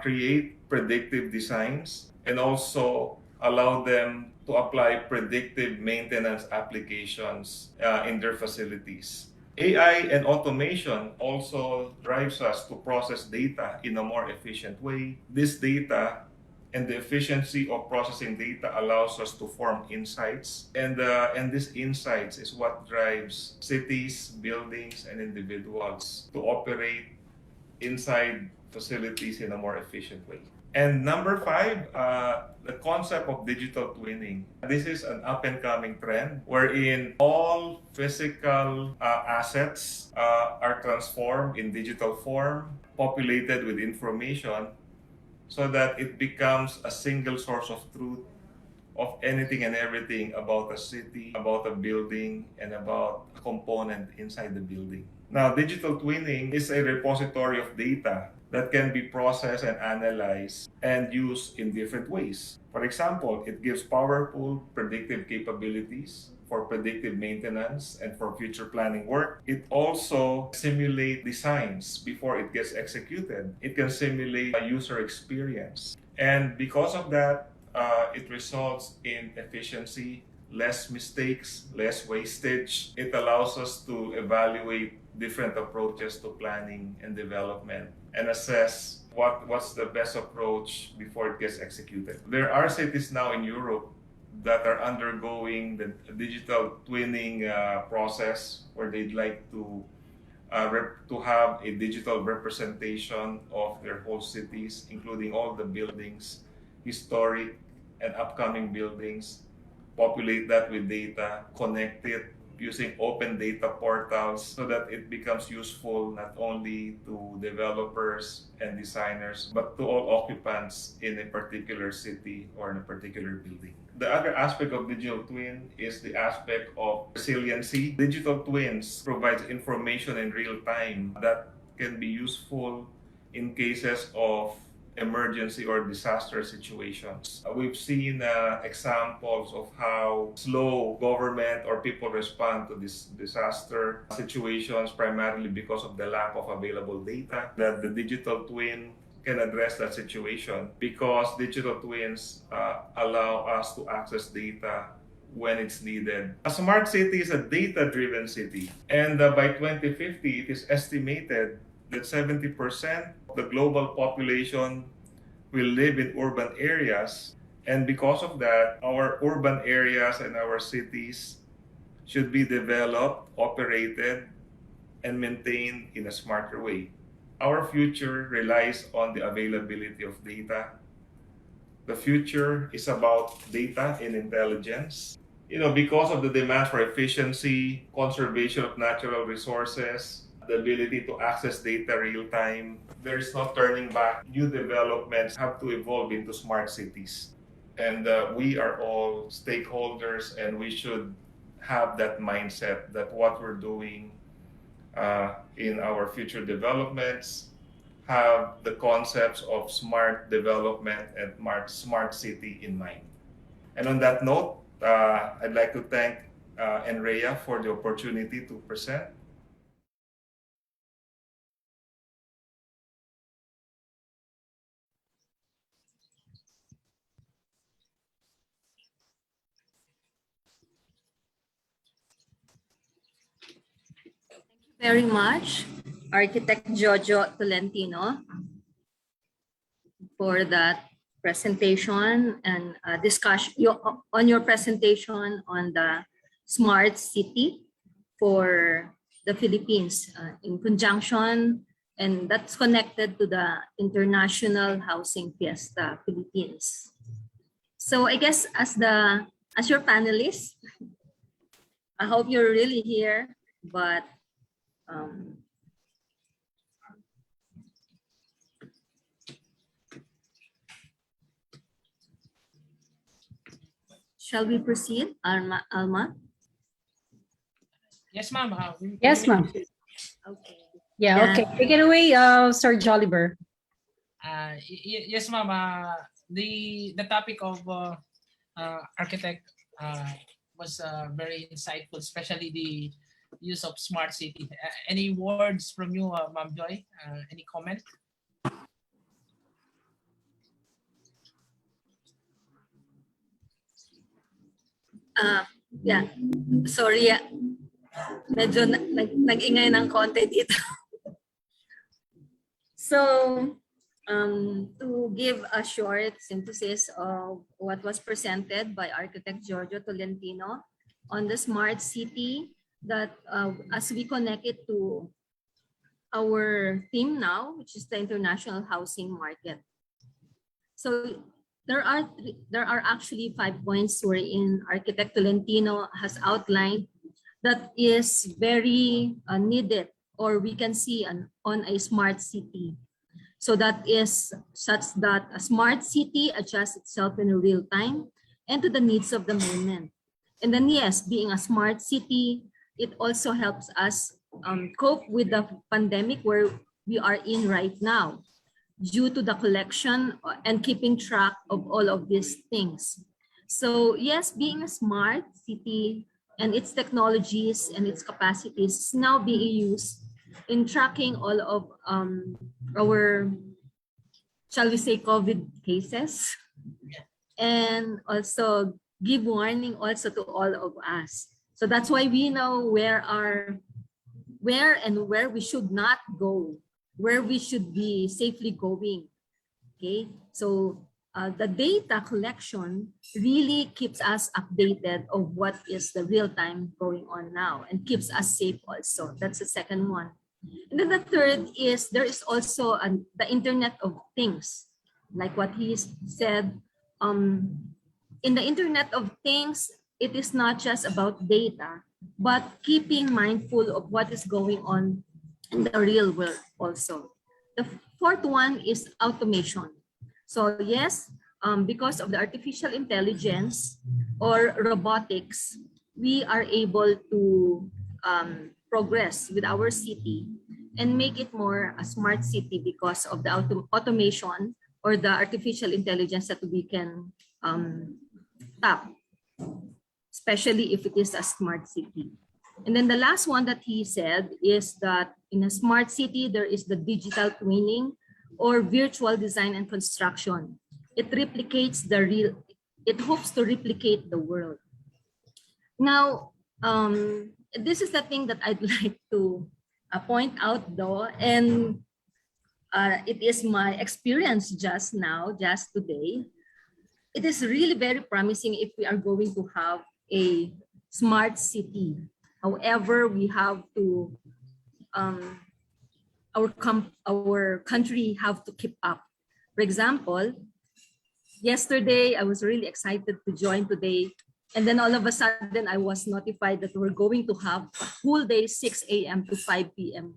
create predictive designs and also allow them to apply predictive maintenance applications in their facilities. AI and automation also drives us to process data in a more efficient way. This data and the efficiency of processing data allows us to form insights. And these insights is what drives cities, buildings, and individuals to operate inside facilities in a more efficient way. And number 5, the concept of digital twinning. This is an up-and-coming trend wherein all physical assets are transformed in digital form, populated with information, so that it becomes a single source of truth of anything and everything about a city, about a building, and about a component inside the building. Now, digital twinning is a repository of data that can be processed and analyzed and used in different ways. For example, it gives powerful predictive capabilities for predictive maintenance and for future planning work. It also simulates designs before it gets executed. It can simulate a user experience. And because of that, it results in efficiency, less mistakes, less wastage. It allows us to evaluate different approaches to planning and development and assess what's the best approach before it gets executed. There are cities now in Europe that are undergoing the digital twinning process where they'd like to have a digital representation of their whole cities, including all the buildings, historic and upcoming buildings, populate that with data, connect it using open data portals so that it becomes useful not only to developers and designers, but to all occupants in a particular city or in a particular building. The other aspect of digital twin is the aspect of resiliency. Digital twins provides information in real time that can be useful in cases of emergency or disaster situations. We've seen examples of how slow government or people respond to this disaster situations, primarily because of the lack of available data. That the digital twin can address that situation because digital twins allow us to access data when it's needed. A smart city is a data-driven city, and by 2050, it is estimated that 70% of the global population will live in urban areas. And because of that, our urban areas and our cities should be developed, operated, and maintained in a smarter way. Our future relies on the availability of data. The future is about data and intelligence. Because of the demand for efficiency, conservation of natural resources, the ability to access data real time, there is no turning back. New developments have to evolve into smart cities. And we are all stakeholders, and we should have that mindset that what we're doing in our future developments have the concepts of smart development and smart city in mind. And on that note, I'd like to thank NREA for the opportunity to present. Very much, Architect Jojo Tolentino, for that presentation and discussion on your presentation on the smart city for the Philippines in conjunction, and that's connected to the International Housing Fiesta Philippines. So I guess as your panelists, I hope you're really here, but shall we proceed, Alma? Yes, ma'am. Yes, ma'am. Okay. Yeah, okay. Take it away, Sir Joliver. Yes, ma'am. The topic of architect was very insightful, especially the use of smart city. Any words from you, Ma'am Joy? Any comment? Yeah. Sorry. Medyo nag-ingay ng konti dito. So, to give a short synthesis of what was presented by Architect Giorgio Tolentino on the smart city, that as we connect it to our theme now, which is the international housing market. So there are actually 5 points wherein Architect Tolentino has outlined that is very needed, or we can see on a smart city. So that is such that a smart city adjusts itself in real time and to the needs of the moment. And then yes, being a smart city, it also helps us cope with the pandemic where we are in right now, due to the collection and keeping track of all of these things. So yes, being a smart city and its technologies and its capacities is now being used in tracking all of our, shall we say, COVID cases, and also give warning also to all of us. So that's why we know where we should not go, where we should be safely going. Okay, so the data collection really keeps us updated of what is the real time going on now and keeps us safe also. That's the second one. And then the third is there is also the Internet of Things, like what he said. In the Internet of Things, it is not just about data, but keeping mindful of what is going on in the real world also. The fourth one is automation. So yes, because of the artificial intelligence or robotics, we are able to progress with our city and make it more a smart city because of the automation or the artificial intelligence that we can tap, especially if it is a smart city. And then the last one that he said is that in a smart city, there is the digital twinning or virtual design and construction. It replicates the real, it hopes to replicate the world. Now, this is the thing that I'd like to point out though, and it is my experience just now, just today. It is really very promising if we are going to have a smart city. However, we have to, our country have to keep up. For example, yesterday I was really excited to join today, and then all of a sudden I was notified that we're going to have a whole day 6 a.m. to 5 p.m.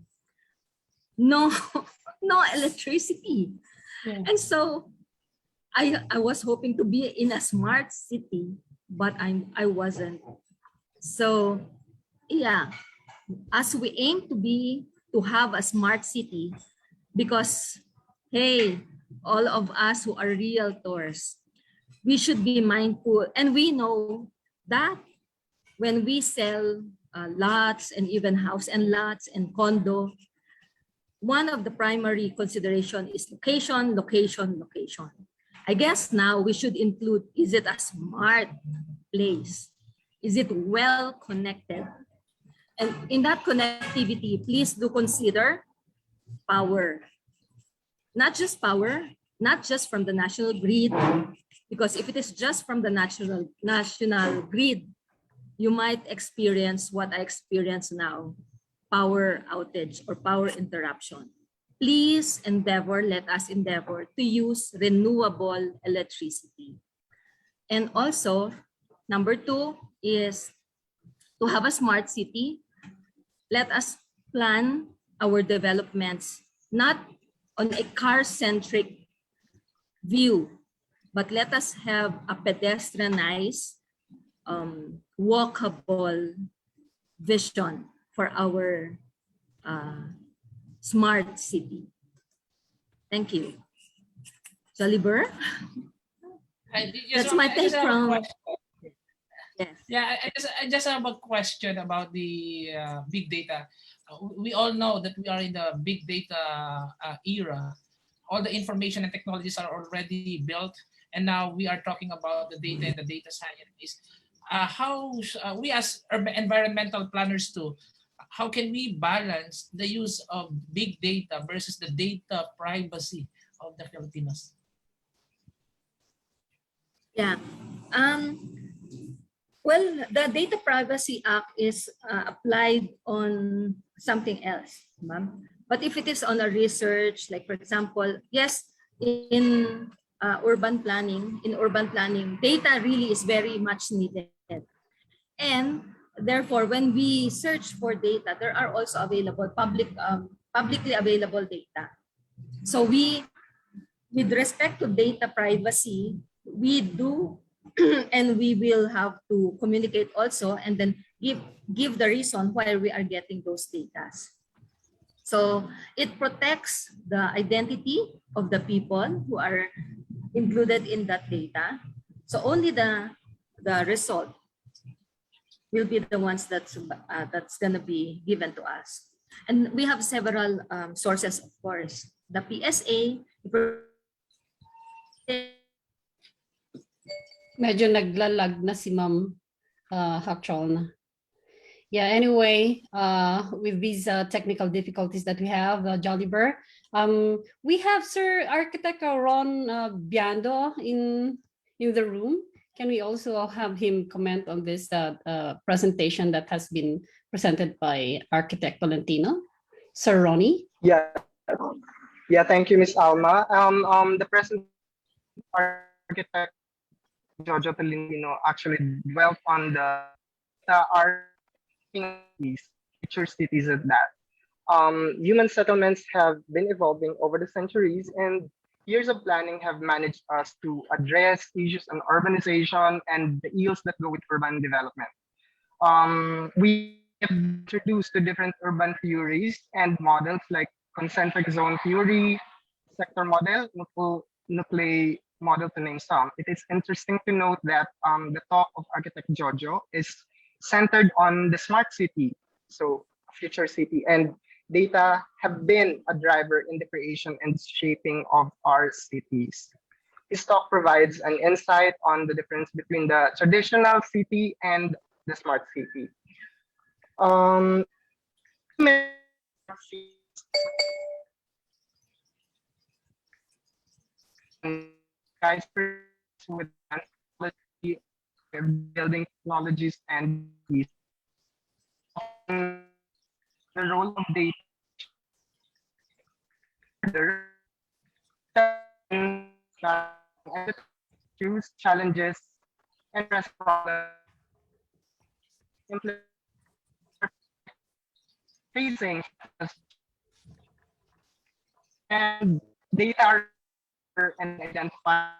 No electricity. Yeah. And so I was hoping to be in a smart city, but I wasn't. So yeah, as we aim to have a smart city, because hey, all of us who are realtors, we should be mindful, and we know that when we sell lots and even house and lots and condo, one of the primary consideration is location, location, location. I guess now we should include, is it a smart place? Is it well connected? And in that connectivity, please do consider power. Not just power, not just from the national grid, because if it is just from the national grid, you might experience what I experience now, power outage or power interruption. Please let us endeavor to use renewable electricity. And also, number 2 is to have a smart city. Let us plan our developments not on a car-centric view, but let us have a pedestrianized, walkable vision for our smart city. Thank you. Joliver? That's my take from... Yes. Yeah, I just have a question about the big data. We all know that we are in the big data era. All the information and technologies are already built, and now we are talking about the data and the data scientists. How we as environmental planners too, how can we balance the use of big data versus the data privacy of the Filipinos? Yeah. Well, the Data Privacy Act is applied on something else, ma'am. But if it is on a research, like for example, yes, in urban planning, data really is very much needed. And therefore, when we search for data, there are also available publicly available data. So we, with respect to data privacy, we do and we will have to communicate also and then give the reason why we are getting those data. So it protects the identity of the people who are included in that data. So only the result will be the ones that's going to be given to us. And we have several sources, of course. The PSA. Medyo naglalag na si Ma'am Hakcholna. Yeah, anyway, with these technical difficulties that we have, Jolliver, we have Sir Architect Ron Biando in the room. Can we also have him comment on this presentation that has been presented by Architect Tolentino? Sir Ronnie? Yeah, thank you, Ms. Alma. The present Architect Jojo Tolentino actually dwelt on the future cities at that. Human settlements have been evolving over the centuries, and years of planning have managed us to address issues on urbanization and the ills that go with urban development. We have introduced to different urban theories and models like concentric zone theory, sector model, nuclei model, to name some. It is interesting to note that the talk of Architect Jojo is centered on the smart city, so future city, and data have been a driver in the creation and shaping of our cities. His talk provides an insight on the difference between the traditional city and the smart city. With building technologies and the role of data choose challenges and problems facing, and data are and identify.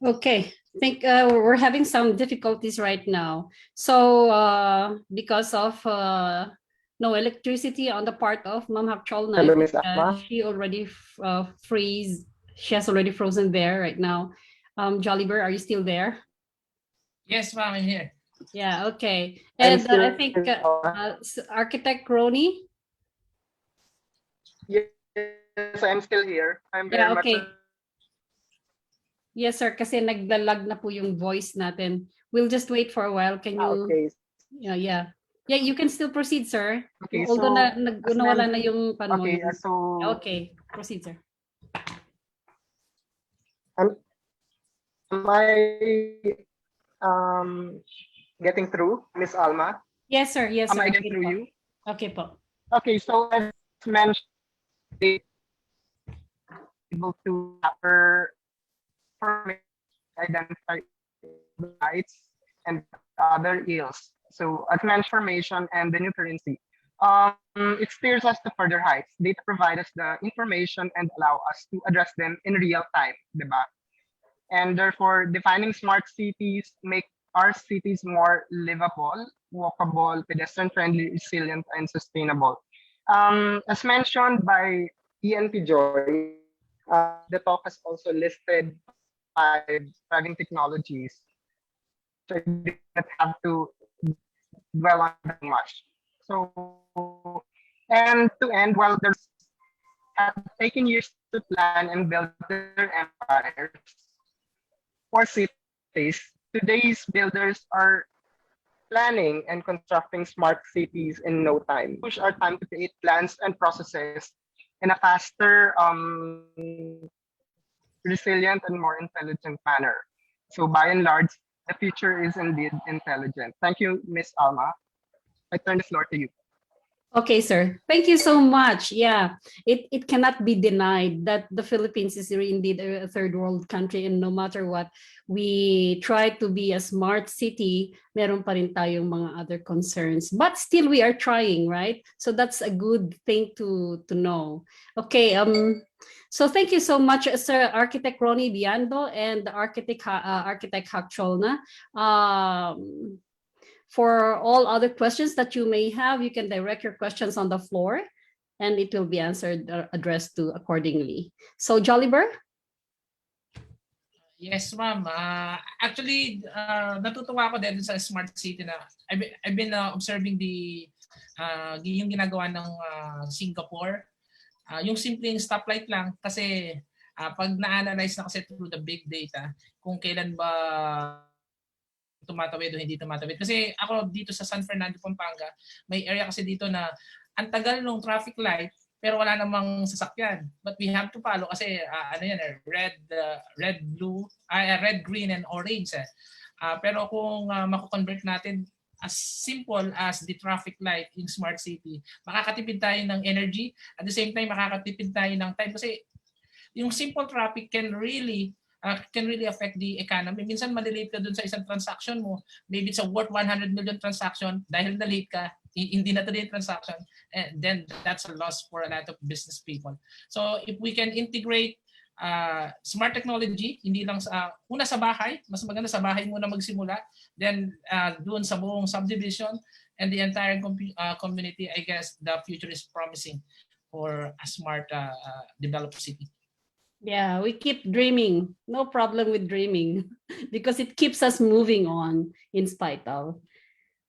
Okay, I think we're having some difficulties right now. So because of no electricity on the part of Ma'am Hakcholna, Hello, Ms. Akma. she already she has already frozen there right now. Jolliver, are you still there? Yes, ma'am, I'm here. Yeah, okay. And I think Architect Ronnie? Yes, I'm still here. I'm very Yeah, okay. much. Yes, sir, kasi naglalag na po yung voice natin. We'll just wait for a while. Can you? Okay. Yeah. Yeah, you can still proceed, sir. Okay, Although so nawala na yung pan mo. Okay, so Okay, proceed, sir. am I getting through, Miss Alma? Yes, sir. Yes, Am sir. I getting through you? Okay po. Okay, so as mentioned, able to identify rights and other ills. So transformation and the new currency. It steers us to further heights. Data provide us the information and allow us to address them in real time, diba? And therefore, defining smart cities make our cities more livable, walkable, pedestrian-friendly, resilient, and sustainable. As mentioned by ENP Joy, the talk has also listed 5 driving technologies. So I didn't have to dwell on that much. So, and to end, while there's have taken years to plan and build their empires or cities, today's builders are planning and constructing smart cities in no time. Push our time to create plans and processes in a faster, resilient, and more intelligent manner. So by and large, the future is indeed intelligent. Thank you, Ms. Alma. I turn the floor to you. Okay, sir. Thank you so much. Yeah, it cannot be denied that the Philippines is indeed a third world country, and no matter what we try to be a smart city, meron pa rin tayong mga other concerns. But still we are trying, right? So that's a good thing to know. Okay, so thank you so much, Sir Architect Ronnie Biando and Architect Hak Cholna. For all other questions that you may have, you can direct your questions on the floor and it will be answered or addressed to accordingly. So Jolliber? Yes, ma'am. Actually, natutuwa ako din sa Smart City na I've been observing yung ginagawa ng Singapore. Yung simpleng stoplight lang kasi pag na-analyze na kasi through the big data kung kailan ba tumatawid o hindi tumatawid. Kasi ako dito sa San Fernando, Pampanga, may area kasi dito na ang tagal ng traffic light pero wala namang sasakyan. But we have to follow kasi red, green, and orange. Pero kung mako-convert natin as simple as the traffic light in Smart City, makakatipid tayo ng energy. At the same time, makakatipid tayo ng time kasi yung simple traffic can really affect the economy. Minsan malilate ka dun sa isang transaction mo. Maybe it's a worth 100 million transaction. Dahil na-late ka, hindi na tuloy yung transaction. And then that's a loss for a lot of business people. So if we can integrate smart technology, hindi lang una sa bahay, mas maganda sa bahay muna magsimula. Then doon sa buong subdivision and the entire community, I guess the future is promising for a smart developed city. Yeah, we keep dreaming. No problem with dreaming because it keeps us moving on in spite of.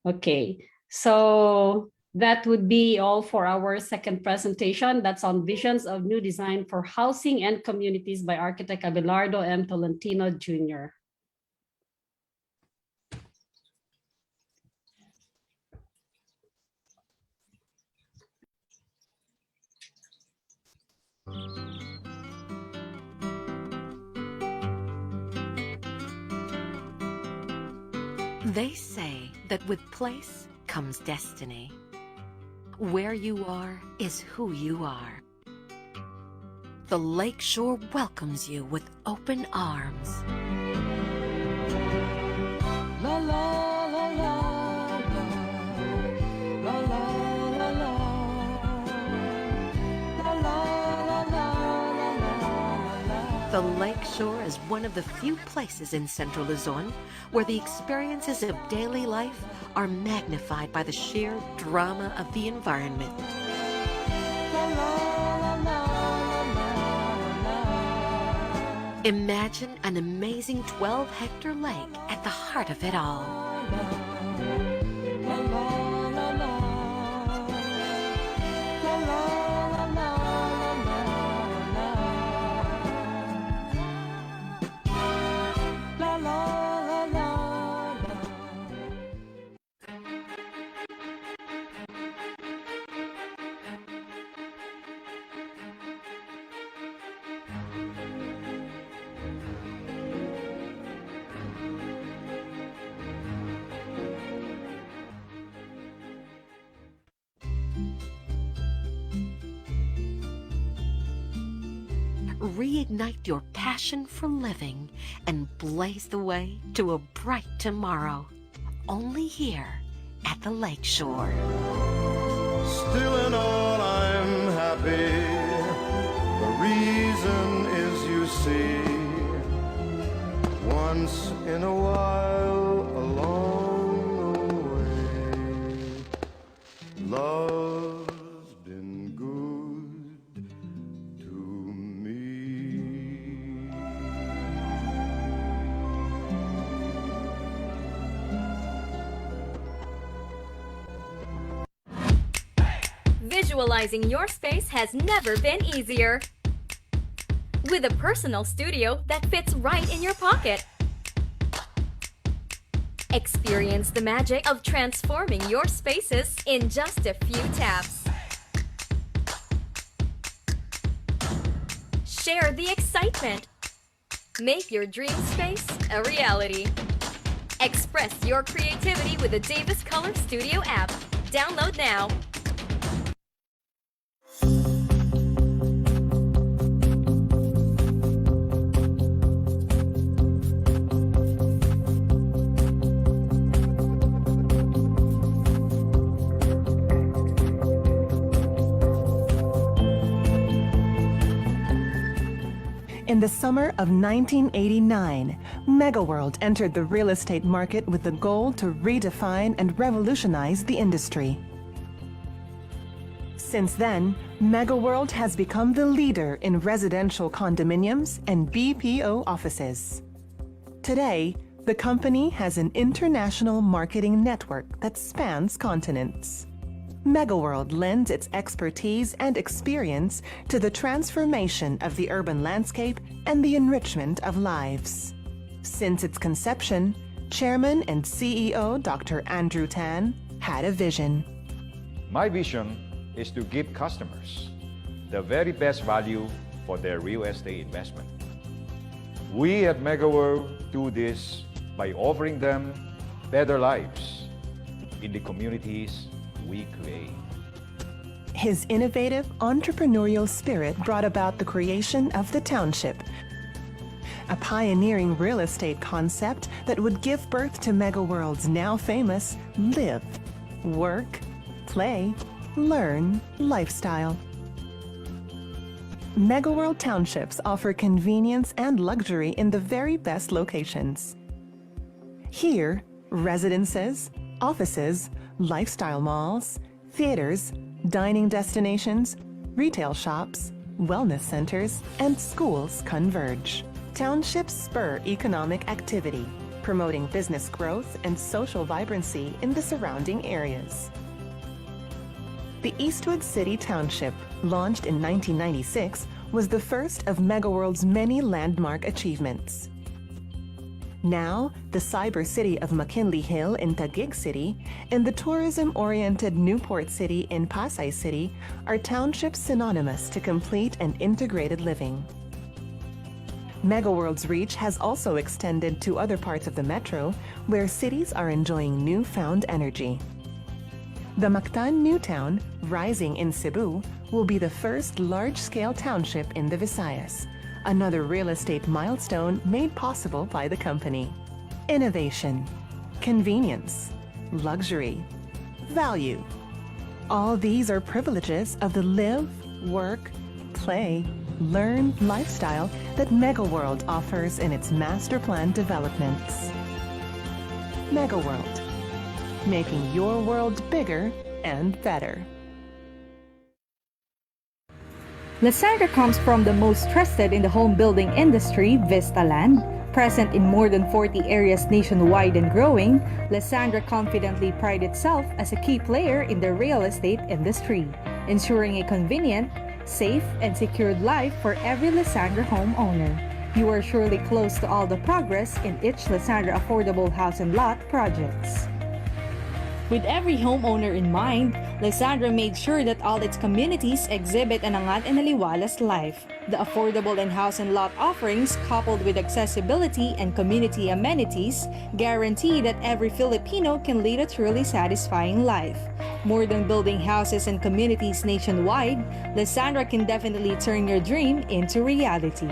Okay, so that would be all for our second presentation. That's on Visions of New Design for Housing and Communities by Architect Abelardo M. Tolentino Jr. They say that with place comes destiny. Where you are is who you are. The Lakeshore welcomes you with open arms. La la la la la la la la la la la la la. The Lakeshore is one of the few places in Central Luzon where the experiences of daily life are magnified by the sheer drama of the environment. Imagine an amazing 12-hectare lake at the heart of it all. Reignite your passion for living and blaze the way to a bright tomorrow. Only here at the Lakeshore. Still in all, I'm happy. The reason is, you see, once in a while along the way, love's been good to me. Visualizing your space has never been easier. With a personal studio that fits right in your pocket. Experience the magic of transforming your spaces in just a few taps. Share the excitement. Make your dream space a reality. Express your creativity with the Davis Color Studio app. Download now. In the summer of 1989, MegaWorld entered the real estate market with the goal to redefine and revolutionize the industry. Since then, MegaWorld has become the leader in residential condominiums and BPO offices. Today, the company has an international marketing network that spans continents. MegaWorld lends its expertise and experience to the transformation of the urban landscape and the enrichment of lives. Since its conception, Chairman and CEO Dr. Andrew Tan had a vision. My vision is to give customers the very best value for their real estate investment. We at MegaWorld do this by offering them better lives in the communities we create. His innovative entrepreneurial spirit brought about the creation of the Township, a pioneering real estate concept that would give birth to MegaWorld's now famous live, work, play, learn lifestyle. MegaWorld Townships offer convenience and luxury in the very best locations. Here, residences, offices, lifestyle malls, theaters, dining destinations, retail shops, wellness centers, and schools converge. Townships spur economic activity, promoting business growth and social vibrancy in the surrounding areas. The Eastwood City Township, launched in 1996, was the first of MegaWorld's many landmark achievements. Now, the cyber city of McKinley Hill in Taguig City and the tourism-oriented Newport City in Pasay City are townships synonymous to complete and integrated living. MegaWorld's reach has also extended to other parts of the metro, where cities are enjoying newfound energy. The Mactan New Town, rising in Cebu, will be the first large-scale township in the Visayas, another real estate milestone made possible by the company. Innovation, convenience, luxury, value. All these are privileges of the live, work, play, learn lifestyle that MegaWorld offers in its master plan developments. MegaWorld, making your world bigger and better. Lysandra comes from the most trusted in the home building industry, Vistaland. Present in more than 40 areas nationwide and growing, Lysandra confidently prides itself as a key player in the real estate industry, ensuring a convenient, safe, and secured life for every Lysandra homeowner. You are surely close to all the progress in each Lysandra affordable house and lot projects. With every homeowner in mind, Lysandra made sure that all its communities exhibit an angat and aliwalas life. The affordable and house and lot offerings, coupled with accessibility and community amenities, guarantee that every Filipino can lead a truly satisfying life. More than building houses and communities nationwide, Lysandra can definitely turn your dream into reality.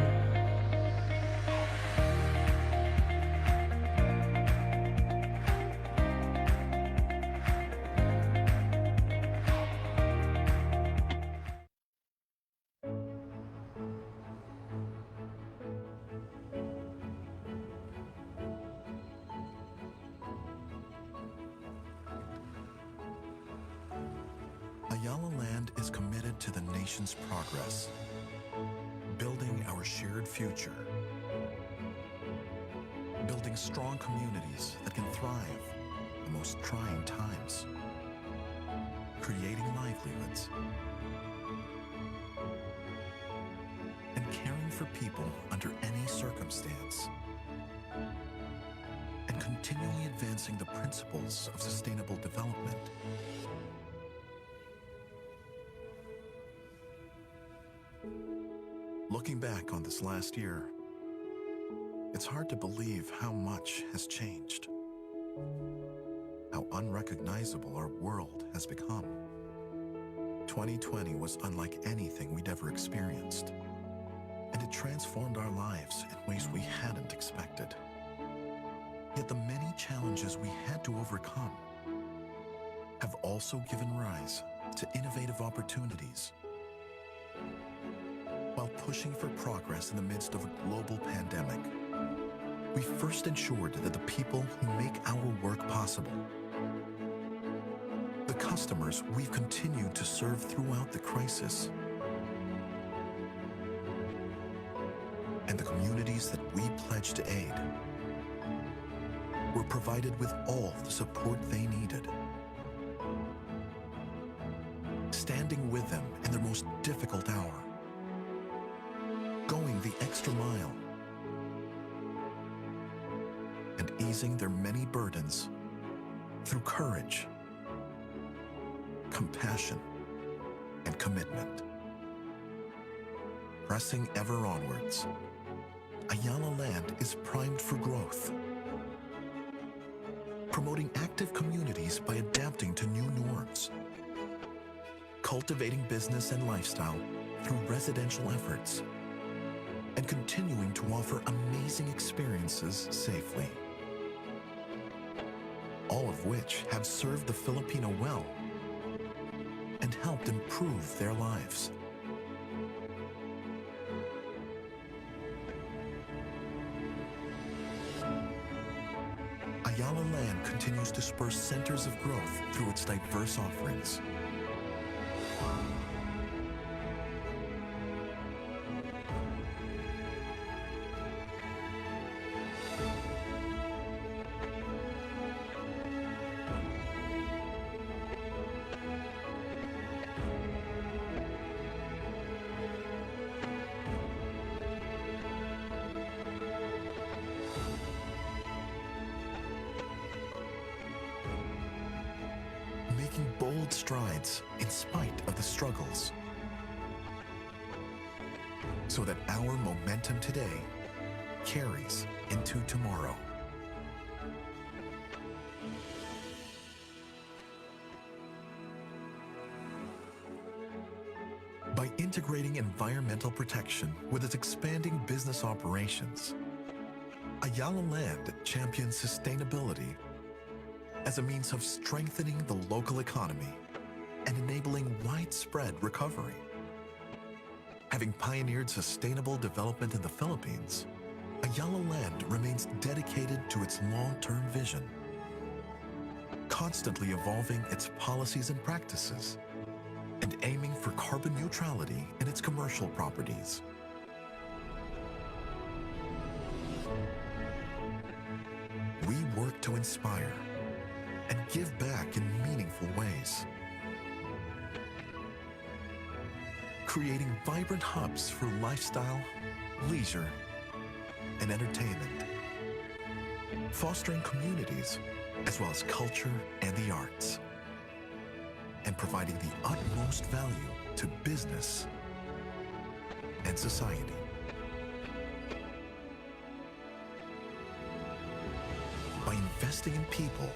Ayala Land is committed to the nation's progress, building our shared future, building strong communities that can thrive in the most trying times, creating livelihoods, and caring for people under any circumstance, and continually advancing the principles of sustainable development. Looking back on this last year, it's hard to believe how much has changed. how unrecognizable our world has become. 2020 was unlike anything we'd ever experienced, and it transformed our lives in ways we hadn't expected. Yet the many challenges we had to overcome have also given rise to innovative opportunities. While pushing for progress in the midst of a global pandemic, we first ensured that the people who make our work possible, the customers we've continued to serve throughout the crisis, and the communities that we pledged to aid, were provided with all the support they needed. Standing with them in their most difficult hour, going the extra mile, and easing their many burdens through courage, compassion, and commitment. Pressing ever onwards, Ayala Land is primed for growth, promoting active communities by adapting to new norms, cultivating business and lifestyle through residential efforts, and continuing to offer amazing experiences safely. All of which have served the Filipino well and helped improve their lives. Ayala Land continues to spur centers of growth through its diverse offerings. Making bold strides in spite of the struggles, so that our momentum today carries into tomorrow. By integrating environmental protection with its expanding business operations, Ayala Land champions sustainability as a means of strengthening the local economy and enabling widespread recovery. Having pioneered sustainable development in the Philippines, Ayala Land remains dedicated to its long-term vision, constantly evolving its policies and practices, and aiming for carbon neutrality in its commercial properties. We work to inspire and give back in meaningful ways, creating vibrant hubs for lifestyle, leisure, and entertainment, fostering communities as well as culture and the arts, and providing the utmost value to business and society. By investing in people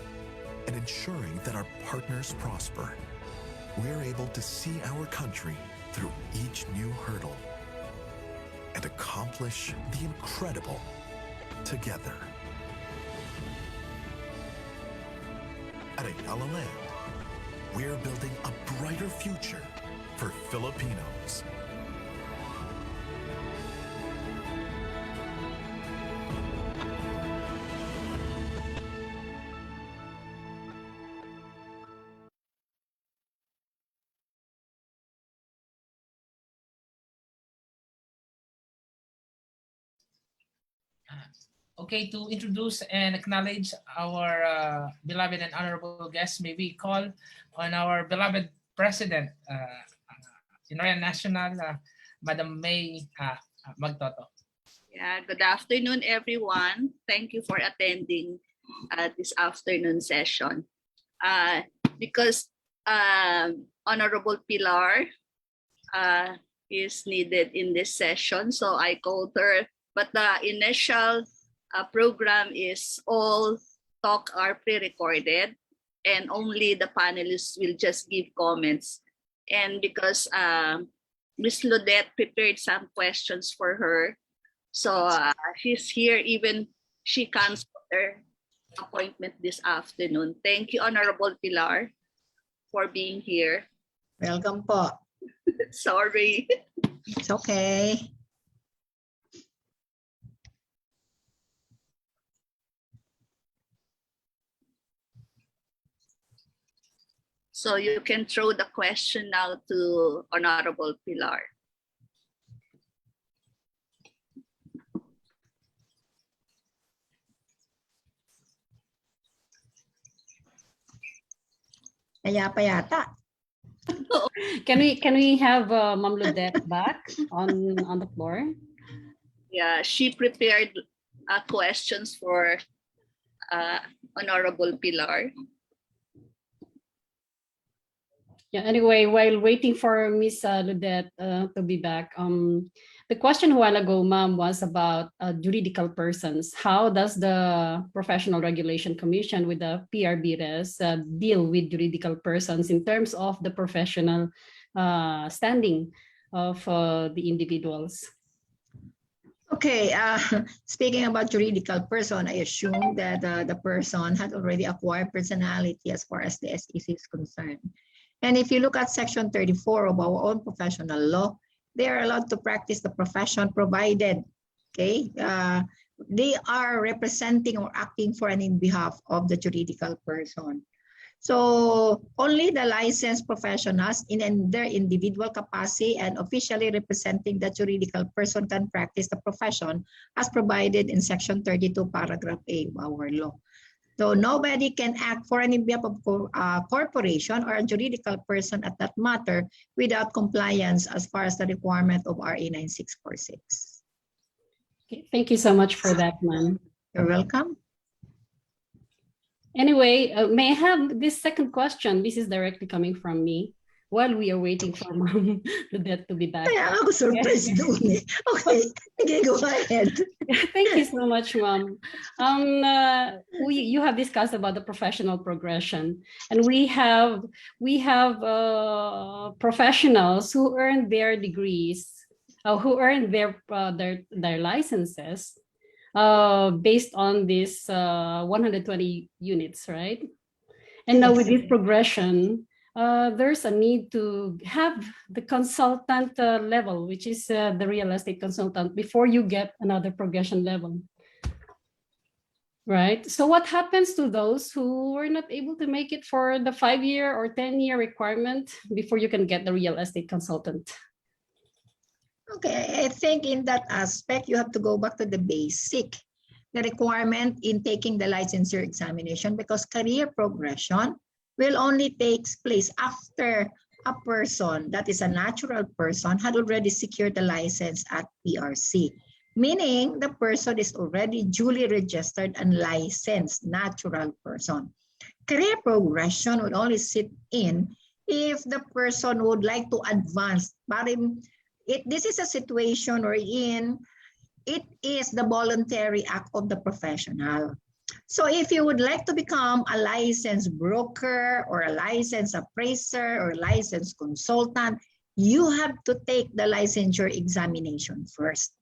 and ensuring that our partners prosper, we're able to see our country through each new hurdle and accomplish the incredible together. At Ayala Land, we're building a brighter future for Filipinos. Okay, to introduce and acknowledge our beloved and honorable guests, may we call on our beloved President, Inora National, Madam May Magtoto. Yeah, good afternoon, everyone. Thank you for attending this afternoon session. Because Honorable Pilar is needed in this session, so I called her. But the initial program is all talk are pre-recorded. and only the panelists will just give comments. And because Ms. Lodette prepared some questions for her, so she's here, even she canceled her appointment this afternoon. Thank you, Honorable Pilar, for being here. Welcome po. Sorry. It's okay. So you can throw the question now to Honorable Pilar. Kaya pa yata. Can we have Ma'am Ludette back on the floor? Yeah, she prepared questions for Honorable Pilar. Yeah. Anyway, while waiting for Miss Ludette to be back, the question a while ago, Ma'am, was about juridical persons. How does the Professional Regulation Commission with the PRBRES deal with juridical persons in terms of the professional standing of the individuals? Okay, speaking about juridical person, I assume that the person had already acquired personality as far as the SEC is concerned. And if you look at Section 34 of our own professional law, they are allowed to practice the profession provided, okay, they are representing or acting for and in behalf of the juridical person. So only the licensed professionals in their individual capacity and officially representing the juridical person can practice the profession as provided in Section 32, Paragraph A of our law. So nobody can act for any behalf of corporation or a juridical person at that matter without compliance as far as the requirement of RA 9646. Okay, thank you so much for that, ma'am. You're welcome. Anyway, may I have this second question? This is directly coming from me while we are waiting for Ma'am Ludette to be back. Kaya ako surprised doon eh. Okay, okay, go ahead. Thank you so much, Ma'am. You have discussed about the professional progression, and we have professionals who earn their degrees, who earn their licenses based on this 120 units, right? And now with this progression, there's a need to have the consultant level, which is the real estate consultant, before you get another progression level, right? So what happens to those who were not able to make it for the 5-year or 10-year requirement before you can get the real estate consultant? Okay, I think in that aspect, you have to go back to the basic, the requirement in taking the licensure examination, because career progression will only take place after a person that is a natural person had already secured the license at PRC, meaning the person is already duly registered and licensed natural person. Career progression would only sit in if the person would like to advance. But this is a situation wherein it is the voluntary act of the professional. So if you would like to become a licensed broker or a licensed appraiser or licensed consultant, you have to take the licensure examination first.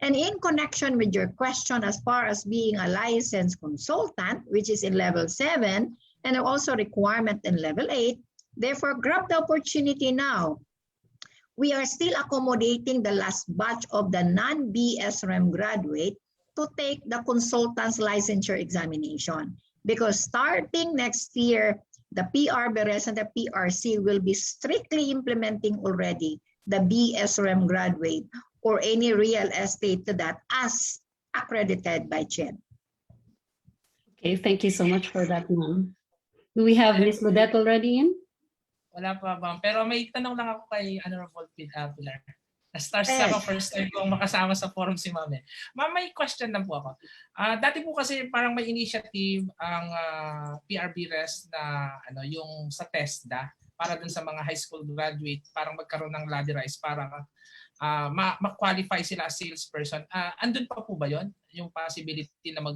And in connection with your question as far as being a licensed consultant, which is in level 7, and also requirement in level 8, therefore grab the opportunity now. We are still accommodating the last batch of the non-BSREM graduate to take the consultant's licensure examination, because starting next year, the PRBRES and the PRC will be strictly implementing already the BSREM graduate or any real estate to that as accredited by CHED. Okay, thank you so much for that, ma'am. Do we have Ms. Ludette already in? Wala pa, ma'am. Pero may tanong lang ako kay Honorable Pilar. Na-stars ako, first time kong makasama sa forum si Ma'am. Ma'am, may question lang po ako. Dati po kasi parang may initiative ang PRBRES na yung sa TESDA para dun sa mga high school graduate, parang magkaroon ng ladder rise para ma-qualify sila as salesperson. Andun pa po ba yon yung possibility na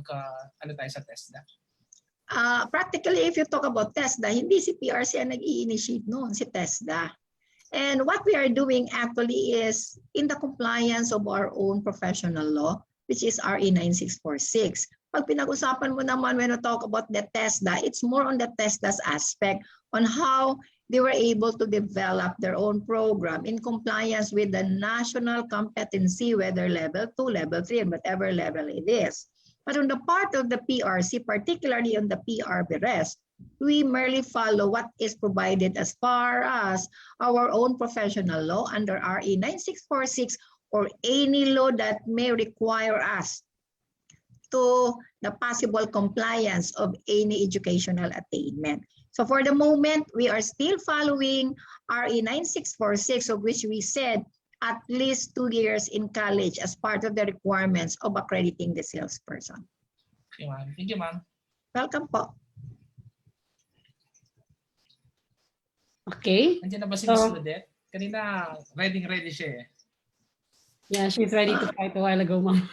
tayo sa TESDA? Practically, if you talk about TESDA, hindi si PRC ang nag-i-initiate noon, si TESDA. And what we are doing actually is in the compliance of our own professional law, which is RA 9646. Pag pinag-usapan mo naman when we talk about the TESDA, it's more on the TESDA's aspect on how they were able to develop their own program in compliance with the national competency, whether level 2, level 3, and whatever level it is. But on the part of the PRC, particularly on the PRBRES, we merely follow what is provided as far as our own professional law under RA 9646 or any law that may require us to the possible compliance of any educational attainment. So for the moment, we are still following RA 9646, of which we said at least 2 years in college as part of the requirements of accrediting the salesperson. Okay, ma'am. Thank you, ma'am. Welcome po. Okay. Nandiyan na ba si Ms. Ludette? Kanina, ready siya eh. Yeah, she's ready to fight a while ago, ma'am.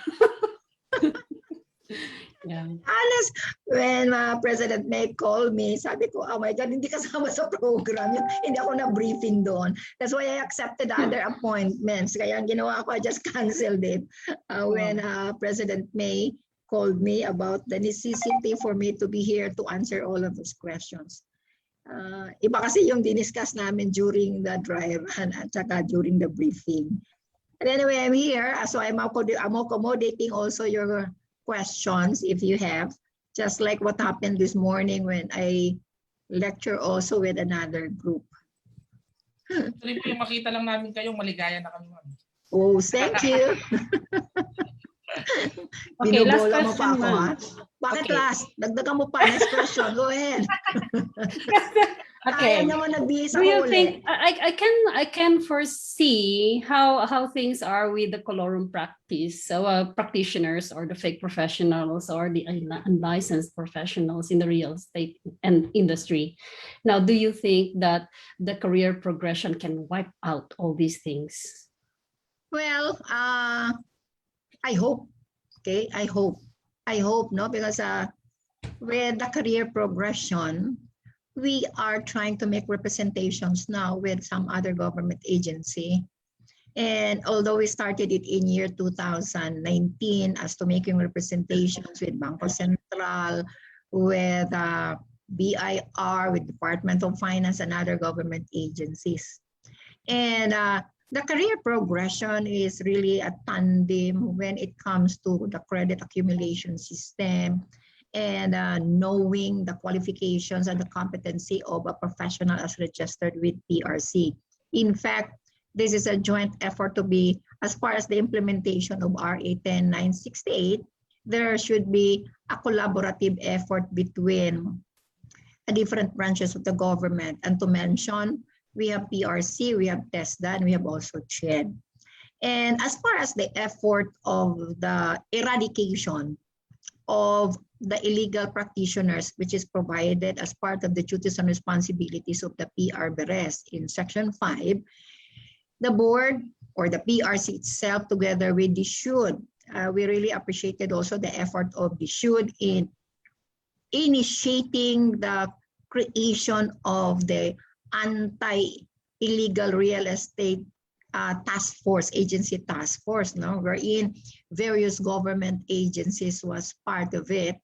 Yeah. Honest, when President May called me, sabi ko, oh my God, hindi kasama sa program. Hindi ako na-briefing doon. That's why I accepted other appointments. Kaya ang ginawa ko, I just canceled it when President May called me about the necessity for me to be here to answer all of those questions. Iba kasi yung diniscuss namin during the drive at saka during the briefing. And anyway, I'm here, so I'm accommodating also your questions if you have, just like what happened this morning when I lecture also with another group. Actually po yung makita lang namin kayong maligaya na kami, ma'am. Oh, thank you. Okay, last Binubola mo question, pa ako, ha? ma'am. Bakit Okay. last? Dagdagan mo pa. Next question. Go ahead. Okay. Ayaw naman nagbihis Do you ako think ulit. I can foresee how things are with the colorum practice? So practitioners or the fake professionals or the unlicensed professionals in the real estate and industry. Now, do you think that the career progression can wipe out all these things? Well, I hope. Okay, I hope. No, because with the career progression, we are trying to make representations now with some other government agency. And although we started it in year 2019 as to making representations with Bangko Sentral, with BIR, with Department of Finance and other government agencies. And the career progression is really a tandem when it comes to the credit accumulation system and knowing the qualifications and the competency of a professional as registered with PRC. In fact, this is a joint effort to be, as far as the implementation of RA 10968, there should be a collaborative effort between the different branches of the government. And to mention, we have PRC, we have TESDA, and we have also CHED. And as far as the effort of the eradication of the illegal practitioners, which is provided as part of the duties and responsibilities of the PRBRES in Section 5, the board or the PRC itself together with the SHUD, we really appreciated also the effort of the SHUD in initiating the creation of the anti-illegal real estate task force, agency task force, no, wherein various government agencies was part of it.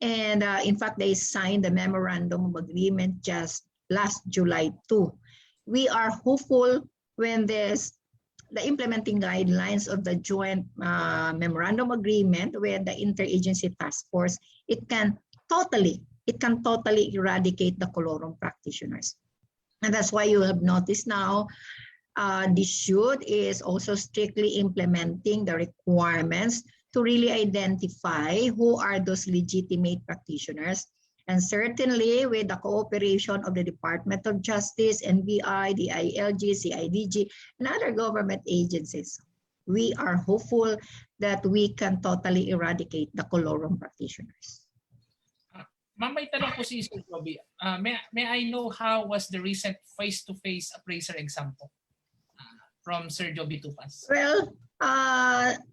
And in fact, they signed the memorandum of agreement just last July 2. We are hopeful when the implementing guidelines of the joint memorandum agreement with the interagency task force, it can totally eradicate the colorum practitioners. And that's why you have noticed now the SHUD is also strictly implementing the requirements to really identify who are those legitimate practitioners. And certainly with the cooperation of the Department of Justice, NBI, the ILG, CIDG, and other government agencies, we are hopeful that we can totally eradicate the colorum practitioners. Ma'am, may tanong po si Sir Joby. May I know how was the recent face-to-face appraiser exam po from Sir Joby Tupas? Well,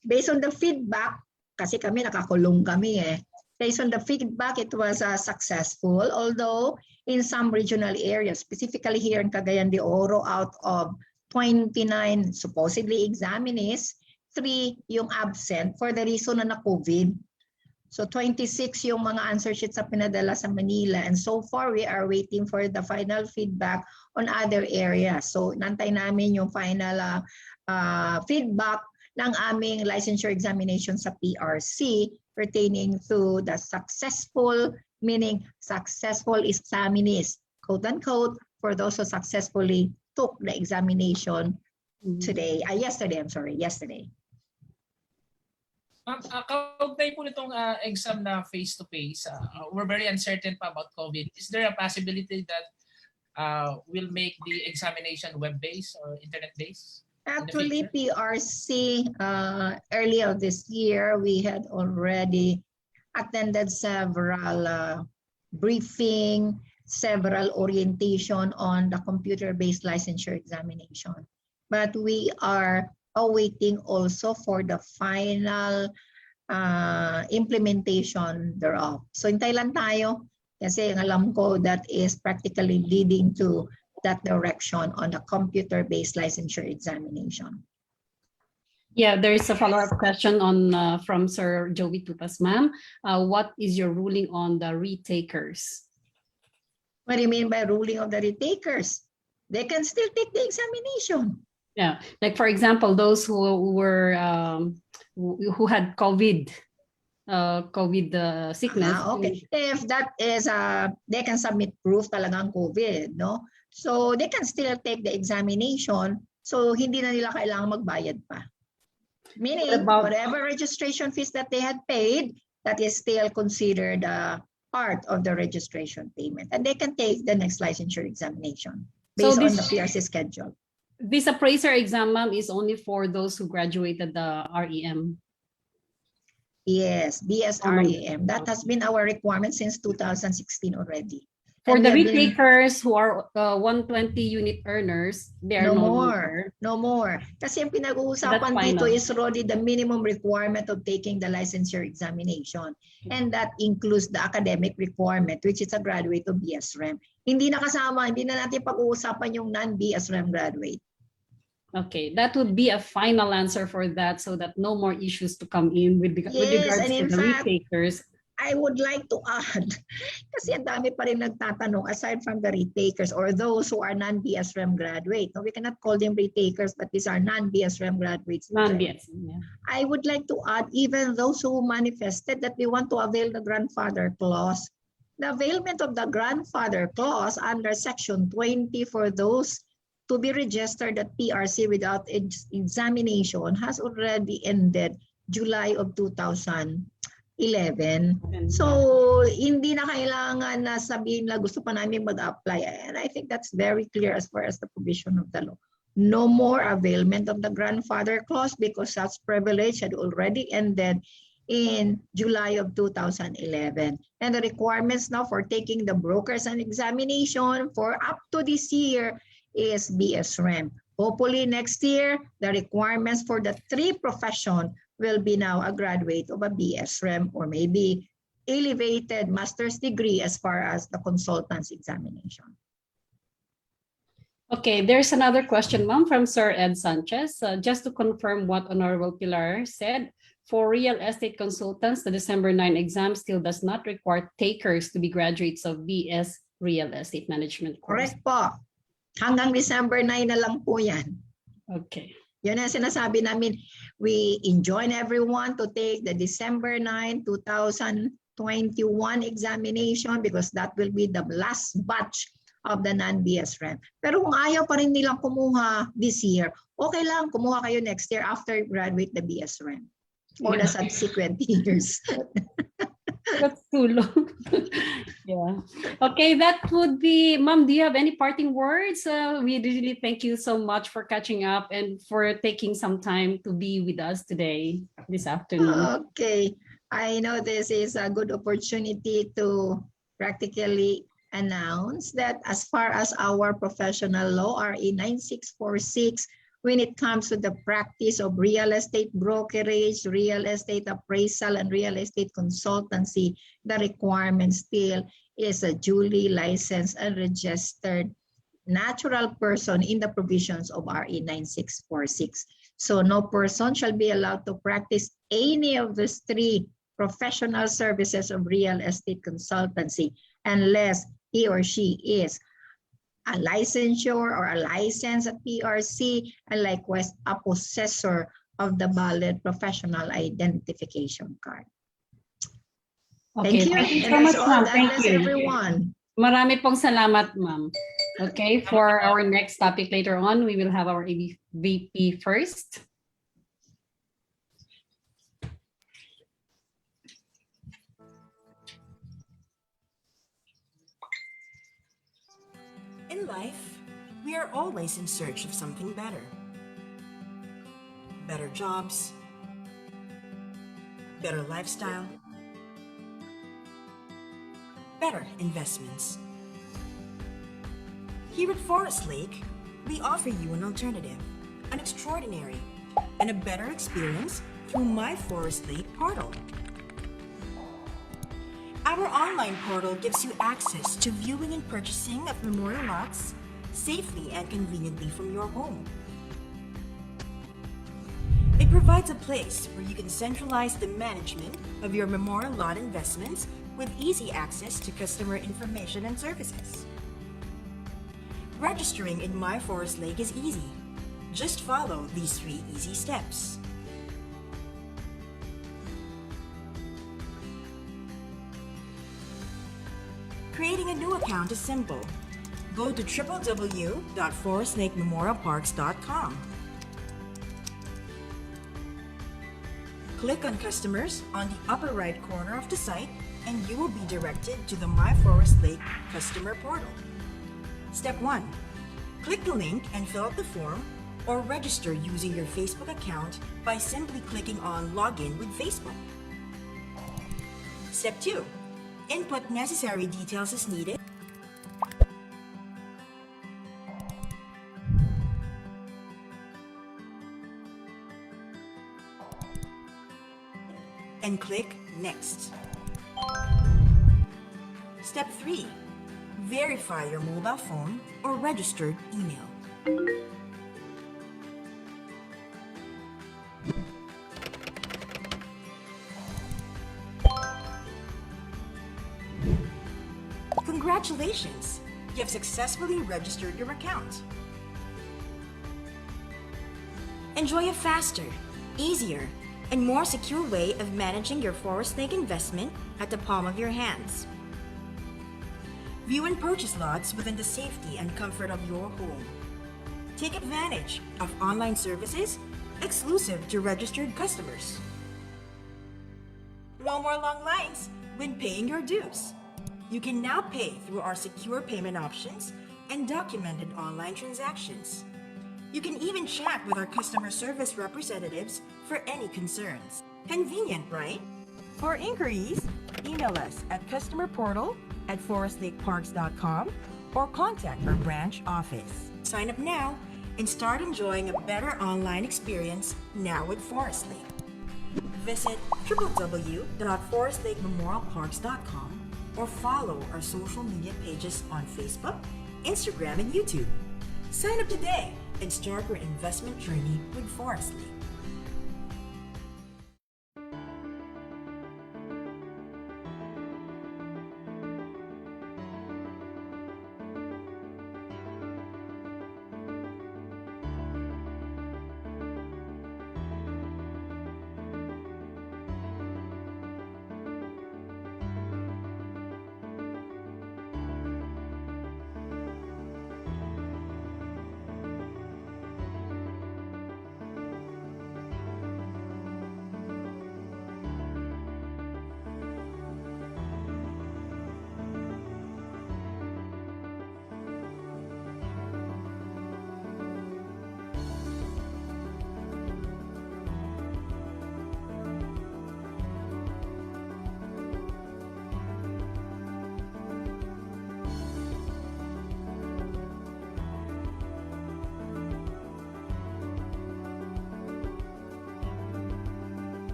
based on the feedback, kasi kami nakakulong kami eh. Based on the feedback, it was successful, although in some regional areas, specifically here in Cagayan de Oro, out of 29 supposedly examinees, 3 yung absent for the reason na COVID. So 26 yung mga answer sheets na pinadala sa Manila, and so far we are waiting for the final feedback on other areas. So nantay namin yung final feedback ng aming licensure examination sa PRC pertaining to the successful, meaning successful examinees, quote unquote, for those who successfully took the examination yesterday. Kaugnay po nitong exam na face-to-face, we're very uncertain pa about COVID. Is there a possibility that we'll make the examination web-based or internet-based? Actually, PRC, earlier this year, we had already attended several briefing, several orientation on the computer-based licensure examination. But we are awaiting also for the final implementation thereof. So hintay lang tayo kasi alam ko that is practically leading to that direction on the computer-based licensure examination. Yeah, there is a follow-up question on from Sir Joey Tupas, ma'am. What is your ruling on the retakers? What do you mean by ruling of the retakers? They can still take the examination. Yeah, like for example, those who were who had COVID sickness. Okay, if that is they can submit proof talagang COVID, no? So they can still take the examination. So hindi na nila kailangan magbayad pa. Meaning whatever registration fees that they had paid, that is still considered part of the registration payment, and they can take the next licensure examination based on the PRC schedule. This appraiser exam, ma'am, is only for those who graduated the REM. Yes, BSREM. That has been our requirement since 2016 already. For the retakers who are 120 unit earners, they are no more. Kasi yung pinag-uusapan dito is already the minimum requirement of taking the licensure examination. And that includes the academic requirement, which is a graduate of BSREM. Hindi na kasama, hindi na natin pag-uusapan yung non-BSREM graduate. Okay, that would be a final answer for that, so that no more issues to come in with regards to the retakers. I would like to add, kasi ang dami pa rin nagtatanong, aside from the retakers or those who are non-BSREM graduate. No, we cannot call them retakers, but these are non-BSREM graduates. Non-BSREM, yeah. I would like to add, even those who manifested that they want to avail the grandfather clause. The availment of the grandfather clause under Section 20 for those to be registered at PRC without examination has already ended July of 2011. So, hindi na kailangan na sabihin na gusto pa namin mag-apply. And I think that's very clear as far as the provision of the law. No more availment of the grandfather clause because such privilege had already ended in July of 2011. And the requirements now for taking the brokers and examination for up to this year is BSREM. Hopefully next year, the requirements for the 3 profession will be now a graduate of a BSREM or maybe elevated master's degree as far as the consultant's examination. Okay, there's another question, ma'am, from Sir Ed Sanchez. Just to confirm what Honorable Pilar said, for real estate consultants, the December 9 exam still does not require takers to be graduates of BS Real Estate Management course. Correct po. Hanggang December 9 na lang po yan. Okay. Yun ang sinasabi namin. We enjoin everyone to take the December 9, 2021 examination because that will be the last batch of the non-BSREM. Pero kung ayaw pa rin nilang kumuha this year, okay lang, kumuha kayo next year after you graduate the BSREM for the subsequent years. That's too long. Yeah. Okay, that would be, ma'am, do you have any parting words? We really thank you so much for catching up and for taking some time to be with us today, this afternoon. Okay. I know this is a good opportunity to practically announce that as far as our professional law, RE 9646, when it comes to the practice of real estate brokerage, real estate appraisal, and real estate consultancy, the requirement still is a duly licensed and registered natural person in the provisions of RE 9646. So no person shall be allowed to practice any of these three professional services of real estate consultancy unless he or she is a licensure or a license at PRC, and likewise a possessor of the valid professional identification card. Okay, Thank you. thank you so And much, that's all. ma'am. God Thank bless you. everyone. Marami pong salamat, ma'am. Okay, for our next topic later on, we will have our ABVP first. In life, we are always in search of something better. Better jobs, better lifestyle, better investments. Here at Forest Lake, we offer you an alternative, an extraordinary, and a better experience through My Forest Lake portal. Our online portal gives you access to viewing and purchasing of memorial lots safely and conveniently from your home. It provides a place where you can centralize the management of your memorial lot investments with easy access to customer information and services. Registering in My Forest Lake is easy. Just follow these 3 easy steps. Creating a new account is simple. Go to www.forestlakememorialparks.com. Click on Customers on the upper right corner of the site and you will be directed to the My Forest Lake customer portal. Step 1. Click the link and fill out the form or register using your Facebook account by simply clicking on Login with Facebook. Step 2. Input necessary details as needed. And click Next. Step 3. Verify your mobile phone or registered email. Congratulations! You have successfully registered your account. Enjoy a faster, easier, and more secure way of managing your Forest Lake investment at the palm of your hands. View and purchase lots within the safety and comfort of your home. Take advantage of online services exclusive to registered customers. No more long lines when paying your dues. You can now pay through our secure payment options and documented online transactions. You can even chat with our customer service representatives for any concerns. Convenient, right? For inquiries, email us at customerportal@forestlakeparks.com or contact our branch office. Sign up now and start enjoying a better online experience now with Forest Lake. Visit www.forestlakememorialparks.com or follow our social media pages on Facebook, Instagram, and YouTube. Sign up today and start your investment journey with Forest Lake.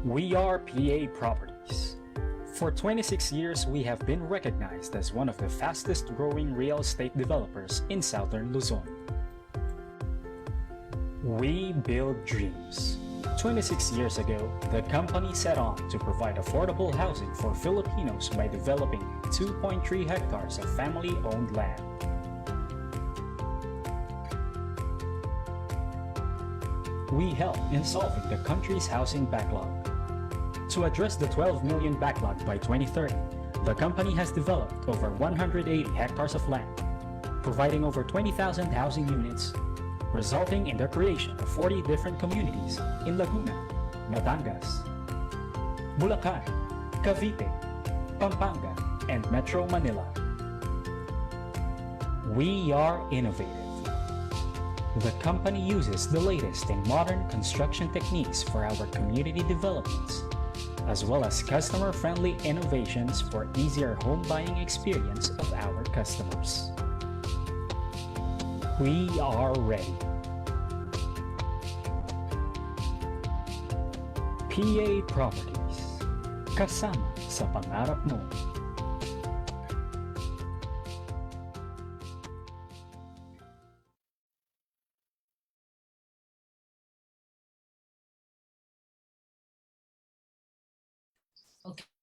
We are PA Properties. For 26 years, we have been recognized as one of the fastest growing real estate developers in Southern Luzon. We build dreams. 26 years ago, the company set on to provide affordable housing for Filipinos by developing 2.3 hectares of family-owned land. We help in solving the country's housing backlog. To address the 12 million backlog by 2030, the company has developed over 180 hectares of land, providing over 20,000 housing units, resulting in the creation of 40 different communities in Laguna, Batangas, Bulacan, Cavite, Pampanga, and Metro Manila. We are innovative. The company uses the latest in modern construction techniques for our community developments, as well as customer-friendly innovations for easier home buying experience of our customers. We are ready. PA Properties. Kasama sa pangarap mo.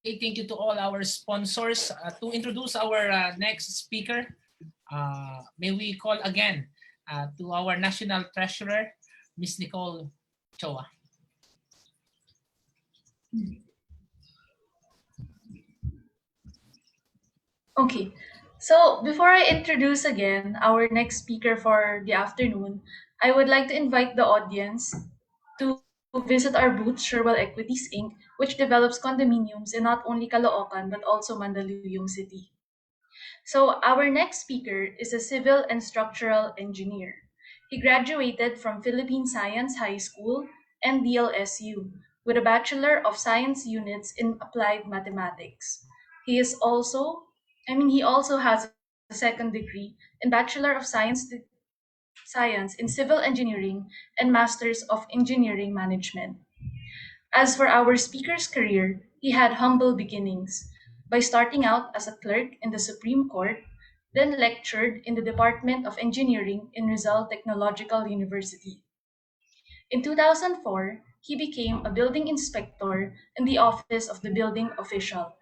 Okay, thank you to all our sponsors. To introduce our next speaker, may we call again to our National Treasurer, Ms. Nicole Choa. Okay, so before I introduce again our next speaker for the afternoon, I would like to invite the audience to visit our booth, Sherwell Equities Inc., which develops condominiums in not only Caloocan but also Mandaluyong City. So our next speaker is a civil and structural engineer. He graduated from Philippine Science High School and DLSU with a Bachelor of Science units in Applied Mathematics. He also has a second degree in Bachelor of Science in Civil Engineering and Masters of Engineering Management. As for our speaker's career, he had humble beginnings by starting out as a clerk in the Supreme Court, then lectured in the Department of Engineering in Rizal Technological University. In 2004, he became a building inspector in the Office of the Building Official,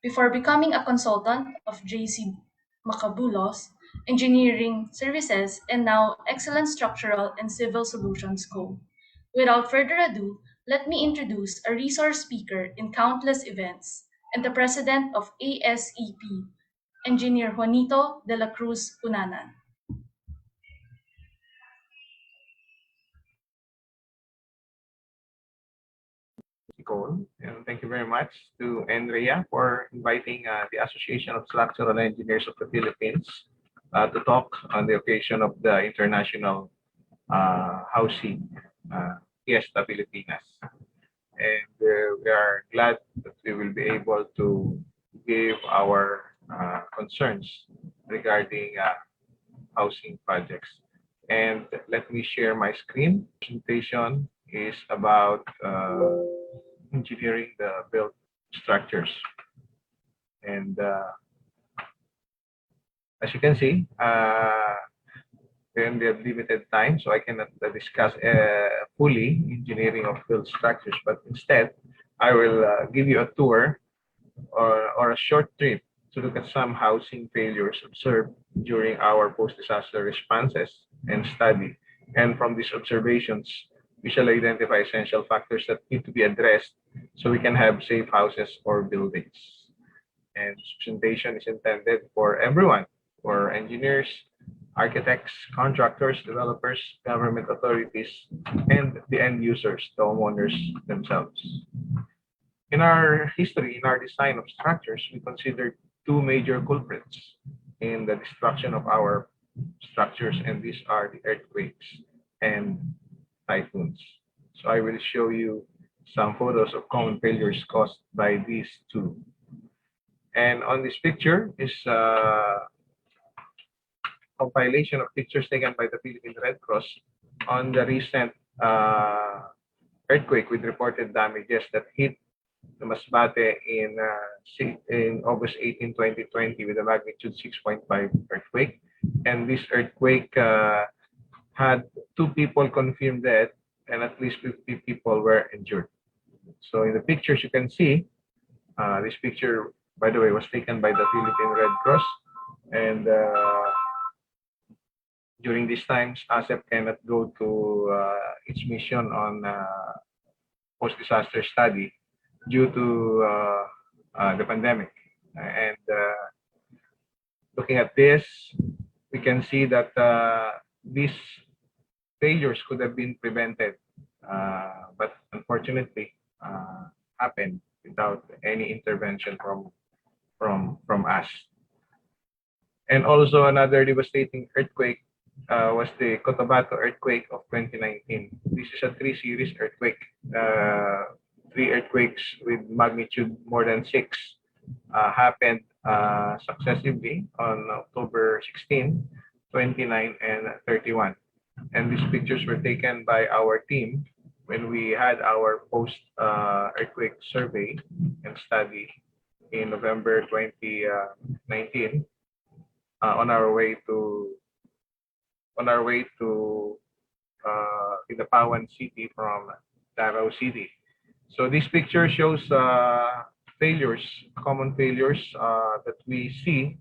before becoming a consultant of J.C. Macabulos Engineering Services and now Excellent Structural and Civil Solutions Co. Without further ado, let me introduce a resource speaker in countless events and the president of ASEP, Engineer Juanito de la Cruz Punanan. Nicole, and thank you very much to Andrea for inviting the Association of Structural Engineers of the Philippines to talk on the occasion of the International Housing Fiesta Filipinas. And we are glad that we will be able to give our concerns regarding housing projects. And let me share my screen. Presentation is about engineering the built structures. And as you can see, we only have limited time, so I cannot discuss fully engineering of built structures, but instead, I will give you a tour or a short trip to look at some housing failures observed during our post-disaster responses and study. And from these observations, we shall identify essential factors that need to be addressed so we can have safe houses or buildings. And this presentation is intended for everyone, for engineers, architects, contractors, developers, government authorities, and the end users, the homeowners themselves. In our history, in our design of structures, we considered two major culprits in the destruction of our structures, and these are the earthquakes and typhoons. So I will show you some photos of common failures caused by these two. And on this picture is compilation of pictures taken by the Philippine Red Cross on the recent earthquake with reported damages that hit the Masbate in August 18, 2020 with a magnitude 6.5 earthquake. And this earthquake had 2 people confirmed dead and at least 50 people were injured. So in the pictures you can see, this picture, by the way, was taken by the Philippine Red Cross. And during these times, ASEP cannot go to its mission on post-disaster study due to the pandemic. And looking at this, we can see that these failures could have been prevented, but unfortunately happened without any intervention from us. And also another devastating earthquake was the Cotabato earthquake of 2019. This is a 3-series earthquake. 3 earthquakes with magnitude more than 6 happened successively on October 16, 29, and 31. And these pictures were taken by our team when we had our post-earthquake survey and study in November 2019 on our way to Kidapawan City from Davao City. So this picture shows failures, common failures that we see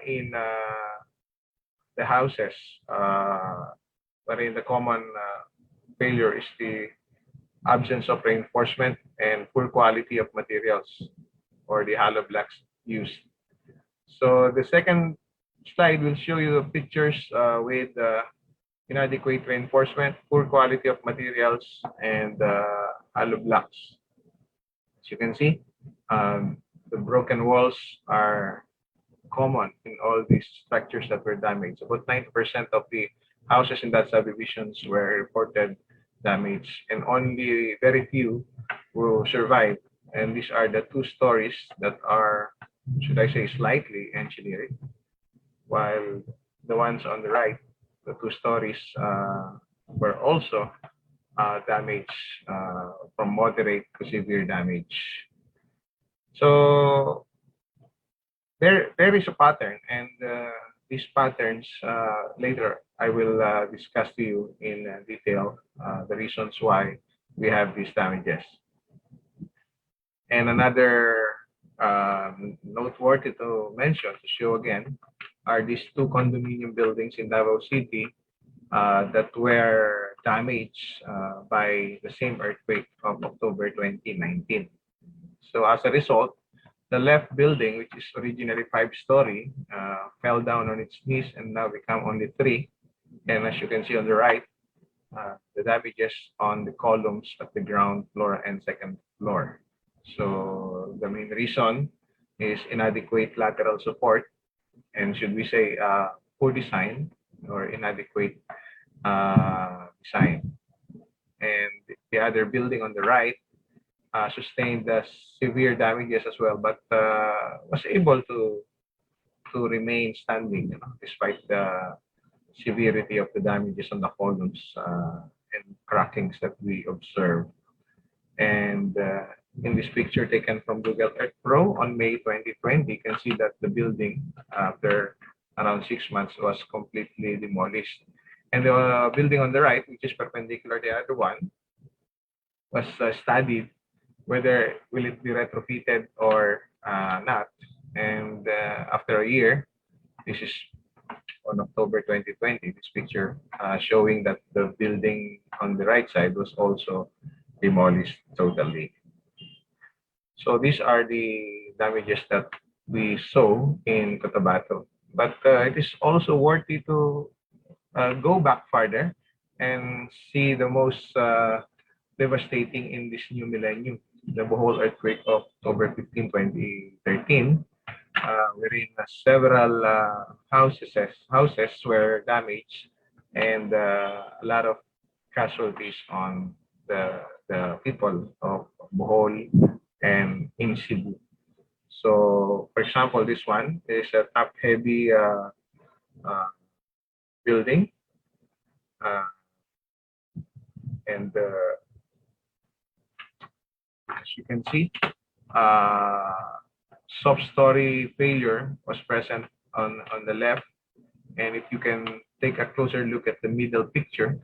in the houses, wherein the common failure is the absence of reinforcement and poor quality of materials or the hollow blocks used. So the second slide will show you pictures with inadequate reinforcement, poor quality of materials, and hollow blocks. As you can see, the broken walls are common in all these structures that were damaged. About 90% of the houses in that subdivisions were reported damaged, and only very few will survive. And these are the 2 stories that are, should I say, slightly engineered, while the ones on the right, the 2 stories, were also damaged from moderate to severe damage. So there is a pattern, and these patterns later I will discuss to you in detail the reasons why we have these damages. And another noteworthy to mention, to show again, are these 2 condominium buildings in Davao City that were damaged by the same earthquake of October 2019. So as a result, the left building, which is originally 5-story, fell down on its knees and now become only 3. And as you can see on the right, the damages on the columns at the ground floor and 2nd floor. So the main reason is inadequate lateral support, and should we say poor design or inadequate design. And the other building on the right sustained severe damages as well, but was able to remain standing, despite the severity of the damages on the columns and crackings that we observed. And in this picture taken from Google Earth Pro on May 2020, you can see that the building, after around 6 months, was completely demolished. And the building on the right, which is perpendicular to the other one, was studied whether will it be retrofitted or not. And after a year, this is on October 2020, this picture showing that the building on the right side was also demolished totally. So these are the damages that we saw in Cotabato. But it is also worthy to go back further and see the most devastating in this new millennium, the Bohol earthquake of October 15, 2013, wherein several houses were damaged and a lot of casualties on the people of Bohol and in Cebu. So, for example, this one is a top-heavy building, and you can see, soft story failure was present on the left. And if you can take a closer look at the middle picture,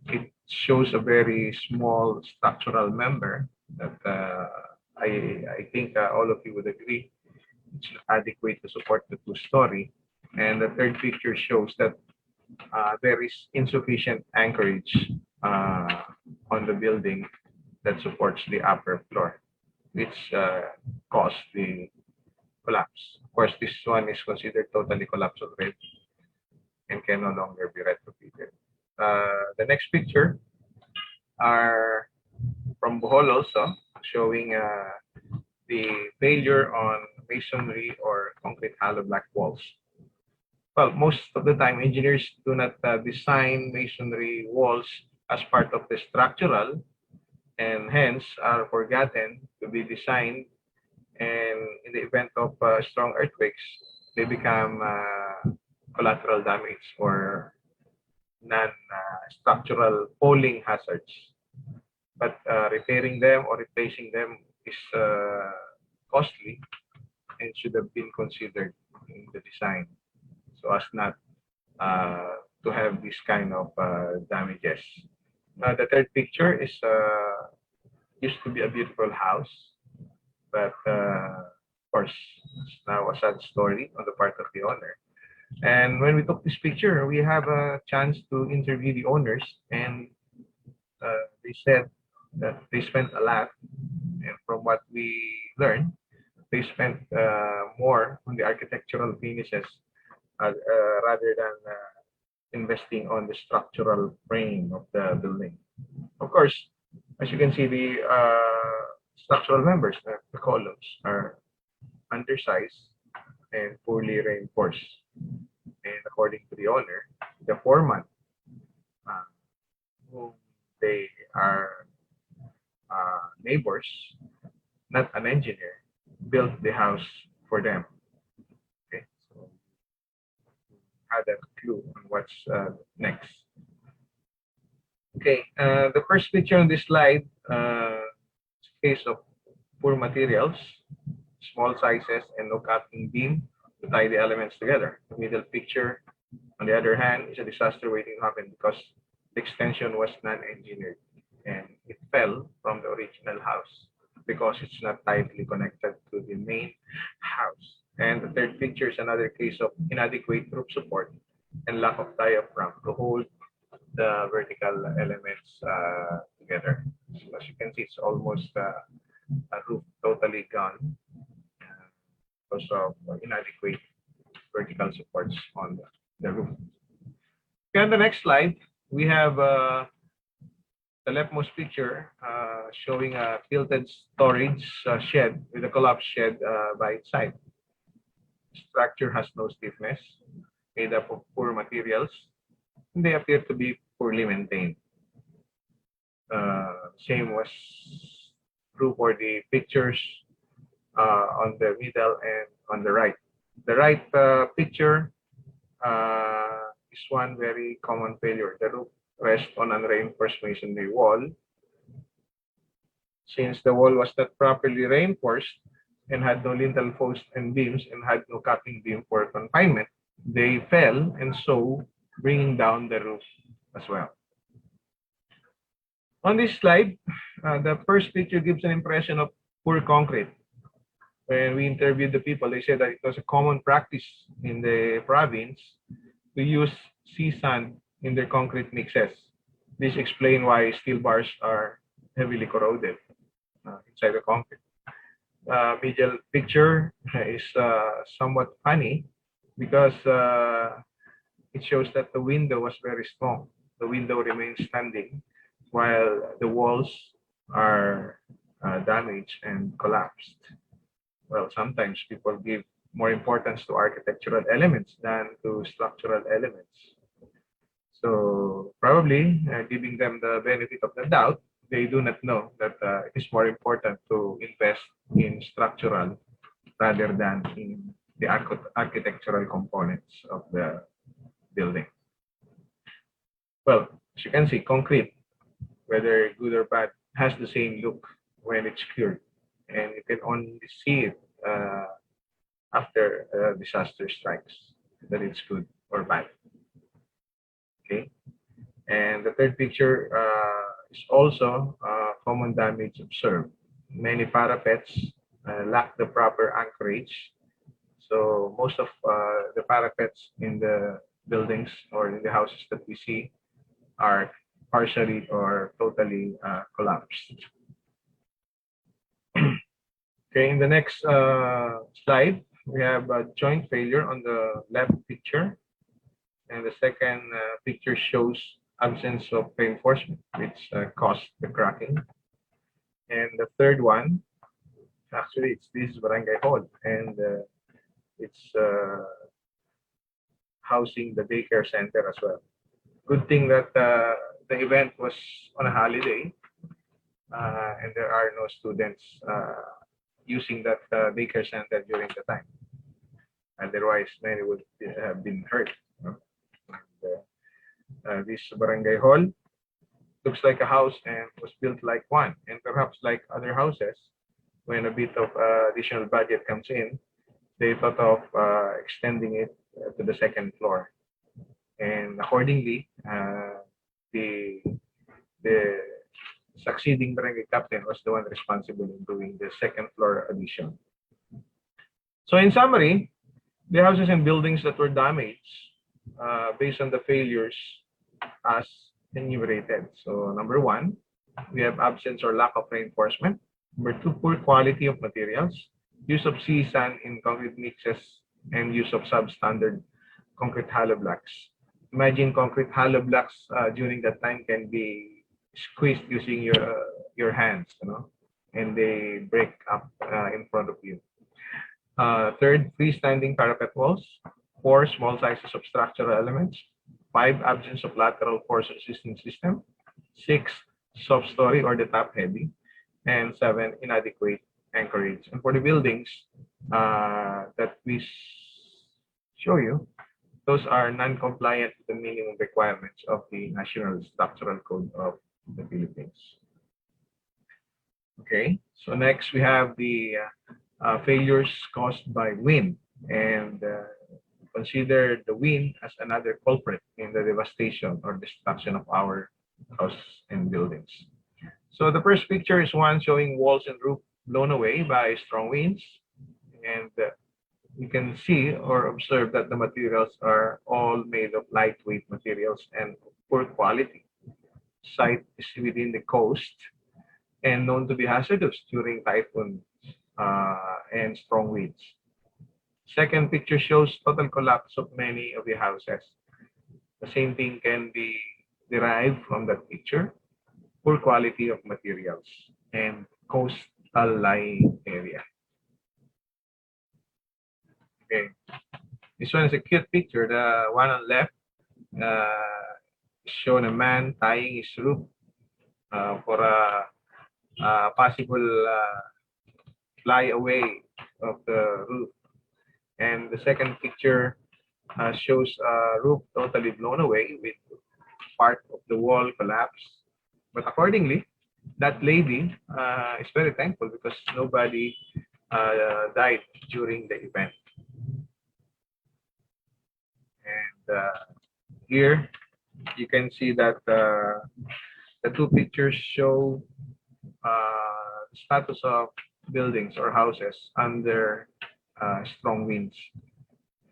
it shows a very small structural member that I think all of you would agree it's adequate to support the two-story. And the third picture shows that there is insufficient anchorage on the building that supports the upper floor, which caused the collapse. Of course, this one is considered totally collapsed already and can no longer be retrofitted. The next picture are from Bohol also, showing the failure on masonry or concrete hollow block walls. Well, most of the time, engineers do not design masonry walls as part of the structural, and hence are forgotten to be designed. And in the event of strong earthquakes, they become collateral damage or non-structural falling hazards. But repairing them or replacing them is costly and should have been considered in the design, so as not to have this kind of damages. The third picture is used to be a beautiful house, but of course, it's now a sad story on the part of the owner. And when we took this picture, we have a chance to interview the owners, and they said that they spent a lot, and from what we learned, they spent more on the architectural finishes rather than investing on the structural frame of the building. Of course, as you can see, the structural members, the columns, are undersized and poorly reinforced. And according to the owner, the foreman, whom they are neighbors, not an engineer, built the house for them. Okay, so had a clue on what's next. Okay, the first picture on this slide is a case of poor materials, small sizes, and no cutting beam to tie the elements together. The middle picture, on the other hand, is a disaster waiting to happen because the extension was non-engineered and it fell from the original house because it's not tightly connected to the main house. And the third picture is another case of inadequate roof support and lack of diaphragm to hold the vertical elements together. So as you can see, it's almost a roof totally gone because of inadequate vertical supports on the roof. Okay, on the next slide, we have the leftmost picture showing a tilted storage shed with a collapsed shed by its side. The structure has no stiffness, made up of poor materials, and they appear to be poorly maintained. Same was true for the pictures on the middle and on the right. The right picture is one very common failure. The roof rests on unreinforced masonry wall. Since the wall was not properly reinforced and had no lintel posts and beams and had no capping beam for confinement, they fell and so bringing down the roof as well. On this slide, the first picture gives an impression of poor concrete. When we interviewed the people, they said that it was a common practice in the province to use sea sand in their concrete mixes. This explains why steel bars are heavily corroded inside the concrete. Middle picture is somewhat funny because it shows that the window was very strong. The window remains standing while the walls are damaged and collapsed. Well, sometimes people give more importance to architectural elements than to structural elements. So probably giving them the benefit of the doubt, they do not know that it's more important to invest in structural rather than in the architectural components of the building. Well, as you can see, concrete, whether good or bad, has the same look when it's cured. and you can only see it after a disaster strikes, that it's good or bad. Okay, and the third picture is also common damage observed. Many parapets lack the proper anchorage, so most of the parapets in the buildings or in the houses that we see are partially or totally collapsed. Okay, in the next slide, we have a joint failure on the left picture. And the second picture shows absence of reinforcement, which caused the cracking. And the third one, actually, it's this barangay hall, and it's housing the daycare center as well. Good thing that the event was on a holiday, and there are no students using that daycare center during the time. Otherwise, many would have been hurt. And, this barangay hall looks like a house and was built like one. And perhaps like other houses, when a bit of additional budget comes in, they thought of extending it to the second floor. And accordingly, the succeeding barangay captain was the one responsible in doing the second floor addition. So in summary, the houses and buildings that were damaged based on the failures as enumerated. So number one, we have absence or lack of reinforcement. Number two, poor quality of materials, use of sand in concrete mixes, and use of substandard concrete hollow blocks. Imagine concrete hollow blocks during that time can be squeezed using your hands, and they break up in front of you. Third, freestanding parapet walls. 4, small sizes of structural elements. 5, absence of lateral force resistance system. 6, soft story or the top heavy. And 7, inadequate anchorage. And for the buildings that we show you, those are non-compliant with the minimum requirements of the National Structural Code of the Philippines. Okay, so next we have the failures caused by wind, and consider the wind as another culprit in the devastation or destruction of our houses and buildings. So the first picture is one showing walls and roof blown away by strong winds, and you can see or observe that the materials are all made of lightweight materials and poor quality. Site is within the coast and known to be hazardous during typhoon and strong winds. Second picture shows total collapse of many of the houses. The same thing can be derived from that picture. Poor quality of materials and coastal lying area. Okay, this one is a cute picture. The one on left shown a man tying his rope for a possible fly away of the roof. And the second picture shows a roof totally blown away with part of the wall collapsed. But accordingly, that lady is very thankful because nobody died during the event. And here you can see that the two pictures show the status of buildings or houses under strong winds,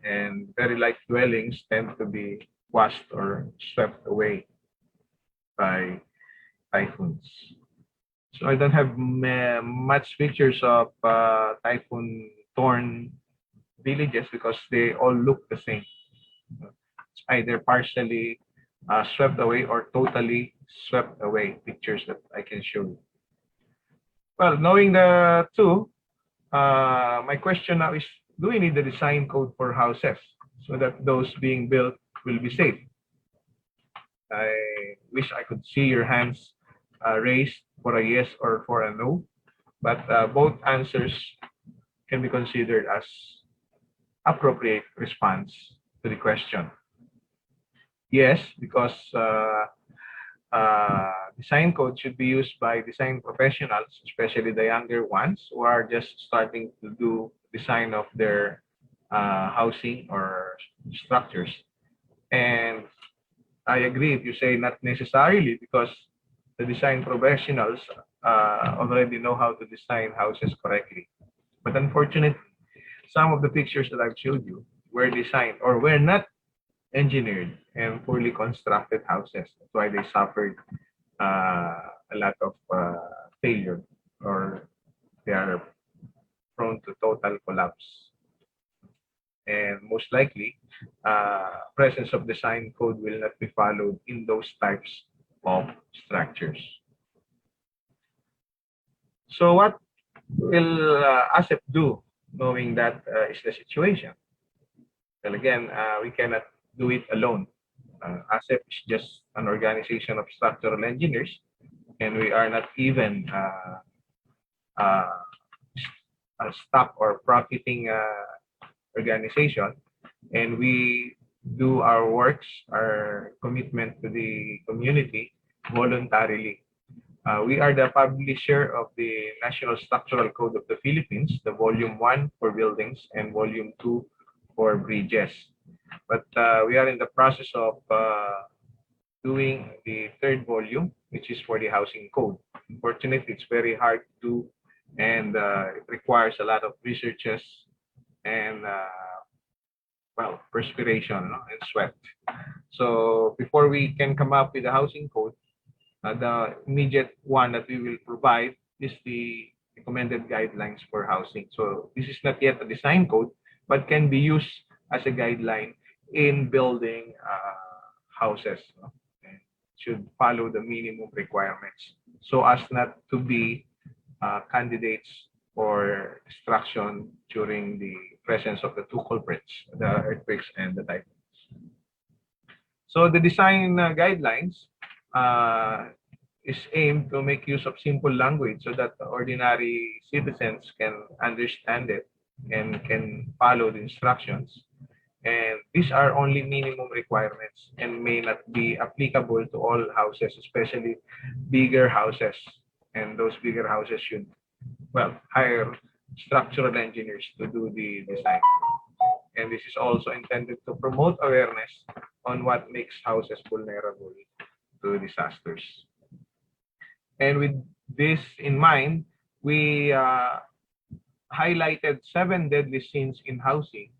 and very light dwellings tend to be washed or swept away by typhoons. So I don't have much pictures of typhoon torn villages because they all look the same. It's either partially swept away or totally swept away pictures that I can show you. Well, knowing the two, my question now is, do we need the design code for houses so that those being built will be safe? I wish I could see your hands raised for a yes or for a no, but both answers can be considered as appropriate response to the question. Yes, because design code should be used by design professionals, especially the younger ones who are just starting to do design of their housing or structures. And I agree if you say not necessarily, because the design professionals already know how to design houses correctly. But unfortunately, some of the pictures that I've showed you were designed or were not engineered and poorly constructed houses. That's why they suffered a lot of failure, or they are prone to total collapse. And most likely, presence of design code will not be followed in those types of structures. So what will ASEP do, knowing that is the situation? Well, again, we cannot do it alone. ASEP is just an organization of structural engineers, and we are not even a stock or profiting organization, and we do our works, our commitment to the community voluntarily. We are the publisher of the National Structural Code of the Philippines, the Volume 1 for buildings and Volume 2 for bridges. But we are in the process of doing the third volume, which is for the housing code. Unfortunately, it's very hard to do, and it requires a lot of researches and well, perspiration and sweat. So before we can come up with the housing code, the immediate one that we will provide is the recommended guidelines for housing. So this is not yet a design code, but can be used as a guideline in building houses. And should follow the minimum requirements so as not to be candidates for destruction during the presence of the two culprits, the earthquakes and the typhoons. So the design guidelines is aimed to make use of simple language so that ordinary citizens can understand it and can follow the instructions. And these are only minimum requirements and may not be applicable to all houses, especially bigger houses. And those bigger houses should, well, hire structural engineers to do the design. And this is also intended to promote awareness on what makes houses vulnerable to disasters. And with this in mind, we highlighted 7 deadly sins in housing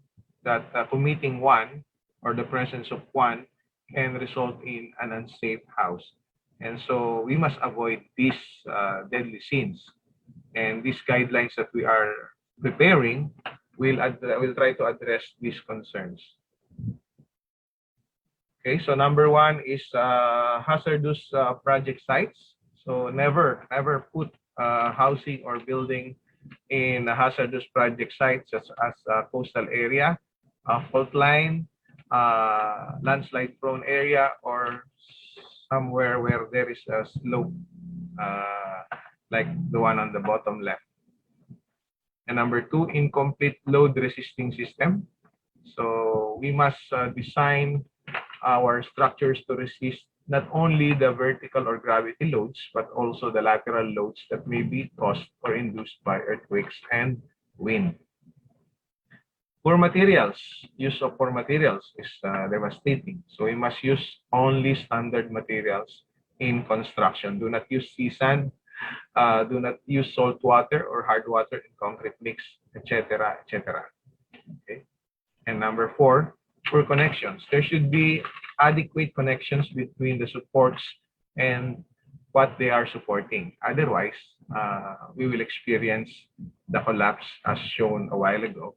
that committing one or the presence of one can result in an unsafe house. And so we must avoid these deadly sins. And these guidelines that we are preparing will try to address these concerns. Okay, so number 1 is hazardous project sites. So never put housing or building in a hazardous project site such as a coastal area, a fault line, landslide prone area, or somewhere where there is a slope like the one on the bottom left. And number 2, incomplete load resisting system. So we must design our structures to resist not only the vertical or gravity loads, but also the lateral loads that may be caused or induced by earthquakes and wind. Poor materials, use of poor materials is devastating. So we must use only standard materials in construction. Do not use sea sand, do not use salt water or hard water in concrete mix, etc., etc. Okay. And number 4, poor connections. There should be adequate connections between the supports and what they are supporting. Otherwise, we will experience the collapse as shown a while ago.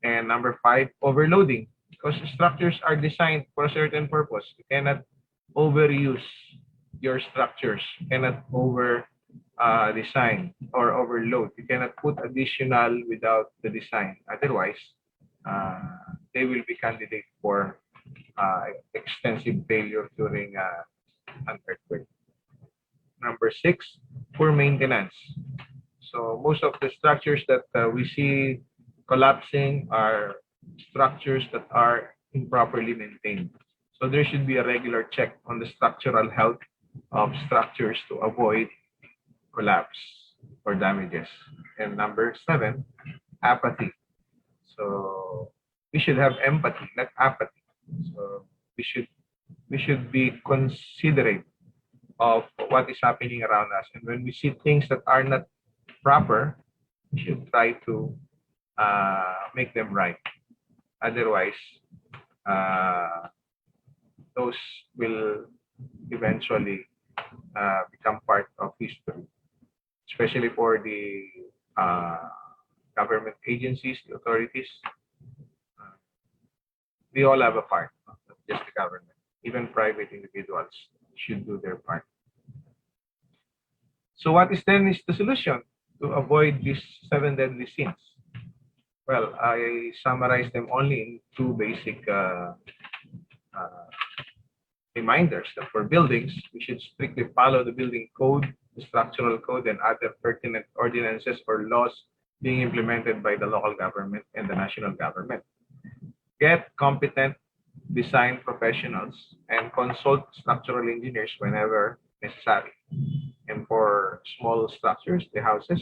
And number 5, overloading. Because structures are designed for a certain purpose. You cannot overuse your structures. You cannot over design or overload. You cannot put additional without the design. Otherwise, they will be candidate for extensive failure during an earthquake. Number 6, poor maintenance. So most of the structures that we see collapsing are structures that are improperly maintained. So there should be a regular check on the structural health of structures to avoid collapse or damages. And number 7, apathy. So we should have empathy, not apathy. So we should be considerate of what is happening around us. And when we see things that are not proper, we should try to make them right. Otherwise, those will eventually become part of history, especially for the government agencies, the authorities. We all have a part, not just the government. Even private individuals should do their part. So what is then is the solution to avoid these 7 deadly sins? Well, I summarize them only in 2 basic reminders that for buildings, we should strictly follow the building code, the structural code, and other pertinent ordinances or laws being implemented by the local government and the national government. Get competent design professionals and consult structural engineers whenever necessary. And for small structures, the houses,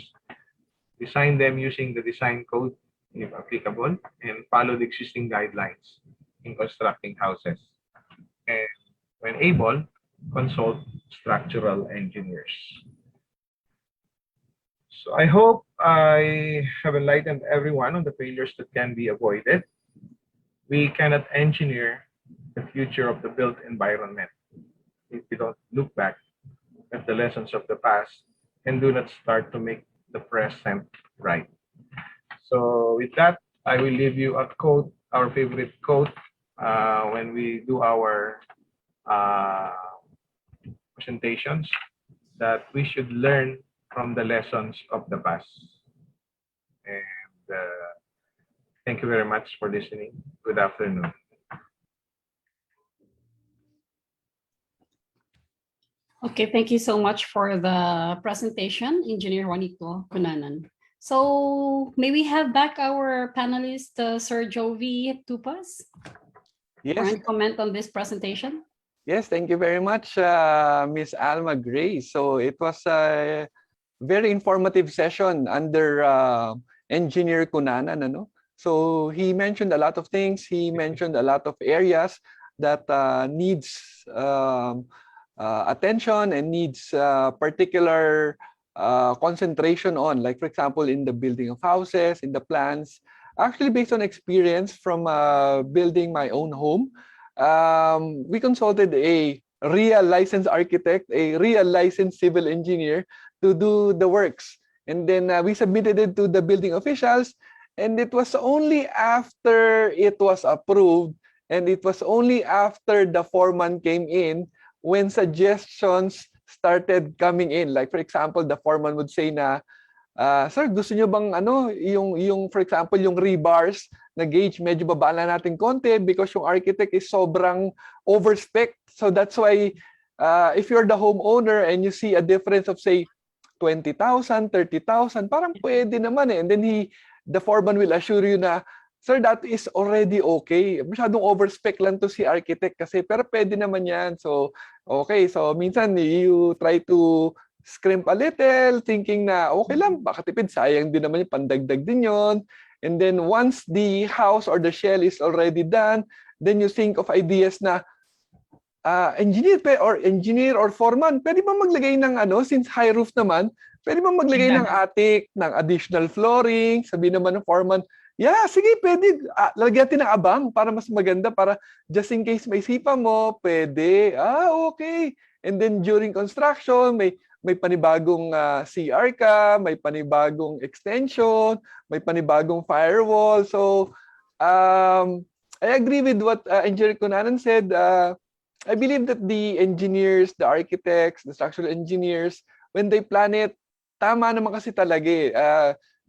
design them using the design code if applicable, and follow the existing guidelines in constructing houses. And when able, consult structural engineers. So I hope I have enlightened everyone on the failures that can be avoided. We cannot engineer the future of the built environment if we don't look back at the lessons of the past and do not start to make the present right. So with that, I will leave you a quote, our favorite quote, when we do our presentations, that we should learn from the lessons of the past. And thank you very much for listening. Good afternoon. Okay, thank you so much for the presentation, Engineer Juanito Cunanan. So may we have back our panelist, Sir Jovi Tupas? Yes. For any comment on this presentation? Yes, thank you very much, Miss Alma Grace. So it was a very informative session under Engineer Cunanan. Ano? So he mentioned a lot of things. He mentioned a lot of areas that needs attention and needs particular concentration on, like for example, in the building of houses, in the plans. Actually, based on experience from building my own home, we consulted a real licensed architect, a real licensed civil engineer to do the works. And then we submitted it to the building officials, and it was only after it was approved, and it was only after the foreman came in when suggestions started coming in. Like for example, the foreman would say na, sir, gusto nyo bang ano, yung for example, yung rebars na gauge medyo baba na natin konti because yung architect is sobrang overspec. So that's why if you're the homeowner and you see a difference of say 20,000, 30,000, parang pwede naman eh. And then the foreman will assure you na, sir, that is already okay. Masyadong overspec lang to si architect kasi, pero pwede naman yan. So, okay. So, minsan you try to scrimp a little, thinking na, okay lang, baka tipid, sayang din naman yung pandagdag din yon. And then once the house or the shell is already done, then you think of ideas na, engineer or foreman, pwede ba maglagay ng ano, since high roof naman, pwede ba maglagay ng attic, ng additional flooring, sabi naman ng foreman, yeah, sige, pwede. Lagyan natin ng abang para mas maganda, para just in case may sipa mo, pwede. Okay. And then during construction, may panibagong CR ka, may panibagong extension, may panibagong firewall. So, I agree with what Engineer Cunanan said. I believe that the engineers, the architects, the structural engineers, when they plan it, tama naman kasi talaga eh.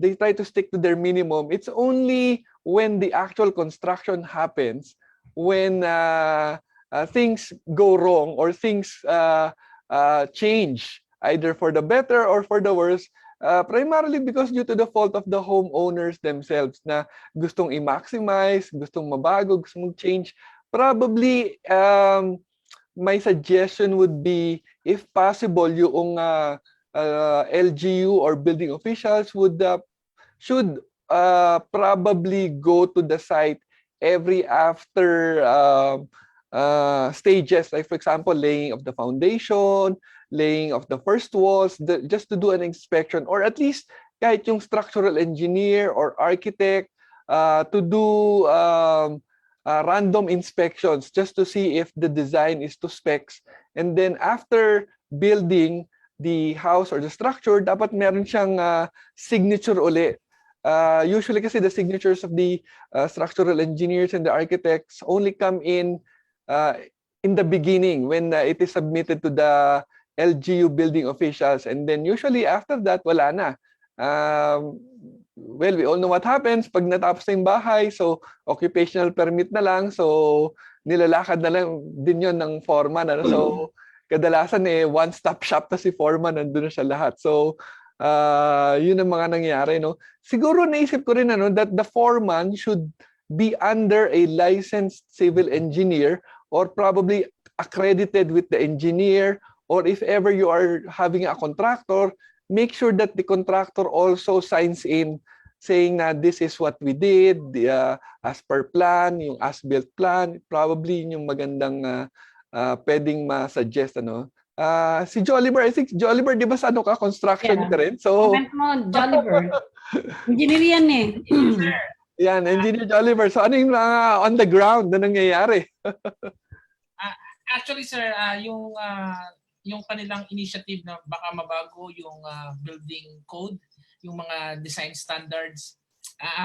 They try to stick to their minimum. It's only when the actual construction happens, when things go wrong or things change, either for the better or for the worse, primarily because due to the fault of the homeowners themselves na gustong i-maximize, gustong mabago, gustong change. probably my suggestion would be, if possible, yung LGU or building officials should probably go to the site every after stages, like for example, laying of the foundation, laying of the first walls, just to do an inspection, or at least kahit yung structural engineer or architect to do random inspections just to see if the design is to specs. And then after building the house or the structure, dapat meron siyang signature uli. Usually kasi the signatures of the structural engineers and the architects only come in the beginning when it is submitted to the LGU building officials, and then usually after that wala na. Well, we all know what happens pag natapos na yung bahay, so occupational permit na lang, so nilalakad na lang din yon ng foreman. So kadalasan one-stop shop na si foreman, nandun na siya lahat. So yun ang mga nangyayari, no? Siguro naisip ko rin that the foreman should be under a licensed civil engineer, or probably accredited with the engineer, or if ever you are having a contractor, make sure that the contractor also signs in saying na this is what we did, as per plan, yung as-built plan. Probably yung magandang pwedeng ma-suggest. Si Joliver, I think Joliver, di ba sa construction ka rin? So, comment mo, Joliver. Engineer yan yan, Engineer Joliver. So ano yung mga on the ground na nangyayari? Actually, sir, yung kanilang initiative na baka mabago yung building code, yung mga design standards,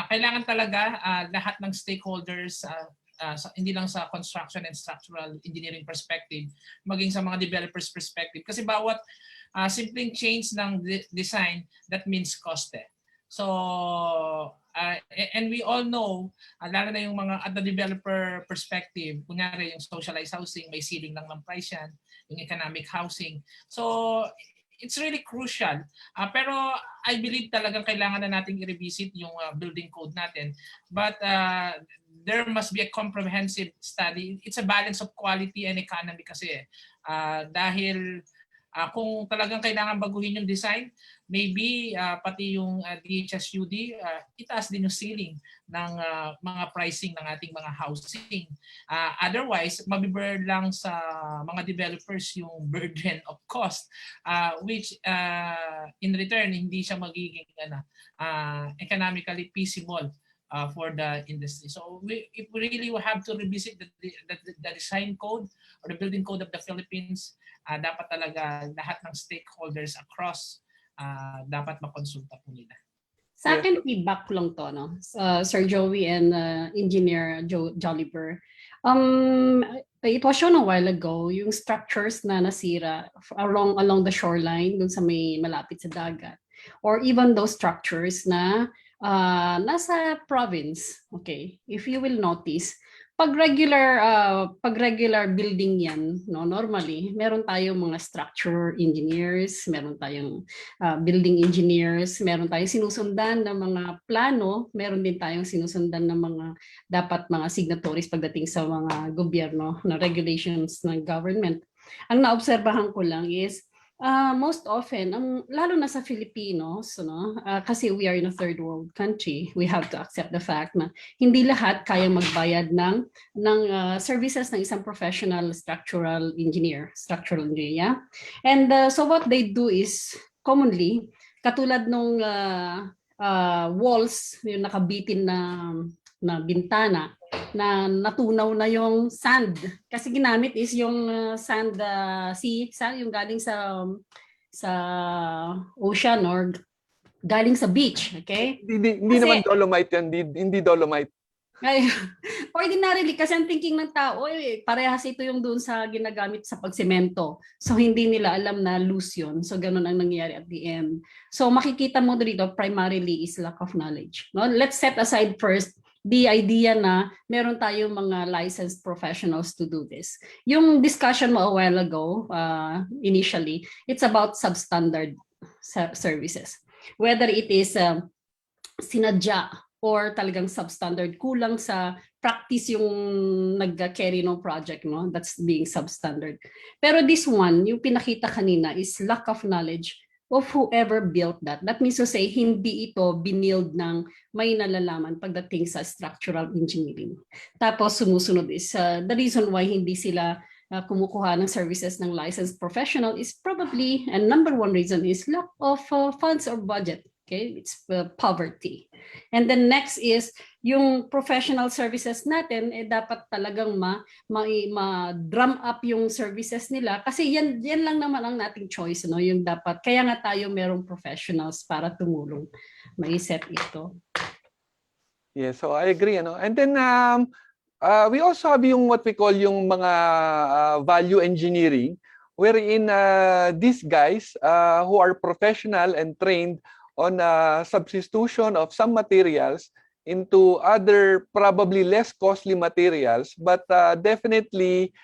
kailangan talaga lahat ng stakeholders, hindi lang sa construction and structural engineering perspective, maging sa mga developers perspective. Kasi bawat simpleng change ng design, that means cost. So, and we all know, lalo na yung mga at the developer perspective, kunyari yung socialized housing, may ceiling lang ng price yan, yung economic housing. So, it's really crucial. Pero I believe talagang kailangan na nating i-revisit yung building code natin. But there must be a comprehensive study. It's a balance of quality and economy kasi. Dahil kung talagang kailangan baguhin yung design, maybe pati yung DHSUD, itaas din yung ceiling ng mga pricing ng ating mga housing. Otherwise, mabiburn lang sa mga developers yung burden of cost, which in return, hindi siya magiging economically feasible for the industry. So if we really have to revisit the design code or the building code of the Philippines, dapat talaga lahat ng stakeholders across dapat makonsulta po nila. Sa akin, feedback lang to, no? Sir Joey and Engineer Joliver. It was shown a while ago, yung structures na nasira along the shoreline, dun sa may malapit sa dagat. Or even those structures na nasa province. Okay, if you will notice, pag regular building yan, no, normally meron tayong mga structure engineers, meron tayong building engineers, meron tayong sinusundan ng mga plano, meron din tayong sinusundan ng mga dapat mga signatories pagdating sa mga gobyerno na regulations ng government. Ang naobserbahan ko lang is most often, lalo na sa Filipinos, kasi we are in a third world country, we have to accept the fact na hindi lahat kaya magbayad ng services ng isang professional structural engineer. Yeah? And so what they do is, commonly, katulad nung walls, yung nakabitin na bintana, na natunaw na yung sand. Kasi ginamit is yung sand, yung galing sa ocean or galing sa beach. Okay? Hindi naman dolomite yan. Hindi dolomite. Ay, ordinarily, kasi ang thinking ng tao, parehas ito yung doon sa ginagamit sa pagsemento. So, hindi nila alam na loose yun. So, ganun ang nangyayari at the end. So, makikita mo dito, primarily is lack of knowledge. No? Let's set aside first the idea na meron tayong mga licensed professionals to do this. Yung discussion mo a while ago, initially, it's about substandard services. Whether it is sinadya or talagang substandard, kulang sa practice yung nag-carry ng project, no? That's being substandard. Pero this one, yung pinakita kanina is lack of knowledge of whoever built that. That means to say, hindi ito binild ng may nalalaman pagdating sa structural engineering. Tapos sumusunod is the reason why hindi sila kumukuha ng services ng licensed professional is probably, and number one reason is lack of funds or budget. Okay, it's poverty. And then next is yung professional services natin dapat talagang ma-drum up yung services nila kasi yan lang naman ang nating choice, no, yung dapat. Kaya nga tayo merong professionals para tumulong ma-set ito. Yeah, so I agree, ano. And then we also have yung what we call yung mga value engineering, wherein these guys who are professional and trained on substitution of some materials into other probably less costly materials, but definitely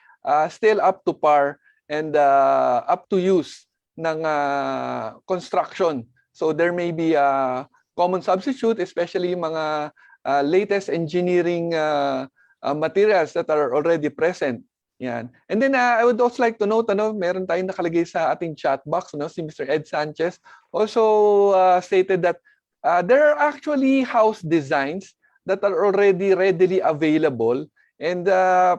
still up to par and up to use ng construction. So there may be a common substitute, especially mga latest engineering materials that are already present. Yan. And then I would also like to note, meron tayong nakalagay sa ating chat box, si Mr. Ed Sanchez also stated that there are actually house designs that are already readily available and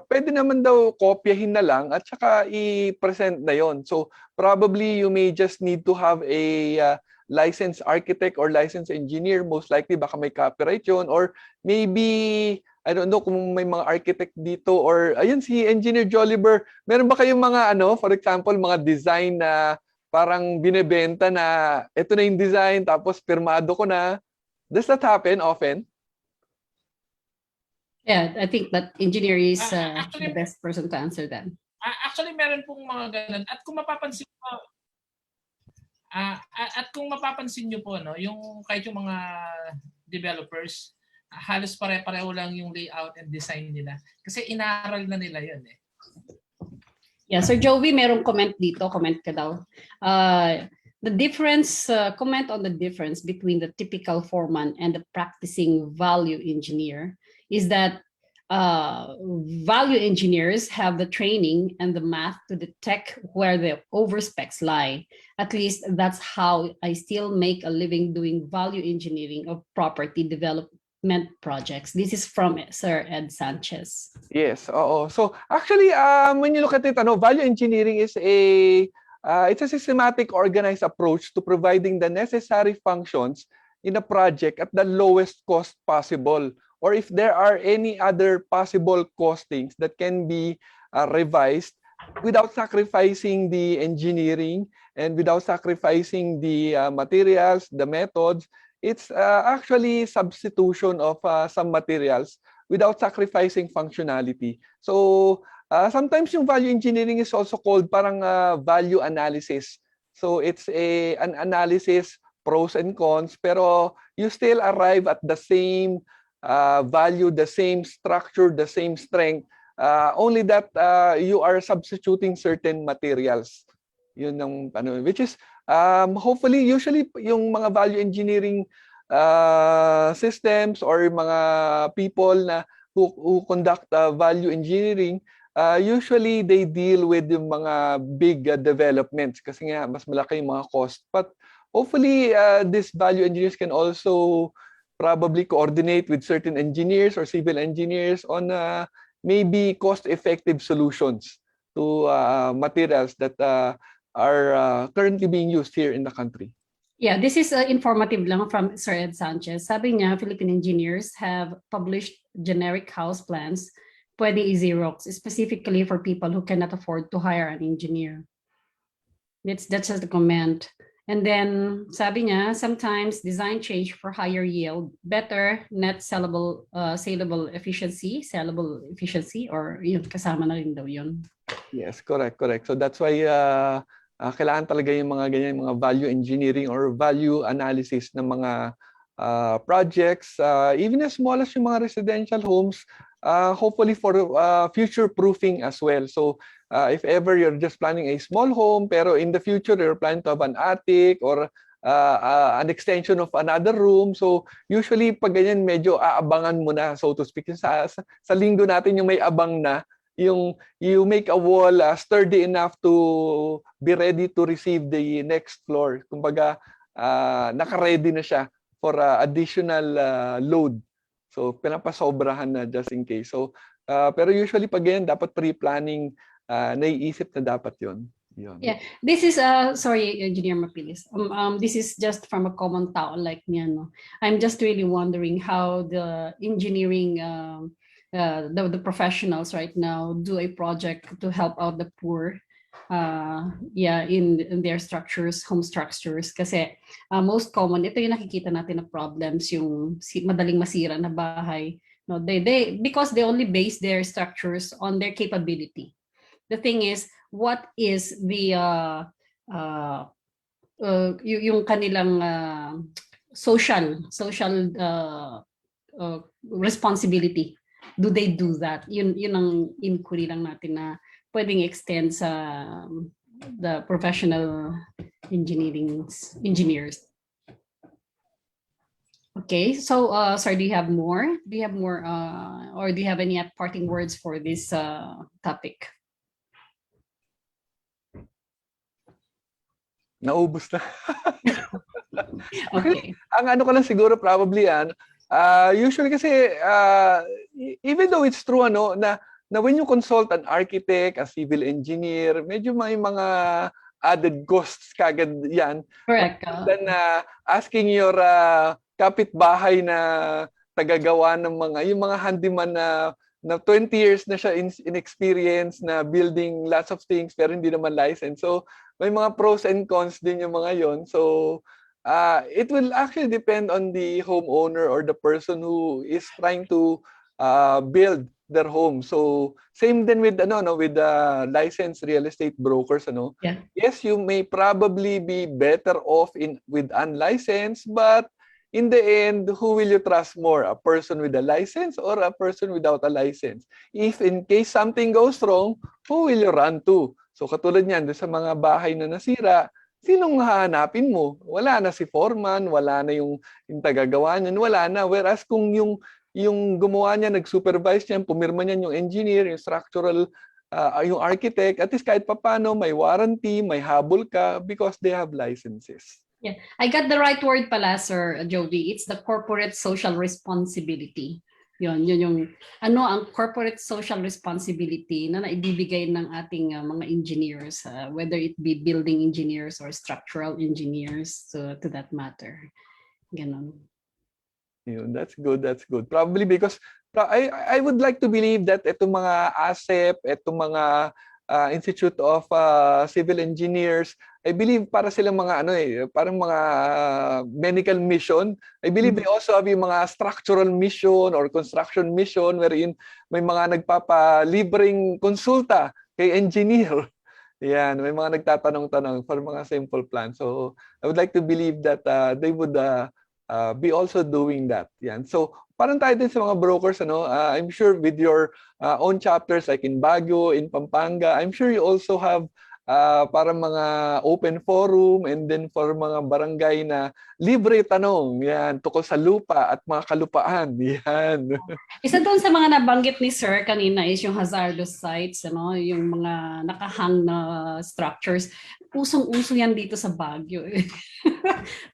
pwede naman daw kopyahin na lang at saka i-present na yon. So probably you may just need to have a licensed architect or licensed engineer, most likely baka may copyright yon, or maybe I don't know kung may mga architect dito or ayun si Engineer Joliber, meron ba kayong mga for example, mga design na parang binebenta na ito na yung design tapos pirmado ko na? Does that happen often? Yeah, I think that engineer is the best person to answer that. Actually, meron pong mga ganun. At kung mapapansin mo, yung kahit yung mga developers, halos pare-pareho lang yung layout and design nila. Kasi inaral na nila yun eh. Yeah, Sir Joey, merong comment dito. Comment ka daw. The difference, comment on the difference between the typical foreman and the practicing value engineer is that value engineers have the training and the math to detect where the overspecs lie. At least that's how I still make a living doing value engineering of property development projects. This is from Sir Ed Sanchez. Yes, oo. So actually, when you look at it, value engineering is it's a systematic, organized approach to providing the necessary functions in a project at the lowest cost possible, or if there are any other possible costings that can be revised without sacrificing the engineering and without sacrificing the materials, the methods. It's actually substitution of some materials without sacrificing functionality. So sometimes yung value engineering is also called parang value analysis. So it's an analysis, pros and cons, pero you still arrive at the same value, the same structure, the same strength, only that you are substituting certain materials. Yun ang which is hopefully usually yung mga value engineering systems or mga people na who conduct value engineering, usually they deal with yung mga big developments kasi nga mas malaki yung mga cost. But hopefully these value engineers can also probably coordinate with certain engineers or civil engineers on maybe cost-effective solutions to materials that are currently being used here in the country. Yeah, this is informative lang from Sir Ed Sanchez. Sabi niya, Philippine engineers have published generic house plans, pwede i-Xerox, specifically for people who cannot afford to hire an engineer. That's just the comment. And then, sabi niya, sometimes design change for higher yield, better net saleable efficiency, or yun, kasama na rin daw yun. Yes, correct. So that's why kailangan talaga yung mga ganyan, mga value engineering or value analysis ng mga projects, even as small as yung mga residential homes, hopefully for future proofing as well. So if ever you're just planning a small home, pero in the future you're planning to have an attic or an extension of another room. So usually pag ganyan medyo aabangan mo na, so to speak. Sa linggo natin yung may abang na, yung you make a wall sturdy enough to be ready to receive the next floor. Kumbaga naka-ready na siya for additional load. So pinapasobrahan na just in case. So pero usually pag ganyan dapat pre-planning, naiisip na dapat 'yon. Yeah, this is sorry, Engineer Mapilis. This is just from a common tao like me. No? I'm just really wondering how the engineering, the professionals right now do a project to help out the poor. Yeah, in their structures, home structures. Kasi most common, ito yung nakikita natin na problems, yung madaling masira na bahay. No, because they only base their structures on their capability. The thing is, what is the yung kanilang social responsibility? Do they do that? Yun ang inquiry lang natin na pwedeng extend sa the professional engineers. Okay, so sorry, do you have more? Do you have more or do you have any parting words for this topic? Naubos na. Okay. Ang ano ko lang siguro probably usually kasi even though it's true na when you consult an architect, a civil engineer, medyo may mga added costs kagad yan. Correct. Than asking your kapitbahay na tagagawa ng yung mga handyman na 20 years na siya in experience na building lots of things pero hindi naman licensed. So may mga pros and cons din yung mga yon. So it will actually depend on the homeowner or the person who is trying to build their home. So same then with with licensed real estate brokers. Yeah. Yes, you may probably be better off with unlicensed, but in the end, who will you trust more? A person with a license or a person without a license? If in case something goes wrong, who will you run to? So katulad niyan, sa mga bahay na nasira, sinong hahanapin mo? Wala na si foreman, wala na yung tagagawa niyan, wala na. Whereas kung yung gumawa niya, nag-supervise niya, pumirma niya yung engineer, yung structural, yung architect, at least kahit papano, may warranty, may habol ka because they have licenses. Yeah, I got the right word pala, Sir Jovi. It's the corporate social responsibility. Yun yung ang corporate social responsibility na naibibigay ng ating mga engineers, whether it be building engineers or structural engineers, to that matter. Ganon. That's good. That's good. Probably because I would like to believe that itong mga ASEP, itong mga Institute of Civil Engineers, I believe para silang mga parang mga medical mission. I believe they also have yung mga structural mission or construction mission wherein may mga nagpapalibreng konsulta kay engineer. Yan, may mga nagtatanong-tanong for mga simple plans. So I would like to believe that they would be also doing that. Yan. So parang tayo din sa mga brokers, I'm sure with your own chapters like in Baguio, in Pampanga, I'm sure you also have parang mga open forum and then for mga barangay na libre tanong, yan, tukol sa lupa at mga kalupaan. Yan. Isa doon sa mga nabanggit ni Sir kanina is yung hazardous sites, yung mga nakahang na structures. Usong-uso yan dito sa Baguio.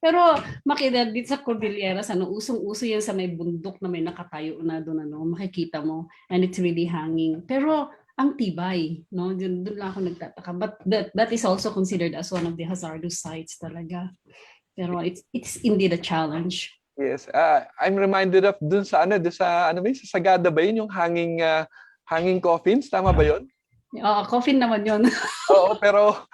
Pero makita dito sa Cordilleras, usong-uso yan sa may bundok na may nakatayo na doon, makikita mo, and it's really hanging. Pero ang tibay, doon lang ako nagtataka. But that is also considered as one of the hazardous sites talaga. Pero it's indeed a challenge. Yes, I'm reminded of dun sa sa Sagada ba yun, yung hanging coffins, tama ba yun? Coffin naman yun. Oo, pero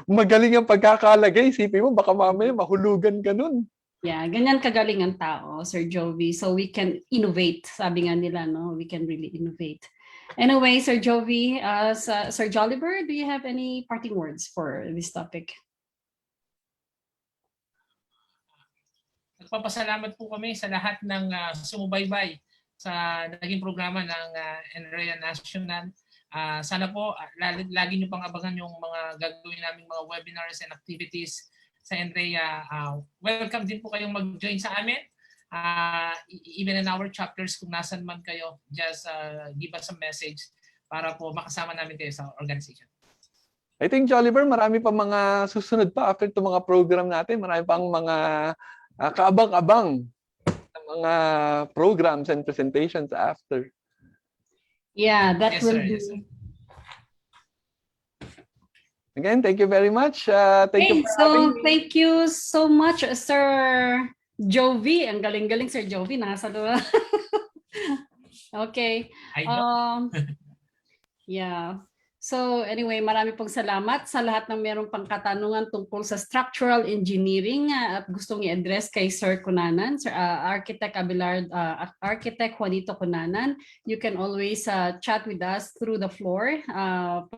magaling ang pagkakalagay. Isipin mo, baka mamaya mahulugan ka nun. Yeah, ganyan kagaling ang tao, Sir Jovi. So we can innovate. Sabi nga nila, we can really innovate. Anyway, Sir Jovi, Sir Joliver, do you have any parting words for this topic? Nagpapasalamat po kami sa lahat ng sumubaybay sa naging programa ng NREA National. Sana po lagi niyo pang abangan yung mga gagawin naming mga webinars and activities sa NREA, welcome din po kayong mag-join sa amin. Even in our chapters, kung nasan man kayo, just give us a message para po makasama namin kayo sa organization. I think, Joliver, marami pa mga susunod pa after itong mga program natin. Marami pang mga kaabang-abang na mga programs and presentations after. Yeah, that Yes, will sir. be. Yes, sir. Again, thank you very much. Thank you for having me. Thank you so much, Sir Jovi. Ang galing-galing, Sir Jovi. Nasa doon. Okay. Yeah. So anyway, marami pong salamat sa lahat ng merong pang katanungan tungkol sa structural engineering at gustong i-address kay Sir Cunanan, Sir Architect Abelard, Architect Juanito Cunanan. You can always chat with us through the floor.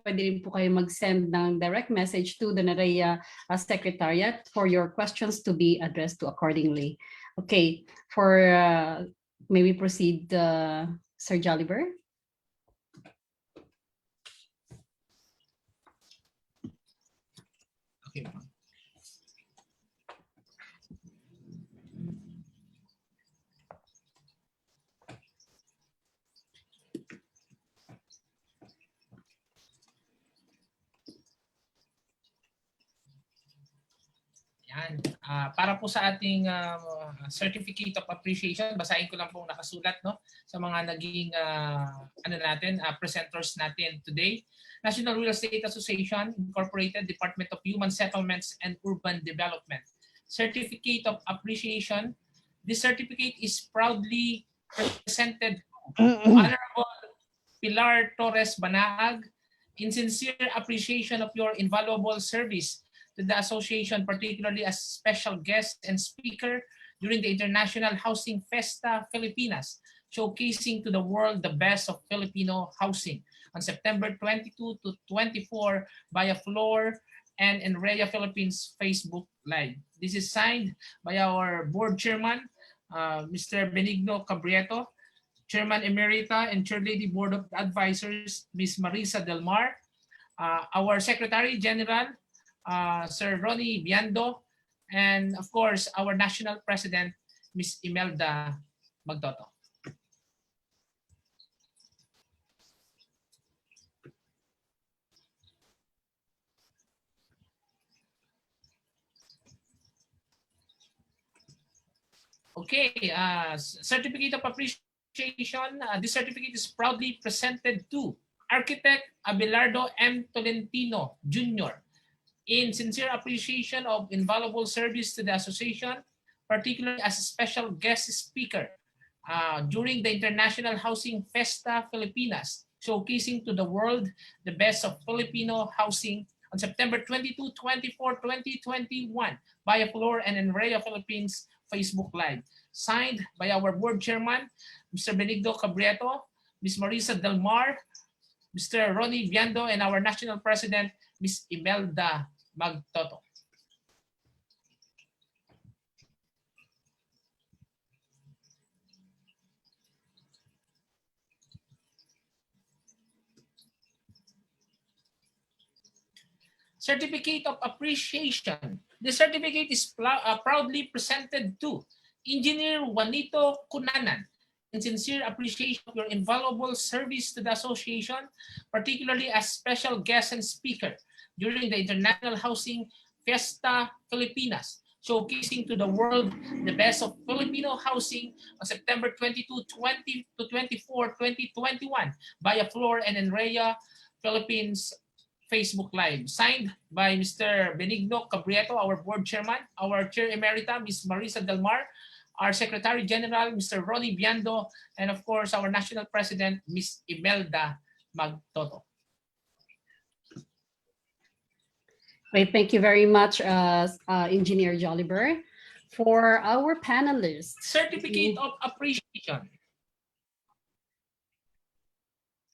Pwede rin po kayo mag-send ng direct message to the NREA Secretariat for your questions to be addressed to accordingly. Okay, may we proceed, Sir Joliver? Okay. Yan. Para po sa ating Certificate of Appreciation, basahin ko lang pong nakasulat, no, sa mga naging presenters natin today. National Real Estate Association, Incorporated, Department of Human Settlements and Urban Development. Certificate of Appreciation. This certificate is proudly presented to Honorable Pilar Torres Banaag in sincere appreciation of your invaluable service to the association, particularly as special guest and speaker during the International Housing Festa Filipinas, showcasing to the world the best of Filipino housing on September 22 to 24 via Floor and NREA Philippines Facebook Live. This is signed by our board chairman, Mr. Benigno Cabrieto, Chairman Emerita and Chair Lady Board of Advisors, Ms. Marisa Del Mar, our Secretary General, Sir Ronnie Biando, and of course, our National President, Ms. Imelda Magtoto. Okay, Certificate of Appreciation. This certificate is proudly presented to Architect Abelardo M. Tolentino, Jr., in sincere appreciation of invaluable service to the association, particularly as a special guest speaker during the International Housing Festa Filipinas, showcasing to the world the best of Filipino housing on September 22, 24, 2021 via Floor and NREA Philippines Facebook Live. Signed by our board chairman, Mr. Benigno Cabrieto, Ms. Marisa Del Mar, Mr. Ronnie Biando, and our national president, Ms. Imelda Magtoto. Certificate of Appreciation. The certificate is proudly presented to Engineer Juanito Cunanan in sincere appreciation of your invaluable service to the association, particularly as special guest and speaker during the International Housing Festa Filipinas, showcasing to the world the best of Filipino housing on September 22, 20 to 24, 2021 via Floor and NREA Philippines Facebook Live. Signed by Mr. Benigno Cabrieto, our board chairman, our chair emerita, Ms. Marisa Del Mar, our Secretary General, Mr. Ronnie Biando, and of course, our National President, Ms. Imelda Magtoto. Great, thank you very much, Engineer Joliver. For our panelists. Certificate of Appreciation.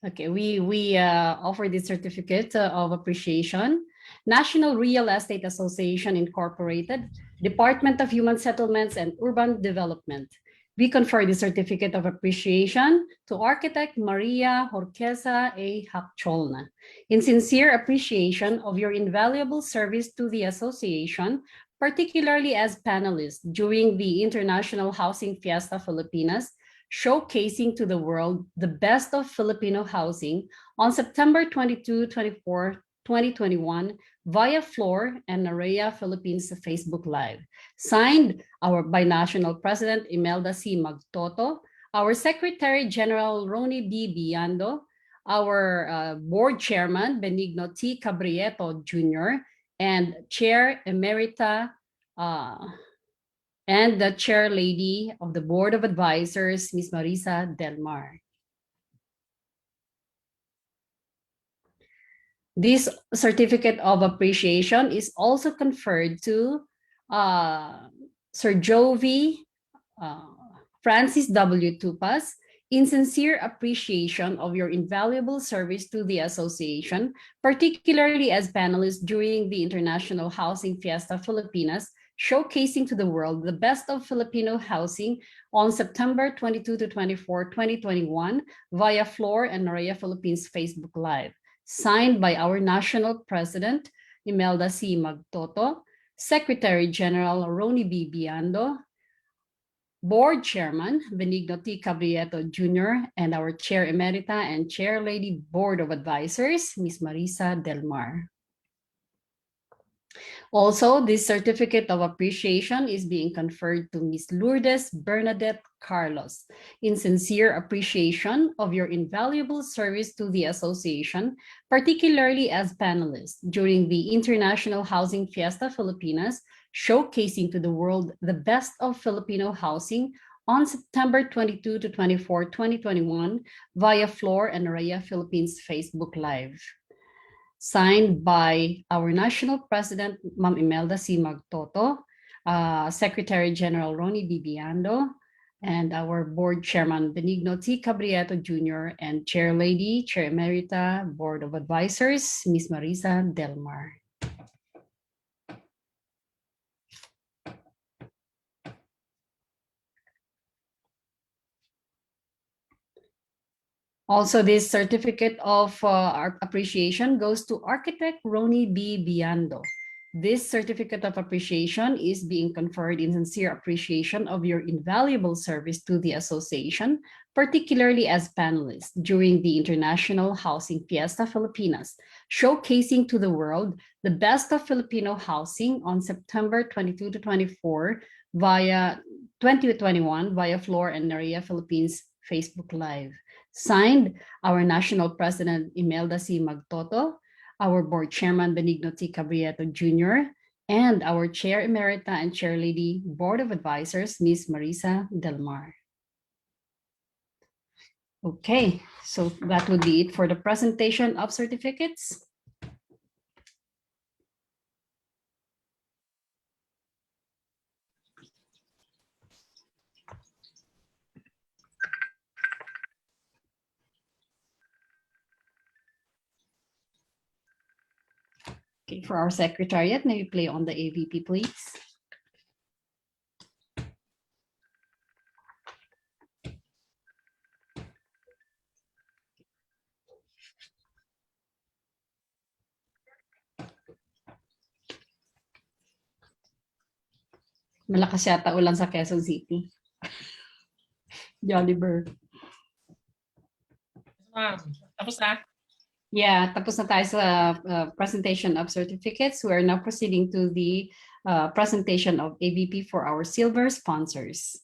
Okay, we offer this certificate of appreciation. National Real Estate Association Incorporated, Department of Human Settlements and Urban Development. We confer the certificate of appreciation to Architect Maria Jorquesa A. Hacholna in sincere appreciation of your invaluable service to the association, particularly as panelists during the International Housing Fiesta Filipinas, showcasing to the world the best of Filipino housing on September 22, 24, 2021 via Floor and Area Philippines Facebook Live. Signed our binational President Imelda C. Magtoto, our Secretary General Roni B. Biando, our Board Chairman Benigno T. Cabrieto Jr., and Chair Emerita and the Chair Lady of the Board of Advisors, Ms. Marisa Delmar. This certificate of appreciation is also conferred to Sir Jovi Francis W. Tupas in sincere appreciation of your invaluable service to the association, particularly as panelists during the International Housing Fiesta Filipinas, showcasing to the world the best of Filipino housing on September 22 to 24, 2021 via Floor and Area Philippines Facebook Live. Signed by our National President, Imelda C. Magtoto, Secretary General Roni B. Biando, Board Chairman Benigno T. Cabrieto Jr., and our Chair Emerita and Chair Lady Board of Advisors, Ms. Marisa Delmar. Also, this certificate of appreciation is being conferred to Ms. Lourdes Bernadette Carlos in sincere appreciation of your invaluable service to the association, particularly as panelists during the International Housing Fiesta Filipinas, showcasing to the world the best of Filipino housing on September 22 to 24, 2021 via Floor and Area Philippines Facebook Live. Signed by our National President, Ma'am Imelda C. Magtoto, Secretary General Roni B. Biando, and our Board Chairman, Benigno T. Cabrieto Jr., and Chair Lady, Chair Emerita, Board of Advisors, Ms. Marisa Delmar. Also, this certificate of our appreciation goes to Architect Roni B. Biando. This certificate of appreciation is being conferred in sincere appreciation of your invaluable service to the association, particularly as panelists during the International Housing Fiesta Filipinas, showcasing to the world the best of Filipino housing on September 22 to 24 via 2021 via Floor and Area Philippines Facebook Live. Signed, our National President Imelda C. Magtoto, our Board Chairman Benigno T. Cabrieto Jr., and our Chair Emerita and Chair Lady Board of Advisors, Ms. Marisa Delmar. Okay, so that would be it for the presentation of certificates. Okay, for our secretariat, may we play on the AVP, please? Malakas yata ulan sa Quezon City. Jolliver. Tapos na? Yeah, tapos na tayo sa presentation of certificates. We are now proceeding to the presentation of AVP for our silver sponsors.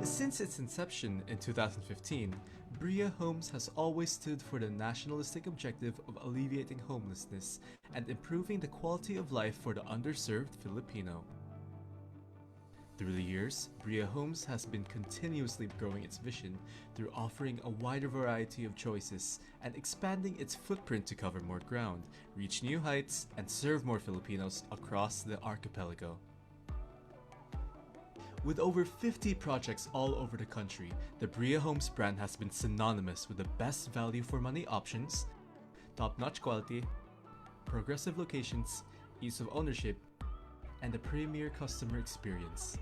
Since its inception in 2015, Bria Homes has always stood for the nationalistic objective of alleviating homelessness and improving the quality of life for the underserved Filipino. Through the years, Bria Homes has been continuously growing its vision through offering a wider variety of choices and expanding its footprint to cover more ground, reach new heights, and serve more Filipinos across the archipelago. With over 50 projects all over the country, the Bria Homes brand has been synonymous with the best value for money options, top-notch quality, progressive locations, ease of ownership, and a premier customer experience.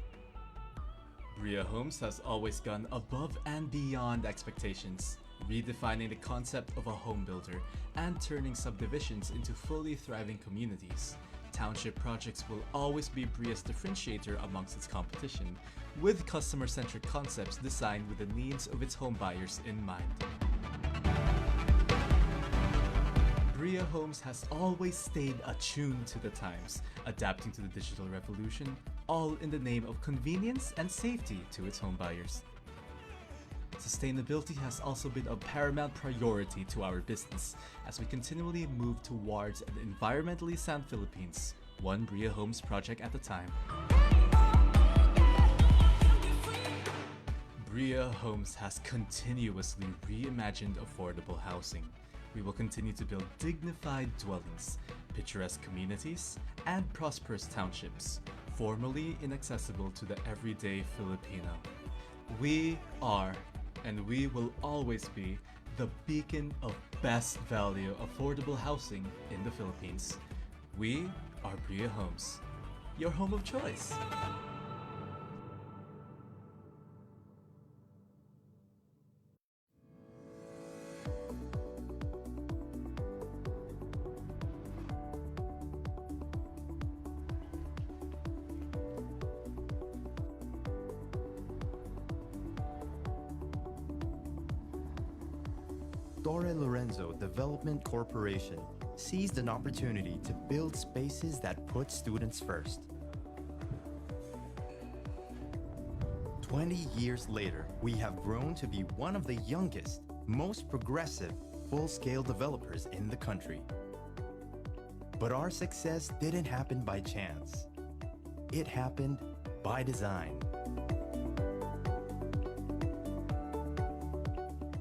Bria Homes has always gone above and beyond expectations, redefining the concept of a home builder and turning subdivisions into fully thriving communities. Township projects will always be Bria's differentiator amongst its competition, with customer-centric concepts designed with the needs of its home buyers in mind. Bria Homes has always stayed attuned to the times, adapting to the digital revolution, all in the name of convenience and safety to its home buyers. Sustainability has also been a paramount priority to our business as we continually move towards an environmentally sound Philippines, one Bria Homes project at a time. Bria Homes has continuously reimagined affordable housing. We will continue to build dignified dwellings, picturesque communities, and prosperous townships, formerly inaccessible to the everyday Filipino. We are, and we will always be, the beacon of best value affordable housing in the Philippines. We are Bria Homes, your home of choice. Torre Lorenzo Development Corporation seized an opportunity to build spaces that put students first. 20 years later, we have grown to be one of the youngest, most progressive, full-scale developers in the country. But our success didn't happen by chance. It happened by design.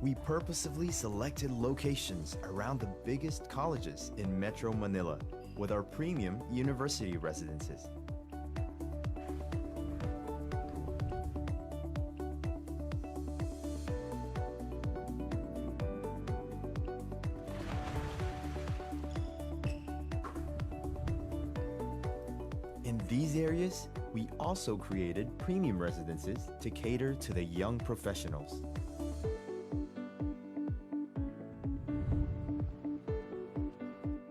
We purposefully selected locations around the biggest colleges in Metro Manila with our premium university residences. In these areas, we also created premium residences to cater to the young professionals.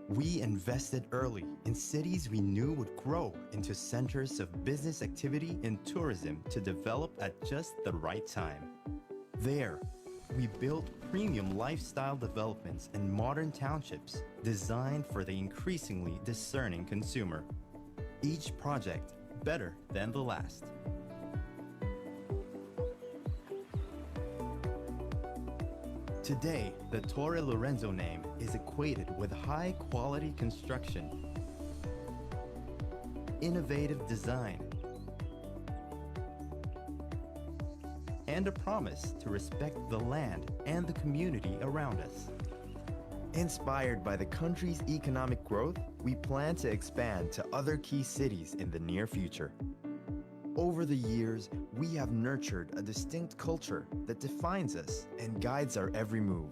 We invested early in cities we knew would grow into centers of business activity and tourism to develop at just the right time. There, we built premium lifestyle developments and modern townships designed for the increasingly discerning consumer. Each project better than the last. Today, the Torre Lorenzo name is equated with high-quality construction, innovative design, and a promise to respect the land and the community around us. Inspired by the country's economic growth, we plan to expand to other key cities in the near future. Over the years, we have nurtured a distinct culture that defines us and guides our every move.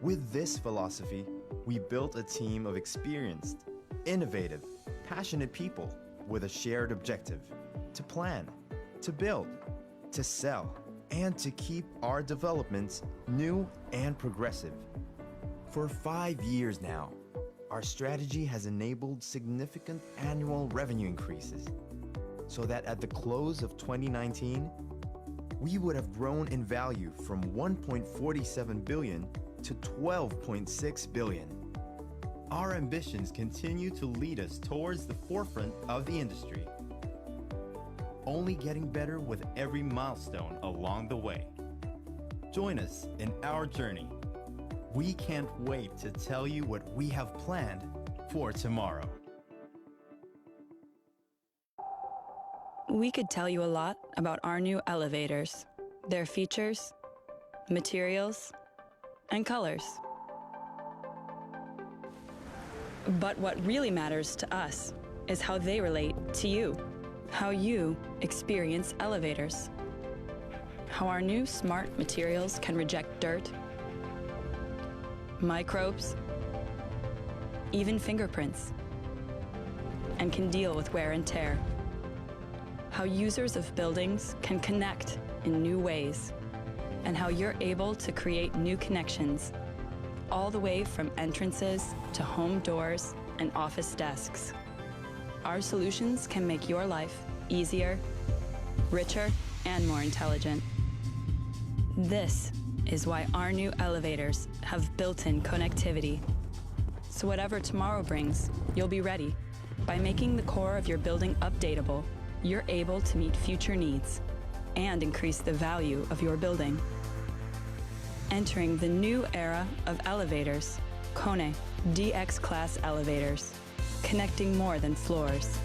With this philosophy, we built a team of experienced, innovative, passionate people with a shared objective: to plan, to build, to sell, and to keep our developments new and progressive. For 5 years now, our strategy has enabled significant annual revenue increases, so that at the close of 2019, we would have grown in value from 1.47 billion to 12.6 billion. Our ambitions continue to lead us towards the forefront of the industry. only getting better with every milestone along the way. Join us in our journey. We can't wait to tell you what we have planned for tomorrow. We could tell you a lot about our new elevators, their features, materials, and colors. But what really matters to us is how they relate to you, how you experience elevators, how our new smart materials can reject dirt, microbes, even fingerprints, and can deal with wear and tear. How users of buildings can connect in new ways, and how you're able to create new connections, all the way from entrances to home doors and office desks. Our solutions can make your life easier, richer, and more intelligent. This is why our new elevators have built-in connectivity. So whatever tomorrow brings, you'll be ready. By making the core of your building updatable, you're able to meet future needs and increase the value of your building. Entering the new era of elevators, KONE DX Class elevators, connecting more than floors.